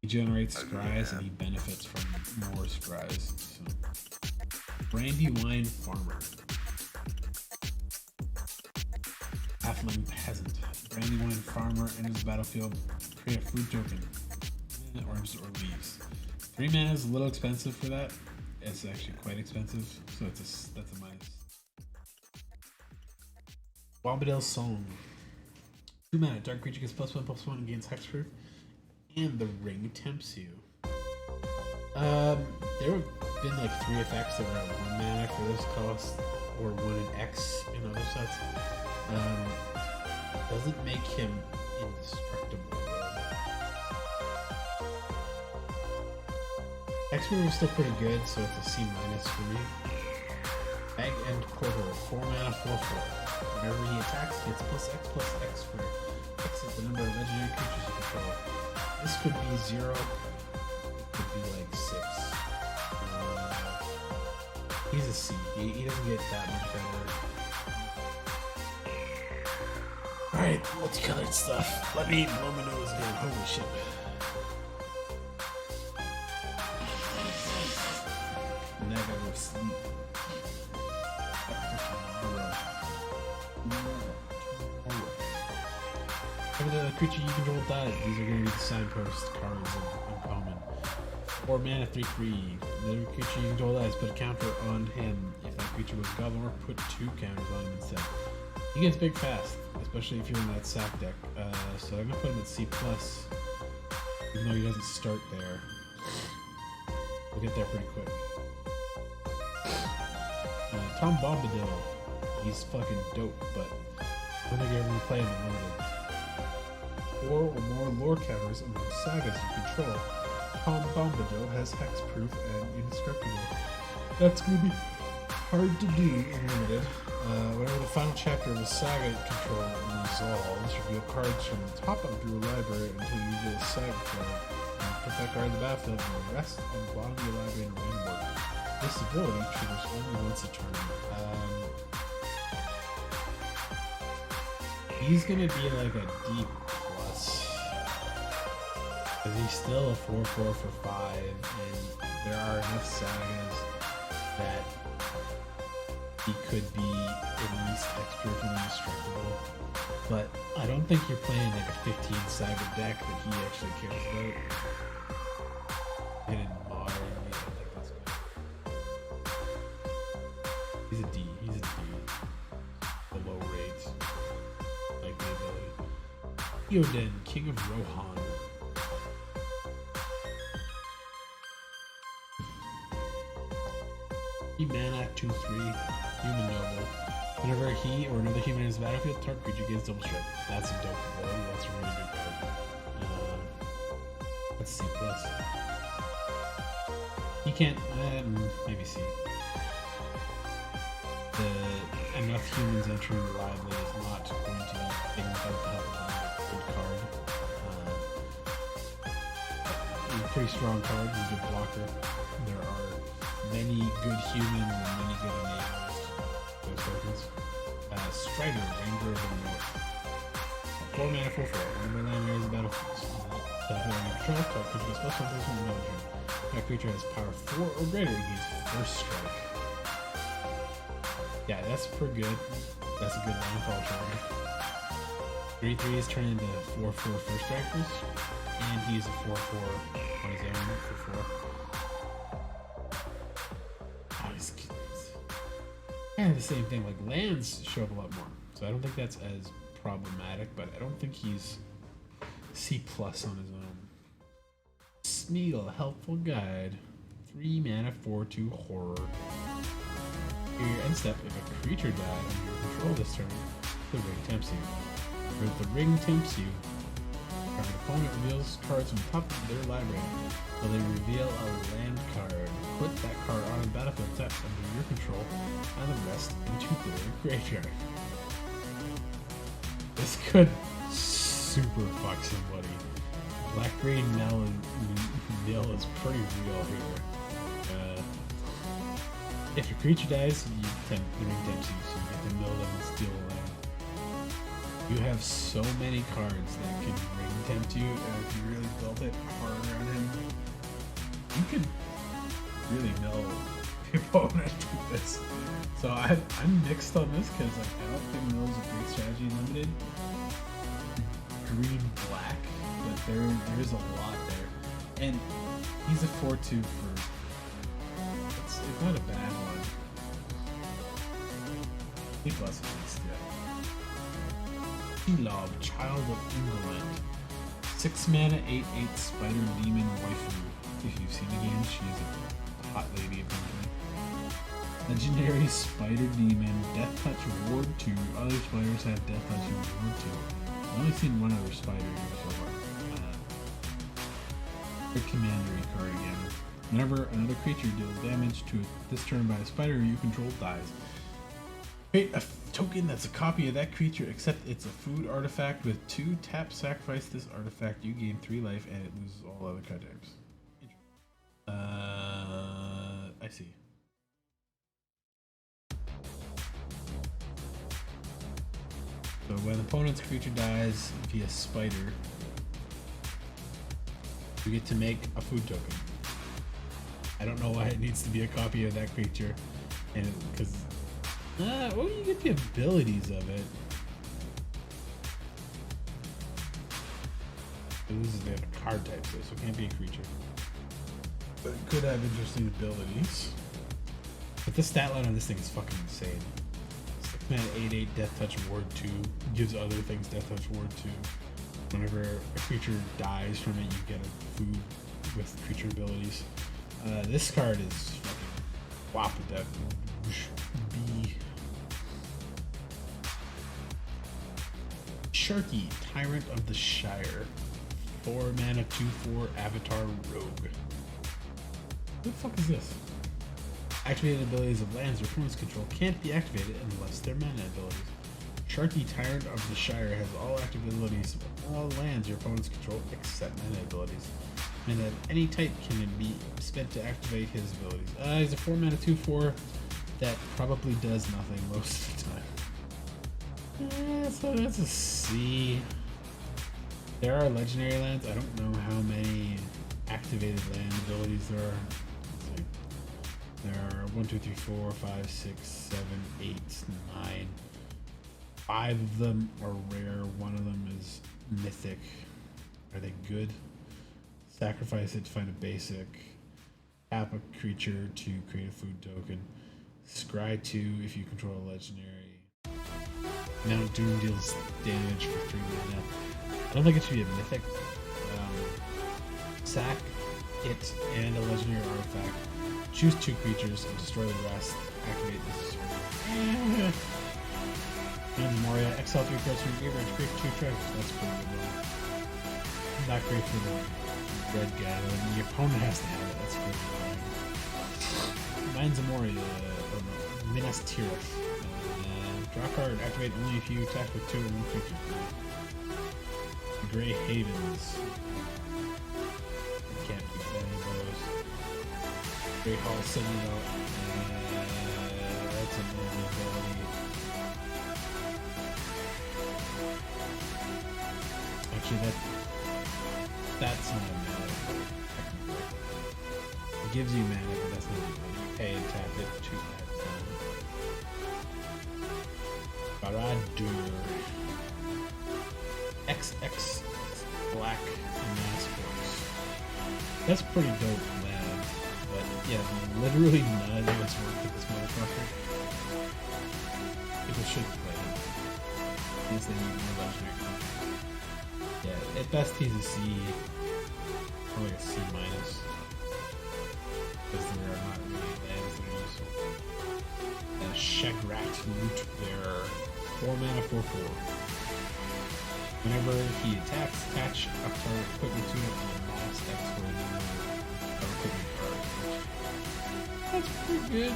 He generates scries and he benefits from more scries. So. Brandywine Farmer. Halfling Peasant. Brandywine Farmer enters the battlefield. Create a fruit token. Oranges or leaves. 3 mana is a little expensive for that. It's actually quite expensive, so that's a minus. Bombadil Song. 2 mana. Dark creature gets +1/+1 and gains hexproof. And the ring tempts you. There have been like 3 effects that are at 1 mana for this cost, or 1 in X in other sets. Doesn't make him indestructible. Hexproof is still pretty good, so it's a C- for me. Bag End Portal, 4 mana, 4/4. Whenever he attacks, he gets +X/+X for X is the number of legendary creatures you control. This could be 0. It could be like 6. He's a C. He doesn't get that much better. Alright, multicolored stuff. Let me blow my nose again. Holy shit. And now I gotta go sleep. Every other creature you control dies. These are going to be the signpost cards of uncommon. 4 mana, 3/3. Another creature you control dies. Put a counter on him. If that creature was Goblin, put 2 counters on him instead. He gets big fast, especially if you're in that sack deck. So I'm going to put him at C+, even though he doesn't start there. We'll get there pretty quick. Tom Bombadil. He's fucking dope, but I don't think I ever play him in limited. 4 or more lore counters among sagas you control. Tom Bombadil has hexproof and indestructible. That's going to be hard to do in limited. Whenever the final chapter of a saga you control resolves, reveal cards from the top of your library until you reveal a saga card. Put that card in the battlefield and the rest on the bottom of your library in random order. This ability triggers only once a turn. He's gonna be like a D+. Because he's still a 4/4 for 5, and there are enough sagas that he could be at least hexproof and indestructible. But I don't think you're playing like a 15 saga deck that he actually cares about. And in modern, I think that's good. He's a D. He's a D. A low rate. Like the ability. Yoden, King of Rohan. 3 mana, 2/3, Human Noble. Whenever he or another human enters the battlefield, target creature gains double strike. That's a dope ability. That's a really good card. Let's C plus. He can't. Maybe C. Enough humans entering reliably is not going to be big enough to help with a good card. He's a pretty strong card. He's a good blocker. There are many good humans and many good enablers to those tokens. Strider, Ranger of the North. 4 mana, 4/4. Whenever land enters the battlefield, under control, target creature gets +1/+1 no turn. That creature has power 4 or greater against first strike. Yeah, that's pretty good. That's a good landfall trigger. 3/3s turn into 4/4 first strikers, and he is a 4/4 on his own for 4. Oh, he's kind of the same thing. Like lands show up a lot more, so I don't think that's as problematic. But I don't think he's C plus on his own. Smeagol, helpful guide. 3 mana, 4/2 horror. Your end step, if a creature dies under your control this turn, the ring tempts you. If the ring tempts you, target opponent reveals cards from the top of their library. Will they reveal a land card? Put that card on the battlefield tapped under your control, and the rest into their graveyard. This could super fuck somebody. Black-green mill is pretty real here. If your creature dies, the ring tempts you, so you get to mill them and steal a land. You have so many cards that can ring tempt you, and if you really built it hard around him, you could really mill the opponent with this. So I'm mixed on this because like I don't think mill is a great strategy in limited. Green black, but there's a lot there, and he's a 4/2 for. It's not a bad one. C plus at least, yeah. Love, Child of England. 6 mana, 8/8 Spider Demon Waifu. If you've seen the game, she's a hot lady apparently. Legendary Spider Demon, Death Touch Ward 2. Other spiders have Death Touch and Ward 2. I've only seen one other spider here so far. The commandery card again. Whenever another creature deals damage to this turn by a spider you control dies. Create a token that's a copy of that creature, except it's a food artifact with 2 tap. Sacrifice this artifact, you gain 3 life, and it loses all other card types. I see. So when an opponent's creature dies via spider, you get to make a food token. I don't know why it needs to be a copy of that creature, and because well, you get the abilities of it. It loses the card type, so it can't be a creature, but it could have interesting abilities. But the stat line on this thing is fucking insane. 6 mana, 8/8 Death Touch Ward 2 gives other things Death Touch Ward 2. Whenever a creature dies from it, you get a food with creature abilities. This card is fucking whop with that B. Sharky, Tyrant of the Shire. 4 mana, 2/4 Avatar Rogue. What the fuck is this? Activated abilities of lands your opponents control can't be activated unless they're mana abilities. Sharky, Tyrant of the Shire has all active abilities of all lands your opponents control except mana abilities. And at any type can be spent to activate his abilities. He's a 4 mana 2/4 that probably does nothing most of the time. So that's a C. There are legendary lands. I don't know how many activated land abilities there are. Let's see. There are 1, 2, 3, 4, 5, 6, 7, 8, 9. 5 of them are rare. 1 of them is mythic. Are they good? Sacrifice it to find a basic. Tap a creature to create a food token. Scry 2 if you control a legendary. Now Doom deals damage for 3 mana. I don't think it should be a mythic. Sack it and a legendary artifact. Choose 2 creatures and destroy the rest. Activate this. And Moria, exile 3 cards from your graveyard to create 2 treasures. That's pretty good one. Not great for the red guy, though. Your opponent has to have it. That's pretty annoying. Mine's a Moria, or no, Minas Tirith. Draw card, activate only if you attack with 2 or 1 creatures. Grey Havens. Can't beat any of those. Great Hall, send it out. That's a mana ability. Actually, that's not a mana ability, technically. It gives you mana, but that's not a ability. You pay and tap it to add Baradur. XX Black Mass Force. That's pretty dope land. But yeah, literally none of it's worked with this motherfucker. People should play him. Unless they need more legendary. Yeah, at best he's a C. Or like a C minus. Because there are not really lands that are useful. Shagrat Loot Bearer. 4 mana, 4/4. Whenever he attacks, attach a card equipment to it and last X for a new equipment card. That's pretty good.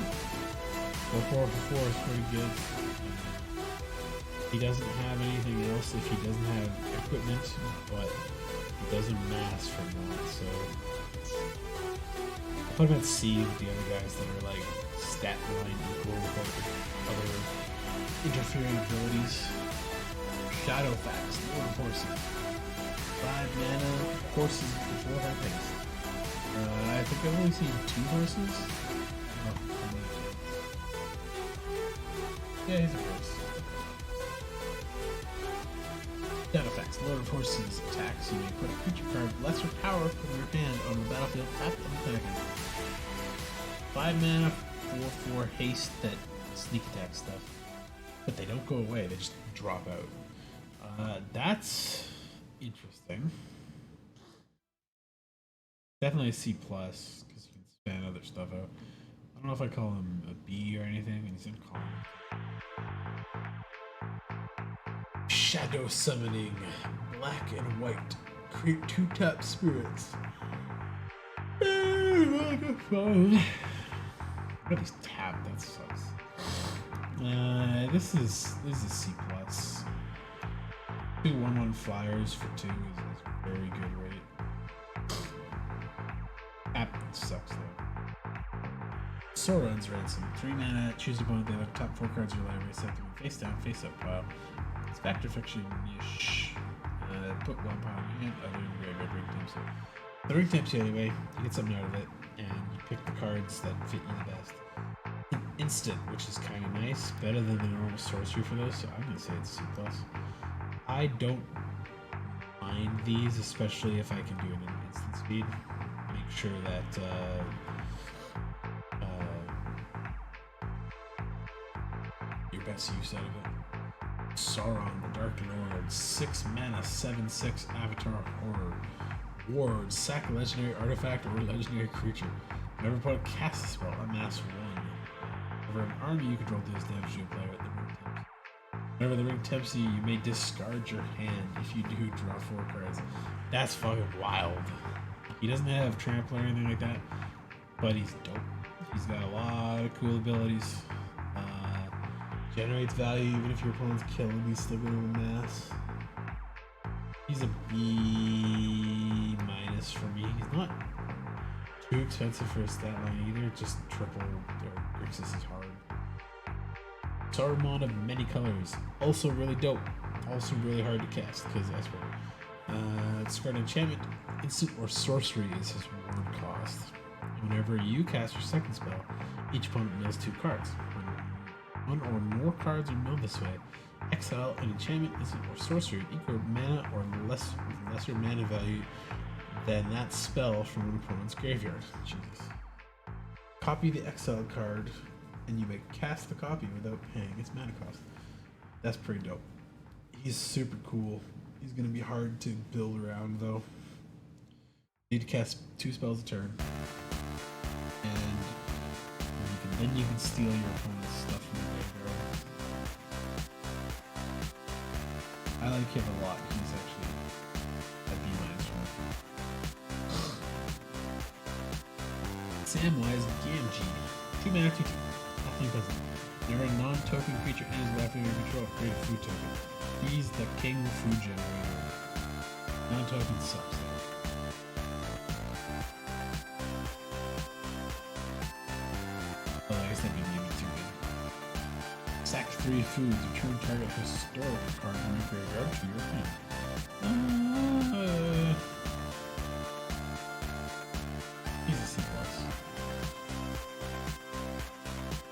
4/4 is pretty good. He doesn't have anything else if he doesn't have equipment, but he doesn't mass from that, so I put him at C with the other guys that are like stat line equal with other interfering abilities. Shadowfax, Lord of Horses. 5 mana, horses control high pace. I think I've only seen 2 horses. Oh, yeah, he's a horse. Shadowfax, Lord of Horses attacks. You may put a creature card with lesser power from your hand on the battlefield tapped and attacking. 5 mana, 4/4 haste that sneak attack stuff. But they don't go away, they just drop out. That's interesting. Definitely a C plus because you can span other stuff out. I don't know if I call him a B or anything, and he's in common. Shadow summoning, black and white. Create 2-tap spirits. But he's tapped. That sucks. This is a C plus. 2 1/1 flyers for 2 is a very good rate. App sucks though. Sauron's Ransom. 3 mana, choose a opponent, they have top 4 cards of your library, set them face down, face up pile. It's Factor Fiction-ish. Put 1 pile in your hand, other than graveyard ring times. The ring times you anyway, you get something out of it, and you pick the cards that fit you the best. An instant, which is kind of nice, better than the normal sorcery for those, so I'm going to say it's C+. I don't mind these, especially if I can do it in instant speed. Make sure that your best use out of it. Sauron, the Dark Lord, 6 mana, 7/6 Avatar Horror. Ward, sack a legendary artifact or legendary creature. Whenever opponent casts a spell, amass 1. Over an army, you control deals damage to a player at the ring temps. Whenever the ring tempts you, you may discard your hand. If you do, draw 4 cards. That's fucking wild. He doesn't have trample or anything like that, but he's dope. He's got a lot of cool abilities. Generates value even if your opponent's killing, he's still going to amass. He's a B minus for me. He's not too expensive for a stat line either, just triple or Grixis is hard. Saruman of many colors, also really dope, also really hard to cast because Esper. Discard enchantment, instant or sorcery is his ward cost. Whenever you cast your second spell, each opponent mills 2 cards. When 1 or more cards are milled this way, exile an enchantment, instant or sorcery with equal mana or lesser mana value than that spell from an opponent's graveyard. Jesus. Copy the exiled card, and you may cast the copy without paying its mana cost. That's pretty dope. He's super cool. He's going to be hard to build around, though. You need to cast 2 spells a turn, and then you can steal your opponent's stuff from the graveyard. like him a lot. He's actually a B minus for me. Samwise Gamgee. 2 mana, 2 2. Nothing doesn't. Whenever a non-token creature enters the left of your control, create a food token. He's the king food generator. Non-token sucks though. Oh, I guess that'd be maybe too good. Sack 3 foods. Return target historical card from your graveyard to your hand. He's a C+.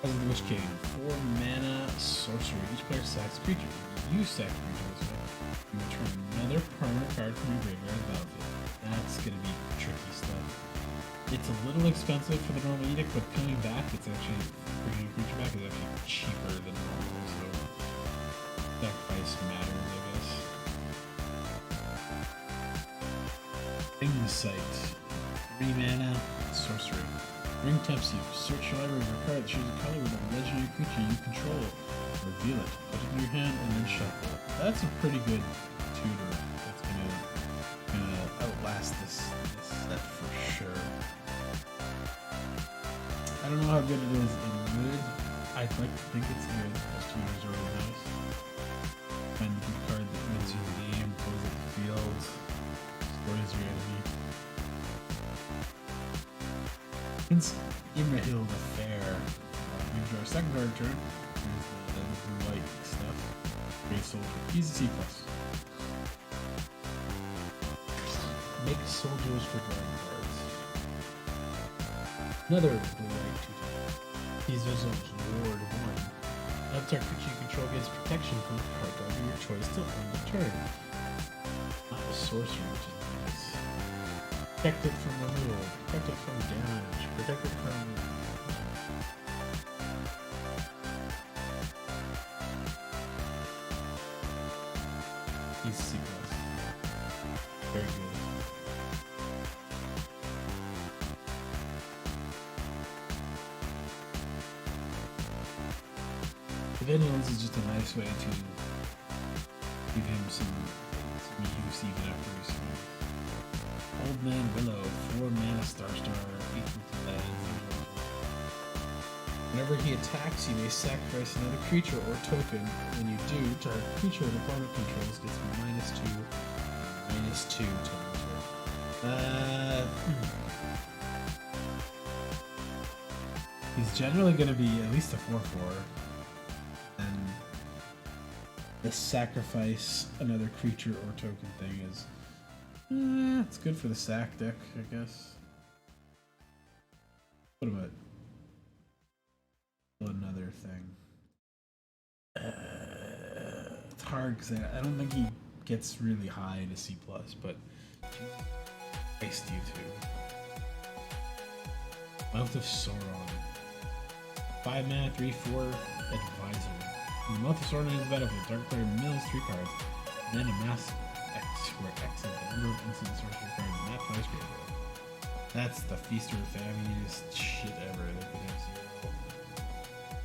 As the Wish King, 4 mana sorcery. Each player sacks a creature. You sack a creature this way. You return another permanent card from your graveyard to the battlefield. That's gonna be tricky stuff. It's a little expensive for the normal edict, but coming back, it's actually bringing a creature back is actually cheaper than normal. So sacrifice matters, I guess. Insight, 3 mana sorcery. Ring tempts you. Search your library for a card that shows a color with a legendary creature you control. Reveal it. Put it in your hand and then shuffle it. That's a pretty good tutor. That's gonna outlast this set for sure. I don't know how good it is in good. I'd like to think it's good. Those tutors are really nice. Find a good card that wins you the game, pulls up the field, destroys your enemy. Imrahil the Fair. You draw a second card turn. Here's the blue white stuff. Great Soldier. He's a C+. Make soldiers for drawing cards. Another blue white 2/2. He's Vizil's Ward 1. Another creature you control gets protection from the card of your choice till end of turn. Not a sorcery, which is nice. Protect it from removal, protect it from damage, protect it from... He's C+. Very good. The Vigilance is just a nice way to give him some use even after he's finished. Old Man Willow, 4 mana Star equal to land. Whenever he attacks, you may sacrifice another creature or token. When you do, target creature an opponent controls gets -2 to He's generally going to be at least a 4/4. And the sacrifice another creature or token thing is it's good for the sack deck, I guess. What about another thing? It's hard because I don't think he gets really high into C+, but iced you too. Mouth of Sauron. 5 mana, 3/4 Advisor. When the Mouth of Sauron is battlefield, target player mills 3 cards, and then amass X, where X is the number of instant sorcery cards in that player's graveyard. That's the feast or faminiest shit ever. They could have 0.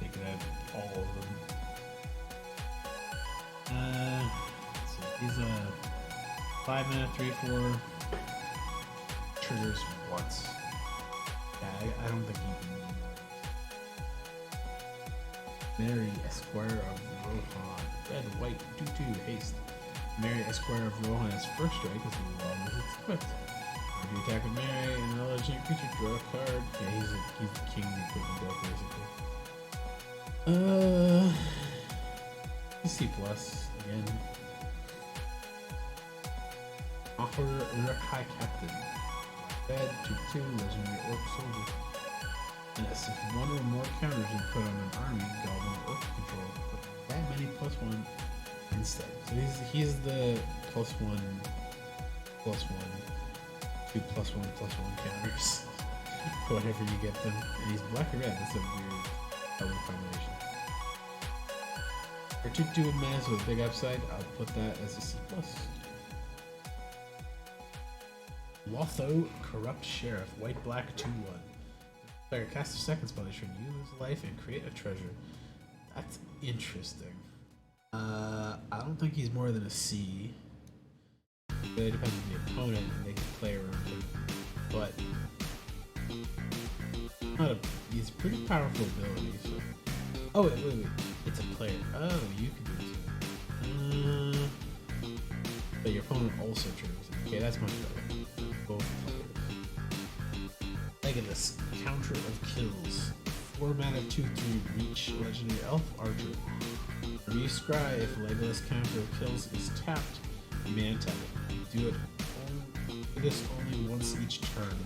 They could have all of them. So he's a 5 mana, 3/4 triggers once. Yeah, I don't think he can. Marry Esquire of Rohan. Red, white, 2/2 haste. Marry Esquire of Rohan as first strike as long as it's equipped. If you attack with Marry and another legendary creature, draw a card. Yeah, he's the king of the equipment deck basically. C+ again. Offer Urukai Captain. Red, 2/2 legendary orc soldier. Yes, if one or more counters are put on an army, Goblin Orc control, put that many +1 instead. So he's the +1, 2 +1 counters. Whatever you get them. And he's black or red, that's a weird color combination. For 2/2 mass with a big upside, I'll put that as a C+. Lotho Corrupt Sheriff, white black 2/1. Player casts a second spell, they should use life and create a treasure. That's interesting. I don't think he's more than a C. It really depends on the opponent and they can play around him. But not a, he's pretty powerful ability. So. Oh wait. It's a player. Oh, you can do it too. But your opponent also triggers it. Okay, that's much better. Both players. Legolas, counter of kills. 4 mana 2/3 reach legendary elf archer. Whenever you scry, if Legolas counter of kills is tapped, you may untap it. Do this only once each turn.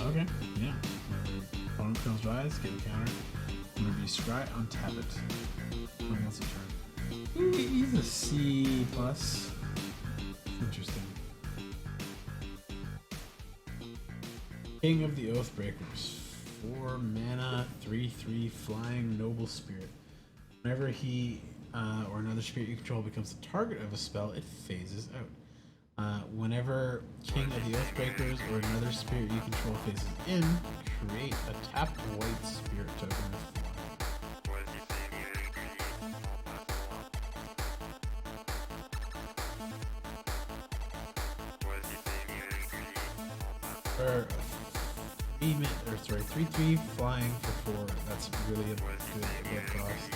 Okay, yeah. Whenever opponent kills rise, get a counter. Whenever you scry, untap it. Only once a turn. He's a C plus. Interesting. King of the Oathbreakers. 4 mana, 3/3 flying noble spirit. Whenever he or another spirit you control becomes the target of a spell, it phases out. Whenever King of the Oathbreakers or another spirit you control phases in, create a tapped white spirit token with 3/3 flying for 4. That's really a good cost.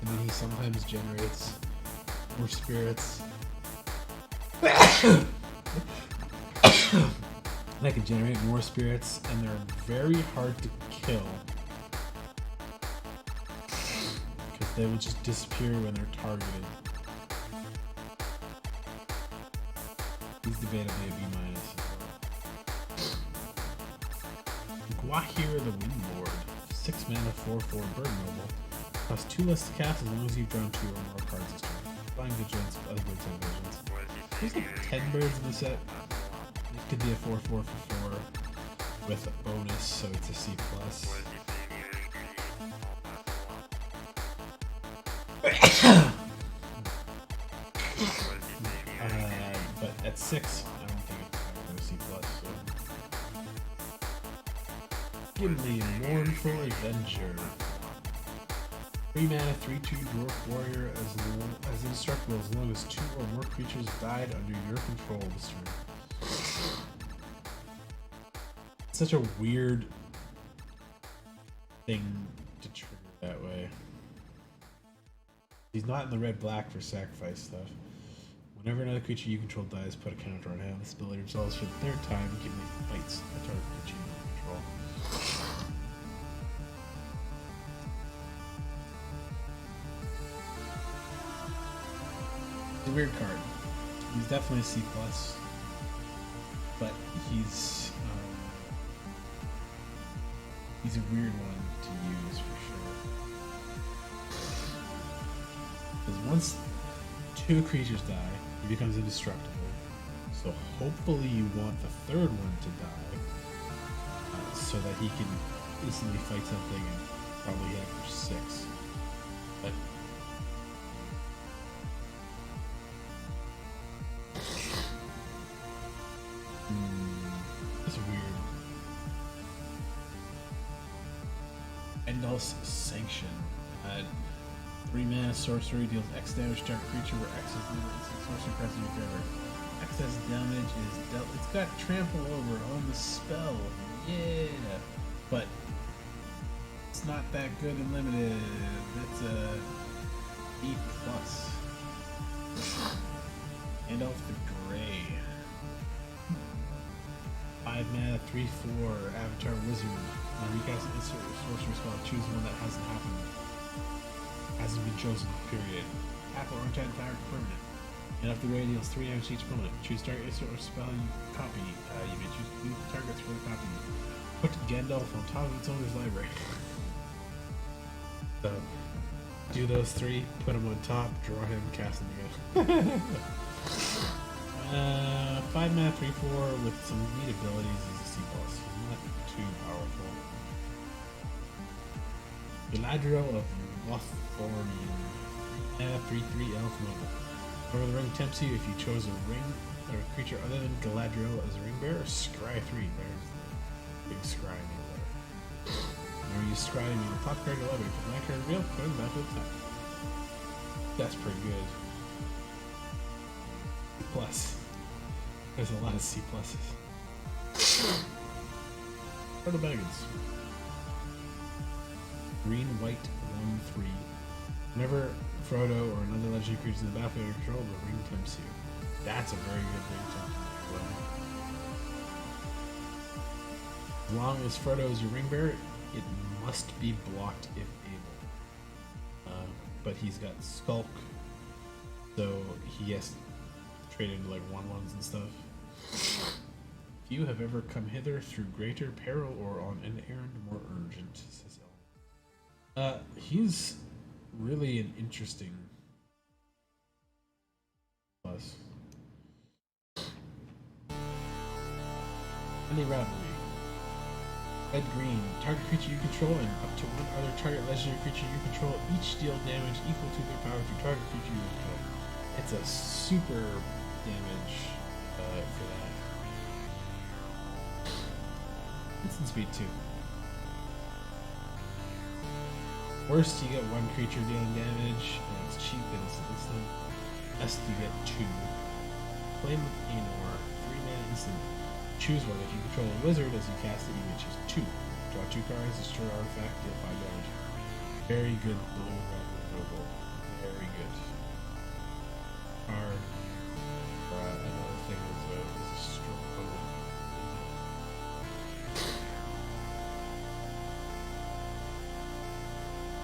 And then he sometimes generates more spirits. That can generate more spirits, and they're very hard to kill because they will just disappear when they're targeted. He's debatably a B minus. Guahir the Windlord. 6 mana, 4/4 bird noble. Costs 2 less to cast as long as you've drawn 2 or more cards this turn. Flying vigilance, other birds have vigilance. There's like 10 birds in the set. It could be a 4/4 for 4 with a bonus, so it's a C plus. But at 6, I don't think it's a C plus. So. Gimli, Mournful Avenger. 3 mana, 3/2 Dwarf Warrior as indestructible as long as 2 or more creatures died under your control this turn. Such a weird thing to trigger that way. He's not in the red-black for sacrifice stuff. Whenever another creature you control dies, put a counter on hand. This ability resolves for the 3rd time. Gimli fights a target that you control. It's a weird card. He's definitely a C plus, but he's a weird one to use for sure. Because once 2 creatures die, he becomes indestructible. So hopefully you want the 3rd one to die, so that he can instantly fight something and probably hit it for 6. But it's weird. Endless Sanction. 3 mana sorcery deals X damage to target creature where X is the number of sorcery cards in your favor. Excess damage is dealt. It's got trample over on the spell. Yeah, but it's not that good and limited. It's a B plus. And off the gray. 5 mana, 3/4 Avatar Wizard. When you cast a sorcery spell, choose one that hasn't happened. Hasn't been chosen, period. Tap or untap target permanent. And if the gray deals 3 damage to each opponent, choose target or spell you copy. You may choose 2 targets for the copy. Put Gandalf on top of its owner's library. So, do those 3, put him on top, draw him, cast him again. 5 mana, 3/4 with some neat abilities is a C plus. He's not too powerful. Galadriel of Lothlorien. 3/3 elf noble. Whenever the ring tempts you, if you chose a ring a creature other than Galadriel as a ring bearer, scry 3. There's the big scry name there. Whenever you scry me the top card of the library, put my card real, put it in the battlefield top. That's pretty good. Plus. There's a lot of C pluses. Proto Baggins. Green, white, 1/3. Whenever Frodo or another legendary creature in the battlefield you control, the ring tempts you. That's a very good ring tempt. As long as Frodo is your ring bearer, it must be blocked if able. But he's got Skulk, so he has to trade into like 1/1s and stuff. Few have ever come hither through greater peril or on an errand more urgent, says El. He's really an interesting plus. Friendly Rivalry. Red green. Target creature you control and up to one other target legendary creature you control each deal damage equal to their power to target creature you control. It's a super damage for that. Instant speed 2. Worst, you get one creature dealing damage, and it's cheap and it's instant. Best, you get 2. Flame of Anor, 3 mana instant. Choose one. If you control a wizard as you cast it, you may choose 2. Draw 2 cards, destroy an artifact, deal 5 damage. Very good blue red removal. Very good. Card. Another thing is a strong power.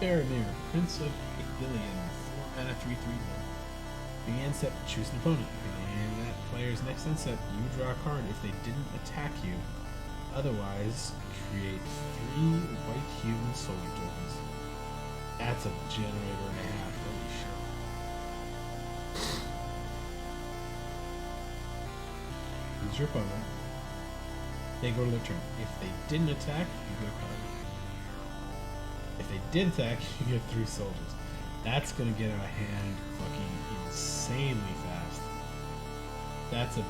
Faramir, Prince of Ithilien, 4 mana 3/3. Begin set, choose an opponent. Begin that player's next unset, you draw a card if they didn't attack you. Otherwise, create 3 white human soldier tokens. That's a generator and a half, holy shit. Choose your opponent. They go to their turn. If they didn't attack, you get a card. If they did attack, you get 3 soldiers. That's gonna get out of hand fucking insanely fast. That's a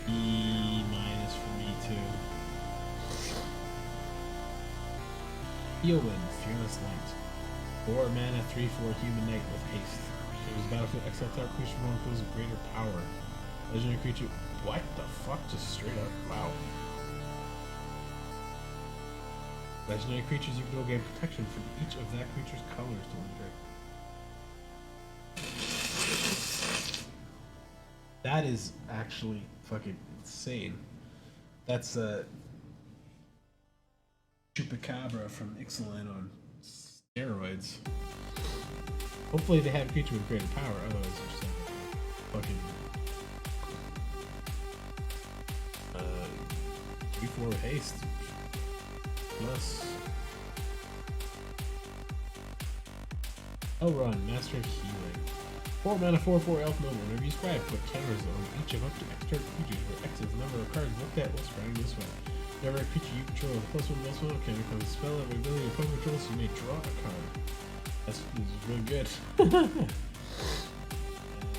B- for me too. Eowyn, Fearless Knight. 4 mana, 3/4 human knight with haste. Choose battlefield, exile target creature from one feels with greater power. Legendary creature. What the fuck? Just straight up. Wow. Legendary creatures you control gain protection from each of that creature's colors to 1 turn. That is actually fucking insane. That's Chupacabra from Ixalan on steroids. Hopefully they have a creature with greater power, otherwise they're just like fucking 3/4 with haste. Plus Elrond, Master of Healing. 4 mana 4/4 elf noble. Whenever you scribe, put counters on each of up to X target creatures where X is the number of cards looked at while scribing this way. Whenever a creature you control with +1/+1 counter comes a spell of ability of opponent controls, you may draw a card. This is really good.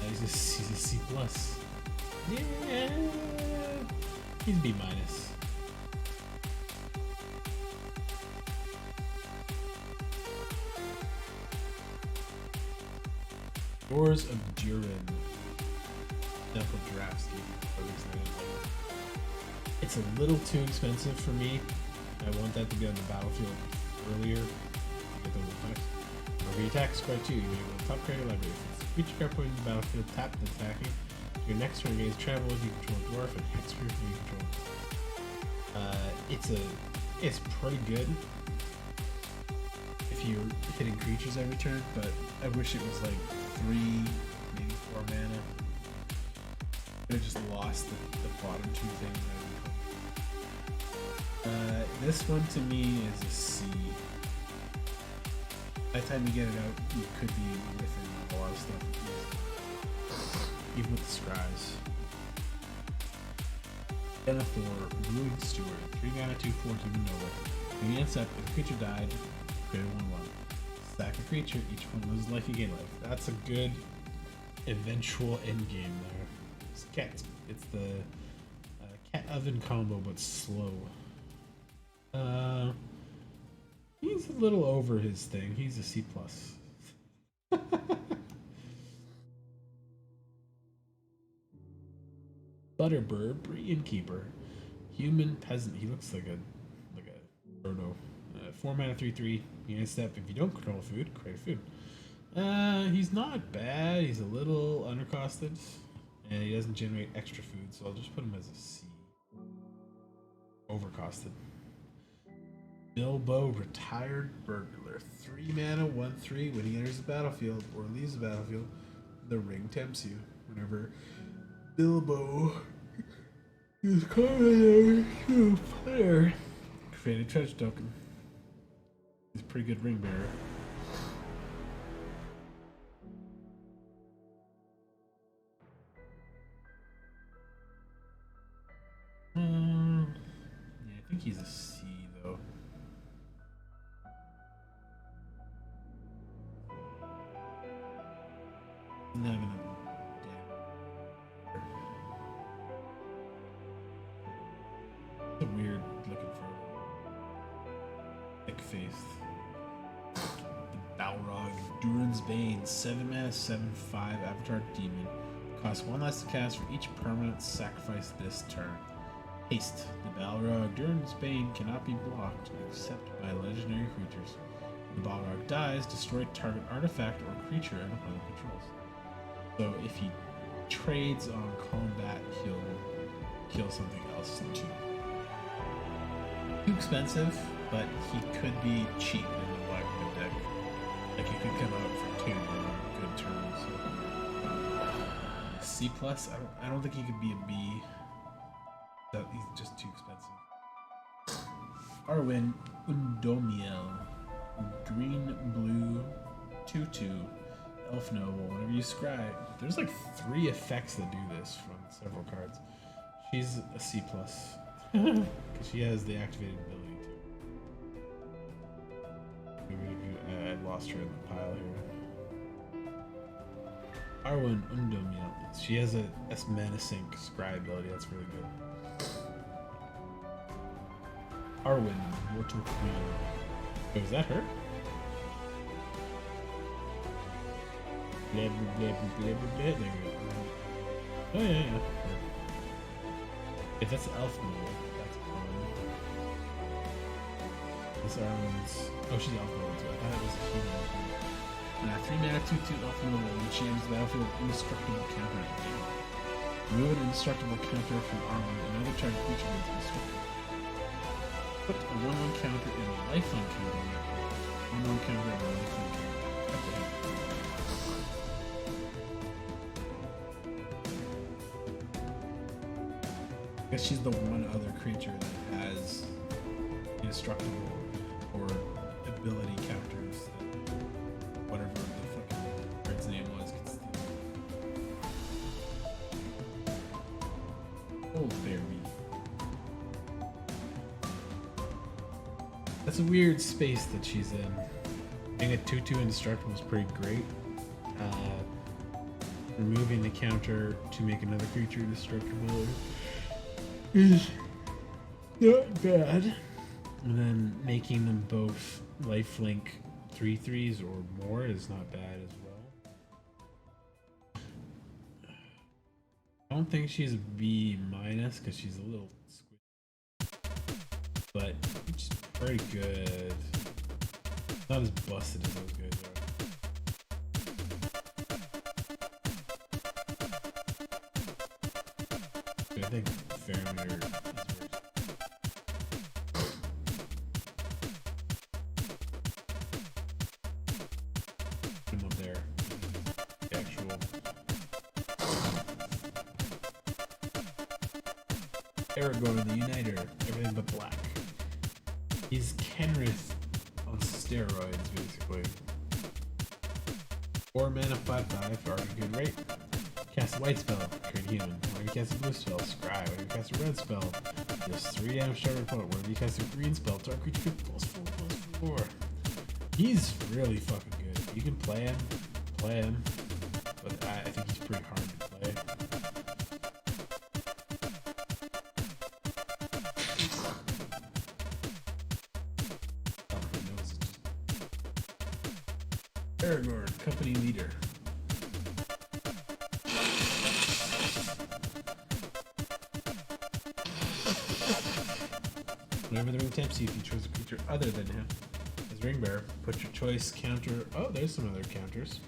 He's a C+. Yeah. He's B-. Doors of Durin. Knuckle Draftsky. It's a little too expensive for me. I want that to be on the battlefield earlier to get those effects. Whenever you attack, square 2, you may roll top card of your library. If it's a creature card point in the battlefield, tap and attacking. Your next turn gains travel if you control a dwarf and hexproof if you control. It's pretty good if you're hitting creatures every turn, but I wish it was like 3, maybe 4 mana. I just lost the bottom 2 things. This one to me is a C. By the time you get it out, you could be within a lot of stuff. Even with the scries. Denethor, Ruined Steward, 3 mana, 2/4 human noble. When you end up, if a creature died, create a 1/1. Sack a creature, each one loses life, you gain life. That's a good eventual end game there. It's the cat oven combo, but slow. He's a little over his thing. He's a C plus. Butterbird, Brian Keeper, human peasant. He looks like a proto. 4 mana 3/3. Unit step. If you don't control food, create a food. He's not bad. He's a little undercosted, and he doesn't generate extra food, so I'll just put him as a C. Overcosted. Bilbo, retired burglar. 3 mana 1/3. When he enters the battlefield or leaves the battlefield, the ring tempts you. Whenever Bilbo is carded to a player, create a treasure token. He's a pretty good ring bearer. Yeah, I think he's a C though. Not gonna. It's weird looking for thick faced. The Balrog, Durin's Bane, 7 mana, 7/5 Avatar Demon. Costs 1 less to cast for each permanent sacrifice this turn. Haste. The Balrog, Durin's Bane cannot be blocked except by legendary creatures. When the Balrog dies, destroy target artifact or creature an opponent controls. So if he trades on combat, he'll kill something else too. Too expensive, but he could be cheap in the black red deck. Like he could come out for 2 on good terms. C plus. I don't think he could be a B. He's just too expensive. Arwen Undomiel, green blue 2/2 elf noble. Whenever you scry, there's like 3 effects that do this from several cards. She's a C plus because she has the activated ability to. I lost her in the pile here. Arwen Undomiel. She has a mana sync scry ability. That's really good. Arwen, Mortal Queen. Oh, is that her? Blah, blah, blah, blah, blah, blah. There we go. Oh, yeah. If that's elf noble, that's Arwen. This Arwen's. Oh, she's elf noble too. I thought it was a human. 3 mana 2/2 elf noble. When she enters the battlefield, indestructible counter. Remove an indestructible counter from Arwen. Another target creature gets indestructible. Put a 1/1 counter and a lifeline counter on that card. 1/1 counter and a lifeline counter. I guess she's the one other creature that has indestructible or ability counters that whatever the fucking card's name was gets the old bear meat. That's a weird space that she's in. Being a 2/2 indestructible is pretty great. Removing the counter to make another creature indestructible is not bad. And then making them both lifelink 3/3s or more is not bad as well. I don't think she's a B minus because she's a little squishy. But it's pretty good. Not as busted as those guys are. But I think Faramir is worse. Put him up there. The actual. Aragorn the Uniter. Everything but black. He's Kenrith on steroids, basically. 4 mana 5/5, already good rate. Cast a white spell, create human. Whenever you cast a blue spell, scry. Whenever you cast a red spell, there's 3 damage to our opponent. Whenever you cast a green spell, target creature gets +4/+4. He's really fucking good. You can play him, but I think he's pretty hard to play. Aragorn, company leader. Whenever the ring taps you, if you choose a creature other than him as ring bearer, put your choice counter. Oh, there's some other counters.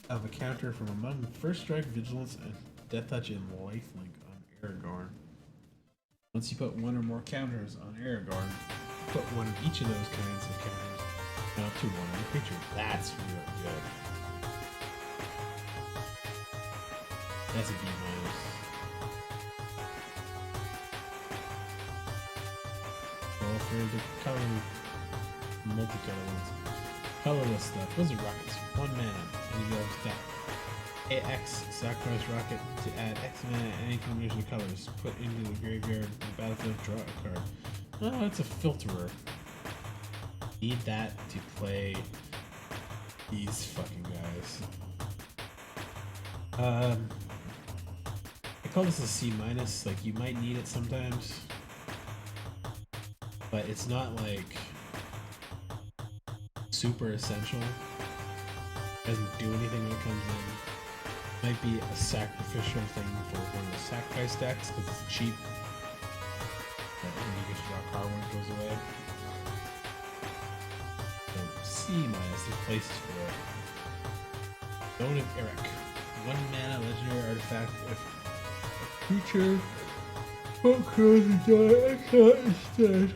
Of a counter from among First Strike, Vigilance, and Death Touch and Lifelink on Aragorn. Once you put one or more counters on Aragorn, put one of each of those kinds of counters up to one other creature. That's really good. That's a B minus. Well, for the color, multicolor ones. Colorless stuff. Wizard Rockets. 1 mana. And you go step. AX, sacrifice rocket to add X mana and any combination of colors. Put into the graveyard on the battlefield, draw a card. Oh, that's a filterer. Need that to play these fucking guys. I call this a C minus. Like, you might need it sometimes, but it's not like super essential. Doesn't do anything when it comes in. Might be a sacrificial thing for one of the sacrifice decks because it's cheap. But when you get to draw a card when it goes away. So C minus, there's places for it. Zone of Eric. 1 mana legendary artifact. If a creature conquers the die instead.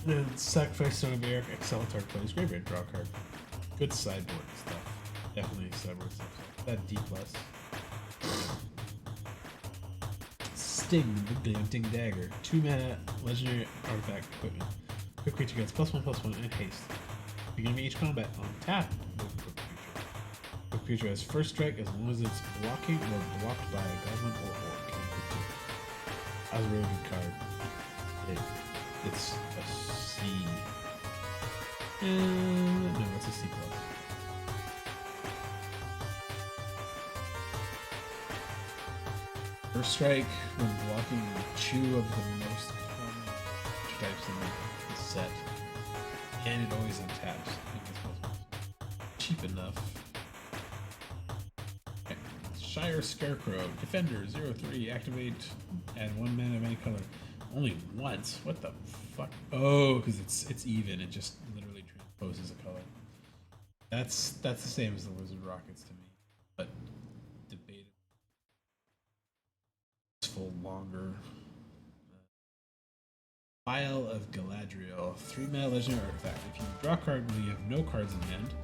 And sacrifice Zone of Eric, exile target plays graveyard, draw a card. Good sideboard stuff. Definitely sideboard stuff. That D+. Sting, the Glinting Dagger. 2 mana legendary artifact equipment. Quick creature gets +1/+1 and haste. Beginning of each combat on tap with quick creature. Quick creature has first strike as long as it's blocking or blocked by a goblin or orc. That was a really good card. It's a C. No, it's a C+. First strike, when blocking, two of the most common types in the set, and it always untaps. Cheap enough. Okay. Shire Scarecrow, Defender, 0/3, activate, add 1 mana of any color. Only once? What the fuck? Oh, because it's even. It just literally transposes a color. That's the same as the Wizard Rockets to me, but debatable. Full longer. Vial of Galadriel, 3 mana legendary artifact. If you draw a card when you have no cards in hand,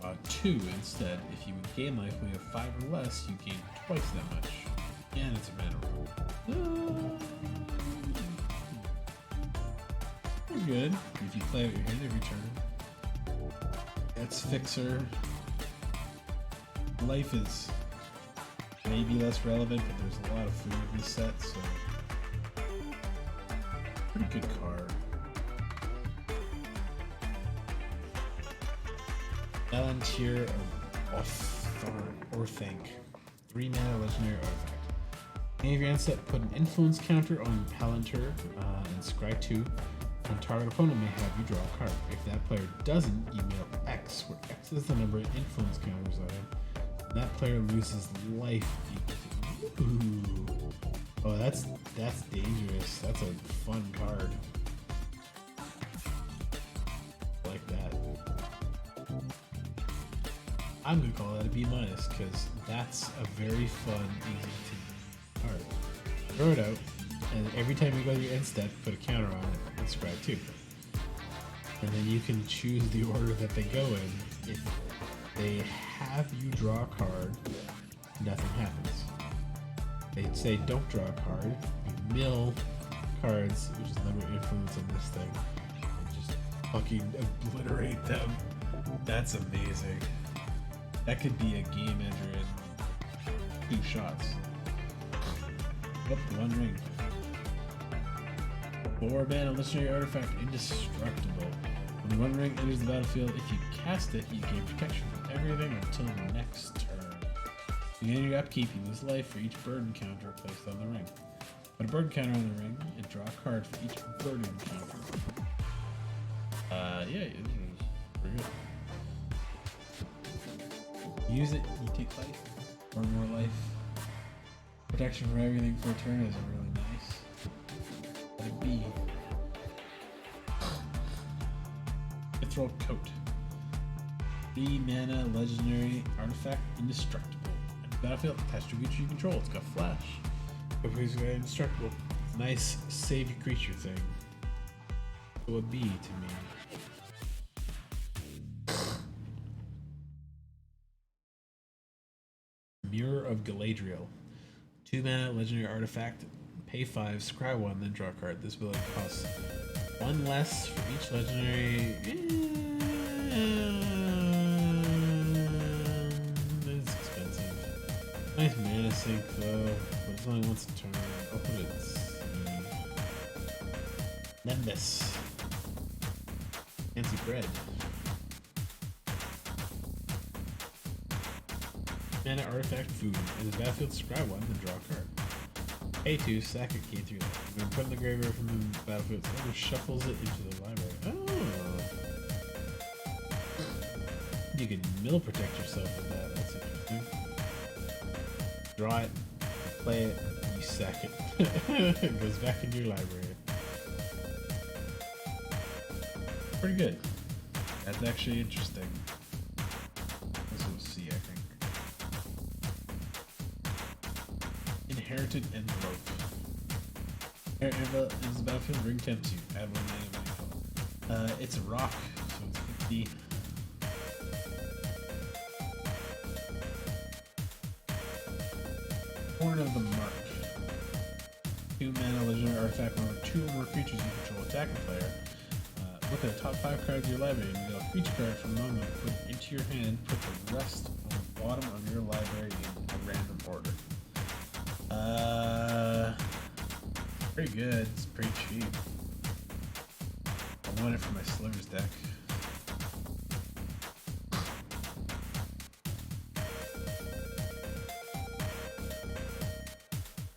draw 2 instead. If you gain life when you have 5 or less, you gain twice that much. And it's a mana roll. Good. If you play out your hand every turn. That's Fixer. Life is maybe less relevant, but there's a lot of food in this set, so pretty good card. Palantir of Orthanc. 3 mana legendary artifact. Any of your end step, put an influence counter on Palantir and scry 2. And target opponent may have you draw a card. If that player doesn't, you mill X, where X is the number of influence counters on him. And that player loses life equal to. Ooh. Oh, that's dangerous. That's a fun card. I like that. I'm gonna call that a B minus because that's a very fun, easy to card. Throw it out. And every time you go to your end step, put a counter on it and scry 2. And then you can choose the order that they go in. If they have you draw a card, nothing happens. They say don't draw a card, you mill cards, which is the number of influence on this thing, and just fucking obliterate them. That's amazing. That could be a game ender in 2 shots. Oh, 1 ring. 4 mana legendary artifact, indestructible. When the 1 ring enters the battlefield, if you cast it, you gain protection from everything until the next turn. Beginning your upkeep, you lose life for each burden counter placed on the ring. Put a burden counter on the ring and draw a card for each burden counter. Yeah, it is pretty good. Use it, you take life, or more life. Protection for everything for a turn is really nice. Let it be. Ethereal Coat. 3 mana legendary artifact indestructible. And the battlefield, attached to a creature you control. It's got flash. It's got indestructible. It's a nice save your creature thing. It would be to me. Mirror of Galadriel. 2 mana legendary artifact. Pay 5, scry 1, then draw a card. This ability costs 1 less for each legendary. It's expensive. Nice mana sink though, but it's only once a turn. Open it. Nimbus. Fancy bread. Mana artifact food. In the battlefield, scry 1, then draw a card. A2, sack it, K3. When put in the graveyard from the battlefield, someone shuffles it into the library. Oh! You can mill protect yourself with that. That's interesting. Draw it, play it, you sack it. It goes back into your library. Pretty good. That's actually interesting. This will see, I think. Inherited Envelope. Inherited Envelope is the battlefield, ring tempts you. Add 1 mana. It's a rock, so it's 50. Horn of the Mark. 2 mana legendary artifact. Whenever 2 or more creatures you control attack a player. Look at the top 5 cards of your library and deal a creature card from among them. Put it into your hand. Put the rest on the bottom of your library in a random order. Pretty good. It's pretty cheap. I want it for my Slivers deck.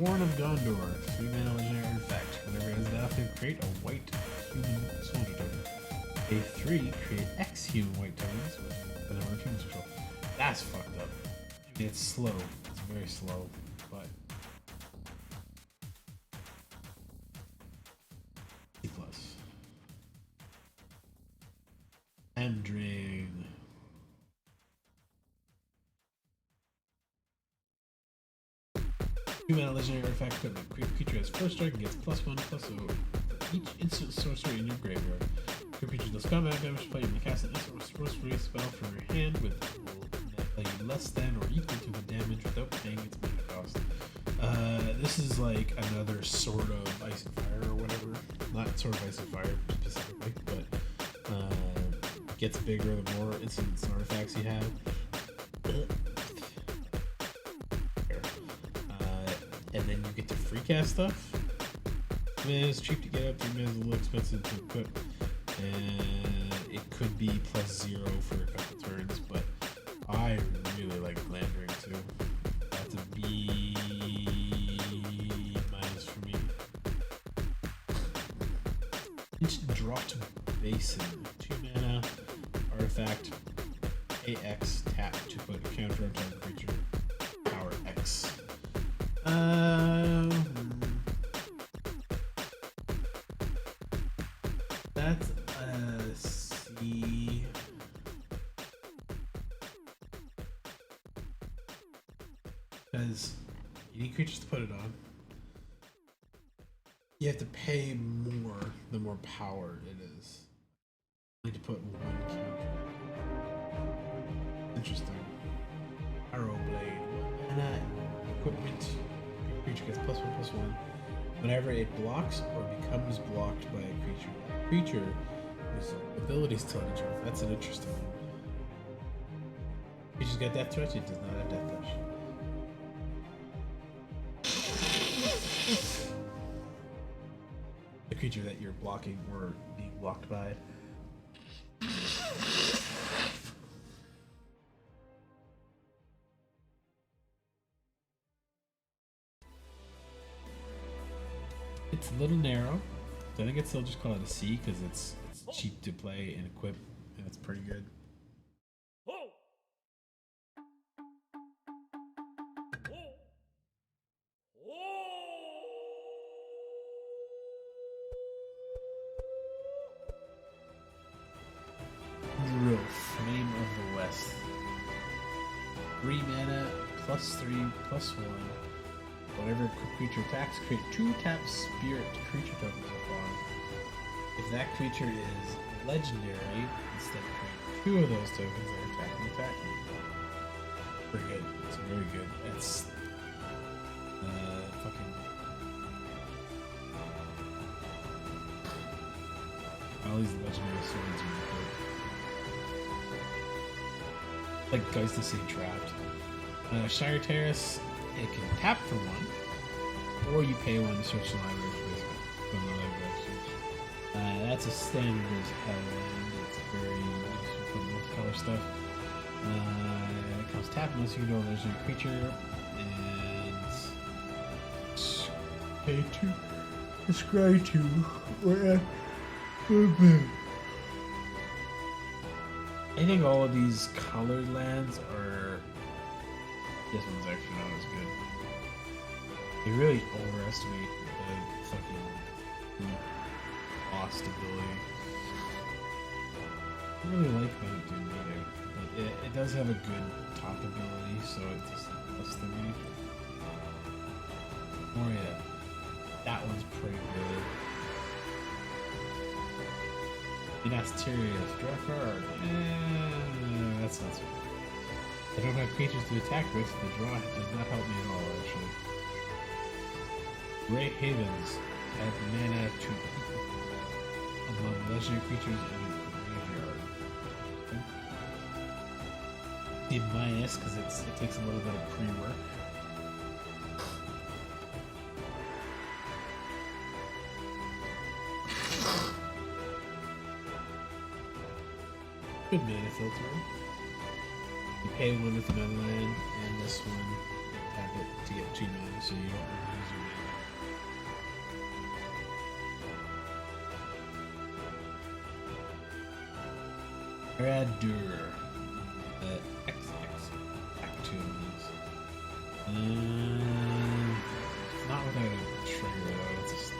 Horn of Gondor. 3 mana legendary artifact. Whenever it has battlefield, create a white human soldier token. A3, create X human white tokens with the number of humans control. That's fucked up. I mean, it's slow. It's very slow, but C+. Andring. 2 mana legendary artifact equipment. Creature has first strike and gets +1/+0 for each instant sorcery in your graveyard. Your creature does combat damage. Play, you may cast an instant sorcery spell from your hand with value less than or equal to the damage without paying its mana cost. This is like another Sword of Ice and Fire or whatever. Not Sword of Ice and Fire specifically, but it gets bigger the more instants and artifacts you have. And then you get to free cast stuff. I mean, it's cheap to get up, 3 mana is a little expensive to equip, and it could be +0 for a couple turns, but I really like Landering too. That's a B- for me. Instant Dropped Basin, 2 mana, artifact, AX, tap to put a counter on target creature, power X. That's a C. Because you need creatures to put it on. You have to pay more the more power it is. You need to put 1 counter. Interesting. Arrow Blade. 1 mana equipment. Creature gets +1/+1 whenever it blocks or becomes blocked by a creature. A creature whose abilities till end of turn. That's an interesting one. Creature's got death touch, it does not have death touch. The creature that you're blocking or being blocked by. It's a little narrow. I think I'd still just call it a C because it's cheap to play and equip, and it's pretty good. 3 mana, +3/+1. Whatever creature attacks, create 2 tap spirit creature tokens so far. If that creature is legendary, instead create 2 of those tokens that are attacking. Pretty good. It's very good. It's fucking. All these legendary swords are good. Like Geist the Sea Trapped. Shire Terrace, it can tap for 1, or you pay 1 to search the library for this one. From the library search. That's a standard as hell, and it's very useful for multicolor stuff. It comes tapped unless you know there's a creature, and pay 2, scry 2, or I think all of these colored lands are. This one's actually not as good. They really overestimate the fucking lost ability. I really like Mount Doom either, but it does have a good top ability, so it's just less than me. Oh yeah, that one's pretty good. Inasterius, draw a card. That's not so good. I don't have creatures to attack with. The draw does not help me at all, actually. Great Havens add mana to among legendary creatures in your graveyard. Okay. D- because it takes a little bit of pre-work. Good mana filter. You pay 1 with another land, and this one, tap it to get 2 mana, so you don't lose your mana. Radur. XX. Actoons. Not without a trigger, though. It's just.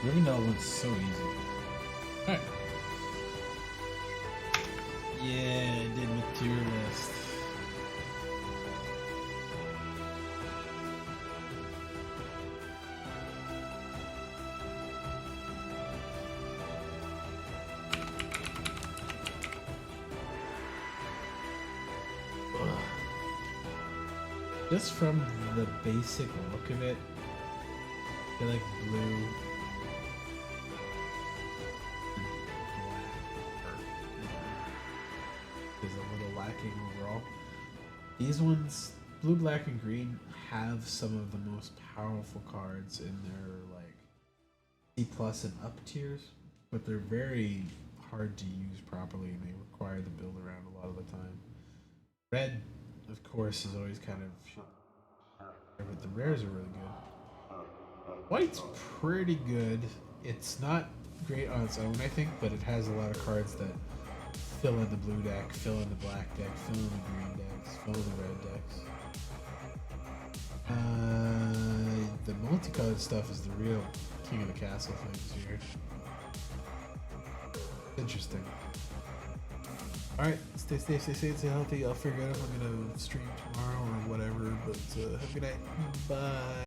Rivendell one's so easy. Alright. Yeah, I did materialist. Just from the basic look of it, I feel like blue. Overall, these ones, blue, black, and green, have some of the most powerful cards in their like C+ and up tiers, but they're very hard to use properly, and they require the build around a lot of the time. Red, of course, is always kind of shit, but the rares are really good. White's pretty good. It's not great on its own, I think, but it has a lot of cards that fill in the blue deck, fill in the black deck, fill in the green decks, fill in the red decks. The multicolored stuff is the real king of the castle things here. Interesting. Alright, stay safe, stay healthy. I'll figure out if I'm gonna stream tomorrow or whatever, but have a good night. Bye.